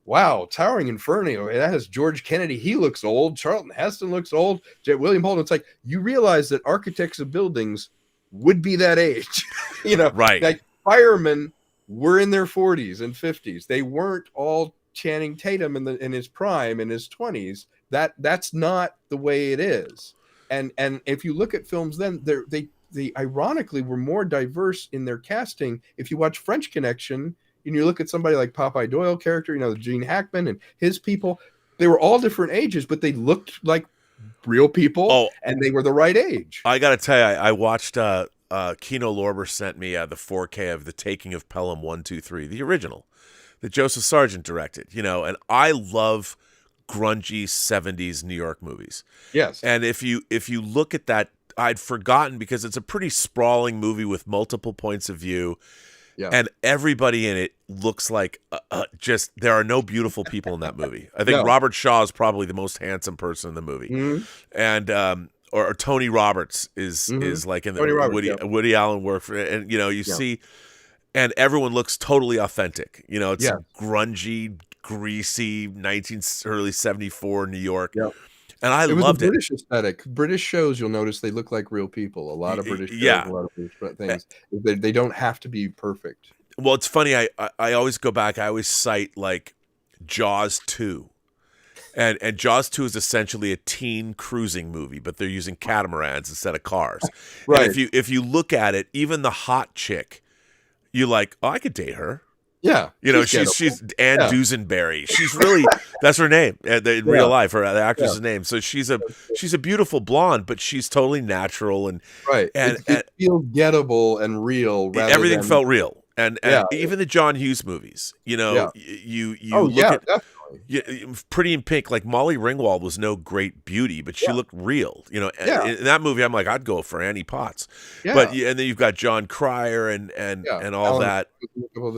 wow, Towering Inferno, that has George Kennedy. He looks old. Charlton Heston looks old. William Holden. It's like, you realize that architects of buildings would be that age. Right. Like firemen were in their 40s and 50s. They weren't all Channing Tatum in his prime, in his 20s. That's not the way it is. And if you look at films then, they ironically were more diverse in their casting. If you watch French Connection, and you look at somebody like Popeye Doyle character, Gene Hackman and his people, they were all different ages, but they looked like real people, and they were the right age. I got to tell you, I watched Kino Lorber sent me the 4K of The Taking of Pelham 1, 2, 3, the original that Joseph Sargent directed, and I love grungy 70s New York movies. Yes. And if you look at that, I'd forgotten, because it's a pretty sprawling movie with multiple points of view. Yeah. And everybody in it looks like just, there are no beautiful people in that movie. I think Robert Shaw is probably the most handsome person in the movie. Mm-hmm. And or Tony Roberts is like in the Woody Allen work for, and you see, and everyone looks totally authentic. It's grungy, greasy, early 74 New York. Yeah. And I loved it. British aesthetic. British shows, you'll notice they look like real people. A lot of British shows, a lot of British things. They don't have to be perfect. Well, it's funny. I always go back. I always cite like Jaws 2. And Jaws 2 is essentially a teen cruising movie, but they're using catamarans instead of cars. Right. And if you look at it, even the hot chick, you're like, oh, I could date her. Yeah, she's Ann Dusenberry. She's really, that's her name in real life. Her the actress's name. So she's a beautiful blonde, but she's totally natural and it feels gettable and real. Everything felt real, and even the John Hughes movies. You look at. Definitely. Pretty in Pink, like Molly Ringwald was no great beauty, but she looked real. In that movie, I'm like, I'd go for Annie Potts. Yeah. But and then you've got John Cryer and all Alan, that.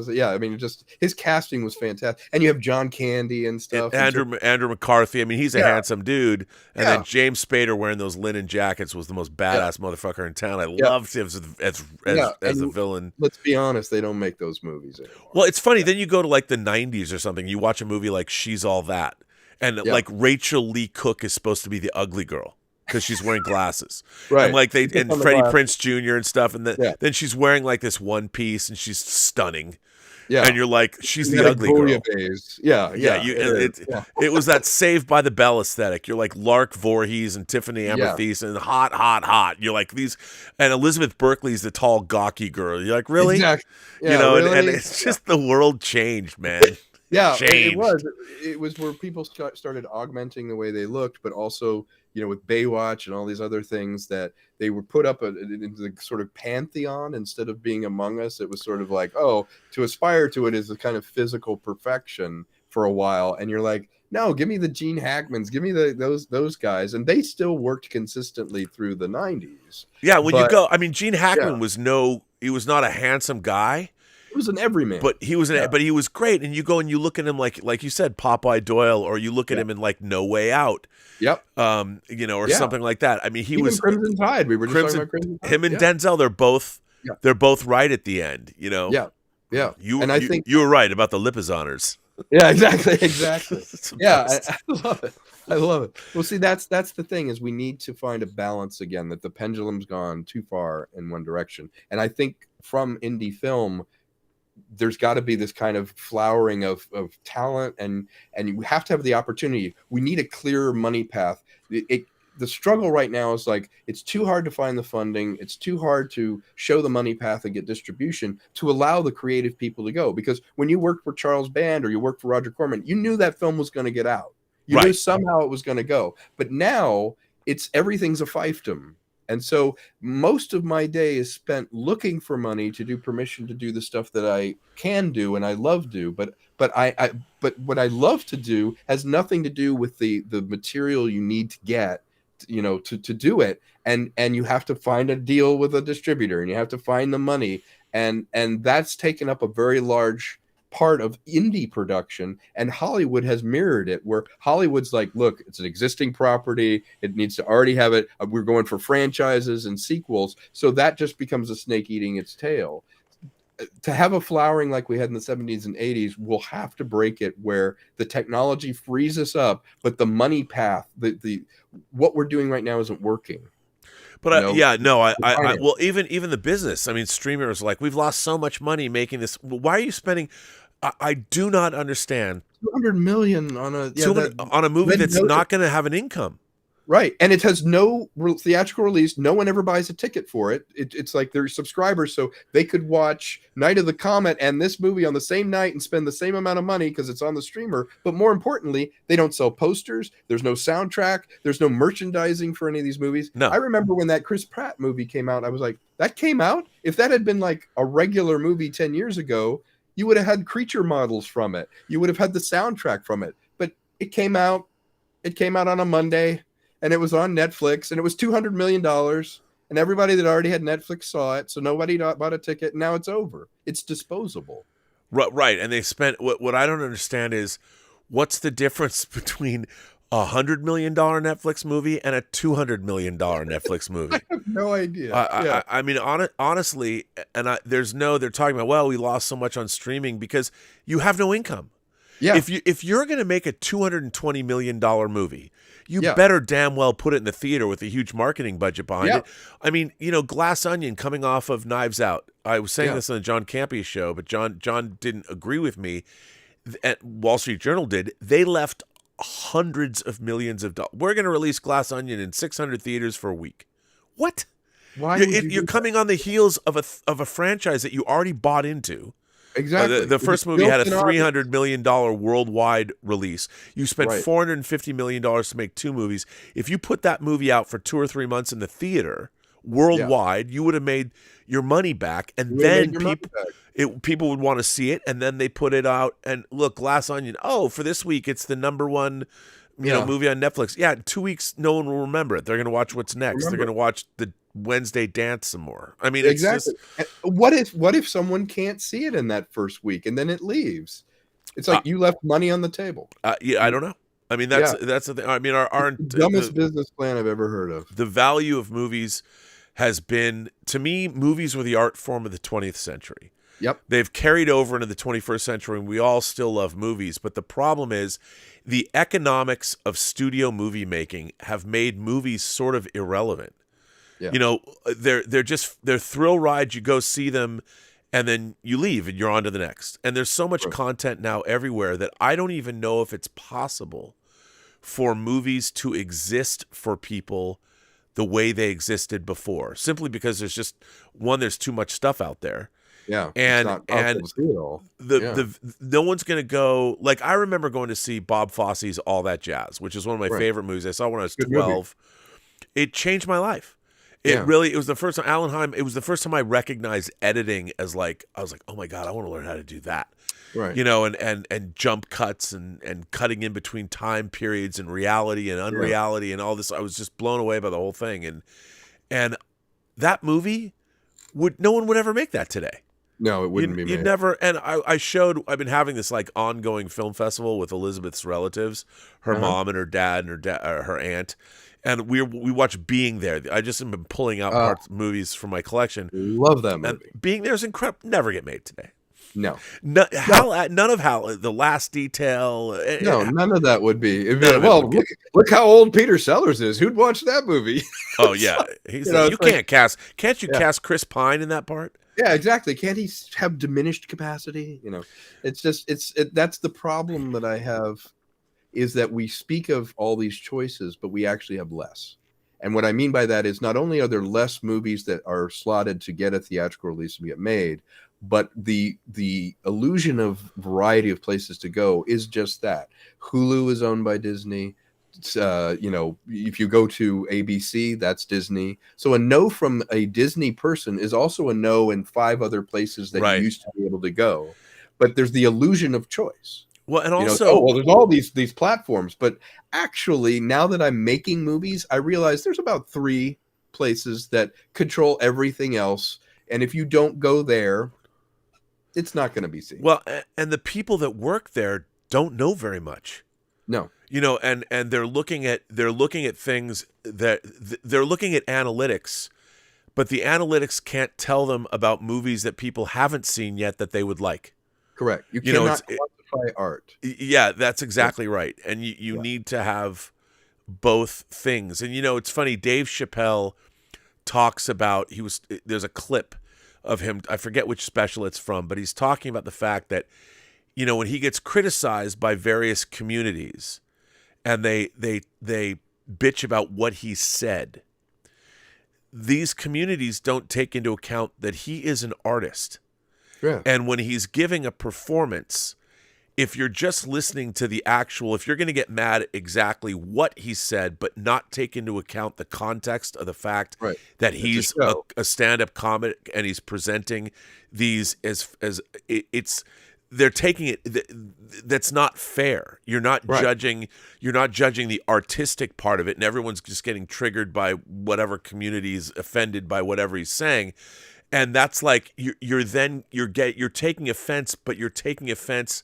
Yeah, I mean, just his casting was fantastic, and you have John Candy and stuff. And Andrew McCarthy. I mean, he's a handsome dude, and then James Spader wearing those linen jackets was the most badass motherfucker in town. I loved him as a villain. Let's be honest, they don't make those movies anymore. Well, it's funny. Then you go to like the 90s or something. You watch a movie like She's All That, and like Rachel Lee Cook is supposed to be the ugly girl because she's wearing glasses, right? And like Freddie Prinze Jr. and stuff, and then she's wearing like this one piece, and she's stunning. Yeah, and you're like, she's the ugly girl. It was that Saved by the Bell aesthetic. You're like Lark Voorhees and Tiffany Amber Thiessen, and hot. You're like these, and Elizabeth Berkley's the tall, gawky girl. You're like, really? Exactly. Really? And it's just the world changed, man. Yeah, it was. It was where people started augmenting the way they looked, but also, with Baywatch and all these other things, that they were put up into the sort of pantheon instead of being among us. It was sort of like, to aspire to it is a kind of physical perfection for a while, and you're like, no, give me the Gene Hackmans, give me those guys, and they still worked consistently through the 90s. Yeah, when you But go, I mean, Gene Hackman yeah, he was not a handsome guy, it was an everyman. but he was Yeah. but he was great. And you go and you look at him like you said, Popeye Doyle, or you look at Yeah. him in like No Way Out, Yep. you know, or Yeah. something like that. I mean, he Even was Crimson Tide. We were just talking about Crimson Tide. him and Yeah. Denzel, Yeah. they're both right at the end, you know. Yeah. Yeah. You and I think you were right about the Lipizaners. yeah, exactly. It's the Yeah, best. I love it. I love it. Well, see, that's the thing, is we need to find a balance again, that the pendulum's gone too far in one direction. And I think from indie film, there's got to be this kind of flowering of talent, and you have to have the opportunity. We need a clearer money path. The struggle right now is like, it's too hard to find the funding. It's too hard to show the money path and get distribution to allow the creative people to go. Because when you worked for Charles Band or you worked for Roger Corman, you knew that film was going to get out. You knew somehow it was going to go. But now everything's a fiefdom. And so most of my day is spent looking for money to do permission to do the stuff that I can do and I love do. But what I love to do has nothing to do with the material you need to get, you know, to do it. And you have to find a deal with a distributor, and you have to find the money. And that's taken up a very large part of indie production, and Hollywood has mirrored it, where Hollywood's like, look, it's an existing property, it needs to already have it, we're going for franchises and sequels, so that just becomes a snake eating its tail. To have a flowering like we had in the 70s and 80s, we'll have to break it where the technology frees us up, but the money path, the what we're doing right now isn't working. But well, even the business. I mean, streamers like, we've lost so much money making this. Why are you spending? I do not understand. $200 million on on a movie that's not going to have an income. Right. And it has no theatrical release. No one ever buys a ticket for it. It's like they're subscribers, so they could watch Night of the Comet and this movie on the same night and spend the same amount of money because it's on the streamer. But more importantly, they don't sell posters. There's no soundtrack. There's no merchandising for any of these movies. No. I remember when that Chris Pratt movie came out, I was like, that came out? If that had been like a regular movie 10 years ago, you would have had creature models from it. You would have had the soundtrack from it. But it came out on a Monday. And it was on Netflix, and it was $200 million, and everybody that already had Netflix saw it, so nobody bought a ticket, and now it's over. It's disposable. Right, and they spent, what I don't understand is, what's the difference between a $100 million Netflix movie and a $200 million Netflix movie? I have no idea. I mean, honestly, and they're talking about, well, we lost so much on streaming because you have no income. Yeah. If you're going to make a $220 million movie, you better damn well put it in the theater with a huge marketing budget behind it. I mean, you know, Glass Onion coming off of Knives Out. I was saying this on the John Campea show, but John didn't agree with me. Wall Street Journal did. They left hundreds of millions of dollars. We're going to release Glass Onion in 600 theaters for a week. What? Why? You're coming on the heels of a franchise that you already bought into. Exactly. The first movie had a $300 million worldwide release. You spent $450 million to make two movies. If you put that movie out for 2 or 3 months in the theater worldwide, you would have made your money back. And then people would want to see it. And then they put it out. And look, Glass Onion, for this week, it's the number one movie on Netflix. Yeah, in 2 weeks, no one will remember it. They're going to watch what's next. They're going to watch the Wednesday dance some more. I mean, exactly. What if someone can't see it in that first week and then it leaves? It's like you left money on the table. I don't know. I mean, that's the thing. I mean, our dumbest business plan I've ever heard of. The value of movies has been, to me, movies were the art form of the 20th century. Yep. They've carried over into the 21st century, and we all still love movies. But the problem is the economics of studio movie making have made movies sort of irrelevant. Yeah. You know, they're thrill rides. You go see them, and then you leave, and you're on to the next. And there's so much content now everywhere that I don't even know if it's possible for movies to exist for people the way they existed before. Simply because there's too much stuff out there. Yeah, and no one's gonna go. Like, I remember going to see Bob Fosse's All That Jazz, which is one of my favorite movies. I saw when I was 12. It changed my life. It was the first time it was the first time I recognized editing as like, I was like, oh my God, I want to learn how to do that. Right. You know, and jump cuts and cutting in between time periods and reality and unreality and all this. I was just blown away by the whole thing. And that movie no one would ever make that today. No, it wouldn't be made. You'd never. And I've been having this like ongoing film festival with Elizabeth's relatives, her mom and her dad and her aunt. And we watched Being There. I just have been pulling out movies from my collection. Love that movie. And Being There is incredible. Never get made today. No. None of The Last Detail. No, none of that would be. Look how old Peter Sellers is. Who'd watch that movie? Oh yeah, he's Can't you cast Chris Pine in that part? Yeah, exactly. Can't he have diminished capacity? You know, it's just that's the problem that I have, is that we speak of all these choices, but we actually have less. And what I mean by that is, not only are there less movies that are slotted to get a theatrical release and get made, but the illusion of variety of places to go is just that. Hulu is owned by Disney. If you go to ABC, that's Disney. So a no from a Disney person is also a no in 5 other places that you used to be able to go. But there's the illusion of choice. Well, and also, there's all these platforms. But actually, now that I'm making movies, I realize there's about 3 places that control everything else. And if you don't go there, it's not going to be seen. Well, and the people that work there don't know very much. No. You know, and they're looking at things that they're looking at analytics, but the analytics can't tell them about movies that people haven't seen yet that they would like. Correct. You cannot quantify art. Yeah, that's exactly right. And you need to have both things. And it's funny, Dave Chappelle talks about, there's a clip of him, I forget which special it's from, but he's talking about the fact that, when he gets criticized by various communities and they bitch about what he said, these communities don't take into account that he is an artist. Yeah. And when he's giving a performance, if you're just listening to if you're going to get mad at exactly what he said, but not take into account the context of the fact that he's a stand-up comic and he's presenting these they're taking it, that's not fair. You're not judging the artistic part of it, and everyone's just getting triggered by whatever community is offended by whatever he's saying. And that's like you're taking offense, but you're taking offense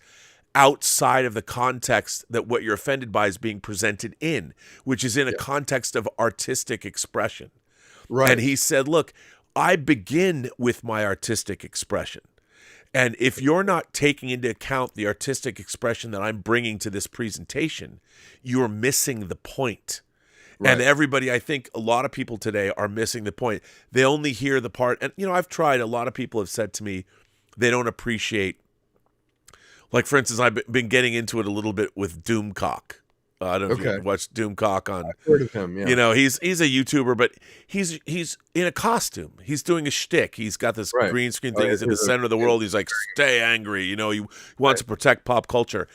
outside of the context that what you're offended by is being presented in, which is in a context of artistic expression. Right. And he said, look, I begin with my artistic expression. And if you're not taking into account the artistic expression that I'm bringing to this presentation, you're missing the point. Right. And everybody, I think a lot of people today are missing the point. They only hear the part. And, I've tried, a lot of people have said to me, they don't appreciate, like, for instance, I've been getting into it a little bit with Doomcock. I don't know if you watched Doomcock on. I've heard of him, yeah. He's a YouTuber, but he's in a costume. He's doing a shtick. He's got this green screen thing. He's in the center of the world. He's like, stay angry. He wants to protect pop culture.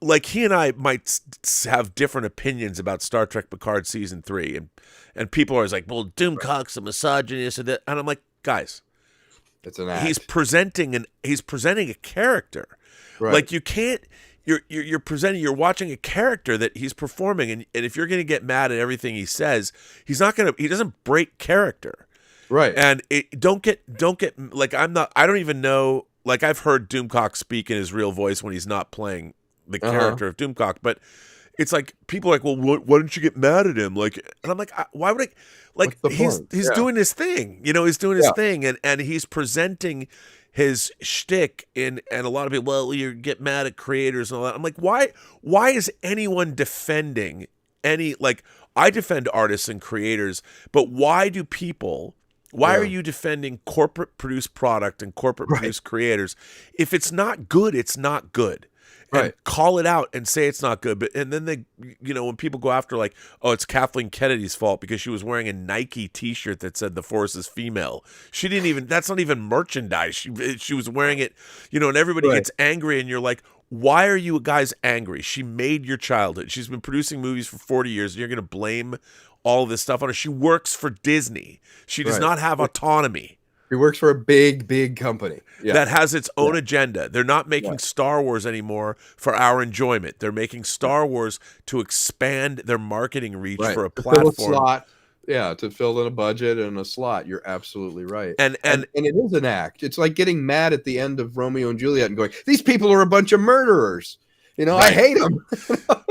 Like, he and I might have different opinions about Star Trek Picard Season 3. And people are always like, well, Doomcock's a misogynist. And I'm like, guys, it's an act. He's presenting a character. Right. Like, you can't... You're watching a character that he's performing, and if you're going to get mad at everything he says, he doesn't break character. Right. And don't get like, I don't even know, like, I've heard Doomcock speak in his real voice when he's not playing the character of Doomcock, but it's like, people are like, well, why don't you get mad at him? Like, and I'm like, why would I? Like, he's doing his thing, he's doing his thing, and he's presenting his shtick and a lot of people, well, you get mad at creators and all that. I'm like, why is anyone defending I defend artists and creators, but why are you defending corporate produced product and corporate produced creators? If it's not good, it's not good. And call it out and say it's not good. But and then they, when people go after, like, oh, it's Kathleen Kennedy's fault because she was wearing a Nike T-shirt that said "The Force is female." She didn't even. That's not even merchandise. She was wearing it, and everybody gets angry, and you're like, why are you guys angry? She made your childhood. She's been producing movies for 40 years, and you're going to blame all of this stuff on her. She works for Disney. She does Right. not have autonomy. He works for a big company. Yeah. That has its own agenda. They're not making Star Wars anymore for our enjoyment. They're making Star Wars to expand their marketing reach for a To fill a platform. slot. Yeah, to fill in a budget and a slot. You're absolutely right. And it is an act. It's like getting mad at the end of Romeo and Juliet and going, "These people are a bunch of murderers." You know, I hate them.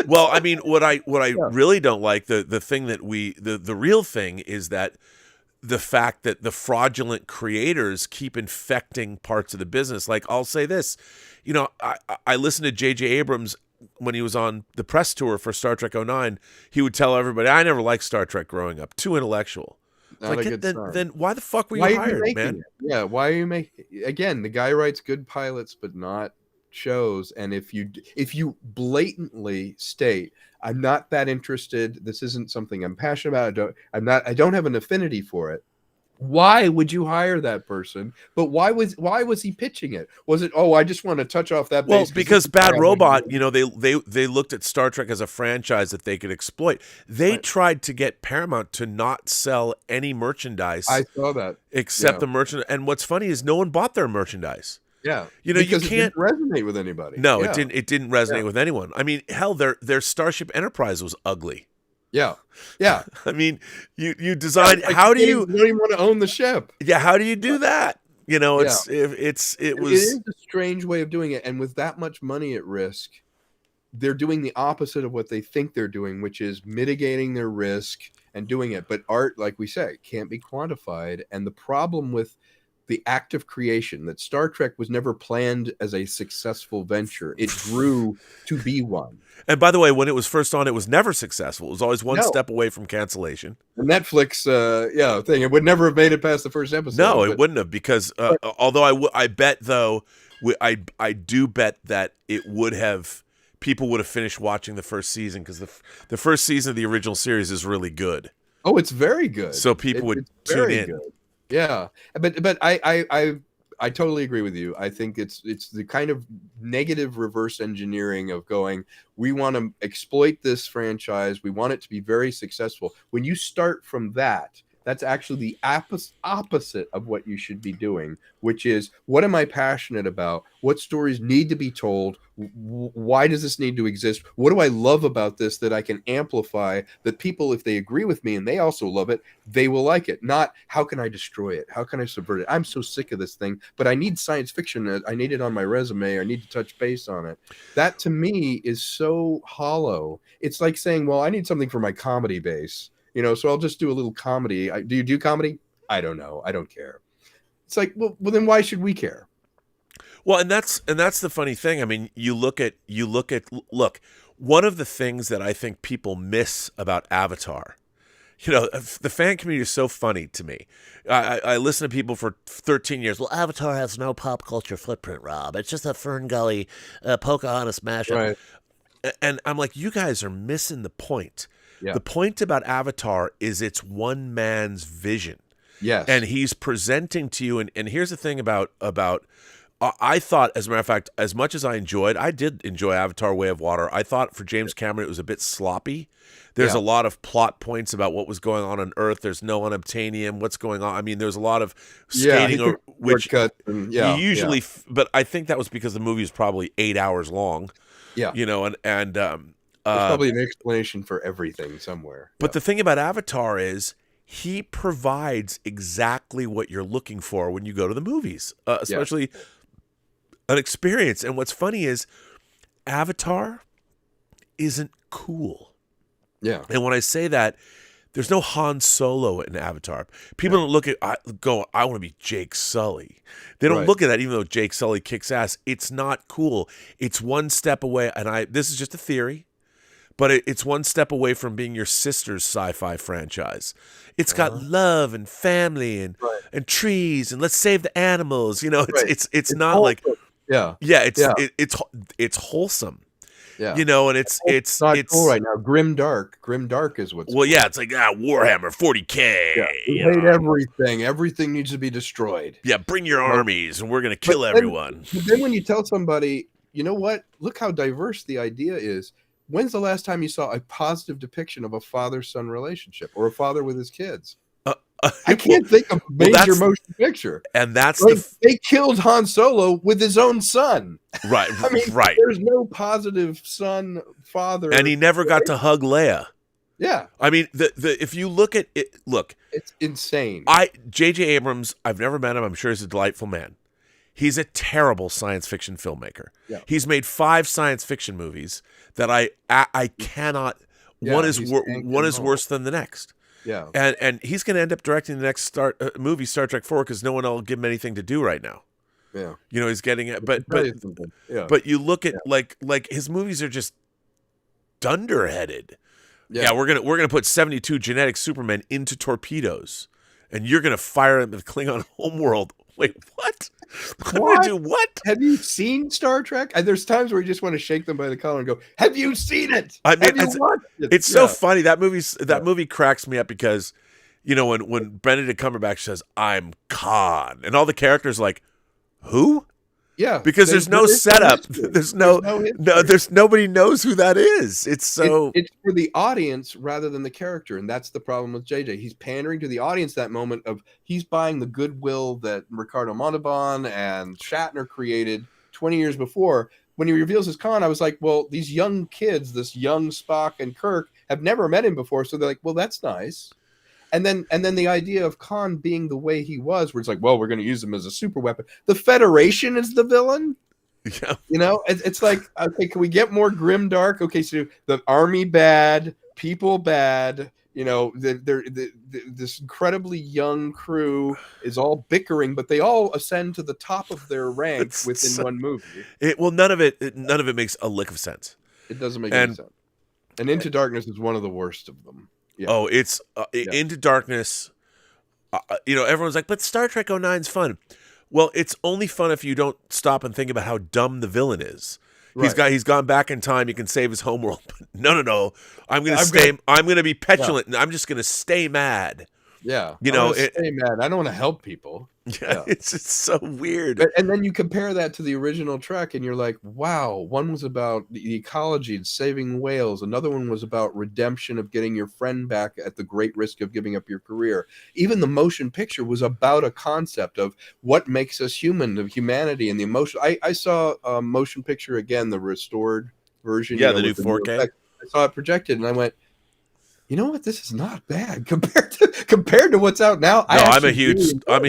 Well, I mean, what I really don't like, the thing that the real thing is that the fact that the fraudulent creators keep infecting parts of the business. Like, I'll say this, you know, I listened to J.J. Abrams when he was on the press tour for Star Trek 09. He would tell everybody, I never liked Star Trek growing up. Too intellectual. Not Like, a good sign. then why the fuck were you Why are you hired, making man? it? Yeah, why are you making? Again, the guy writes good pilots, but not shows. And if you blatantly state, I'm not that interested, this isn't something I'm passionate about, I don't have an affinity for it, why would you hire that person? But why was he pitching it? Was it, I just want to touch off that Well, base because Bad Robot, you know, they looked at Star Trek as a franchise that they could exploit. They tried to get Paramount to not sell any merchandise. I saw that. Except the merchandise. And what's funny is no one bought their merchandise. Yeah, you know, because you can't it didn't resonate with anybody. No, it didn't. It didn't resonate with anyone. I mean, hell, their Starship Enterprise was ugly. Yeah. I mean, you design. How do you? You don't even want to own the ship. Yeah. How do you do that? You know, it was. It is a strange way of doing it, and with that much money at risk, they're doing the opposite of what they think they're doing, which is mitigating their risk and doing it. But art, like we say, can't be quantified, and the problem with the act of creation, that Star Trek was never planned as a successful venture. It grew to be one. And by the way, when it was first on, it was never successful. It was always one step away from cancellation. The Netflix thing, it would never have made it past the first episode. No, it wouldn't have, because although I bet, though, I do bet that it would have, people would have finished watching the first season, because the first season of the original series is really good. Oh, it's very good. So people would tune in. Good. Yeah, but I totally agree with you. I think it's the kind of negative reverse engineering of going, we want to exploit this franchise, we want it to be very successful. When you start from that, that's actually the opposite of what you should be doing, which is, what am I passionate about? What stories need to be told? Why does this need to exist? What do I love about this that I can amplify, that people, if they agree with me and they also love it, they will like it? Not, how can I destroy it? How can I subvert it? I'm so sick of this thing, but I need science fiction. I need it on my resume. I need to touch base on it. That, to me, is so hollow. It's like saying, well, I need something for my comedy base. You know, so I'll just do a little comedy. Do you do comedy? I don't know. I don't care. It's like, well, then why should we care? Well, and that's the funny thing. I mean, look, one of the things that I think people miss about Avatar, you know, the fan community is so funny to me. I listen to people for 13 years. Well, Avatar has no pop culture footprint, Rob. It's just a Fern Gully, Pocahontas mashup. Right. And I'm like, you guys are missing the point. Yeah. The point about Avatar is it's one man's vision. Yes. And he's presenting to you. And here's the thing about I thought, as a matter of fact, as much as I did enjoy Avatar Way of Water, I thought for James Cameron it was a bit sloppy. There's a lot of plot points about what was going on Earth. There's no unobtainium. What's going on? I mean, there's a lot of skating, which he usually, but I think that was because the movie was probably 8 hours long. Yeah. You know, and there's probably an explanation for everything somewhere. But the thing about Avatar is he provides exactly what you're looking for when you go to the movies, especially an experience. And what's funny is Avatar isn't cool. Yeah. And when I say that, there's no Han Solo in Avatar. People don't look at I want to be Jake Sully. They don't look at that, even though Jake Sully kicks ass. It's not cool. It's one step away, and this is just a theory, but it's one step away from being your sister's sci-fi franchise. It's got love and family and trees and let's save the animals. You know, it's not wholesome. Like it's wholesome. Yeah. You know, and it's not cool right now. Grim dark is what's well, it's like Warhammer 40K. Yeah. We hate everything. Everything needs to be destroyed. Yeah, bring your armies and we're gonna kill everyone. But then when you tell somebody, you know what? Look how diverse the idea is. when's the last time you saw a positive depiction of a father-son relationship or a father with his kids? I can't think of a major motion picture. And that's like, they killed Han Solo with his own son. Right. I mean, right. There's no positive son father, and he never got to hug Leia. Yeah. I mean, if you look at it, look, it's insane. J.J. Abrams, I've never met him. I'm sure he's a delightful man. He's a terrible science fiction filmmaker. Yeah. He's made 5 science fiction movies that I cannot. Yeah, one is worse than the next. Yeah. And he's going to end up directing the next movie, Star Trek 4, because no one will give him anything to do right now. Yeah. You know, he's getting it, but you look at like his movies are just dunderheaded. Yeah, we're gonna put 72 genetic Supermen into torpedoes, and you're gonna fire them at the Klingon homeworld. Wait, what? I'm gonna do what? Have you seen Star Trek? There's times where you just want to shake them by the collar and go, "Have you seen it? I mean, have you watched it?" It's so funny. That movie cracks me up because, you know, when Benedict Cumberbatch says, "I'm Khan," and all the characters are like, who? Yeah, because there's no setup. There's nobody knows who that is. It's so it's for the audience rather than the character, and that's the problem with JJ. He's pandering to the audience that moment of he's buying the goodwill that Ricardo Montalban and Shatner created 20 years before. When he reveals his Khan, I was like, well, these young kids, this young Spock and Kirk, have never met him before, so they're like, well, that's nice. And then the idea of Khan being the way he was, where it's like, well, we're going to use him as a super weapon. The Federation is the villain. Yeah. You know, it's like, okay, can we get more grim dark? Okay, so the army bad, people bad. You know, this incredibly young crew is all bickering, but they all ascend to the top of their rank within one movie. None of it makes a lick of sense. It doesn't make any sense. And Into Darkness is one of the worst of them. Yeah. Oh, it's Into Darkness. You know, everyone's like, but Star Trek 09's fun. Well, it's only fun if you don't stop and think about how dumb the villain is. Right. He's gone back in time. He can save his homeworld. But no. I'm gonna be petulant, and I'm just gonna stay mad. Yeah, you know, stay mad. I don't want to help people. Yeah, it's so weird. And then you compare that to the original Trek, and you're like, wow, one was about the ecology and saving whales. Another one was about redemption of getting your friend back at the great risk of giving up your career. Even the motion picture was about a concept of what makes us human, of humanity and the emotion. I saw a motion picture again, the restored version. Yeah, the new 4K. I saw it projected, and I went, you know what? This is not bad compared to what's out now. No, I'm a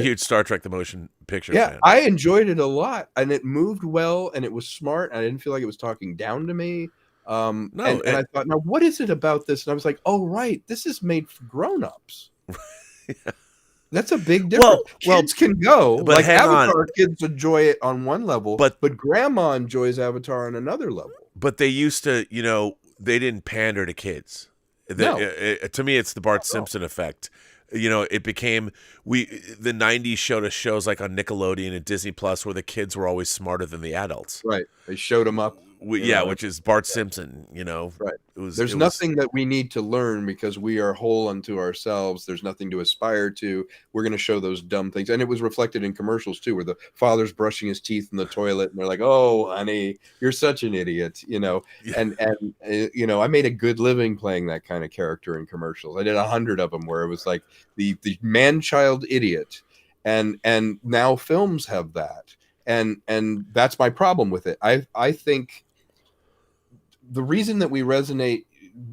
huge Star Trek the motion picture fan. I enjoyed it a lot, and it moved well, and it was smart. And I didn't feel like it was talking down to me. And I thought, now what is it about this? And I was like, oh right, this is made for grown-ups. Yeah. That's a big difference. Kids can go, but like Avatar. Kids enjoy it on one level, but Grandma enjoys Avatar on another level. But they used to, you know, they didn't pander to kids. To me, it's the Bart Simpson effect. You know, it became the 90s showed us shows like on Nickelodeon and Disney Plus where the kids were always smarter than the adults. Right. They showed them up. Which is Bart Simpson, you know. Right. There's nothing that we need to learn because we are whole unto ourselves. There's nothing to aspire to. We're going to show those dumb things. And it was reflected in commercials too, where the father's brushing his teeth in the toilet and they're like, oh, honey, you're such an idiot, you know. Yeah. And you know, I made a good living playing that kind of character in commercials. I did 100 of them where it was like the man-child idiot. And now films have that. And that's my problem with it. I think the reason that we resonate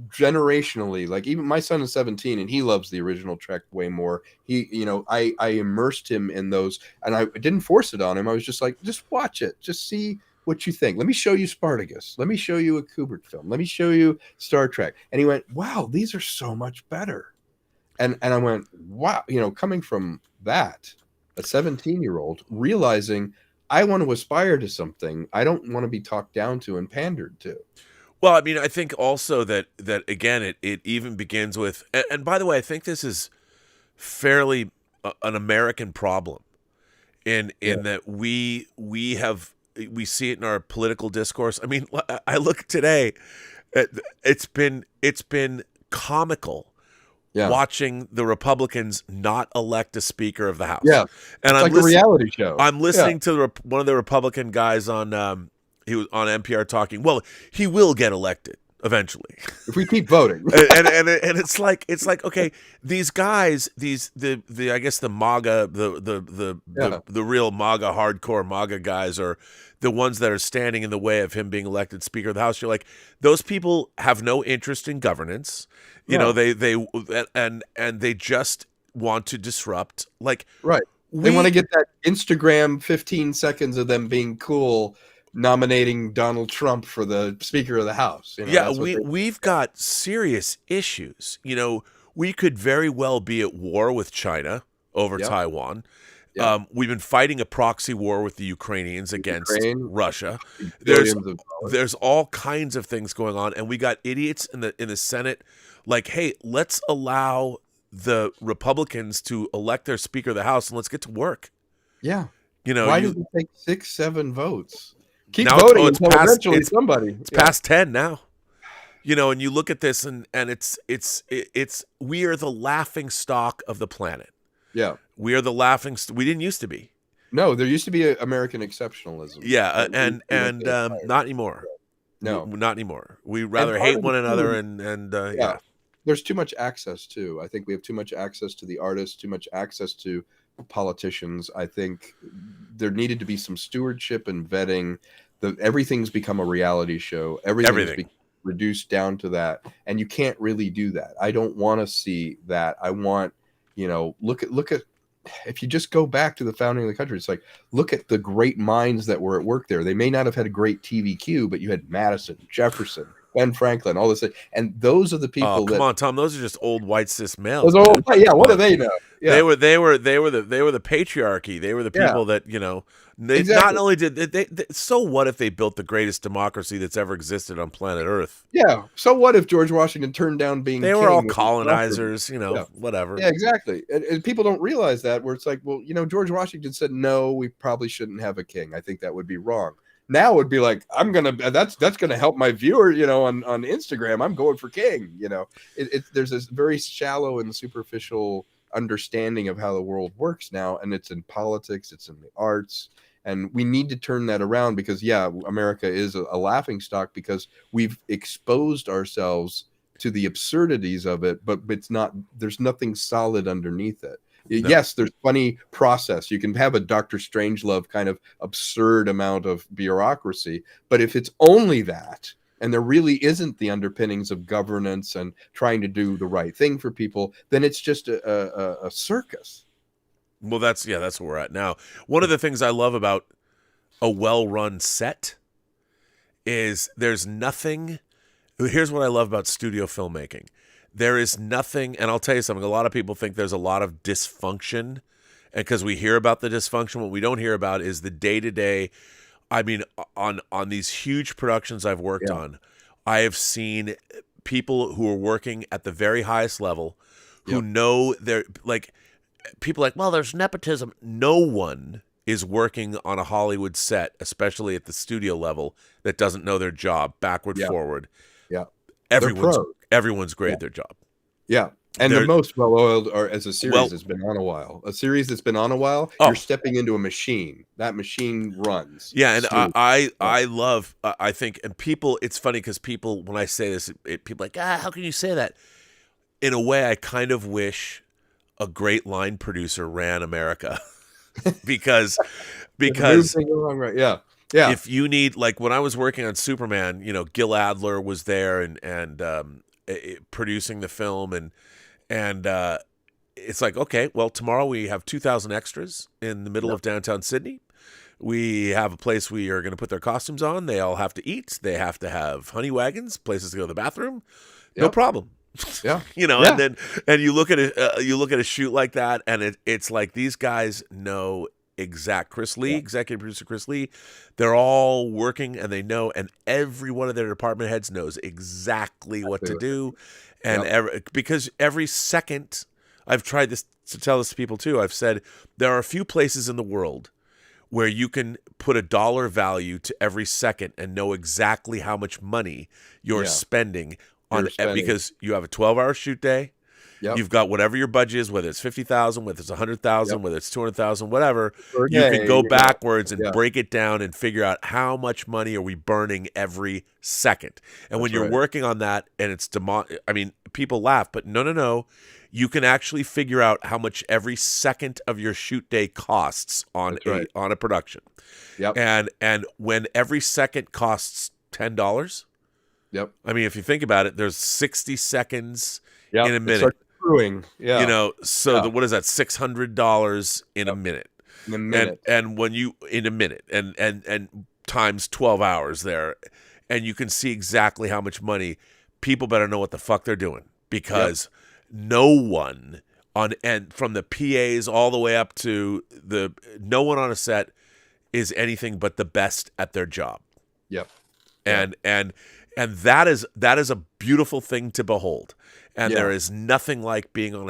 generationally, like even my son is 17 and he loves the original Trek way more. He, you know, I immersed him in those, and I didn't force it on him. I was just like, just watch it, just see what you think. Let me show you Spartacus. Let me show you a Kubrick film. Let me show you Star Trek. And he went, wow, these are so much better. And I went, wow, you know, coming from that, a 17-year-old realizing I want to aspire to something. I don't want to be talked down to and pandered to. Well, I mean, I think also that again, it even begins with, and by the way, I think this is fairly an American problem in that we see it in our political discourse. I mean, I look today, it's been comical. Yeah. Watching the Republicans not elect a Speaker of the House. Yeah, and it's like a reality show. I'm listening to one of the Republican guys on he was on NPR talking. Well, he will get elected. eventually. If we keep voting. and it's like okay, these guys, the I guess the MAGA, the real MAGA, hardcore MAGA guys are the ones that are standing in the way of him being elected Speaker of the House. You're like, those people have no interest in governance. You know, they just want to disrupt. Like, right. They want to get that Instagram 15 seconds of them being cool, nominating Donald Trump for the Speaker of the House. You know, yeah, we've got serious issues. You know, we could very well be at war with China over Taiwan. Yep. We've been fighting a proxy war with the Ukrainians against Russia. Billions of dollars. There's all kinds of things going on, and we got idiots in the Senate. Like, hey, let's allow the Republicans to elect their Speaker of the House, and let's get to work. Yeah. You know, why does it take 6-7 votes? Keep now voting it's until past, eventually somebody. It's past 10 now. You know, and you look at this, and it's we are the laughing stock of the planet. Yeah. We are the laughing. We didn't used to be. No, there used to be American exceptionalism. Yeah, and not anymore. No, not anymore. We rather hate one another, and yeah. There's too much access too. I think we have too much access to the artists, too much access to politicians. I think there needed to be some stewardship and vetting. Everything's become a reality show. Everything's reduced down to that, and you can't really do that. I don't want to see that. I want, look at. If you just go back to the founding of the country, it's like, look at the great minds that were at work there. They may not have had a great TVQ, but you had Madison, Jefferson, Ben Franklin, all this, and those are the people. Oh, come on, Tom. Those are just old white cis males. What do they know? Yeah. They were the patriarchy. They were the people that They exactly. Not only did they, so what if they built the greatest democracy that's ever existed on planet Earth? Yeah. So what if George Washington turned down being They king? were all colonizers, whatever. Yeah, exactly. And people don't realize that, where it's like, well, George Washington said, no, we probably shouldn't have a king. I think that would be wrong. Now it would be like, that's going to help my viewer, on Instagram. I'm going for king, there's this very shallow and superficial understanding of how the world works now. And it's in politics, it's in the arts. And we need to turn that around because, America is a laughing stock because we've exposed ourselves to the absurdities of it, but there's nothing solid underneath it. No. Yes, there's funny process. You can have a Dr. Strangelove kind of absurd amount of bureaucracy, but if it's only that, and there really isn't the underpinnings of governance and trying to do the right thing for people, then it's just a circus. Well, that's where we're at now. One of the things I love about a well-run set is there's nothing. Here's what I love about studio filmmaking. There is nothing, and I'll tell you something, a lot of people think there's a lot of dysfunction, and because we hear about the dysfunction, what we don't hear about is the day-to-day. I mean, on these huge productions I've worked on, I have seen people who are working at the very highest level who know they're like, people like, well, there's nepotism. No one is working on a Hollywood set, especially at the studio level, that doesn't know their job backward, forward. Yeah. Everyone's great at their job. Yeah. And the most well-oiled as a series that's been on a while. A series that's been on a while, you're stepping into a machine. That machine runs. Yeah, and I love, I think, and people, it's funny because people, when I say this, people are like, how can you say that? In a way, I kind of wish a great line producer ran America because Yeah. If you need, like when I was working on Superman, Gil Adler was there and producing the film, and it's like, okay, well, tomorrow we have 2,000 extras in the middle of downtown Sydney. We have a place we are going to put their costumes on. They all have to eat. They have to have honey wagons, places to go to the bathroom. No problem. Yeah. And you look at a shoot like that, and it's like these guys know executive producer Chris Lee, they're all working and they know, and every one of their department heads knows exactly what to do. And because every second, I've tried this to tell this to people too, I've said there are a few places in the world where you can put a dollar value to every second and know exactly how much money you're spending on because you have a 12-hour shoot day. Yep. You've got whatever your budget is, whether it's 50,000, whether it's 100,000, Yep. whether it's 200,000, whatever. Per You day, can go yeah. backwards and Yeah. break it down and figure out how much money are we burning every second. And when That's you're right. working on that, and it's I mean, people laugh, but no. You can actually figure out how much every second of your shoot day costs on That's right. on a production. Yep. And when every second costs $10, Yep. I mean, if you think about it, there's 60 seconds Yep. in a It minute. starts accruing. Yeah. You know, so Yeah. what is that? $600 in a minute. In a minute. And when you in a minute and times 12 hours there, and you can see exactly how much money. People better know what the fuck they're doing, because no one and from the PAs all the way up to no one on a set is anything but the best at their job. Yep. And that is a beautiful thing to behold. And Yeah. there is nothing like being on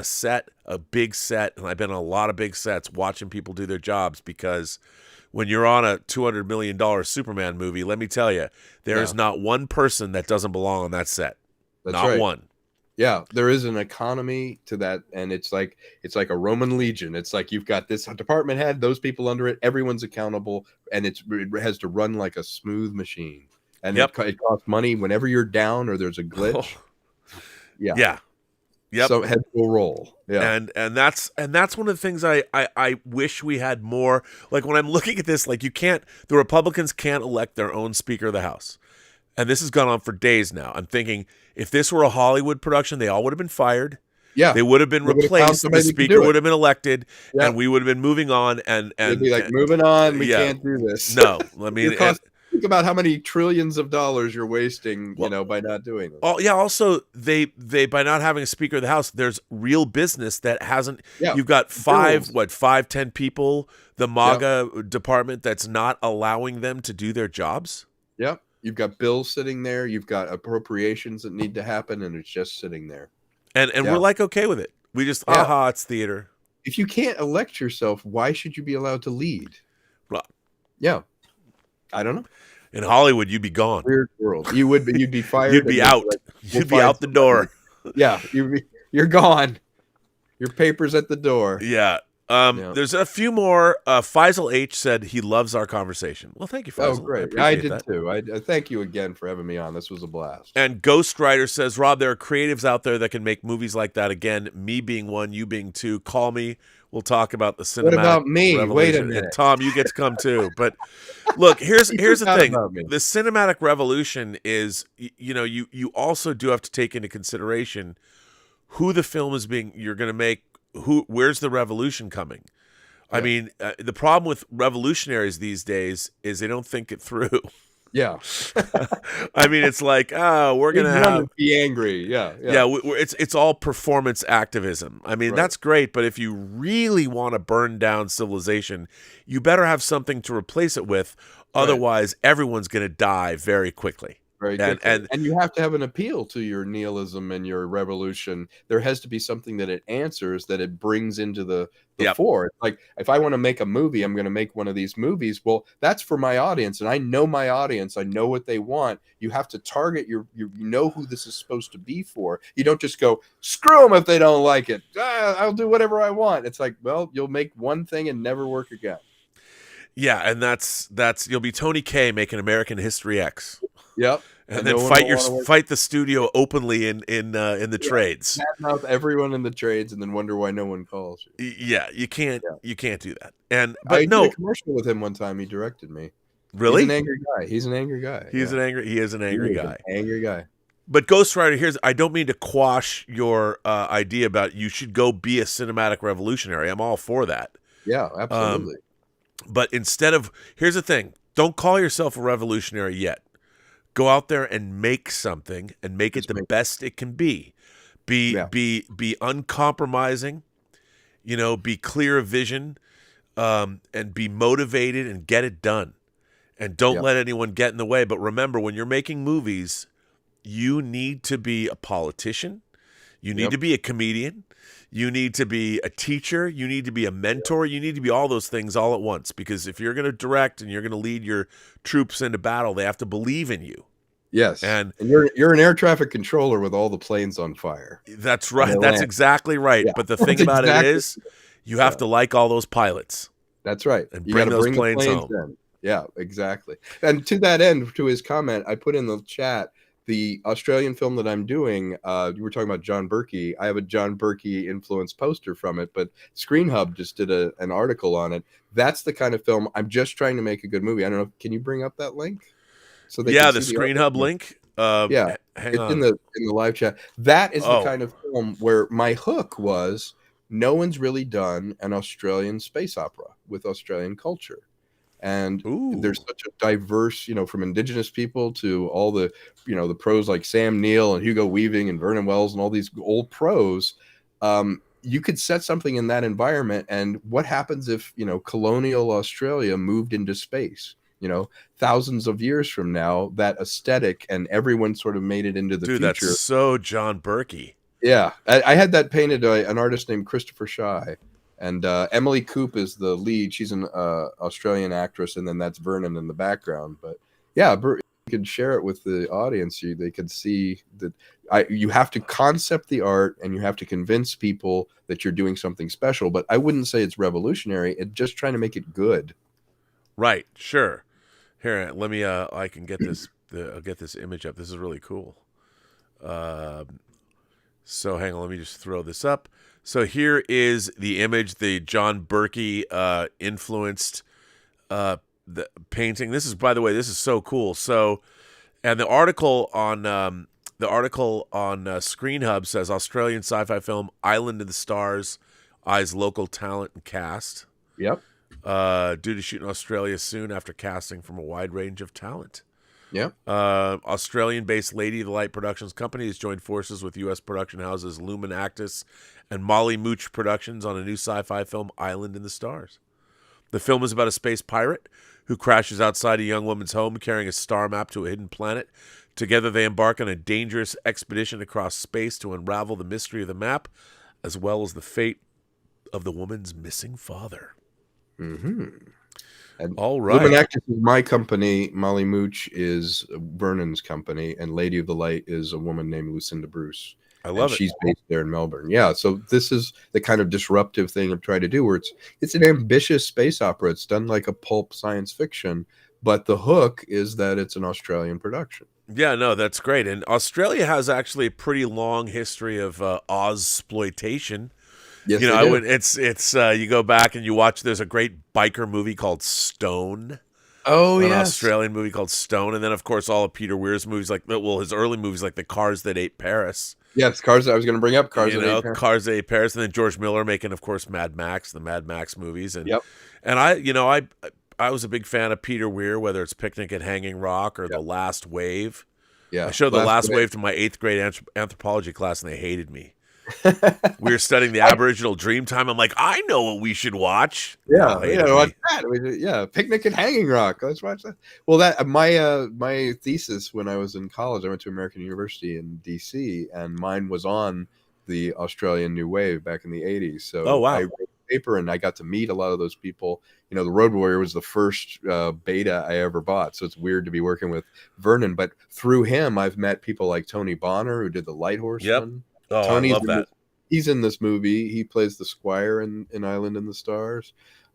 a big set, and I've been on a lot of big sets watching people do their jobs, because when you're on a $200 million Superman movie, let me tell you, there is not one person that doesn't belong on that set. That's Not right. one. Yeah, there is an economy to that, and it's like a Roman legion. It's like you've got this department head, those people under it, everyone's accountable, and it has to run like a smooth machine. And it costs money whenever you're down or there's a glitch. Yeah. Yeah. Yep. So heads will roll. Yeah. And that's one of the things I wish we had more. Like, when I'm looking at this, like, the Republicans can't elect their own Speaker of the House. And this has gone on for days now. I'm thinking, if this were a Hollywood production, they all would have been fired. Yeah. They would have been replaced. The Speaker would have been elected, and we would have been moving on. And they'd be like, moving on. We can't do this. No, I mean, think about how many trillions of dollars you're wasting, by not doing this. Also, they by not having a Speaker of the House, there's real business that hasn't. Yeah. You've got 10 people, the MAGA department, that's not allowing them to do their jobs. Yep. You've got bills sitting there. You've got appropriations that need to happen, and it's just sitting there. And we're like, okay with it. We just, it's theater. If you can't elect yourself, why should you be allowed to lead? Well, yeah. I don't know. In Hollywood, you'd be gone. Weird world. You would, but you'd be fired. You'd be out. You'd be out the door. Yeah. You're gone. Your paper's at the door. Yeah. There's a few more. Faisal H said he loves our conversation. Well, thank you, Faisal. Oh, great. I did that. too. I thank you again for having me on. This was a blast. And Ghostwriter says, Rob, there are creatives out there that can make movies like that again. Me being one, you being two. Call me. We'll talk about the cinematic. What about me? Revolution. Wait a minute. And Tom, you get to come too. But look, here's the thing. The cinematic revolution is, you also do have to take into consideration who the film is you're going to make. Where's the revolution coming? I mean, the problem with revolutionaries these days is they don't think it through. Yeah. I mean, it's like, we're going to be angry. Yeah. It's all performance activism. I mean, that's great, but if you really want to burn down civilization, you better have something to replace it with. Otherwise, everyone's going to die very quickly. Very good. And you have to have an appeal to your nihilism and your revolution. There has to be something that it answers, that it brings into the fore. It's like, if I want to make a movie, I'm going to make one of these movies. Well, that's for my audience, and I know my audience. I know what they want. You have to target you know who this is supposed to be for. You don't just go, screw them if they don't like it. I'll do whatever I want. It's like, well, you'll make one thing and never work again. Yeah, and that's you'll be Tony Kaye making American History X. Yep. And then fight the studio openly in the trades. Mouth everyone in the trades, and then wonder why no one calls you. Yeah, you can't do that. I did a commercial with him one time. He directed me. Really? He's an angry guy. He is an angry guy. Angry guy. But Ghostwriter, I don't mean to quash your idea about you should go be a cinematic revolutionary. I'm all for that. Yeah, absolutely. But here's the thing: don't call yourself a revolutionary yet. Go out there and make something, and make it the best it can be. Be uncompromising. Be clear of vision, and be motivated and get it done. And don't let anyone get in the way. But remember, when you're making movies, you need to be a politician. You need to be a comedian. You need to be a teacher. You need to be a mentor. You need to be all those things all at once. Because if you're going to direct and you're going to lead your troops into battle, they have to believe in you. Yes. And you're an air traffic controller with all the planes on fire. that's right. That's exactly right. Yeah, But the thing that's about it exactly- is, you have to like all those pilots That's right. and You bring gotta those the planes home. in. Yeah, exactly. And to that end, to his comment, I put in the chat the Australian film that I'm doing. You were talking about John Berkey. I have a John Berkey influenced poster from it, but Screen Hub just did an article on it. That's the kind of film I'm just trying to make a good movie. I don't know. Can you bring up that link? So they Yeah, can the see Screen Hub link. Yeah, Hang it's on. in the live chat. That is the Oh. kind of film where my hook was no one's really done an Australian space opera with Australian culture. And there's such a diverse, from indigenous people to all the, the pros like Sam Neill and Hugo Weaving and Vernon Wells and all these old pros. You could set something in that environment. And what happens if, colonial Australia moved into space? Thousands of years from now, that aesthetic and everyone sort of made it into the Dude, future. that's so John Berkey. Yeah. I had that painted by an artist named Christopher Shy. And Emily Coop is the lead. She's an Australian actress, and then that's Vernon in the background. But yeah, you could share it with the audience. They could see that you have to concept the art, and you have to convince people that you're doing something special. But I wouldn't say it's revolutionary. It's just trying to make it good. Right. Sure. Here, let me. I can get this. I'll get this image up. This is really cool. So hang on. Let me just throw this up. So here is the image, the John Berkey influenced the painting. This is, by the way, this is so cool. So, and the article on Screen Hub says Australian sci-fi film Island of the Stars eyes local talent and cast. Yep. Due to shoot in Australia soon after casting from a wide range of talent. Yeah. Australian-based Lady of the Light Productions Company has joined forces with U.S. production houses Lumen Actus and Molly Mooch Productions on a new sci-fi film, Island in the Stars. The film is about a space pirate who crashes outside a young woman's home carrying a star map to a hidden planet. Together they embark on a dangerous expedition across space to unravel the mystery of the map, as well as the fate of the woman's missing father. Mm-hmm. And all right. Lumen Actus is my company. Molly Mooch is Vernon's company, and Lady of the Light is a woman named Lucinda Bruce. I love it. She's based there in Melbourne. Yeah, so this is the kind of disruptive thing I'm trying to do, where it's an ambitious space opera. It's done like a pulp science fiction, but the hook is that it's an Australian production. Yeah, no, that's great. And Australia has actually a pretty long history of Ausploitation. Yes, it's you go back and you watch. There's a great biker movie called Stone. Oh, an yes. Australian movie called Stone, and then of course all of Peter Weir's movies, his early movies like The Cars That Ate Paris. Yes, Cars. I was going to bring up Cars That Ate Paris. Cars That Ate Paris, and then George Miller making, of course, Mad Max, the Mad Max movies, and yep. And I was a big fan of Peter Weir, whether it's Picnic at Hanging Rock or The Last Wave. Yeah, I showed The Last Wave to my 8th grade anthropology class, and they hated me. We were studying the Aboriginal Dreamtime. I'm like, I know what we should watch. Watch that. Yeah, Picnic at Hanging Rock. Let's watch that. Well, that my thesis when I was in college, I went to American University in DC, and mine was on the Australian New Wave back in the 80s. So I wrote a paper, and I got to meet a lot of those people. The Road Warrior was the first beta I ever bought, so it's weird to be working with Vernon. But through him, I've met people like Tony Bonner, who did the Light Horseman. Oh, Tony's I love that. He's in this movie. He plays the Squire in Island in the Stars.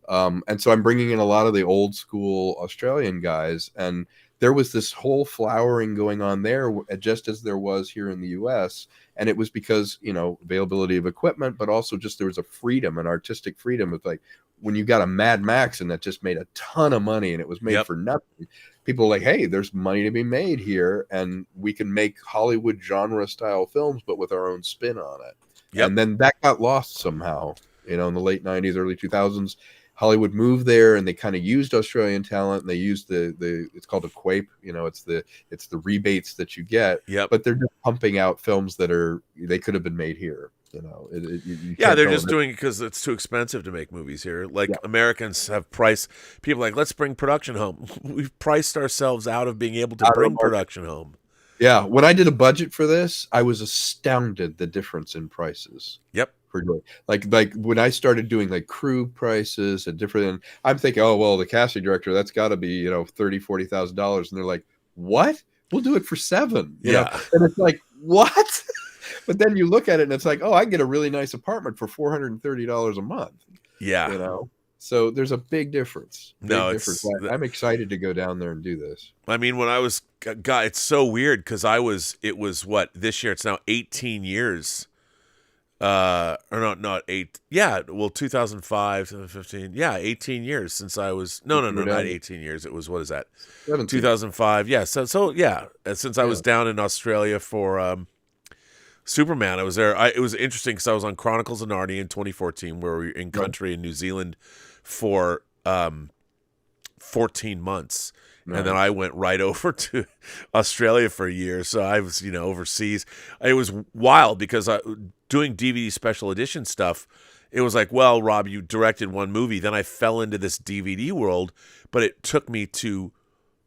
And so I'm bringing in a lot of the old school Australian guys. And there was this whole flowering going on there, just as there was here in the U.S. And it was because, availability of equipment, but also just there was a freedom, an artistic freedom. It's like when you got a Mad Max and that just made a ton of money and it was made for nothing. People are like, hey, there's money to be made here, and we can make Hollywood genre style films, but with our own spin on it. Yep. And then that got lost somehow, in the late 90s, early 2000s. Hollywood moved there, and they kind of used Australian talent, and they used the it's called a QAPE, it's the rebates that you get. Yep. But they're just pumping out films that they could have been made here. They're just doing it because it's too expensive to make movies here. Americans have priced people let's bring production home. We've priced ourselves out of being able to bring production home. Yeah, when I did a budget for this, I was astounded the difference in prices. Yep. Like when I started doing crew prices and different, and I'm thinking, oh well, the casting director, that's got to be $30,000-$40,000, and they're like, what? we'll do it for $7. You Yeah. know? And it's like, what? But then you look at it and it's like, oh, I can get a really nice apartment for $430 a month. Yeah. You know? So there's a big difference. It's I'm excited to go down there and do this. I mean, when I was, God, it's so weird because it was what, this year, it's now 18 years. Or not 8. Yeah. Well, 2005, 2015. Yeah. 18 years since I was, no, not 18 years. It was, what is that? 17. 2005. Yeah. So yeah. Since I was down in Australia for, Superman, I was there. It was interesting because I was on Chronicles of Narnia in 2014, where we were in country in New Zealand for 14 months. Nice. And then I went right over to Australia for a year. So I was, overseas. It was wild because doing DVD special edition stuff, it was like, well, Rob, you directed one movie. Then I fell into this DVD world, but it took me to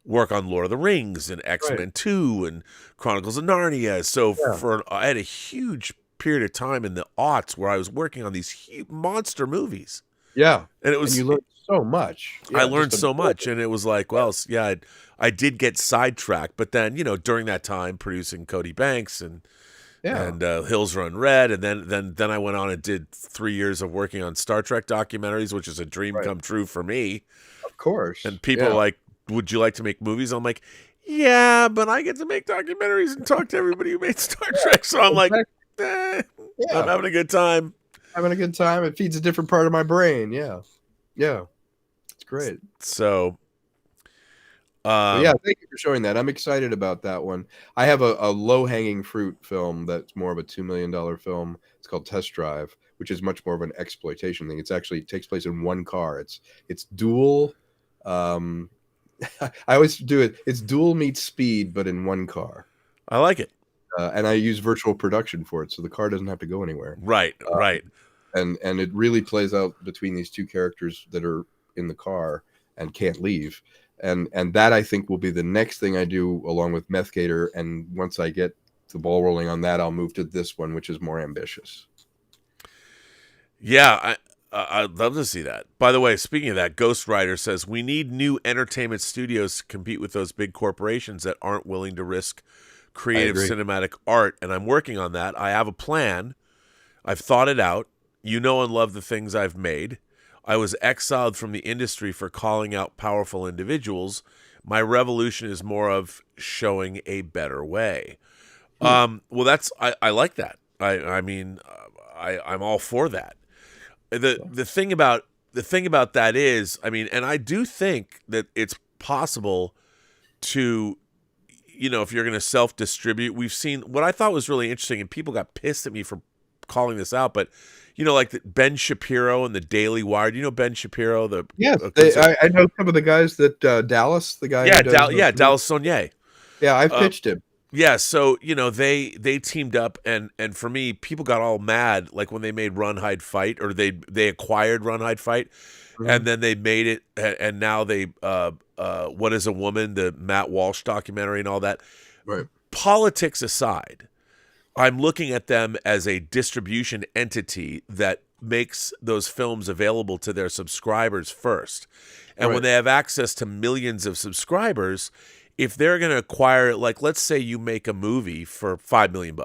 work on Lord of the Rings and X-Men 2 and Chronicles of Narnia. So I had a huge period of time in the aughts where I was working on these huge monster movies. Yeah. And it was, and you learned so much. I learned so much. And it was like, well, yeah, I did get sidetracked. But then, during that time, producing Cody Banks and Hills Run Red. And then I went on and did 3 years of working on Star Trek documentaries, which is a dream come true for me. Of course. And people are like, would you like to make movies? I'm like, yeah, but I get to make documentaries and talk to everybody who made Star Trek. So I'm like, I'm having a good time. Having a good time. It feeds a different part of my brain. Yeah. Yeah. It's great. So, thank you for showing that. I'm excited about that one. I have a low-hanging fruit film that's more of a $2 million film. It's called Test Drive, which is much more of an exploitation thing. It takes place in one car. It's dual. I always do it. It's dual meets speed, but in one car. I like it. And I use virtual production for it, so the car doesn't have to go anywhere. Right. And it really plays out between these two characters that are in the car and can't leave. And that, I think, will be the next thing I do along with Meth Gator. And once I get the ball rolling on that, I'll move to this one, which is more ambitious. Yeah, I'd love to see that. By the way, speaking of that, Ghost Rider says, we need new entertainment studios to compete with those big corporations that aren't willing to risk creative cinematic art. And I'm working on that. I have a plan. I've thought it out. You know and love the things I've made. I was exiled from the industry for calling out powerful individuals. My revolution is more of showing a better way. Well, I like that. I'm all for that. The thing about that is, and I do think that it's possible to, if you're going to self-distribute. We've seen what I thought was really interesting, and people got pissed at me for calling this out, but like Ben Shapiro and the Daily Wire. Do you know Ben Shapiro? I know some of the guys that Dallas, the guy. Dallas Saunier. Yeah, I've pitched him. Yeah, so they teamed up, and for me, people got all mad like when they made Run Hide Fight, or they acquired Run Hide Fight, and then they made it, and now they What Is a Woman, the Matt Walsh documentary and all that. Right. Politics aside, I'm looking at them as a distribution entity that makes those films available to their subscribers first, and when they have access to millions of subscribers, if they're going to acquire it, like let's say you make a movie for $5 million,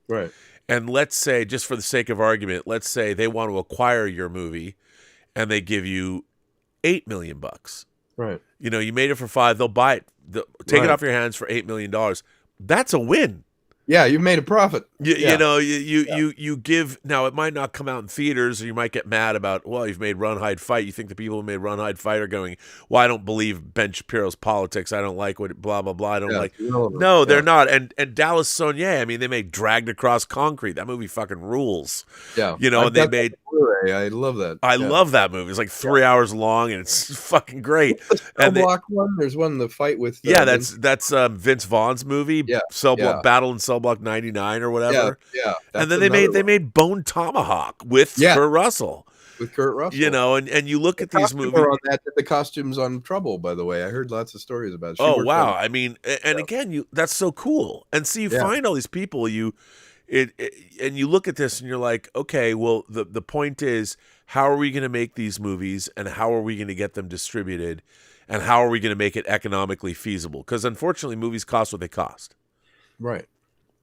right? And let's say, just for the sake of argument, let's say they want to acquire your movie, and they give you $8 million, right? You made it for $5 million, they'll buy it, take it off your hands for $8 million. That's a win. Yeah, you made a profit. You give, now it might not come out in theaters, or you might get mad about, well, you've made Run, Hide, Fight. You think the people who made Run, Hide, Fight are going, well, I don't believe Ben Shapiro's politics. I don't like what, blah, blah, blah. I don't like. No, they're not. And Dallas Saunier, they made Dragged Across Concrete. That movie fucking rules. Yeah. And they made. I love that. I love that movie. It's like 3 hours long, and it's fucking great. And Block one, there's one, the fight with. That's Vince Vaughn's movie. Yeah. Battle in Cell Block 99 or whatever. Yeah. And then they made Bone Tomahawk with Kurt Russell. With Kurt Russell. And you look at these movies. On that, the costumes on Trouble, by the way. I heard lots of stories about it. Oh, wow. Again, that's so cool. And so you find all these people, and you look at this and you're like, okay, well, the point is, how are we going to make these movies, and how are we going to get them distributed? and how are we going to make it economically feasible? Because unfortunately, movies cost what they cost. Right.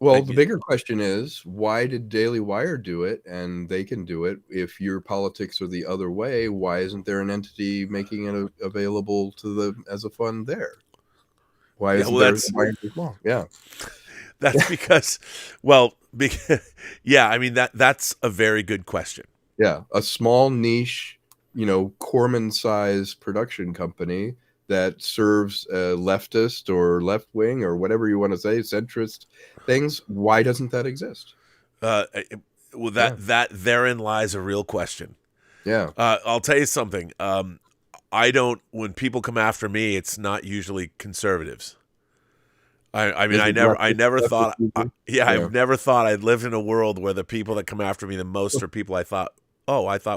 Well, the bigger question is, why did Daily Wire do it and they can do it? If your politics are the other way, why isn't there an entity making it available to the as a fund there? Why isn't there? Yeah, that's because, well, yeah, I mean that's a very good question. Yeah, a small niche, Corman-sized production company that serves leftist or left wing or whatever you want to say, centrist things. Why doesn't that exist? Well, that therein lies a real question. Yeah. I'll tell you something. When people come after me, it's not usually conservatives. I've never thought I'd lived in a world where the people that come after me the most are people I thought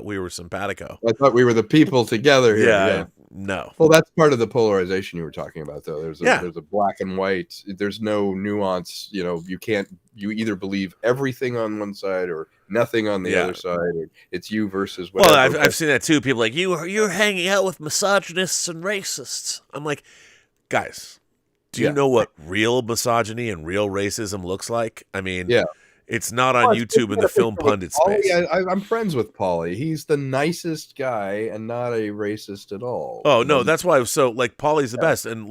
we were simpatico. I thought we were the people together here. Yeah. No. Well, that's part of the polarization you were talking about, though. There's a black and white. There's no nuance. You either believe everything on one side or nothing on the other side. Or it's you versus whatever. Well, I've seen that too. People like, you're hanging out with misogynists and racists. I'm like, guys, do you know what real misogyny and real racism looks like? I mean, it's not on YouTube in the film pundit space. I'm friends with Pauly. He's the nicest guy and not a racist at all. Oh no, that's why. So like, Pauly's the best, and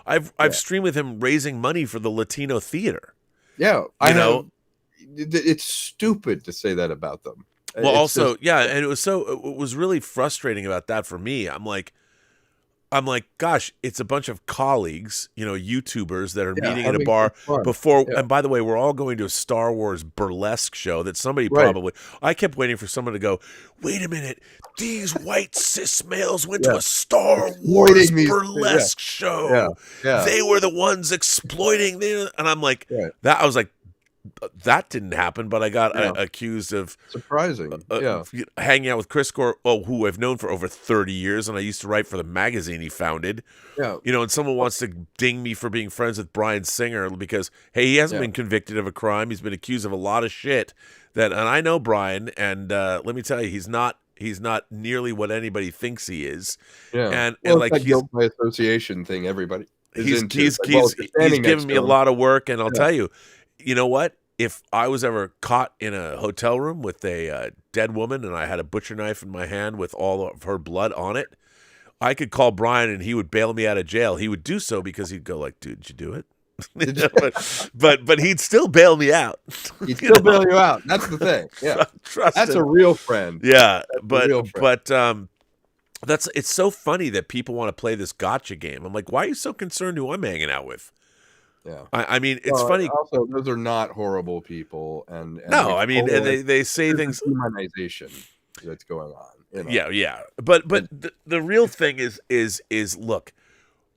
I've streamed with him raising money for the Latino theater. Yeah, it's stupid to say that about them. Well, and it was really frustrating about that for me. I'm like, gosh, it's a bunch of colleagues, YouTubers that are meeting in a bar before. Yeah. And by the way, we're all going to a Star Wars burlesque show that somebody I kept waiting for someone to go, wait a minute, these white cis males went to a Star Wars burlesque show. Yeah. They were the ones exploiting them. And I'm like, I was like, that didn't happen, but I got accused of hanging out with Chris Gore, who I've known for over 30 years, and I used to write for the magazine he founded. Yeah, and someone wants to ding me for being friends with Bryan Singer because he hasn't been convicted of a crime. He's been accused of a lot of shit and I know Bryan, and let me tell you, he's not nearly what anybody thinks he is. Yeah, and like guilt by association thing, everybody he's given me a lot of work, and I'll tell you. You know what? If I was ever caught in a hotel room with a dead woman and I had a butcher knife in my hand with all of her blood on it, I could call Bryan and he would bail me out of jail. He would do so because he'd go like, "Dude, did you do it?" but he'd still bail me out. He'd still bail you out. That's the thing. Yeah, that's a real friend. Yeah, it's so funny that people want to play this gotcha game. I'm like, why are you so concerned who I'm hanging out with? Yeah, I mean, it's funny. Also, those are not horrible people, and no, I mean, they say things. Humanization that's going on. Yeah. But the real thing is look,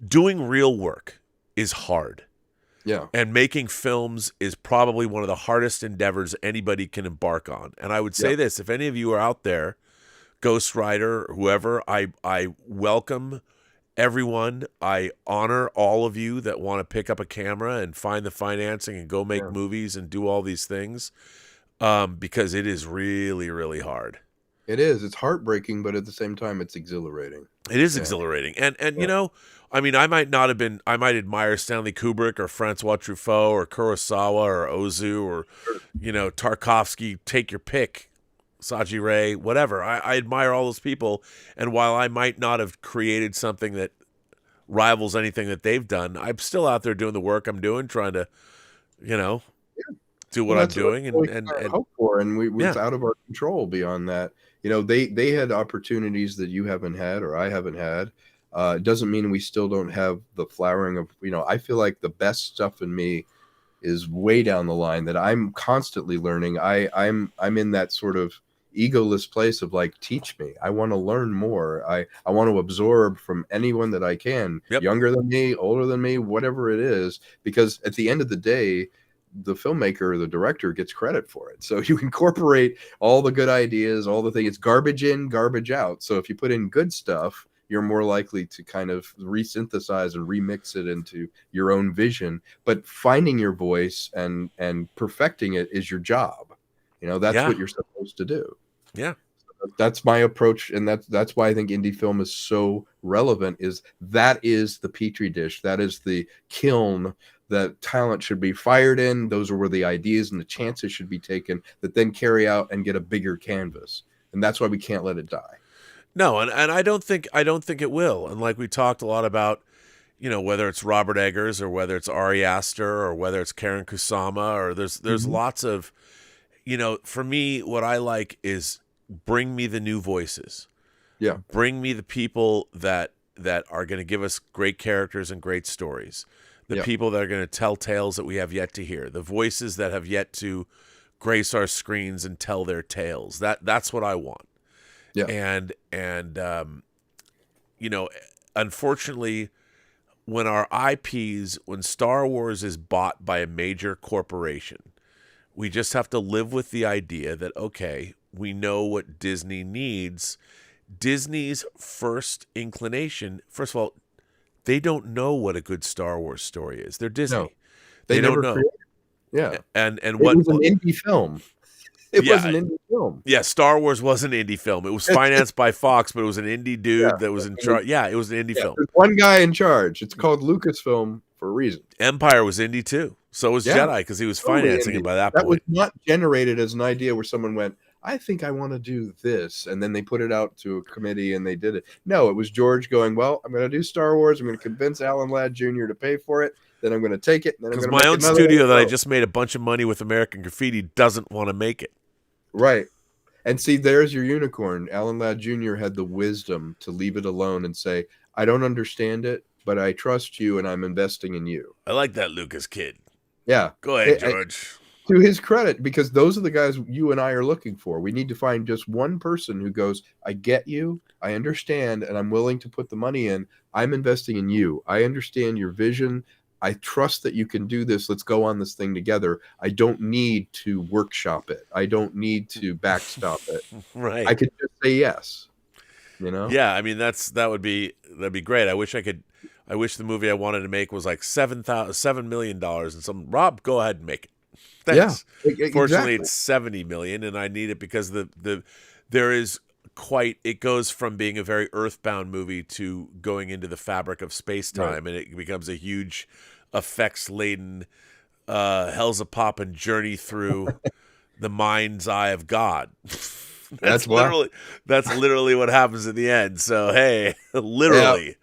doing real work is hard. Yeah, and making films is probably one of the hardest endeavors anybody can embark on. And I would say this: if any of you are out there, ghostwriter, or whoever, I welcome everyone. I honor all of you that want to pick up a camera and find the financing and go make movies and do all these things, because it is really, really hard. It is. It's heartbreaking, but at the same time, it's exhilarating. It is exhilarating. And I mean, I might admire Stanley Kubrick or Francois Truffaut or Kurosawa or Ozu or, Tarkovsky, take your pick. Saji Ray, whatever. I admire all those people, and while I might not have created something that rivals anything that they've done, I'm still out there doing the work I'm doing, trying to, do what I'm doing, and hope for, and it's out of our control. Beyond that, they had opportunities that you haven't had or I haven't had. It doesn't mean we still don't have the flowering of. I feel like the best stuff in me is way down the line that I'm constantly learning. I'm in that sort of egoless place of like, teach me. I want to learn more. I want to absorb from anyone that I can, younger than me, older than me, whatever it is, because at the end of the day, the filmmaker or the director gets credit for it. So you incorporate all the good ideas, all the things. It's garbage in, garbage out. So if you put in good stuff, you're more likely to kind of resynthesize and remix it into your own vision. But finding your voice and perfecting it is your job. That's what you're supposed to do. Yeah. That's my approach, and that's why I think indie film is so relevant. That is the petri dish, that is the kiln that talent should be fired in. Those are where the ideas and the chances should be taken that then carry out and get a bigger canvas, and that's why we can't let it die. No, and I don't think it will. And like we talked a lot about, whether it's Robert Eggers or whether it's Ari Aster or whether it's Karen Kusama, or there's lots of, for me, what I like is bring me the new voices. Yeah. Bring me the people that are going to give us great characters and great stories. The people that are going to tell tales that we have yet to hear. The voices that have yet to grace our screens and tell their tales. That's what I want. Yeah. And unfortunately, when our IPs, when Star Wars is bought by a major corporation, we just have to live with the idea that, okay, we know what Disney needs. Disney's first inclination, first of all, they don't know what a good Star Wars story is. They're Disney. No, they don't never know. created. Yeah. And it what was an indie film. It was an indie film. Yeah, Star Wars was an indie film. It was financed by Fox, but it was an indie dude that was in charge. Yeah, it was an indie film. There's one guy in charge. It's called Lucasfilm for a reason. Empire was indie too. So was Jedi, because he was financing it by that point. That was not generated as an idea where someone went, I think I want to do this. And then they put it out to a committee and they did it. No, it was George going, well, I'm going to do Star Wars. I'm going to convince Alan Ladd Jr. to pay for it. Then I'm going to take it. Because my own studio that I just made a bunch of money with American Graffiti doesn't want to make it. Right. And see, there's your unicorn. Alan Ladd Jr. had the wisdom to leave it alone and say, I don't understand it, but I trust you and I'm investing in you. I like that Lucas kid. Yeah. Go ahead, George. To his credit, because those are the guys you and I are looking for. We need to find just one person who goes, I get you, I understand, and I'm willing to put the money in. I'm investing in you. I understand your vision. I trust that you can do this. Let's go on this thing together. I don't need to workshop it. I don't need to backstop it. Right. I could just say yes. Yeah, I mean that'd be great. I wish the movie I wanted to make was like $7 million and some. Rob, go ahead and make it. Thanks. Yeah, exactly. Fortunately, it's $70 million, and I need it because it goes from being a very earthbound movie to going into the fabric of space-time, and it becomes a huge effects-laden hell's a poppin' journey through the mind's eye of God. That's literally what happens at the end. So hey, literally. Yeah.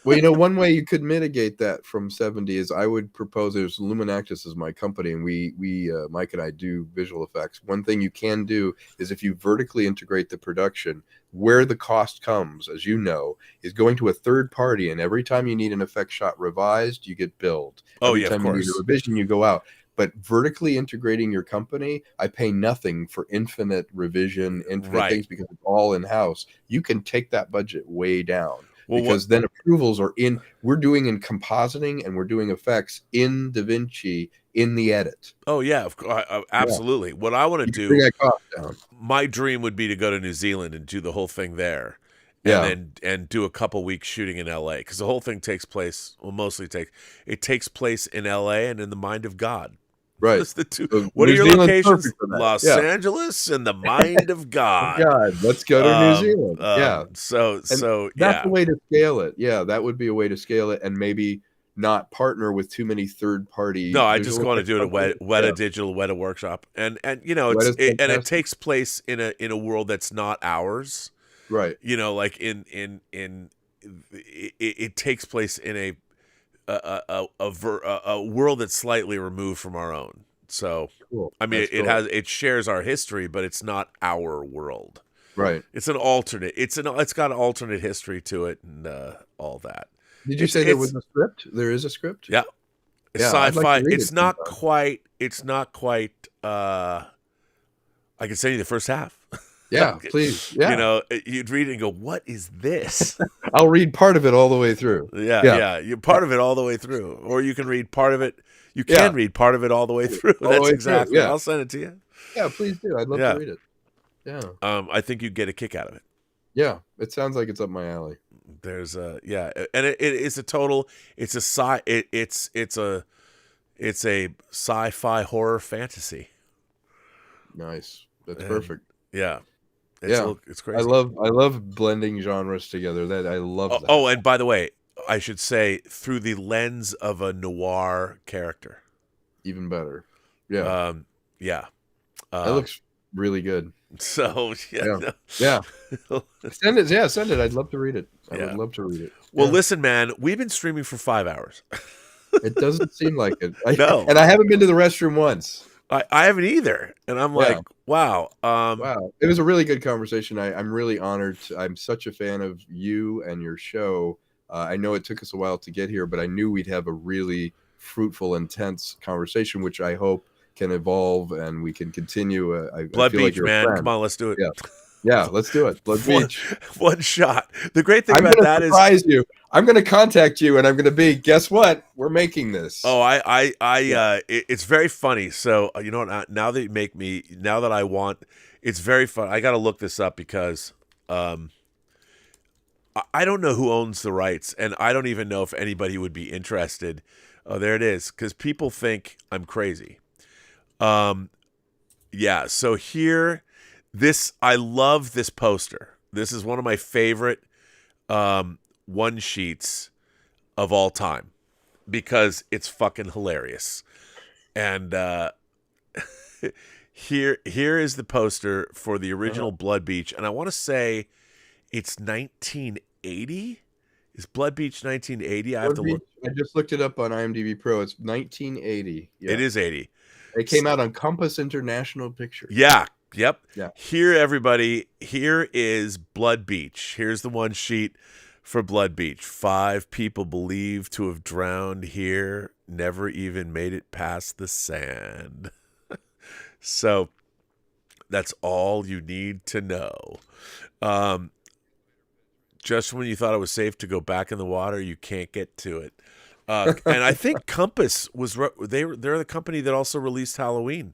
Well, one way you could mitigate that from 70 is I would propose, there's Luminactus is my company, and we Mike and I do visual effects. One thing you can do is if you vertically integrate the production, where the cost comes, as you know, is going to a third party, and every time you need an effect shot revised, you get billed. Every time you need a revision, you go out. But vertically integrating your company, I pay nothing for infinite revision, infinite things, because it's all in-house. You can take that budget way down. Because then approvals are in. We're doing in compositing and we're doing effects in DaVinci in the edit. Oh yeah, absolutely. Yeah. What I want to do, bring that cost down. My dream would be to go to New Zealand and do the whole thing there, and do a couple weeks shooting in LA, because the whole thing takes place. Well, it takes place in LA and in the mind of God. Right. That's the two. What are your locations? Los Angeles and the mind of God. God, let's go to New Zealand. So that's a way to scale it. Yeah, that would be a way to scale it, and maybe not partner with too many third party. No, I just want to do it at Weta Digital, Weta Workshop, and it takes place in a world that's not ours. Right. Like it takes place in a world that's slightly removed from our own. So cool. I mean, it shares our history, but it's not our world. Right. It's an alternate. It's got an alternate history to it, and all that. Did you say there was a script? There is a script. Yeah. It's sci-fi. It's not quite. I can send you the first half. Yeah, please. Yeah. You'd read it and go, "What is this?" I'll read part of it all the way through. Yeah. You part of it all the way through, or you can read part of it. You can read part of it all the way through. That's exactly. I'll send it to you. Yeah, please do. I'd love to read it. Yeah. I think you'd get a kick out of it. Yeah, it sounds like it's up my alley. There's and it is a total. It's a sci-fi horror fantasy. Nice. That's perfect. Yeah. It's crazy. I love blending genres together. That I love that. Oh, and by the way, I should say through the lens of a noir character. Even better. Yeah. Yeah. That looks really good. So Yeah. Send it. I'd love to read it. I would love to read it. Well, listen, man, we've been streaming for 5 hours. It doesn't seem like it. No. And I haven't been to the restroom once. I haven't either. And I'm like, wow. Wow. It was a really good conversation. I'm really honored. I'm such a fan of you and your show. I know it took us a while to get here, but I knew we'd have a really fruitful, intense conversation, which I hope can evolve and we can continue. Blood I feel Beach, like man. Come on, let's do it. Yeah, let's do it. Blood Beach. One shot. The great thing I'm about gonna that surprise you. I'm going to contact you and I'm going to be, guess what? We're making this. Oh, it's very funny. So, you know what? Now that you make me, now that I want, it's very fun. I got to look this up because I don't know who owns the rights, and I don't even know if anybody would be interested. Oh, there it is. Because people think I'm crazy. Yeah. So here, I love this poster. This is one of my favorite one sheets of all time because it's fucking hilarious. And here is the poster for the original Blood Beach, and I want to say it's 1980. Is Blood Beach 1980? I have to look. I just looked it up on IMDb Pro. It's 1980. Yeah. It is 80. It came out on Compass International Pictures. Yeah. Yep. Yeah. Here, everybody. Here is Blood Beach. Here's the one sheet for Blood Beach. 5 people believed to have drowned here, never even made it past the sand. So that's all you need to know. Just when you thought it was safe to go back in the water, you can't get to it. And I think Compass they're the company that also released Halloween.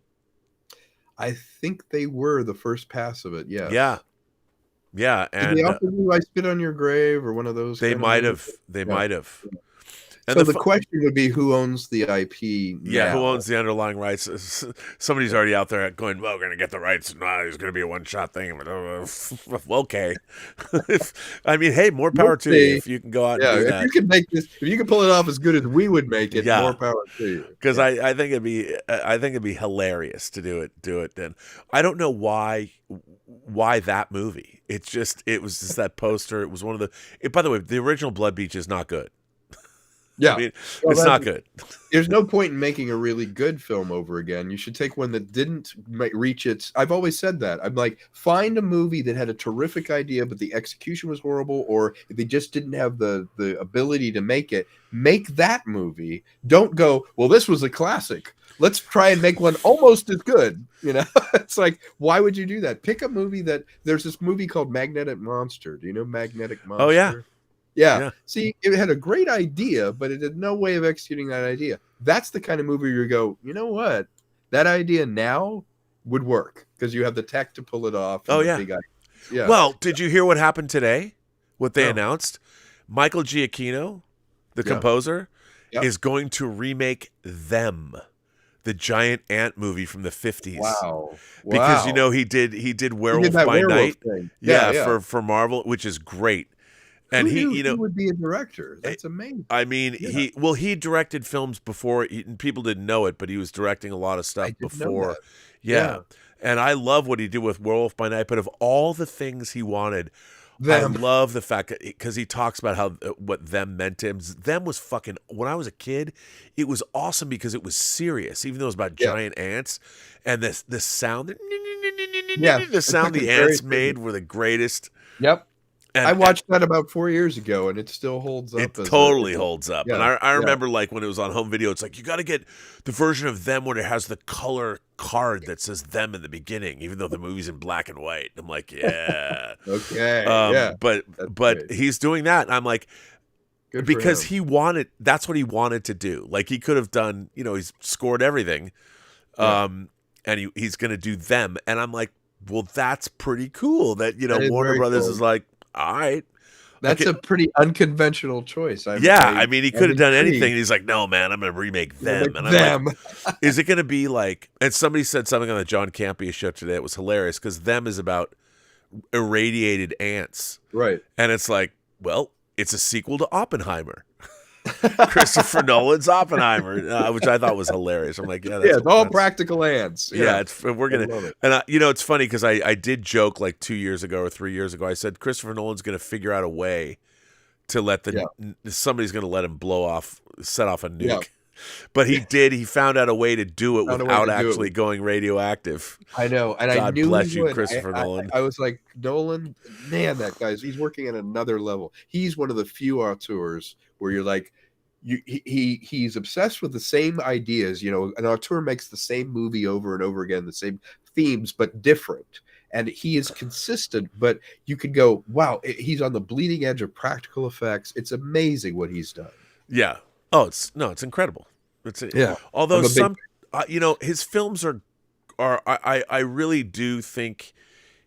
I think they were the first pass of it. Yeah. Yeah. Yeah. And did they also do I Spit on Your Grave or one of those? They might have. They might have. And so the question would be, who owns the IP? Yeah, now? who owns the underlying rights? Somebody's already out there going, well, we're going to get the rights. No, there's going to be a one-shot thing. Okay. I mean, hey, more power to you if you can go out and do that. If you can make this, if you can pull it off as good as we would make it, more power to you. Because I think it'd be hilarious to do it. And I don't know why that movie. It was just that poster. It was one of the. By the way, the original Blood Beach is not good. Yeah, I mean, it's not good. There's no point in making a really good film over again. You should take one that didn't reach its. I've always said that. I'm like, find a movie that had a terrific idea, but the execution was horrible, or they just didn't have the ability to make it. Make that movie. Don't go, well, this was a classic. Let's try and make one almost as good. You know, it's like, why would you do that? Pick a movie there's this movie called Magnetic Monster. Do you know Magnetic Monster? Oh, yeah. Yeah. See, it had a great idea, but it had no way of executing that idea. That's the kind of movie you go, you know what? That idea now would work because you have the tech to pull it off. Oh, yeah. Yeah. Well, did you hear what happened today? What they announced? Michael Giacchino, the composer, is going to remake Them, the giant ant movie from the 50s. Wow. Because, you know, he did Werewolf by Night. Thing. For Marvel, which is great. And he you know, would be a director. That's amazing. I mean, he directed films before. People didn't know it, but he was directing a lot of stuff before. Yeah. And I love what he did with Werewolf by Night. But of all the things he wanted, I love the fact that because he talks about how what Them meant to him. Them was fucking. When I was a kid, it was awesome because it was serious, even though it was about giant ants, and the sound, the sound the ants made were the greatest. Yep. I watched that about 4 years ago, and it still holds up. It totally holds up. And I remember, like, when it was on home video, it's like, you got to get the version of Them when it has the color card that says Them in the beginning, even though the movie's in black and white. I'm like, yeah. Okay. But he's doing that. And I'm like, because that's what he wanted to do. Like, he could have done, you know, he's scored everything. And he's going to do Them. And I'm like, well, that's pretty cool that, you know, Warner Brothers is like, all right. That's a pretty unconventional choice. I mean, he could have done anything. And he's like, no, man, I'm going to remake Them. And I'm like, is it going to be like, and somebody said something on the John Campea show today. It was hilarious because Them is about irradiated ants. Right. And it's like, well, it's a sequel to Oppenheimer. Christopher Nolan's Oppenheimer, which I thought was hilarious. I'm like, yeah, that's It's all practical ants. Yeah, we're I love gonna, it. and it's funny because I did joke like 2 years ago or 3 years ago. I said Christopher Nolan's gonna figure out a way to let somebody's gonna let him set off a nuke. Yeah. But he did. He found out a way to do it Found a way without to do it. actually going radioactive. I know, and I God knew bless he you, would. Christopher Nolan. I was like, Nolan, man, that guy's he's working at another level. He's one of the few auteurs where you're like, he's obsessed with the same ideas. You know, an auteur makes the same movie over and over again, the same themes but different. And he is consistent, but you could go, wow, he's on the bleeding edge of practical effects. It's amazing what he's done. Yeah. Oh, it's incredible. Although his films are I really do think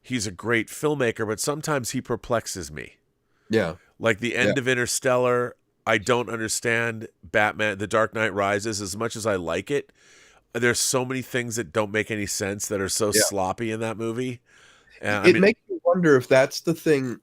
he's a great filmmaker, but sometimes he perplexes me. Yeah. Like the end of Interstellar, I don't understand. Batman, The Dark Knight Rises, as much as I like it, there's so many things that don't make any sense that are so sloppy in that movie. It makes me wonder if that's the thing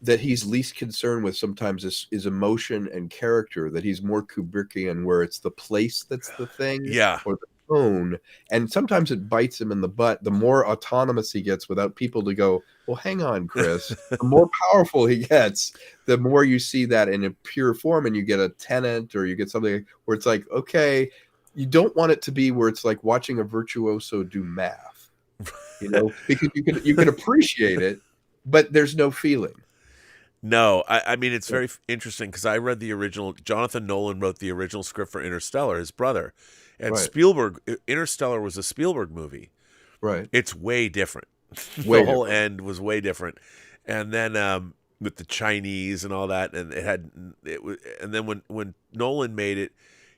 that he's least concerned with sometimes is emotion and character, that he's more Kubrickian, where it's the place that's the thing, or the tone. And sometimes it bites him in the butt. The more autonomous he gets without people to go, well, hang on, Chris, the more powerful he gets, the more you see that in a pure form, and you get a Tenet, or you get something where it's like, okay, you don't want it to be where it's like watching a virtuoso do math, you know, because you can appreciate it, but there's no feeling. No, I mean, it's very interesting because I read the original. Jonathan Nolan wrote the original script for Interstellar, his brother. And Spielberg, Interstellar was a Spielberg movie. Right. It's way different. The whole end was way different. And then with the Chinese and all that, and and then when Nolan made it,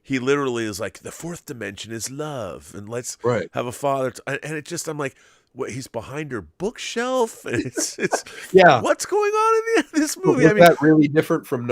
he literally is like, the fourth dimension is love, and let's have a father. And it just, I'm like, what, he's behind her bookshelf, and it's what's going on in this movie? Was that really different from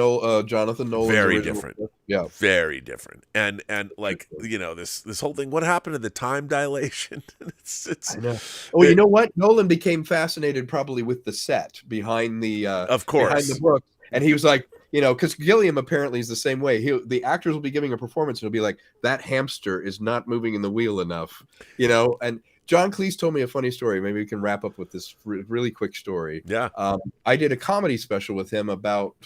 Jonathan Nolan? Very different. Yeah, very different. And like, you know, this whole thing. What happened to the time dilation? It's. I know. Oh, you know what? Nolan became fascinated probably with the set behind the of course behind the book, and he was like, you know, because Gilliam apparently is the same way. The actors will be giving a performance, and he'll be like, that hamster is not moving in the wheel enough, you know, and. John Cleese told me a funny story. Maybe we can wrap up with this really quick story. Yeah. I did a comedy special with him about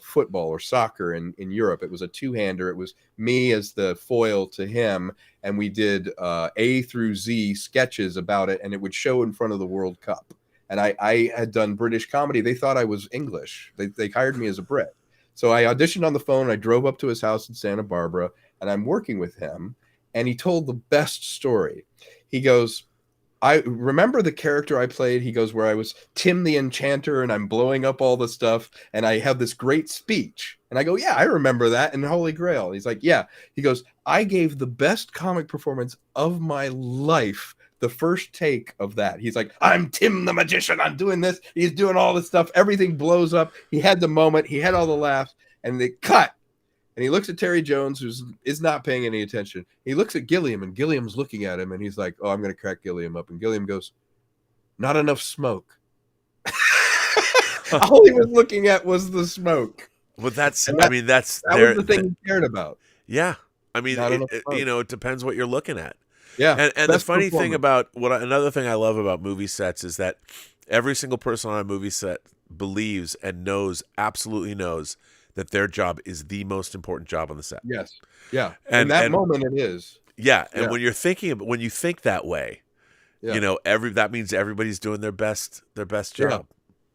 football or soccer in Europe. It was a two-hander. It was me as the foil to him, and we did A through Z sketches about it, and it would show in front of the World Cup. And I had done British comedy. They thought I was English. They hired me as a Brit. So I auditioned on the phone. I drove up to his house in Santa Barbara, and I'm working with him, and he told the best story. He goes, I remember the character I played. He goes, where I was Tim the Enchanter and I'm blowing up all the stuff and I have this great speech. And I go, yeah, I remember that in Holy Grail. And he's like, yeah. He goes, I gave the best comic performance of my life the first take of that. He's like, I'm Tim the Magician. I'm doing this. He's doing all this stuff. Everything blows up. He had the moment. He had all the laughs. And they cut. And he looks at Terry Jones, who is not paying any attention. He looks at Gilliam, and Gilliam's looking at him, and he's like, oh, I'm going to crack Gilliam up. And Gilliam goes, not enough smoke. All he was looking at was the smoke. Well, that was the thing he cared about. Yeah. I mean, it depends what you're looking at. Yeah. And the funny thing about another thing I love about movie sets is that every single person on a movie set believes and absolutely knows that their job is the most important job on the set. Yes. Yeah. And in that moment it is. Yeah. And when you think that way, you know, that means everybody's doing their best job.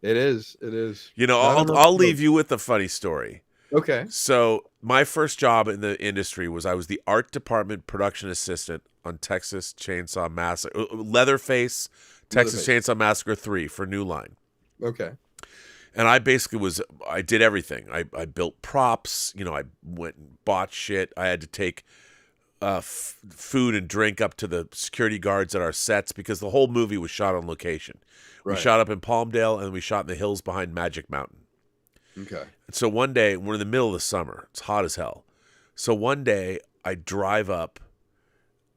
Yeah. It is. It is. You know, I'll leave you with a funny story. Okay. So my first job in the industry I was the art department production assistant on Texas Chainsaw Massacre, Leatherface, Texas Chainsaw Massacre 3 for New Line. Okay. And I basically I did everything. I built props, you know, I went and bought shit. I had to take food and drink up to the security guards at our sets because the whole movie was shot on location. Right. We shot up in Palmdale and we shot in the hills behind Magic Mountain. Okay. And so one day, we're in the middle of the summer. It's hot as hell. So one day, I drive up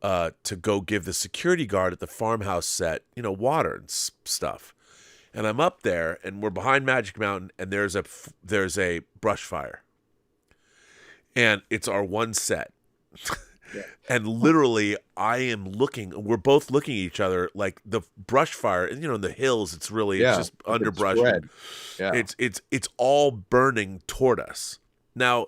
to go give the security guard at the farmhouse set, you know, water and stuff. And I'm up there, and we're behind Magic Mountain, and there's a brush fire. And it's our one set. Yeah. And literally, we're both looking at each other, like the brush fire, and in the hills, it's really, it's just underbrush. Yeah. It's all burning toward us. Now,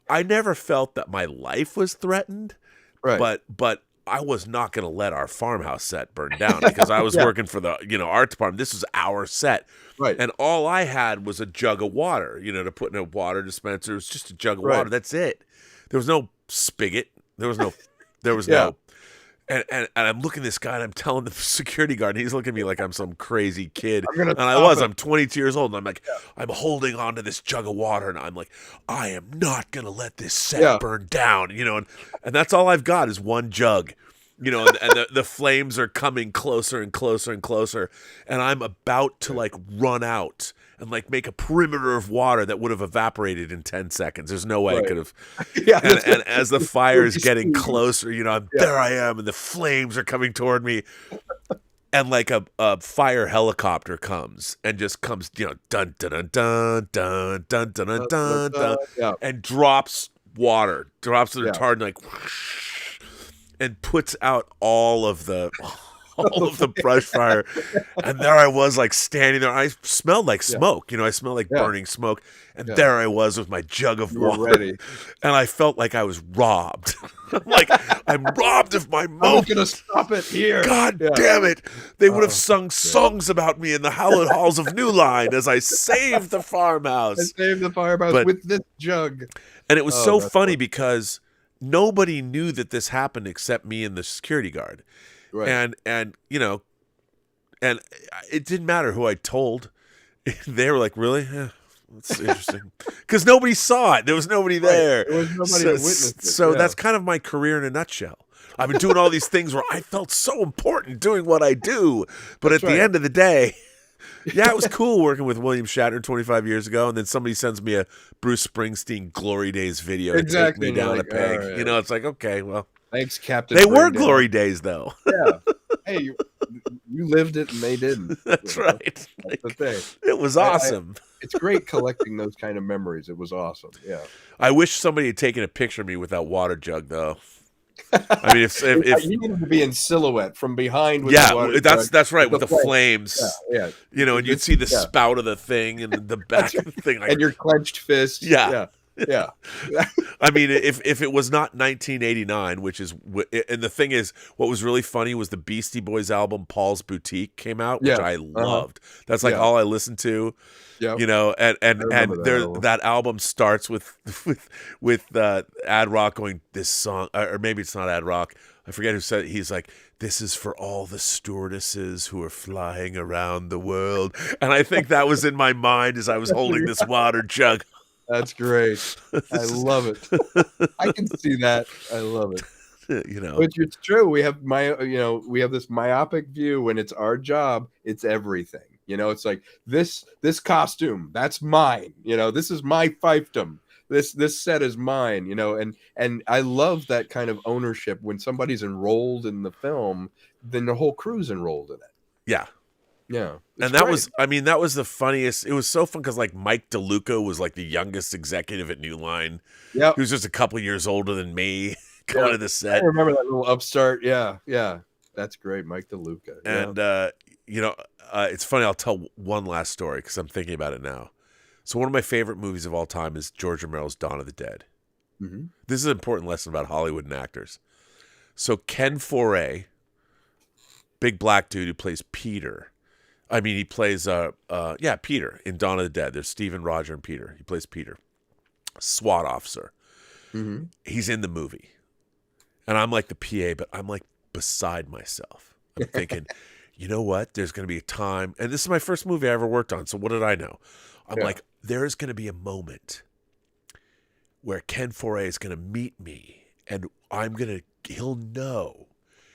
I never felt that my life was threatened, Right. but I was not going to let our farmhouse set burn down because I was working for the, art department. This was our set. Right. And all I had was a jug of water, to put in a water dispenser. It was just a jug of water. That's it. There was no spigot. There was no, and I'm looking at this guy, and I'm telling the security guard, and he's looking at me like I'm some crazy kid. I'm 22 years old, and I'm like, I'm holding on to this jug of water, and I'm like, I am not going to let this set burn down, and that's all I've got is one jug, and the flames are coming closer and closer and closer, and I'm about to like run out and like make a perimeter of water that would have evaporated in 10 seconds. There's no way I could have. And as the fire is getting closer, there I am, and the flames are coming toward me. And like a fire helicopter comes and just comes, dun dun dun dun dun dun dun dun dun, and drops water, drops the retardant, like, whoosh, and puts out all of the brush fire. And there I was, like, standing there. I smelled like smoke, I smelled like burning smoke. And there I was with my jug of water. Ready. And I felt like I was robbed. I'm robbed of my moment. I'm going to stop it here. God damn it. They would have sung songs about me in the hallowed halls of New Line as I saved the farmhouse. I saved the farmhouse with this jug. And it was so funny because nobody knew that this happened except me and the security guard. Right. And and it didn't matter who I told. They were like, really? That's interesting. Because nobody saw it. There was nobody there. There was nobody to witness it. So that's kind of my career in a nutshell. I've been doing all these things where I felt so important doing what I do. But at the end of the day, it was cool working with William Shatner 25 years ago. And then somebody sends me a Bruce Springsteen Glory Days video to take me down a peg. Right. It's like, okay, well. Thanks, Captain. They were glory days, though. Yeah. Hey, you lived it and they didn't. That's right. That's the thing. It was awesome. It's great collecting those kind of memories. It was awesome. Yeah. I wish somebody had taken a picture of me with that water jug, though. I mean, if you needed to be in silhouette from behind. With the water that's right, with the flames. Yeah. And you'd see the spout of the thing and the back of the thing, and your clenched fist. Yeah. I mean, if it was not 1989, which is, and the thing is, what was really funny was the Beastie Boys album Paul's Boutique came out, which I loved. That's like all I listened to. And that album starts with Ad Rock going, this song, or maybe it's not Ad Rock, I forget who said it. He's like, this is for all the stewardesses who are flying around the world. And I think that was in my mind as I was holding this water jug. That's great. I love it. I can see that. I love it. But it's true. We have this myopic view when it's our job. It's everything. It's like this costume. That's mine. This is my fiefdom. This set is mine. And I love that kind of ownership when somebody's enrolled in the film. Then the whole crew's enrolled in it. Yeah. Yeah. And that was the funniest. It was so fun because like Mike DeLuca was like the youngest executive at New Line. Yeah. He was just a couple years older than me coming to the set. I remember that little upstart. Yeah. Yeah. That's great. Mike DeLuca. And, it's funny. I'll tell one last story because I'm thinking about it now. So one of my favorite movies of all time is George Romero's Dawn of the Dead. Mm-hmm. This is an important lesson about Hollywood and actors. So Ken Foray, big black dude who plays Peter. I mean, he plays, Peter in Dawn of the Dead. There's Stephen, Roger, and Peter. He plays Peter, SWAT officer. Mm-hmm. He's in the movie. And I'm like the PA, but I'm like beside myself. I'm thinking, you know what? There's going to be a time, and this is my first movie I ever worked on, so what did I know? I'm like, there's going to be a moment where Ken Foray is going to meet me, and he'll know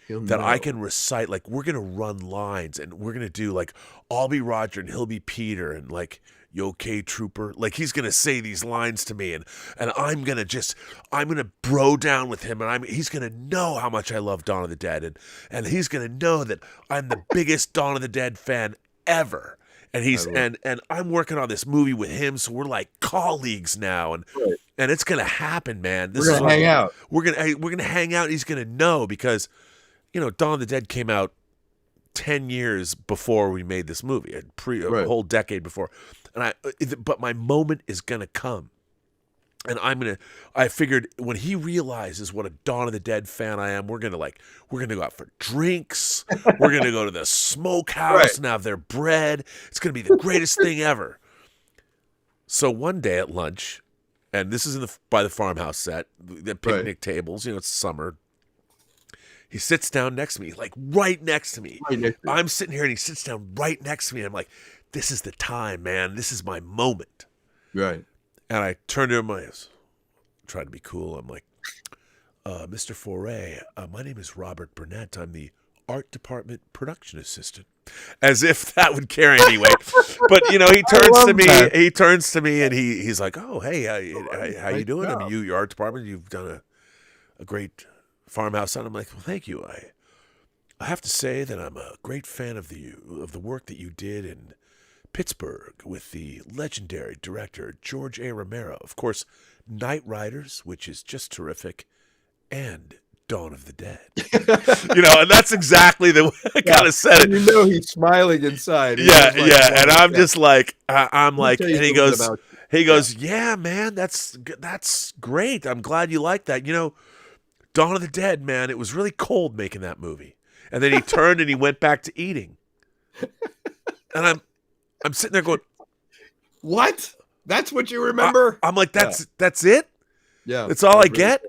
that I can recite, like, we're going to run lines, and we're going to do, like, I'll be Roger, and he'll be Peter, and, like, you okay, trooper? Like, he's going to say these lines to me, and I'm going to bro down with him, and he's going to know how much I love Dawn of the Dead, and he's going to know that I'm the biggest Dawn of the Dead fan ever. and he's and I'm working on this movie with him, so we're like colleagues now, and it's gonna happen, man. We're gonna hang out. We're gonna hang out. And he's gonna know because, Dawn of the Dead came out 10 years before we made this movie, a whole decade before, but my moment is gonna come. And I figured when he realizes what a Dawn of the Dead fan I am, we're gonna go out for drinks. We're gonna go to the smokehouse and have their bread. It's gonna be the greatest thing ever. So one day at lunch, and this is by the farmhouse set, the picnic tables. It's summer. He sits down next to me, like right next to me. I'm sitting here, and he sits down right next to me. And I'm like, "This is the time, man. This is my moment." Right. And I turned to him, I tried to be cool. I'm like, Mr. Foray, my name is Robert Burnett. I'm the art department production assistant. As if that would carry any weight. But, he turns to me and he's like, "Oh, hey, how you doing? I mean, your art department, you've done a great farmhouse." And I'm like, "Well, thank you. I have to say that I'm a great fan of the work that you did in Pittsburgh with the legendary director George A. Romero. Of course, Night Riders, which is just terrific, and Dawn of the Dead." And that's exactly the way I kind of said it. He's smiling inside. And I'm just like, I'm like, and he goes, "Yeah, man, that's great. I'm glad you like that. Dawn of the Dead, man, it was really cold making that movie." And then he turned and he went back to eating. And I'm sitting there going, "What? That's what you remember?" I'm like, that's it? Yeah. That's all I get?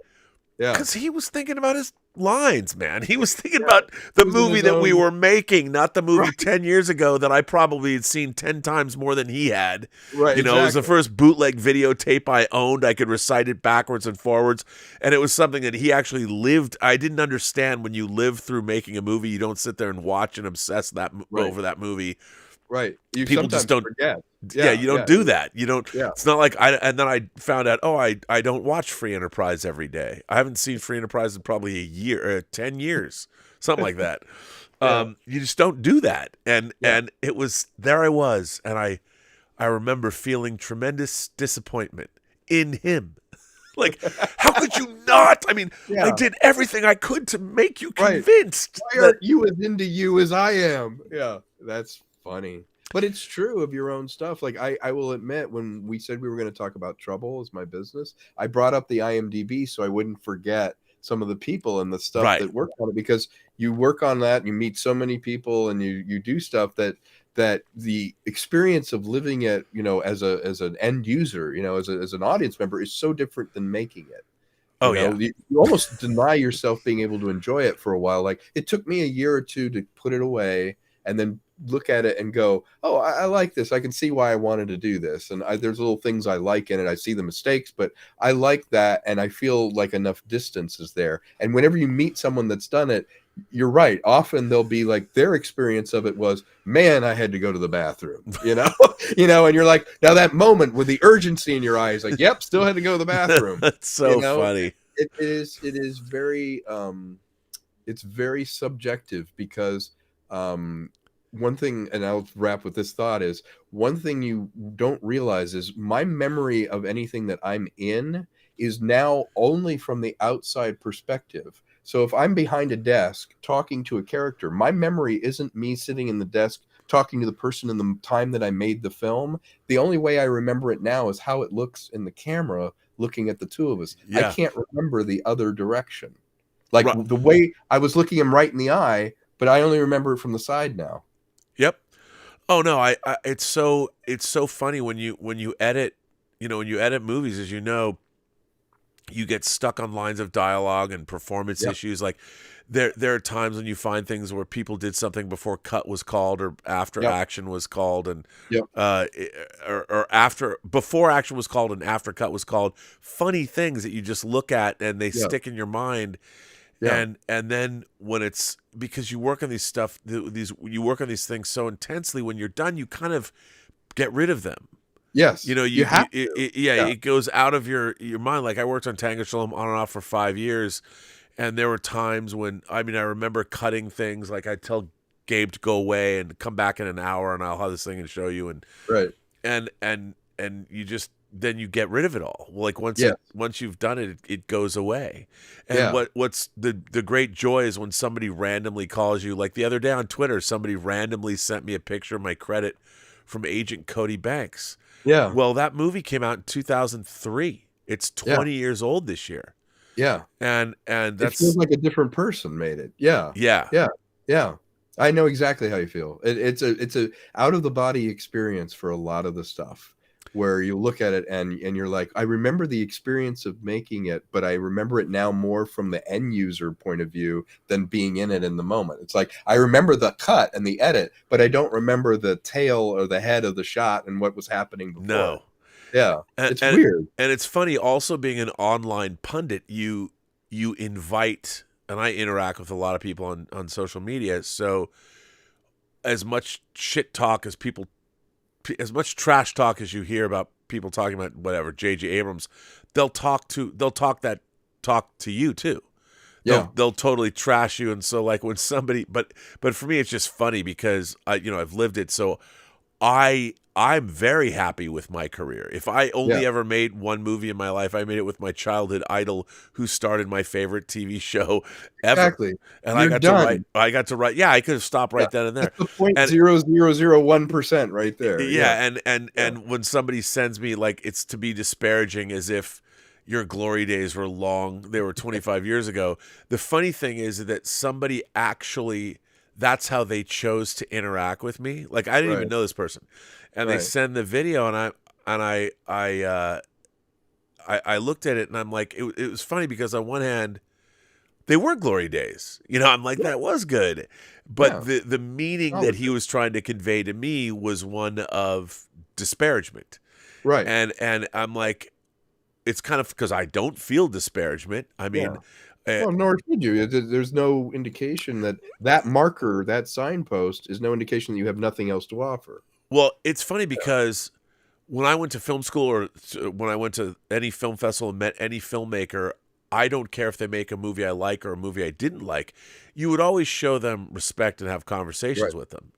Yeah. Because he was thinking about his lines, man. He was thinking about the movie that we were making, not the movie 10 years ago that I probably had seen 10 times more than he had. Right. It was the first bootleg videotape I owned. I could recite it backwards and forwards. And it was something that he actually lived. I didn't understand when you live through making a movie, you don't sit there and watch and obsess over that movie. Right. People just don't forget. You don't do that. You don't. Yeah. It's not like and then I found out. I don't watch Free Enterprise every day. I haven't seen Free Enterprise in probably a year, 10 years, something like that. You just don't do that. And it was there. I was, and I remember feeling tremendous disappointment in him. Like, how could you not? I mean, I did everything I could to make you convinced. Why aren't you as into you as I am? Yeah, that's funny. But it's true of your own stuff. Like, I will admit, when we said we were going to talk about Trouble as my business, I brought up the IMDb so I wouldn't forget some of the people and the stuff that work on it, because you work on that, you meet so many people, and you do stuff that the experience of living it, as an end user, as an audience member, is so different than making it. You almost deny yourself being able to enjoy it for a while. Like, it took me a year or two to put it away and then look at it and go, "Oh, I like this. I can see why I wanted to do this. And there's little things I like in it. I see the mistakes, but I like that. And I feel like enough distance is there." And whenever you meet someone that's done it, you're right. Often they'll be like, their experience of it was, "Man, I had to go to the bathroom," and you're like, now that moment with the urgency in your eyes, like, "Yep, still had to go to the bathroom." That's so funny. It is very, it's very subjective, because, one thing, and I'll wrap with this thought, is one thing you don't realize is my memory of anything that I'm in is now only from the outside perspective. So if I'm behind a desk talking to a character, my memory isn't me sitting in the desk talking to the person in the time that I made the film. The only way I remember it now is how it looks in the camera looking at the two of us. I can't remember the other direction. Like the way I was looking him right in the eye, but I only remember it from the side now. Yep. Oh no, I it's so funny when you edit, when you edit movies, as you know, you get stuck on lines of dialogue and performance issues. Like there are times when you find things where people did something before cut was called or after action was called, and or before action was called and after cut was called. Funny things that you just look at and they stick in your mind. And then when it's, because you work on you work on these things so intensely, when you're done, you kind of get rid of them. Yes, you have it goes out of your mind. Like, I worked on Tango Shalom on and off for 5 years, and there were times when I remember cutting things. Like, I'd tell game to go away and come back in an hour and I'll have this thing and show you Right. and you just then you get rid of it all. Like once you've done it, it goes away. And what's the great joy is when somebody randomly calls you. Like the other day on Twitter, somebody randomly sent me a picture of my credit from Agent Cody Banks. Yeah. Well, that movie came out in 2003. It's 20 years old this year. Yeah. And it that's feels like a different person made it. Yeah. Yeah. Yeah. Yeah. I know exactly how you feel. It's a out of the body experience for a lot of the stuff, where you look at it and you're like, I remember the experience of making it, but I remember it now more from the end user point of view than being in it in the moment. It's like, I remember the cut and the edit, but I don't remember the tail or the head of the shot and what was happening before. No. Yeah. It's weird. And it's funny also being an online pundit, you invite, and I interact with a lot of people on social media. So as much shit talk as people, as much trash talk as you hear about people talking about whatever, J.J. Abrams, they'll talk to you too. They'll totally trash you. And so like when somebody, but for me, it's just funny because I've lived it. So I'm very happy with my career. If I only ever made one movie in my life, I made it with my childhood idol who started my favorite TV show ever. Exactly. And I got to write. Yeah, I could have stopped right then and there. That's the 0.0001% right there. And when somebody sends me like it's to be disparaging as if your glory days were long, they were 25 years ago. The funny thing is that somebody actually, that's how they chose to interact with me. Like I didn't even know this person. And they send the video, and I looked at it, and I'm like, it was funny because on one hand, they were glory days. I'm like, that was good, but the meaning that he was trying to convey to me was one of disparagement, right? And I'm like, it's kind of because I don't feel disparagement. I mean. Well, nor should you. There's no indication that marker, that signpost, is no indication that you have nothing else to offer. Well, it's funny because when I went to film school or when I went to any film festival and met any filmmaker, I don't care if they make a movie I like or a movie I didn't like. You would always show them respect and have conversations with them,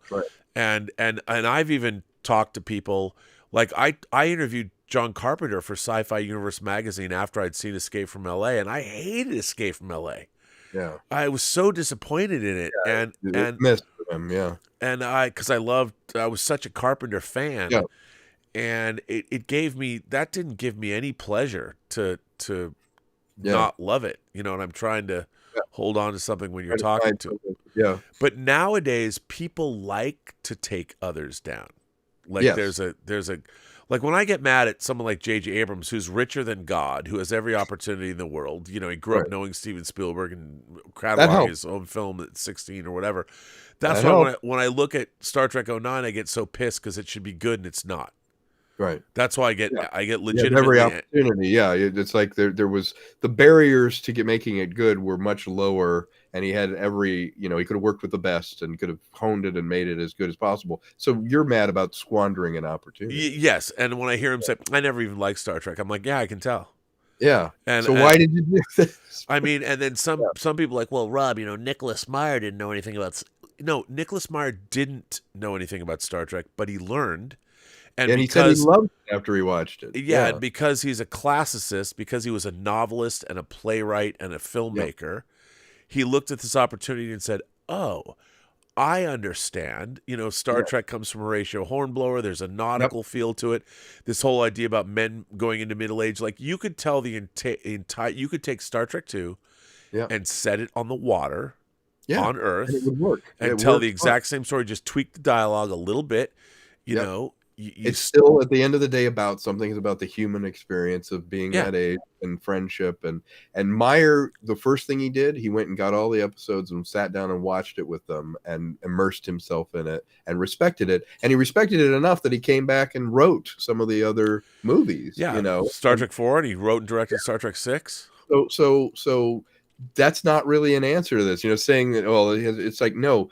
Right. And I've even talked to people like I interviewed John Carpenter for Sci-Fi Universe magazine after I'd seen Escape from LA, and I hated Escape from LA. Yeah. I was so disappointed in it. And missed him, and because I was such a Carpenter fan, and it didn't give me any pleasure to not love it, and I'm trying to hold on to something when you're talking to them. Yeah. But nowadays people like to take others down. Like there's a like when I get mad at someone like J.J. Abrams, who's richer than God, who has every opportunity in the world, he grew up knowing Steven Spielberg and cataloging his own film at 16 or whatever. That's why when I look at Star Trek 09, I get so pissed because it should be good and it's not. Right. That's why I get legitimately every opportunity. Yeah, it's like there was the barriers to making it good were much lower, and he had every he could have worked with the best and could have honed it and made it as good as possible. So you're mad about squandering an opportunity? Yes, and when I hear him say, "I never even liked Star Trek," I'm like, "Yeah, I can tell." Yeah. So why did you do this? I mean, and then some people are like, well, Rob, Nicholas Meyer didn't know anything about. No, Nicholas Meyer didn't know anything about Star Trek, but he learned. And he said he loved it after he watched it. Yeah, and because he's a classicist, because he was a novelist and a playwright and a filmmaker, he looked at this opportunity and said, oh, I understand. Star Trek comes from Horatio Hornblower. There's a nautical feel to it. This whole idea about men going into middle age. Like, you could tell the entire... You could take Star Trek 2 and set it on the water on Earth. And it would work. And tell the exact same story. Just tweak the dialogue a little bit, you know. It's still at the end of the day about something. It's about the human experience of being that age and friendship. And Meyer, the first thing he did, he went and got all the episodes and sat down and watched it with them and immersed himself in it and respected it. And he respected it enough that he came back and wrote some of the other movies. Yeah, Star Trek 4, and he wrote and directed Star Trek 6. So that's not really an answer to this. Saying that it's like, no.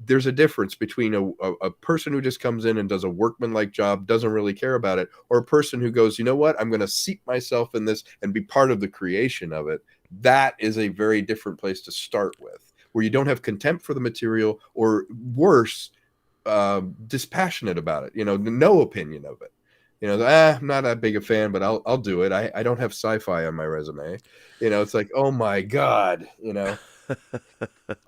There's a difference between a person who just comes in and does a workmanlike job, doesn't really care about it, or a person who goes, you know what, I'm going to seat myself in this and be part of the creation of it. That is a very different place to start with. where you don't have contempt for the material, or worse, dispassionate about it. No opinion of it. I'm not that big a fan, but I'll do it. I don't have sci-fi on my resume. It's like, oh my God,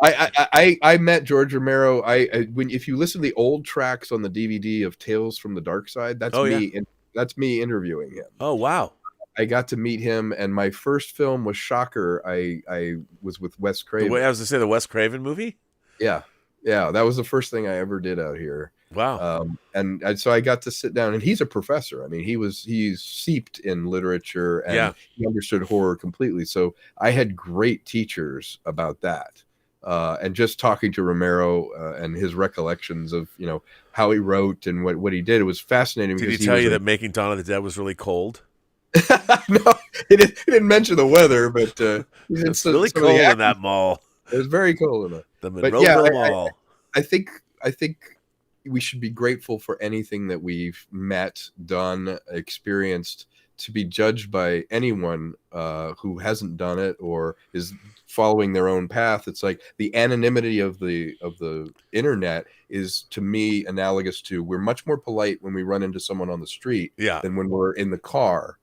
I met George Romero. If you listen to the old tracks on the DVD of Tales from the Dark Side, that's me. Yeah. That's me interviewing him. Oh, wow. I got to meet him, and my first film was Shocker. I was with Wes Craven. I was to say the Wes Craven movie. Yeah, that was the first thing I ever did out here. Wow. And so I got to sit down, and he's a professor. I mean, he's steeped in literature, and he understood horror completely. So I had great teachers about that. And just talking to Romero and his recollections of, how he wrote and what he did, it was fascinating. Did he tell you that Making Dawn of the Dead was really cold? No, he didn't mention the weather, but it's really cold in that mall. It was very cold in it. The Monroeville Mall. I think we should be grateful for anything that we've met, done, experienced, to be judged by anyone who hasn't done it or is following their own path. It's like the anonymity of the internet is, to me, analogous to, we're much more polite when we run into someone on the street than when we're in the car.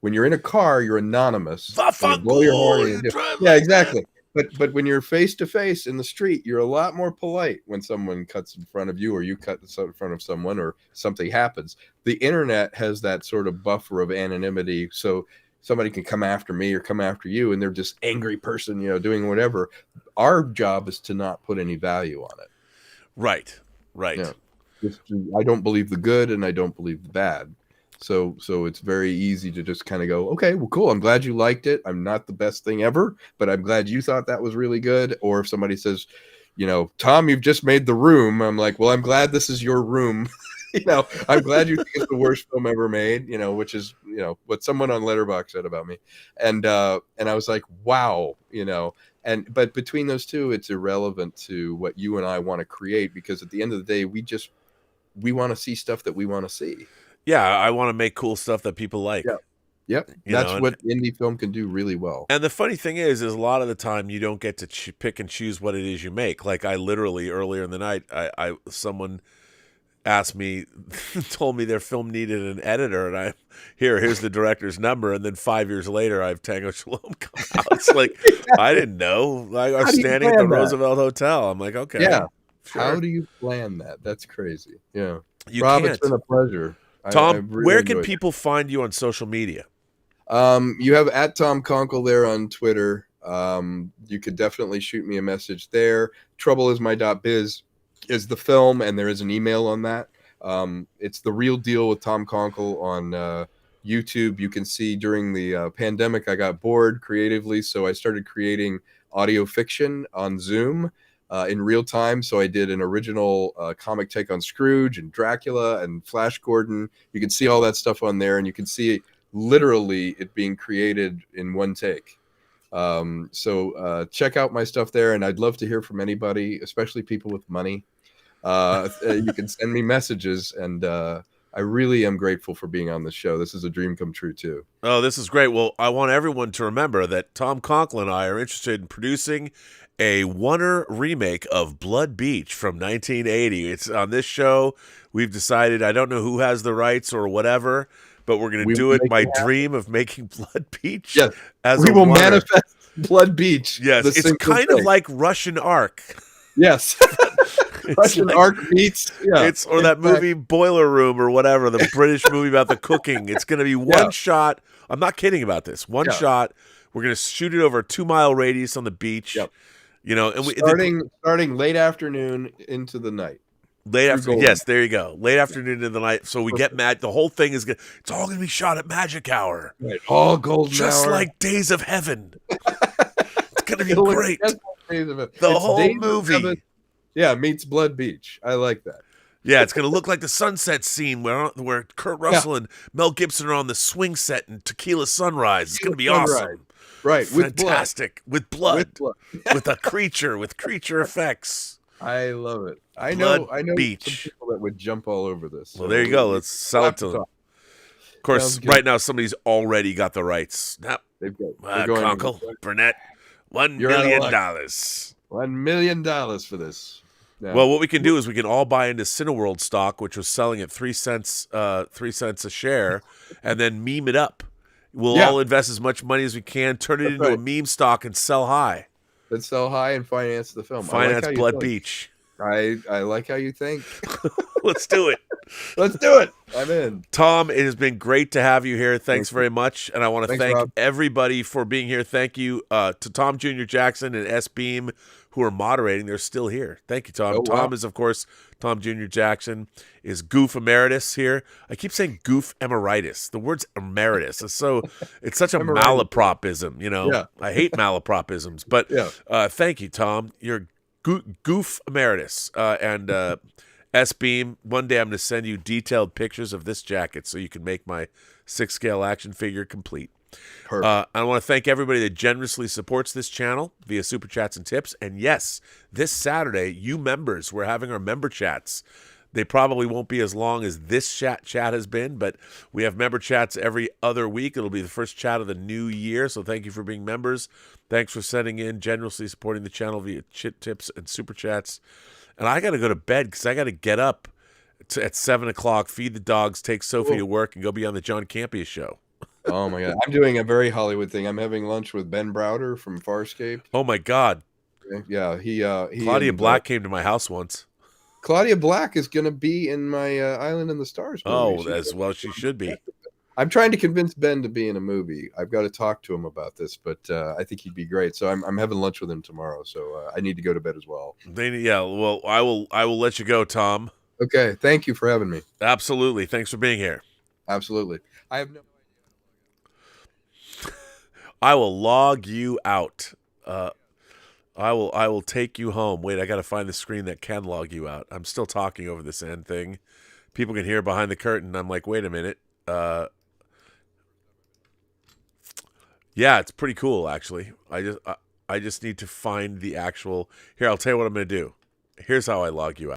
When you're in a car, you're anonymous. Yeah, exactly. But when you're face to face in the street, you're a lot more polite when someone cuts in front of you, or you cut in front of someone, or something happens. The internet has that sort of buffer of anonymity, so somebody can come after me or come after you, and they're just angry person, doing whatever. Our job is to not put any value on it. Right. I don't believe the good, and I don't believe the bad. So it's very easy to just kind of go, okay, well, cool. I'm glad you liked it. I'm not the best thing ever, but I'm glad you thought that was really good. Or if somebody says, Tom, you've just made The Room, I'm like, well, I'm glad this is your room. I'm glad you think it's the worst film ever made, which is, what someone on Letterboxd said about me. And I was like, wow, but between those two, it's irrelevant to what you and I want to create, because at the end of the day, we want to see stuff that we want to see. Yeah, I want to make cool stuff that people like. Yep. That's what indie film can do really well. And the funny thing is a lot of the time you don't get to pick and choose what it is you make. Like, I literally, earlier in the night, someone asked me, told me their film needed an editor, and here's the director's number, and then 5 years later I have Tango Shalom come out. It's like, I didn't know. I was standing at the Roosevelt Hotel. I'm like, okay. Yeah. Sure. How do you plan that? That's crazy. Yeah. Rob, it's been a pleasure. Tom, where can people find you on social media? You have at Tom KONKLE there on Twitter. You could definitely shoot me a message there. Troubleismy.biz is the film, and there is an email on that. It's The Real Deal with Tom KONKLE on YouTube. You can see during the pandemic, I got bored creatively, so I started creating audio fiction on Zoom in real time. So I did an original comic take on Scrooge and Dracula and Flash Gordon. You can see all that stuff on there, and you can see literally it being created in one take. So check out my stuff there, and I'd love to hear from anybody, especially people with money. You can send me messages, and I really am grateful for being on the show. This is a dream come true too. Oh, this is great. Well, I want everyone to remember that Tom KONKLE and I are interested in producing a one-er remake of Blood Beach from 1980. It's on this show. We've decided, I don't know who has the rights or whatever, but we're going to do it. My dream of making Blood Beach. Yes, as we a will one-er. Manifest Blood Beach. Yes, it's kind of like Russian Ark. Yes. Russian Ark meets. Yeah. Or that movie Boiler Room or whatever, the British movie about the cooking. It's going to be one shot. I'm not kidding about this. One shot. We're going to shoot it over a 2-mile radius on the beach. Yep. And starting late afternoon into the night. Late afternoon, yes, there you go. Late afternoon into the night. So we get mad. The whole thing it's all going to be shot at Magic Hour. Right. All golden just hour. like Days of Heaven. It's going to be great. The whole movie. Meets Blood Beach. I like that. Yeah, it's going to look like the sunset scene where Kurt Russell and Mel Gibson are on the swing set in Tequila Sunrise. It's going to be awesome. Right, fantastic. With blood. With a creature, with creature effects. I love it. I know Beach. some people that would jump all over this. Well, there you go. Let's sell it to them. Of course, right now somebody's already got the rights. They've got KONKLE, Burnett, $1 million. $1 million for this. No. Well, what we can do is we can all buy into Cineworld stock, which was selling at 3 cents, 3 cents a share, and then meme it up. We'll all invest as much money as we can, turn it into a meme stock, and sell high. Let's sell high and finance the film. Finance Blood Beach. I like how you think. Let's do it. Let's do it. I'm in. Tom, it has been great to have you here. Thanks very much. And I want to thank Rob. everybody for being here. Thank you to Tom Jr. Jackson and S. Beam, who are moderating. They're still here. Thank you, Tom. Oh, wow. Tom is, of course, Tom Jr. Jackson is Goof Emeritus here. I keep saying Goof Emeritus. The word's emeritus. It's such a malapropism, you know. Yeah. I hate malapropisms. But thank you, Tom. You're Goof Emeritus. And S-Beam, one day I'm going to send you detailed pictures of this jacket so you can make my 6-scale action figure complete. Perfect. I want to thank everybody that generously supports this channel via Super Chats and tips. And yes, this Saturday, you members, we're having our member chats. They probably won't be as long as this chat has been, but we have member chats every other week. It'll be the first chat of the new year, so thank you for being members. Thanks for sending in, generously supporting the channel via chit tips and Super Chats. And I got to go to bed because I got to get up at 7 o'clock, feed the dogs, take Sophie to work, and go be on the John Campea show. Oh, my God. I'm doing a very Hollywood thing. I'm having lunch with Ben Browder from Farscape. Oh, my God. Yeah, he Claudia Black came to my house once. Claudia Black is going to be in my Island in the Stars movie. Oh, as well she should be. I'm trying to convince Ben to be in a movie. I've got to talk to him about this, but I think he'd be great. So I'm having lunch with him tomorrow. So I need to go to bed as well. Well, I will let you go, Tom. Okay, thank you for having me. Absolutely, thanks for being here. Absolutely. I have no idea. I will log you out. I will take you home. Wait, I got to find the screen that can log you out. I'm still talking over this end thing. People can hear behind the curtain. I'm like, wait a minute. Yeah, it's pretty cool actually. I just need to find the actual. Here, I'll tell you what I'm going to do. Here's how I log you out.